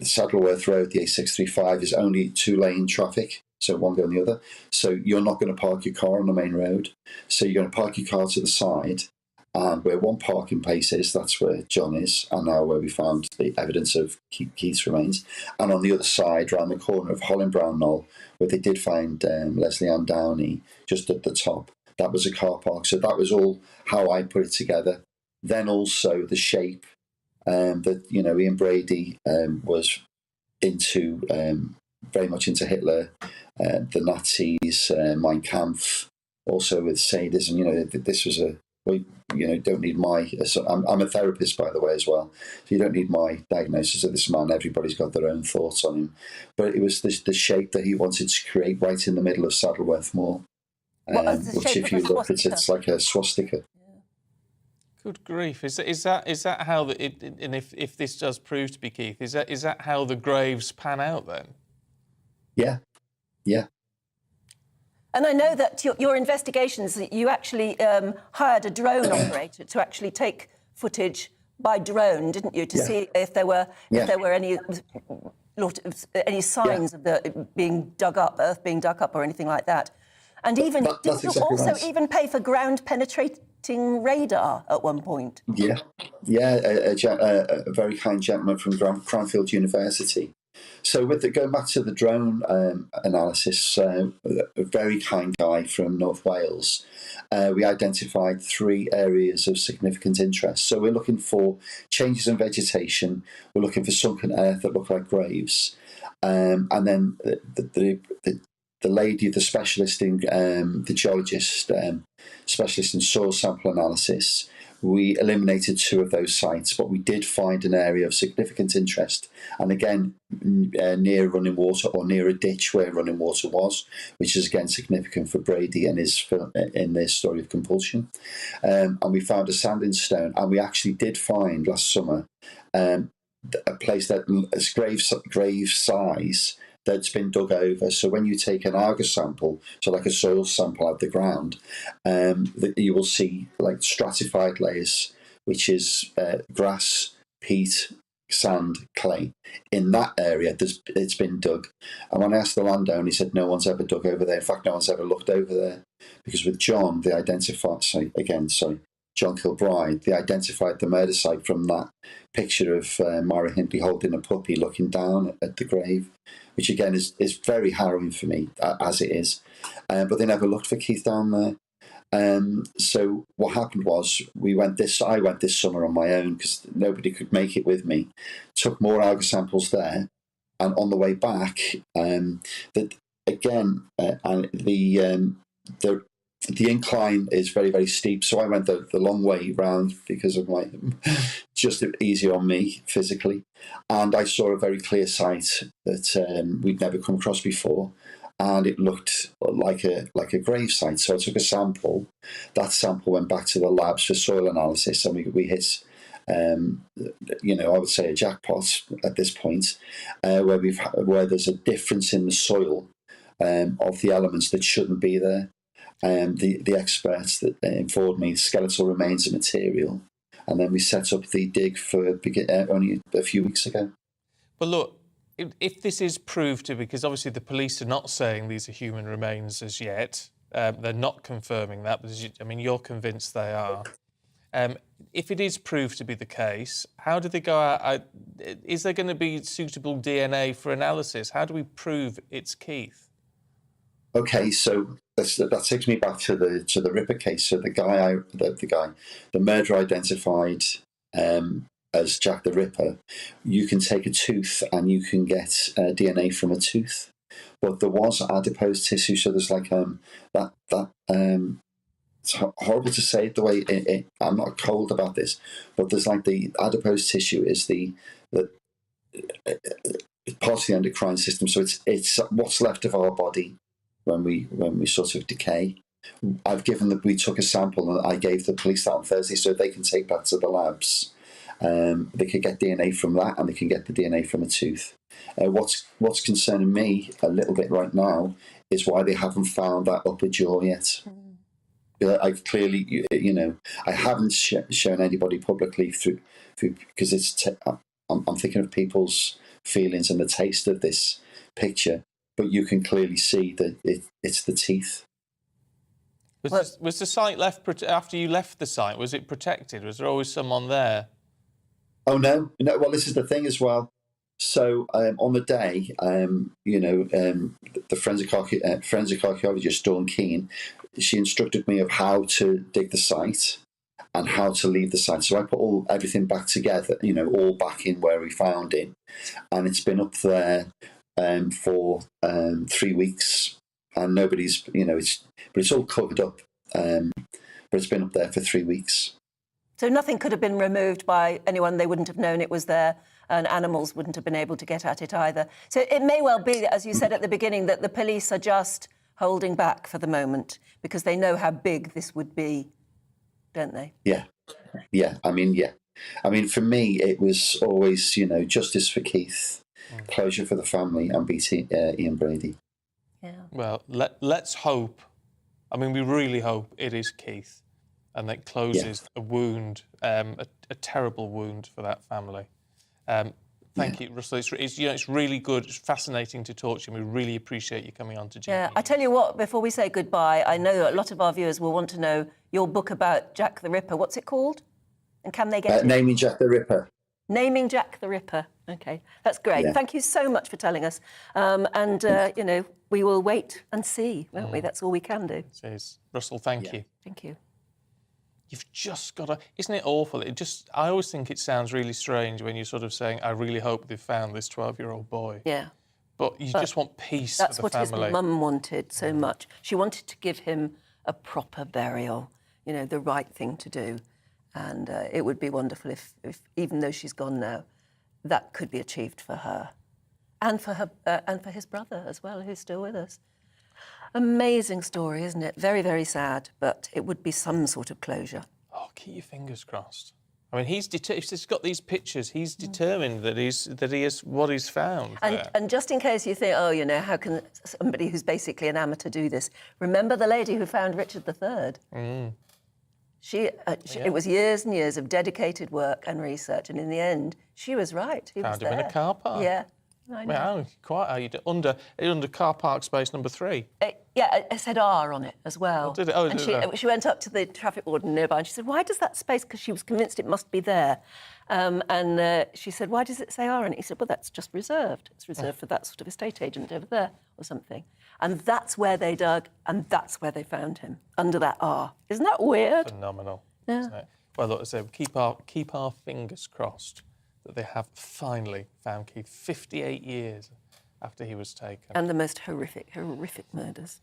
Speaker 3: Saddleworth Road, the A635, is only 2-lane traffic, so one going the other. So you're not going to park your car on the main road. So you're going to park your car to the side, and where one parking place is, that's where John is, and now where we found the evidence of Keith's remains. And on the other side, round the corner of Holland Brown Knoll, where they did find Leslie Ann Downey, just at the top, that was a car park. So that was all how I put it together. Then also the shape that Ian Brady was into very much into Hitler, the Nazis, Mein Kampf, also with sadism. This was don't need my. I'm a therapist, by the way, as well. So you don't need my diagnosis of this man. Everybody's got their own thoughts on him. But it was the shape that he wanted to create right in the middle of Saddleworth Moor, which, if you look, it's like a swastika.
Speaker 7: Good grief! Is that how and if this does prove to be Keith, is that how the graves pan out then?
Speaker 3: Yeah.
Speaker 8: And I know that your investigations, you actually hired a drone operator to actually take footage by drone, didn't you, to see if there were any signs of the earth being dug up or anything like that. And even did you also even pay for ground penetrating radar at one point?
Speaker 3: Yeah. A very kind gentleman from Cranfield University. So going back to the drone analysis, a very kind guy from North Wales, we identified 3 areas of significant interest. So we're looking for changes in vegetation, we're looking for sunken earth that look like graves, and then the lady, the specialist in the geologist, specialist in soil sample analysis, we eliminated 2 of those sites, but we did find an area of significant interest, and again near running water or near a ditch where running water was, which is again significant for Brady and his film in their story of compulsion. And we found a sanding stone, and we actually did find last summer a place that is grave size that's been dug over. So when you take an Argus sample, so like a soil sample out of the ground, you will see like stratified layers, which is grass, peat, sand, clay. In that area, it's been dug. And when I asked the landowner, he said no one's ever dug over there. In fact, no one's ever looked over there, because with John, they identified. John Kilbride, they identified the murder site from that picture of Myra Hindley holding a puppy looking down at the grave, which again is very harrowing for me, as it is. But they never looked for Keith down there. So what happened was I went this summer on my own because nobody could make it with me. Took more Argus samples there, and on the way back, the incline is very, very steep, so I went the long way round because of my just easier on me physically, and I saw a very clear site that we'd never come across before, and it looked like a grave site. So I took a sample. That sample went back to the labs for soil analysis, and we hit, I would say a jackpot at this point, where there's a difference in the soil of the elements that shouldn't be there. The experts that informed me skeletal remains of material, and then we set up the dig for only a few weeks ago.
Speaker 7: But look, if this is proved to be, because obviously the police are not saying these are human remains as yet, they're not confirming that, but you're convinced they are. If it is proved to be the case, how do they go out? Is there going to be suitable DNA for analysis? How do we prove it's Keith?
Speaker 3: Okay, so that takes me back to the Ripper case. So the murderer identified as Jack the Ripper. You can take a tooth and you can get DNA from a tooth, but there was adipose tissue. So there's like that. It's horrible to say the way I'm not cold about this, but there's like the adipose tissue is the part of the endocrine system. So it's what's left of our body when we sort of decay. We took a sample and I gave the police that on Thursday so they can take that to the labs. They could get DNA from that, and they can get the DNA from a tooth. What's concerning me a little bit right now is why they haven't found that upper jaw yet. I've clearly, I haven't shown anybody publicly through because I'm thinking of people's feelings and the taste of this picture. But you can clearly see that it's the teeth.
Speaker 7: Was the site left after you left the site? Was it protected? Was there always someone there?
Speaker 3: Oh no. Well, this is the thing as well. So on the day, the forensic archaeologist Dawn Keane, she instructed me of how to dig the site, and how to leave the site. So I put everything back together, all back in where we found him, and it's been up there for 3 weeks, and nobody's, but it's all covered up, but it's been up there for 3 weeks.
Speaker 8: So nothing could have been removed by anyone. They wouldn't have known it was there, and animals wouldn't have been able to get at it either. So it may well be, as you said at the beginning, that the police are just holding back for the moment because they know how big this would be, don't they?
Speaker 3: Yeah. I mean, for me, it was always, justice for Keith, closure for the family, and beating Ian Brady.
Speaker 8: Yeah.
Speaker 7: Well, let's hope. I mean, we really hope it is Keith, and that closes a wound, a terrible wound for that family. Thank you, Russell. It's really good. It's fascinating to talk to you. And we really appreciate you coming on to GB.
Speaker 8: Yeah, I tell you what, before we say goodbye, I know that a lot of our viewers will want to know your book about Jack the Ripper. What's it called? And can they get it?
Speaker 3: Naming Jack the Ripper.
Speaker 8: Naming Jack the Ripper. OK, that's great.
Speaker 3: Yeah.
Speaker 8: Thank you so much for telling us. We will wait and see, won't we? That's all we can do.
Speaker 7: It is. Russell, thank you.
Speaker 8: Thank you.
Speaker 7: You've just got to... Isn't it awful? I always think it sounds really strange when you're sort of saying, I really hope they've found this 12-year-old boy.
Speaker 8: Yeah.
Speaker 7: But you just want peace for the family.
Speaker 8: That's what his mum wanted so much. She wanted to give him a proper burial, the right thing to do. And it would be wonderful if, even though she's gone now, that could be achieved for her. And for her, and for his brother as well, who's still with us. Amazing story, isn't it? Very, very sad, but it would be some sort of closure.
Speaker 7: Oh, keep your fingers crossed. I mean, he's got these pictures. He's determined that he is what he's found.
Speaker 8: And just in case you think, how can somebody who's basically an amateur do this? Remember the lady who found Richard III?
Speaker 7: Mm.
Speaker 8: It was years and years of dedicated work and research, and in the end, she was right. He
Speaker 7: Found
Speaker 8: was
Speaker 7: him in a car park.
Speaker 8: Yeah. I know.
Speaker 7: Under car park space number 3.
Speaker 8: It said R on it as well.
Speaker 7: Oh, did it? Oh,
Speaker 8: and
Speaker 7: did
Speaker 8: she went up to the traffic warden nearby and she said, why does that space, because she was convinced it must be there. She said, why does it say R on it? He said, well, that's just reserved. It's reserved for that sort of estate agent over there or something. And that's where they dug, and that's where they found him, under that R. Isn't that weird?
Speaker 7: Phenomenal.
Speaker 8: Yeah.
Speaker 7: Isn't it? Well, look, so keep our fingers crossed that they have finally found Keith 58 years after he was taken.
Speaker 8: And the most horrific murders.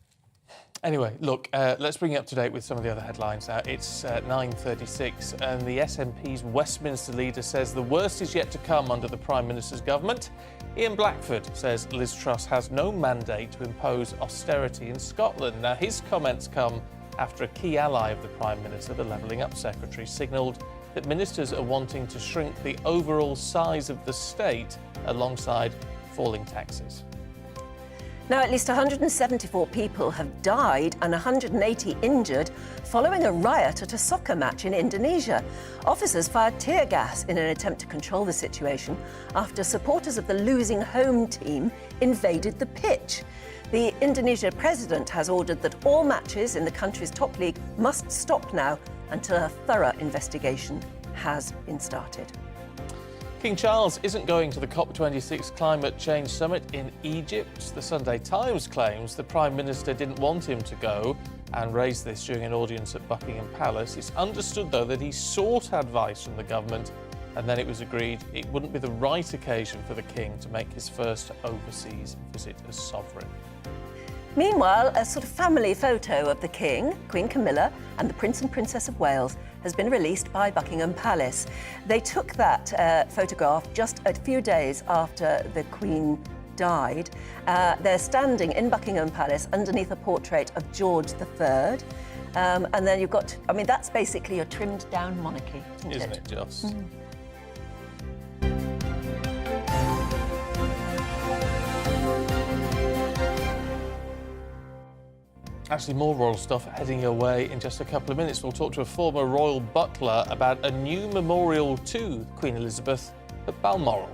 Speaker 7: Anyway, look, let's bring you up to date with some of the other headlines now. It's 9:36 and the SNP's Westminster leader says the worst is yet to come under the Prime Minister's government. Ian Blackford says Liz Truss has no mandate to impose austerity in Scotland. Now, his comments come after a key ally of the Prime Minister, the Levelling Up Secretary, signalled that ministers are wanting to shrink the overall size of the state alongside falling taxes.
Speaker 8: Now, at least 174 people have died and 180 injured following a riot at a soccer match in Indonesia. Officers fired tear gas in an attempt to control the situation after supporters of the losing home team invaded the pitch. The Indonesia president has ordered that all matches in the country's top league must stop now until a thorough investigation has been started.
Speaker 7: King Charles isn't going to the COP26 climate change summit in Egypt. The Sunday Times claims the Prime Minister didn't want him to go and raised this during an audience at Buckingham Palace. It's understood, though, that he sought advice from the government and then it was agreed it wouldn't be the right occasion for the King to make his first overseas visit as sovereign.
Speaker 8: Meanwhile, a sort of family photo of the King, Queen Camilla, and the Prince and Princess of Wales has been released by Buckingham Palace. They took that photograph just a few days after the Queen died. They're standing in Buckingham Palace underneath a portrait of George III. And then you've got, I mean, that's basically a trimmed down monarchy,
Speaker 7: isn't it just?
Speaker 8: Mm.
Speaker 7: Actually, more royal stuff heading your way in just a couple of minutes. We'll talk to a former royal butler about a new memorial to Queen Elizabeth at Balmoral.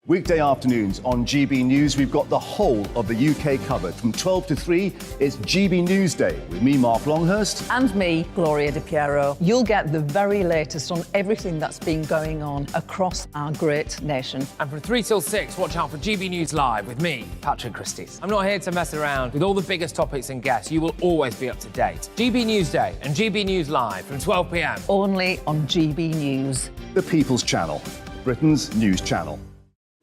Speaker 20: Weekday afternoons on GB News, we've got the whole of the UK covered. From 12 to 3, it's GB News Day with me, Mark Longhurst.
Speaker 2: And me, Gloria Di Piero. You'll get the very latest on everything that's been going on across our great nation.
Speaker 22: And from 3 till 6, watch out for GB News Live with me, Patrick Christys. I'm not here to mess around. With all the biggest topics and guests, you will always be up to date. GB News Day and GB News Live from 12 p.m.
Speaker 2: Only on GB News.
Speaker 20: The People's Channel, Britain's news channel.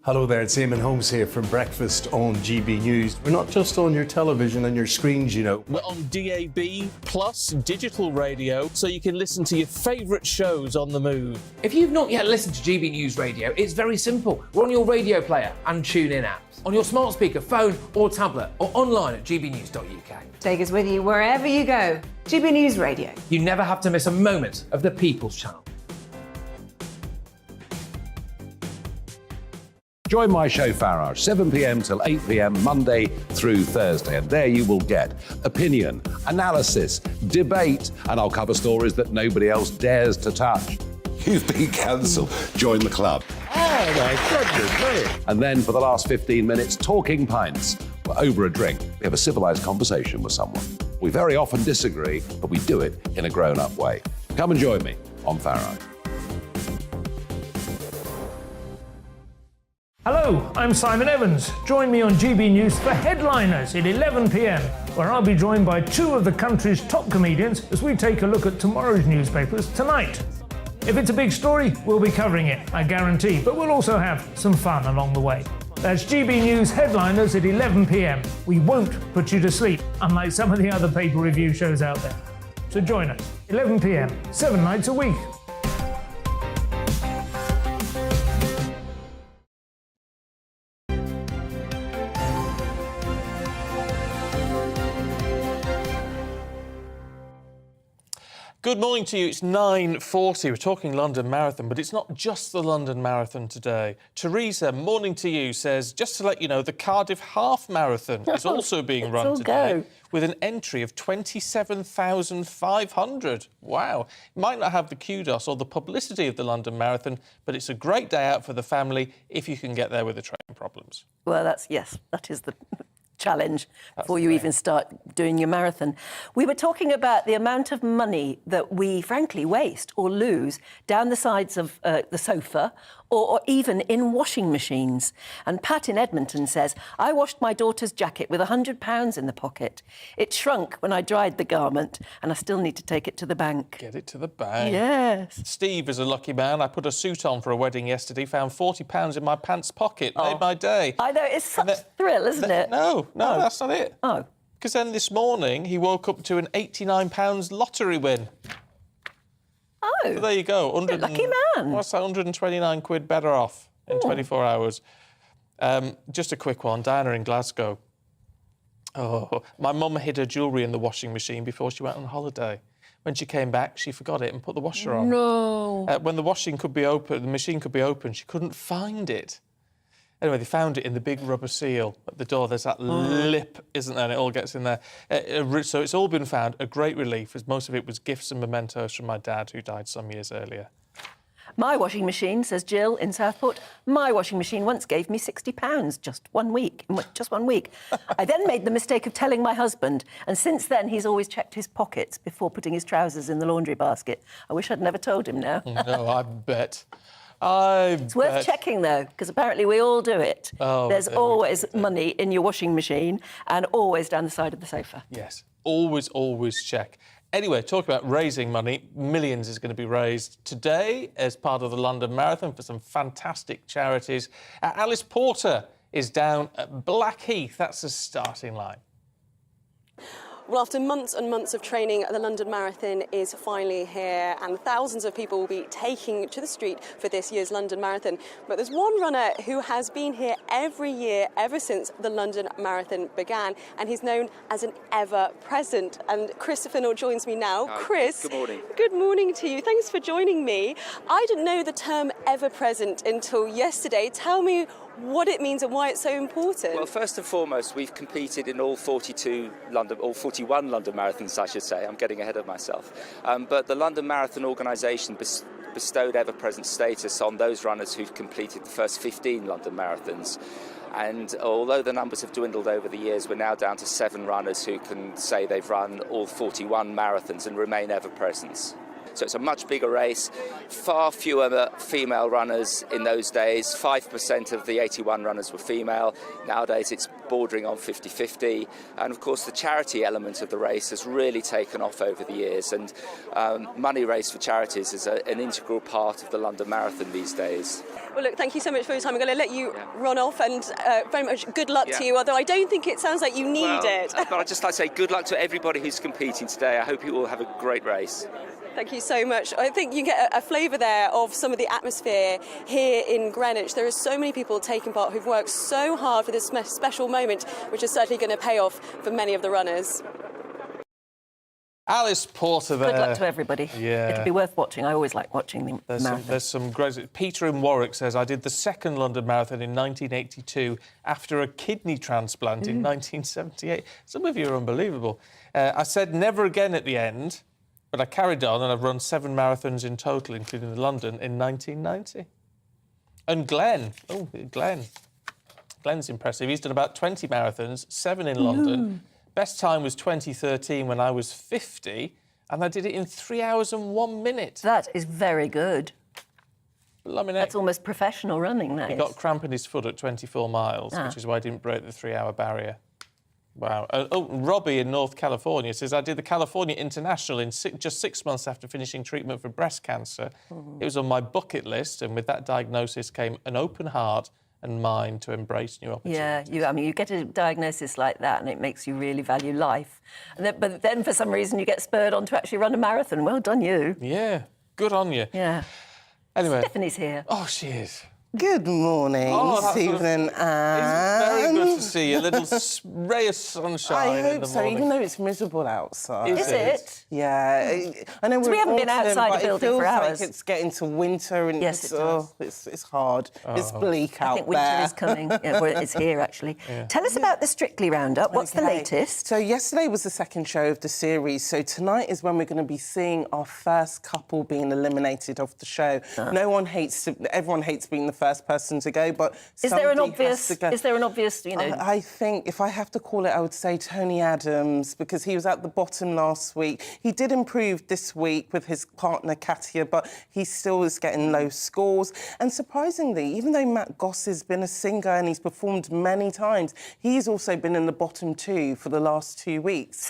Speaker 23: Hello there, it's Eamon Holmes here from Breakfast on GB News. We're not just on your television and your screens, you know.
Speaker 7: We're on DAB plus digital radio, so you can listen to your favourite shows on the move.
Speaker 22: If you've not yet listened to GB News Radio, it's very simple. We're on your radio player and TuneIn apps, on your smart speaker, phone or tablet, or online at gbnews.uk.
Speaker 24: Take us with you wherever you go. GB News Radio.
Speaker 22: You never have to miss a moment of the People's Channel.
Speaker 5: Join my show Farage, 7 p.m. till 8 p.m. Monday through Thursday. And there you will get opinion, analysis, debate, and I'll cover stories that nobody else dares to touch. You've been cancelled. Join the club.
Speaker 23: Oh my goodness me.
Speaker 5: And then for the last 15 minutes, talking pints. We're over a drink. We have a civilised conversation with someone. We very often disagree, but we do it in a grown-up way. Come and join me on Farage.
Speaker 25: Hello, I'm Simon Evans. Join me on GB News for Headliners at 11 p.m, where I'll be joined by two of the country's top comedians as we take a look at tomorrow's newspapers tonight. If it's a big story, we'll be covering it, I guarantee, but we'll also have some fun along the way. That's GB News Headliners at 11 p.m. We won't put you to sleep, unlike some of the other paper review shows out there. So join us, 11 p.m, 7 nights a week.
Speaker 7: Good morning to you. It's 9:40. We're talking London Marathon, but it's not just the London Marathon today. Teresa, morning to you, says, just to let you know, the Cardiff Half Marathon is also being run today with an entry of 27,500. Wow. It might not have the kudos or the publicity of the London Marathon, but it's a great day out for the family if you can get there with the train problems.
Speaker 8: Well, that is the challenge before you even start doing your marathon. We were talking about the amount of money that we frankly waste or lose down the sides of the sofa or even in washing machines. And Pat in Edmonton says, I washed my daughter's jacket with £100 in the pocket. It shrunk when I dried the garment and I still need to take it to the bank.
Speaker 7: Get it to the bank.
Speaker 8: Yes.
Speaker 7: Steve is a lucky man. I put a suit on for a wedding yesterday, found £40 in my pants pocket. Made my day.
Speaker 8: I know, it's such a thrill, isn't it?
Speaker 7: No, that's not it.
Speaker 8: Oh.
Speaker 7: Because then this morning he woke up to an £89 lottery win.
Speaker 8: Oh.
Speaker 7: So there you go.
Speaker 8: Lucky man.
Speaker 7: What's that, 129 quid better off in 24 hours? Just a quick one. Diana in Glasgow. Oh, my mum hid her jewellery in the washing machine before she went on holiday. When she came back, she forgot it and put the washer on.
Speaker 8: No.
Speaker 7: When the machine could be open, she couldn't find it. Anyway, they found it in the big rubber seal at the door. There's that lip, isn't there? And it all gets in there. So it's all been found. A great relief, as most of it was gifts and mementos from my dad, who died some years earlier.
Speaker 8: My washing machine, says Jill in Southport, my washing machine once gave me £60 just 1 week. I then made the mistake of telling my husband, and since then he's always checked his pockets before putting his trousers in the laundry basket. I wish I'd never told him now.
Speaker 7: No, I bet.
Speaker 8: It's worth checking, though, because apparently we all do it.
Speaker 7: Oh,
Speaker 8: there's always money in your washing machine and always down the side of the sofa.
Speaker 7: Yes, always check. Anyway, talk about raising money. Millions is going to be raised today as part of the London Marathon for some fantastic charities. Alice Porter is down at Blackheath. That's the starting line.
Speaker 4: Well, after months and months of training, the London Marathon is finally here, and thousands of people will be taking to the street for this year's London Marathon. But there's one runner who has been here every year ever since the London Marathon began, and he's known as an ever-present. And Chris Finnell joins me now. Chris,
Speaker 6: good morning.
Speaker 4: Good morning to you. Thanks for joining me. I didn't know the term ever-present until yesterday. Tell me what it means and why it's so important.
Speaker 6: Well, first and foremost, we've competed in all 41 London Marathons, I should say. I'm getting ahead of myself. But the London Marathon organisation bestowed ever-present status on those runners who've completed the first 15 London marathons. And although the numbers have dwindled over the years, we're now down to 7 runners who can say they've run all 41 marathons and remain ever-present. So it's a much bigger race, far fewer female runners in those days. 5% of the 81 runners were female. Nowadays it's bordering on 50-50. And of course the charity element of the race has really taken off over the years. And money raised for charities is an integral part of the London Marathon these days.
Speaker 4: Well, look, thank you so much for your time. I'm going to let you run off, and very much good luck to you, although I don't think it sounds like you need it.
Speaker 6: But I'd just like to say good luck to everybody who's competing today. I hope you all have a great race.
Speaker 4: Thank you so much. I think you get a flavour there of some of the atmosphere here in Greenwich. There are so many people taking part who've worked so hard for this special moment, which is certainly going to pay off for many of the runners.
Speaker 7: Alice Porter there.
Speaker 8: Good luck to everybody.
Speaker 7: Yeah.
Speaker 8: It'll be worth watching. I always like watching the marathon.
Speaker 7: There's some great... Peter in Warwick says, I did the second London Marathon in 1982 after a kidney transplant in 1978. Some of you are unbelievable. I said never again at the end, but I carried on, and I've run 7 marathons in total, including London, in 1990. And Glenn's impressive. He's done about 20 marathons, 7 in London. Best time was 2013 when I was 50, and I did it in 3 hours and 1 minute.
Speaker 8: That is very good.
Speaker 7: Blimey,
Speaker 8: that's almost professional running, that
Speaker 7: He
Speaker 8: is.
Speaker 7: got cramp in his foot at 24 miles, which is why I didn't break the 3-hour barrier. Wow. Robbie in North California says, I did the California International in just 6 months after finishing treatment for breast cancer. It was on my bucket list, and with that diagnosis came an open heart and mind to embrace new opportunities.
Speaker 8: Yeah, you get a diagnosis like that and it makes you really value life. But then for some reason you get spurred on to actually run a marathon. Well done, you.
Speaker 7: Yeah, good on you.
Speaker 8: Yeah.
Speaker 7: Anyway.
Speaker 8: Stephanie's here.
Speaker 7: Oh, she is.
Speaker 9: Good morning, Stephen,
Speaker 7: It's very good to see you. A little ray of sunshine
Speaker 9: I
Speaker 7: in
Speaker 9: hope
Speaker 7: the
Speaker 9: so,
Speaker 7: morning.
Speaker 9: even though it's miserable outside.
Speaker 7: Is it?
Speaker 9: Yeah. I know
Speaker 8: we haven't been outside the building for hours.
Speaker 9: Like it's getting to winter and
Speaker 8: Yes, it does.
Speaker 9: It's hard. It's bleak out
Speaker 8: I think winter
Speaker 9: there.
Speaker 8: is coming. Yeah, well, it's here, actually. Tell us about the Strictly Roundup. What's the latest?
Speaker 9: So yesterday was the second show of the series. So tonight is when we're going to be seeing our first couple being eliminated off the show. Everyone hates being the first person to go, but
Speaker 8: Is there an obvious, you know...
Speaker 9: I think, if I have to call it, I would say Tony Adams, because he was at the bottom last week. He did improve this week with his partner, Katia, but he still is getting low scores. And surprisingly, even though Matt Goss has been a singer and he's performed many times, he's also been in the bottom 2 for the last 2 weeks.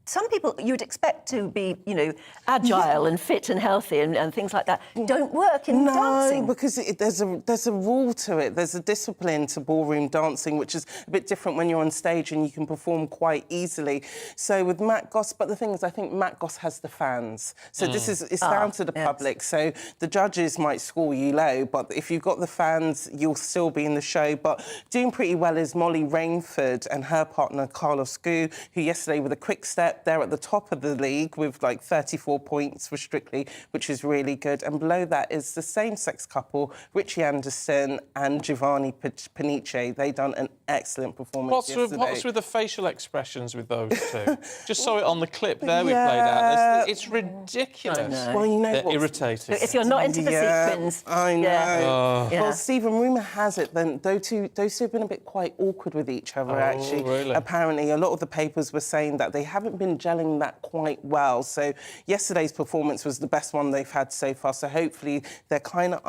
Speaker 8: Some people you'd expect to be, you know, agile and fit and healthy and things like that don't work in dancing.
Speaker 9: No, because there's a rule to it. There's a discipline to ballroom dancing, which is a bit different when you're on stage and you can perform quite easily. So with Matt Goss, but the thing is, I think Matt Goss has the fans. So it's down to the public. So the judges might score you low, but if you've got the fans, you'll still be in the show. But doing pretty well is Molly Rainford and her partner, Carlos Gu, who yesterday with a quick step, they're at the top of the league with like 34 points for Strictly, which is really good. And below that is the same-sex couple, Richie Anderson and Giovanni Panice. They done an excellent performance yesterday.
Speaker 7: What's with the facial expressions with those two? Just saw it on the clip there we played out. It's ridiculous.
Speaker 9: Well, you know
Speaker 7: they're irritating.
Speaker 8: If you're not into the sequins...
Speaker 9: I know.
Speaker 7: Yeah.
Speaker 9: Well, Stephen, rumour has it then those two have been a bit quite awkward with each other, actually.
Speaker 7: Really?
Speaker 9: Apparently, a lot of the papers were saying that they haven't been gelling that quite well. So yesterday's performance was the best one they've had so far. So hopefully they're kind of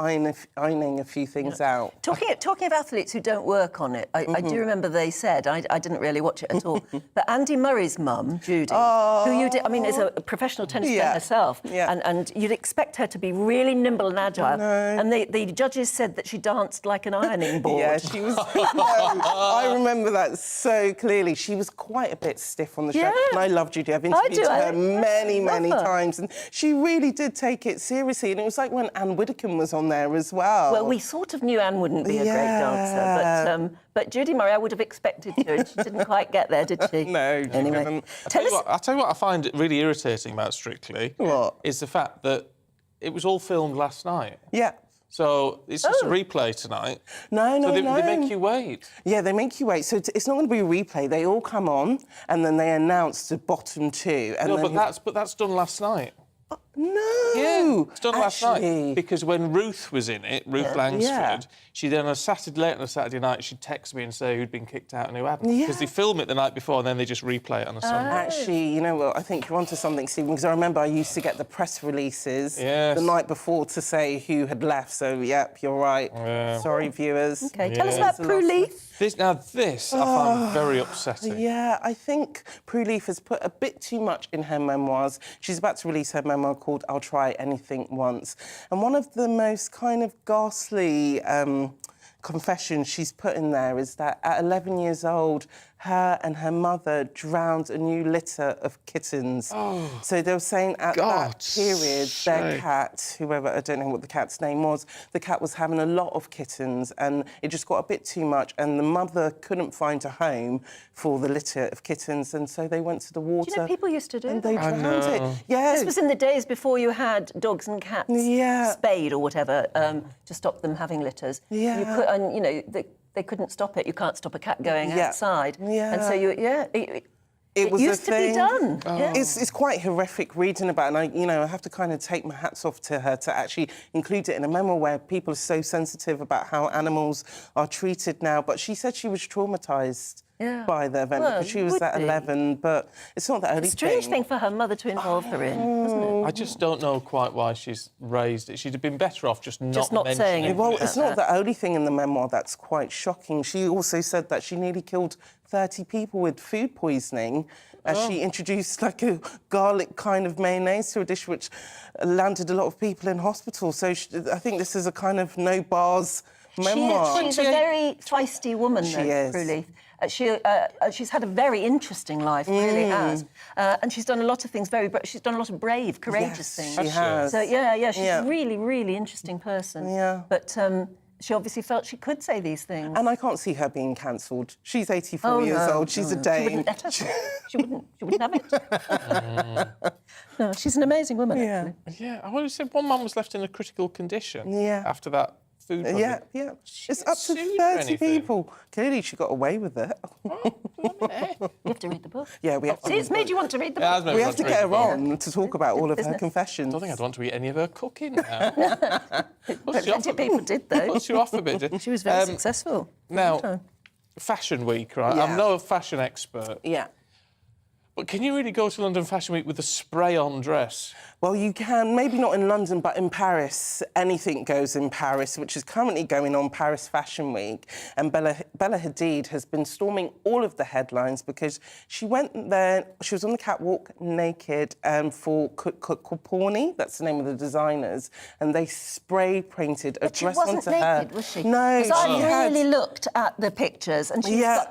Speaker 9: ironing a few things out.
Speaker 8: Talking of athletes who don't work on it, I do remember they said, I didn't really watch it at all, but Andy Murray's mum, Judy, who you did, I mean, is a professional tennis player herself, and you'd expect her to be really nimble and agile. And the judges said that she danced like an ironing board.
Speaker 9: Yeah, she was. I remember that so clearly. She was quite a bit stiff on the show. And I love Judy. I've interviewed her many times, and she really did take it seriously. And it was like when Anne Widdecombe was on there as well.
Speaker 8: Well, we sort of knew Anne wouldn't be a great dancer, but Judy Murray, I would have expected to, and she didn't quite get there, did she?
Speaker 9: No.
Speaker 8: Anyway,
Speaker 7: I'll tell you what I find really irritating about Strictly.
Speaker 9: What?
Speaker 7: Is the fact that it was all filmed last night.
Speaker 9: Yeah.
Speaker 7: So it's just a replay tonight.
Speaker 9: No.
Speaker 7: They make you wait.
Speaker 9: Yeah, they make you wait. So it's not going to be a replay. They all come on, and then they announce the bottom 2. And
Speaker 7: but that's done last night.
Speaker 9: No!
Speaker 7: Yeah, it's done last
Speaker 9: Actually.
Speaker 7: night. Because when Ruth was in it, Ruth Langsford, she then late on a Saturday night, she'd text me and say who'd been kicked out and who hadn't.
Speaker 9: Yeah.
Speaker 7: Because they film it the night before and then they just replay it on a Sunday.
Speaker 9: Actually, you know what, I think you're onto something, Stephen, because I remember I used to get the press releases the night before to say who had left, so, yep, you're right.
Speaker 7: Yeah.
Speaker 9: Sorry, viewers.
Speaker 8: OK, tell us about Prue Leith.
Speaker 7: This I find very upsetting.
Speaker 9: Yeah, I think Prue Leith has put a bit too much in her memoirs. She's about to release her memoir called I'll Try Anything Once. And one of the most kind of ghastly confessions she's put in there is that at 11 years old, her and her mother drowned a new litter of kittens.
Speaker 7: Oh,
Speaker 9: so they were saying at that period, their cat, whoever, I don't know what the cat's name was, the cat was having a lot of kittens and it just got a bit too much and the mother couldn't find a home for the litter of kittens and so they went to the water.
Speaker 8: Do you know people used to do
Speaker 9: and
Speaker 8: that?
Speaker 9: they drowned it. Yeah.
Speaker 8: This was in the days before you had dogs and cats spayed or whatever to stop them having litters.
Speaker 9: Yeah.
Speaker 8: You could, and, you know, they couldn't stop it. You can't stop a cat going outside.
Speaker 9: Yeah.
Speaker 8: And so it
Speaker 9: was
Speaker 8: used to be done. Yeah.
Speaker 9: It's quite horrific reading about it, and I have to kind of take my hats off to her to actually include it in a memoir where people are so sensitive about how animals are treated now. But she said she was traumatised by the event because she was at 11, but it's not the only
Speaker 8: strange thing for her mother to involve her in, isn't it?
Speaker 7: I just don't know quite why she's raised it. She'd have been better off just not
Speaker 8: saying
Speaker 7: it.
Speaker 9: Well, it's not the only thing in the memoir that's quite shocking. She also said that she nearly killed 30 people with food poisoning as she introduced like a garlic kind of mayonnaise to a dish which landed a lot of people in hospital. So I think this is a kind of no bars memoir.
Speaker 8: She's a very feisty woman,
Speaker 9: She
Speaker 8: though,
Speaker 9: is.
Speaker 8: Prue Leith. She's had a very interesting life, really has. And she's done a lot of things she's done a lot of brave, courageous things.
Speaker 9: She has.
Speaker 8: So, she's a really, really interesting person.
Speaker 9: Yeah.
Speaker 8: But she obviously felt she could say these things.
Speaker 9: And I can't see her being cancelled. She's 84 years old. She's a Dane.
Speaker 8: She wouldn't have it. No, she's an amazing woman, actually.
Speaker 7: Yeah, I want to say one man was left in a critical condition after that food poisoning.
Speaker 9: Yeah. It's up to 30 people. Clearly she got away with it.
Speaker 8: You have to read the book.
Speaker 9: Yeah, we have to.
Speaker 8: See, it's made you want to read the book.
Speaker 9: We have to get her on to talk about all of her confessions.
Speaker 7: I don't think I'd want to eat any of her cooking now.
Speaker 8: Plenty of people did, though.
Speaker 7: Puts you off a bit.
Speaker 8: She was very successful.
Speaker 7: Now, Fashion Week, right?
Speaker 9: Yeah.
Speaker 7: I'm no fashion expert.
Speaker 9: Yeah.
Speaker 7: But can you really go to London Fashion Week with a spray-on dress?
Speaker 9: Well, you can, maybe not in London, but in Paris. Anything goes in Paris, which is currently going on Paris Fashion Week. And Bella Hadid has been storming all of the headlines because she went there, she was on the catwalk naked for Coupourni, that's the name of the designers, and they spray-painted a dress onto her.
Speaker 8: But she wasn't naked, was she?
Speaker 9: No,
Speaker 8: because I really looked at the pictures and she
Speaker 9: had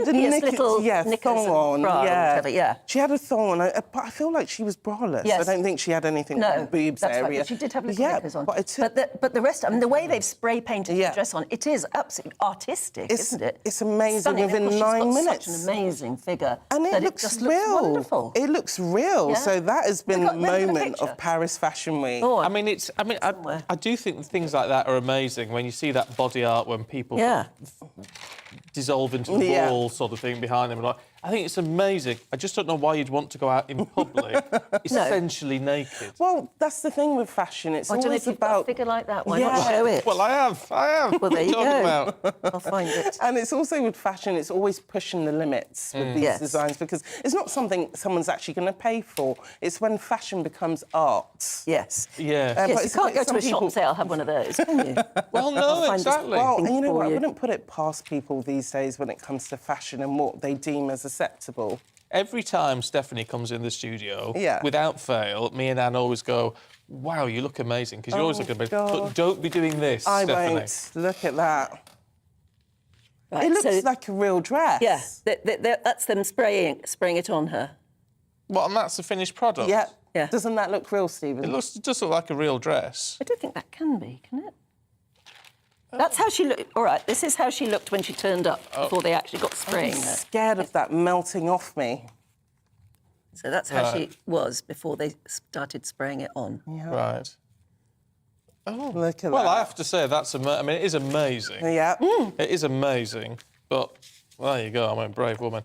Speaker 9: a
Speaker 8: little
Speaker 9: thong on.
Speaker 8: Bra or
Speaker 9: She had a thong on, but I feel like she was braless.
Speaker 8: Yes.
Speaker 9: I don't think she had anything on the boobs
Speaker 8: that's
Speaker 9: area.
Speaker 8: Right, but she did have little knickers on.
Speaker 9: But
Speaker 8: the rest, I mean, the way they've spray painted the dress on, it is absolutely artistic, isn't it?
Speaker 9: It's amazing.
Speaker 8: Stunning.
Speaker 9: Within
Speaker 8: She's
Speaker 9: 9
Speaker 8: got
Speaker 9: minutes.
Speaker 8: Such an amazing figure,
Speaker 9: and it looks
Speaker 8: just
Speaker 9: real.
Speaker 8: Looks wonderful.
Speaker 9: It looks real.
Speaker 8: Yeah.
Speaker 9: So that has been the moment
Speaker 8: picture?
Speaker 9: of Paris Fashion Week.
Speaker 8: Oh,
Speaker 7: I do think things like that are amazing when you see that body art when people dissolve into the wall sort of thing behind them. Like, I think it's amazing. I just don't know why you'd want to go out in public essentially naked.
Speaker 9: Well, that's the thing with fashion. It's
Speaker 8: I don't know
Speaker 9: always
Speaker 8: if you've got a
Speaker 9: about
Speaker 8: figure like that. Why not show it?
Speaker 7: Well, I have.
Speaker 8: Well, there you go.
Speaker 7: About?
Speaker 8: I'll find it.
Speaker 9: And it's also with fashion, it's always pushing the limits with these designs because it's not something someone's actually going to pay for. It's when fashion becomes art.
Speaker 8: Yes.
Speaker 7: Yeah.
Speaker 8: Yes, you can't go to a shop and say, I'll have one of those, can you?
Speaker 7: Well, no, exactly.
Speaker 9: Well, and you know what? I wouldn't put it past people these days when it comes to fashion and what they deem as acceptable.
Speaker 7: Every time Stephanie comes in the studio,
Speaker 9: Yeah.
Speaker 7: without fail, me and Anne always go, wow, you look amazing, because you always look amazing. But don't be doing this,
Speaker 9: I
Speaker 7: Stephanie.
Speaker 9: won't. Look at that.
Speaker 8: Right,
Speaker 9: it looks
Speaker 8: so-
Speaker 9: like a real dress.
Speaker 8: Yeah, that's them spraying it on her.
Speaker 7: Well, and that's the finished product.
Speaker 9: Yeah.
Speaker 8: Yeah.
Speaker 9: Doesn't that look real, Stephen?
Speaker 7: It does look like a real dress.
Speaker 8: I don't think that can be, can it? That's how she looked. All right, this is how she looked when she turned up before they actually got spraying
Speaker 9: I'm
Speaker 8: her.
Speaker 9: scared of that melting off me.
Speaker 8: So that's how she was before they started spraying it on.
Speaker 9: Yeah.
Speaker 7: Right. Oh,
Speaker 9: look at that.
Speaker 7: Well, I have to say, I mean, it is amazing.
Speaker 9: Yeah.
Speaker 7: It is amazing, but... Well, there you go, I'm a brave woman.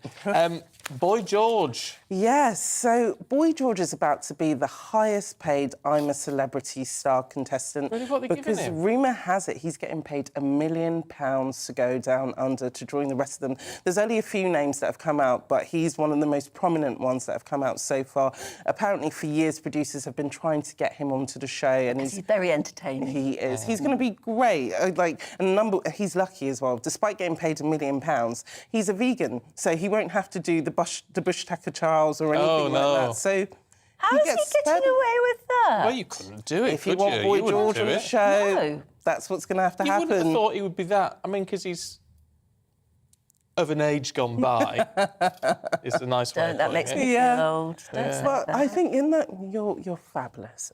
Speaker 7: Boy George
Speaker 9: Yes, so Boy George is about to be the highest paid I'm a Celebrity star contestant.
Speaker 7: Really, what are they giving
Speaker 9: because
Speaker 7: him?
Speaker 9: rumour has it he's getting paid £1 million to go down under to join the rest of them. There's only a few names that have come out, but he's one of the most prominent ones that have come out so far. Apparently, for years, producers have been trying to get him onto the show, and
Speaker 8: he's very entertaining.
Speaker 9: He is. He's going to be great. He's lucky as well. Despite getting paid £1 million, he's a vegan, so he won't have to do the bush tucker Charles or anything like that. So
Speaker 8: how is he getting away with that?
Speaker 7: Well, you couldn't do it,
Speaker 9: if you
Speaker 7: could
Speaker 9: want
Speaker 7: you?
Speaker 9: Boy
Speaker 7: You wouldn't
Speaker 9: George
Speaker 7: do
Speaker 9: on the
Speaker 7: it.
Speaker 9: show,
Speaker 8: No.
Speaker 9: that's what's going to have to
Speaker 7: You
Speaker 9: happen.
Speaker 7: wouldn't have thought he would be that. I mean, because he's of an age gone by. Is the nice way.
Speaker 8: That makes me feel old. Don't say
Speaker 9: But
Speaker 8: that.
Speaker 9: I think in that you're fabulous.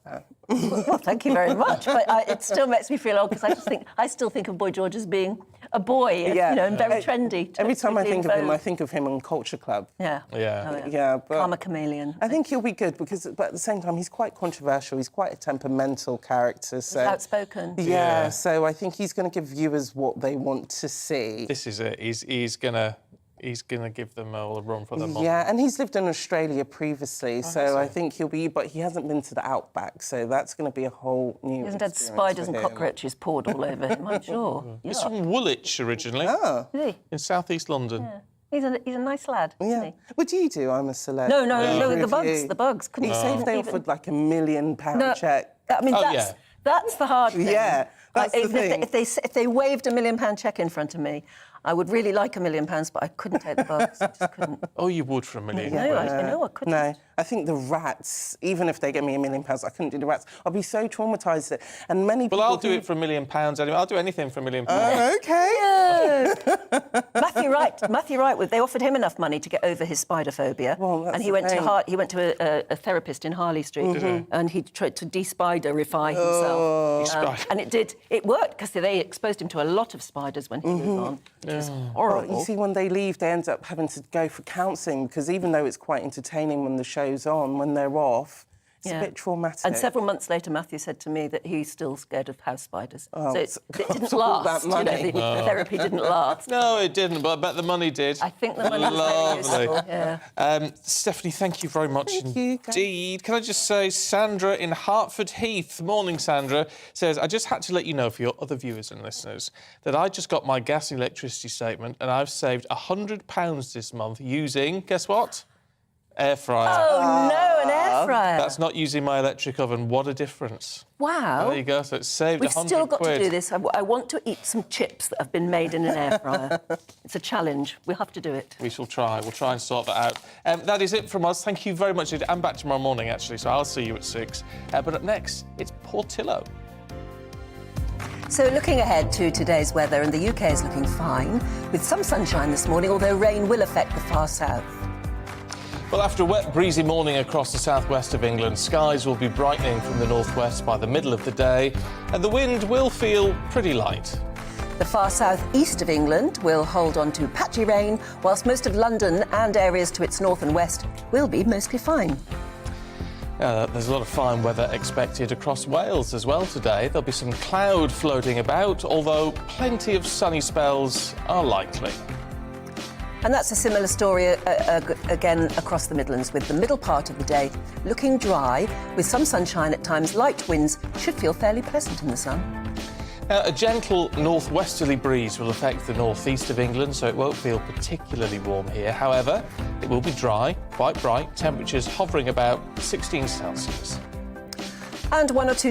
Speaker 8: Well, thank you very much. But it still makes me feel old because I still think of Boy George as being a boy, and very trendy.
Speaker 9: Every time I
Speaker 8: totally
Speaker 9: think
Speaker 8: in
Speaker 9: of him,
Speaker 8: vogue.
Speaker 9: I think of him on Culture Club.
Speaker 8: Yeah.
Speaker 9: But
Speaker 8: Calm a chameleon.
Speaker 9: I think he'll be good but at the same time, he's quite controversial. He's quite a temperamental character. So
Speaker 8: He's outspoken.
Speaker 9: Yeah, so I think he's going to give viewers what they want to see.
Speaker 7: This is it. He's gonna give them all a run for their money.
Speaker 9: Yeah, and he's lived in Australia previously, so I think he'll be... But he hasn't been to the Outback, so that's going to be a whole new...
Speaker 8: He hasn't had
Speaker 9: experience
Speaker 8: spiders
Speaker 9: for
Speaker 8: and
Speaker 9: him.
Speaker 8: cockroaches poured all over him, I'm sure.
Speaker 7: He's from Woolwich originally.
Speaker 9: Oh.
Speaker 8: Is he?
Speaker 7: In South East London.
Speaker 8: Yeah. He's a nice lad, isn't he?
Speaker 9: What do you do? I'm a celeb.
Speaker 8: No, the bugs. Couldn't
Speaker 9: you
Speaker 8: you
Speaker 9: say if they offered like £1 million check?
Speaker 8: I mean, that's the hard thing.
Speaker 9: Yeah, that's the thing.
Speaker 8: If they waved £1 million check in front of me, I would really like £1 million, but I couldn't take the bugs. I just couldn't.
Speaker 7: Oh, you would for £1 million?
Speaker 8: No, I know I couldn't.
Speaker 9: No, I think the rats, even if they get me £1 million, I couldn't do the rats. I'll be so traumatised. And many people...
Speaker 7: Well, I'll do it for £1 million anyway. I'll do anything for £1 million.
Speaker 9: OK.
Speaker 8: Matthew Wright, they offered him enough money to get over his spider phobia.
Speaker 9: Well,
Speaker 8: and he went to a therapist in Harley Street, and he tried to de-spiderify himself. And it worked, because they exposed him to a lot of spiders when he was on. It was horrible.
Speaker 9: Well, you see, when they leave, they end up having to go for counselling, because even though it's quite entertaining when the show's on, when they're off, it's a bit traumatic.
Speaker 8: And several months later, Matthew said to me that he's still scared of house spiders.
Speaker 9: Oh,
Speaker 8: so it didn't last.
Speaker 9: That money.
Speaker 8: The therapy didn't last.
Speaker 7: No, it didn't, but I bet the money did.
Speaker 8: I think the money was very useful, yeah.
Speaker 7: Stephanie, thank you very much indeed. Can I just say, Sandra in Hertford Heath, morning Sandra, says, I just had to let you know for your other viewers and listeners that I just got my gas and electricity statement and I've saved £100 this month using, guess what? Air fryer.
Speaker 8: Oh, no, an air fryer.
Speaker 7: That's not using my electric oven. What a difference.
Speaker 8: Wow.
Speaker 7: There you go. So it's saved
Speaker 8: We've
Speaker 7: £100.
Speaker 8: still got to do this. I want to eat some chips that have been made in an air fryer. It's a challenge. We'll have to do it.
Speaker 7: We shall try. We'll try and sort that out. That is it from us. Thank you very much. I'm back tomorrow morning, actually, so I'll see you at 6. But up next, it's Portillo.
Speaker 8: So looking ahead to today's weather, and the UK is looking fine, with some sunshine this morning, although rain will affect the far south.
Speaker 7: Well, after a wet, breezy morning across the southwest of England, skies will be brightening from the northwest by the middle of the day, and the wind will feel pretty light.
Speaker 8: The far south-east of England will hold on to patchy rain, whilst most of London and areas to its north and west will be mostly fine.
Speaker 7: There's a lot of fine weather expected across Wales as well today. There'll be some cloud floating about, although plenty of sunny spells are likely.
Speaker 8: And that's a similar story again across the Midlands, with the middle part of the day looking dry, with some sunshine at times. Light winds should feel fairly pleasant in the sun.
Speaker 7: A gentle northwesterly breeze will affect the northeast of England, so it won't feel particularly warm here. However, it will be dry, quite bright, temperatures hovering about 16 Celsius.
Speaker 8: And one or two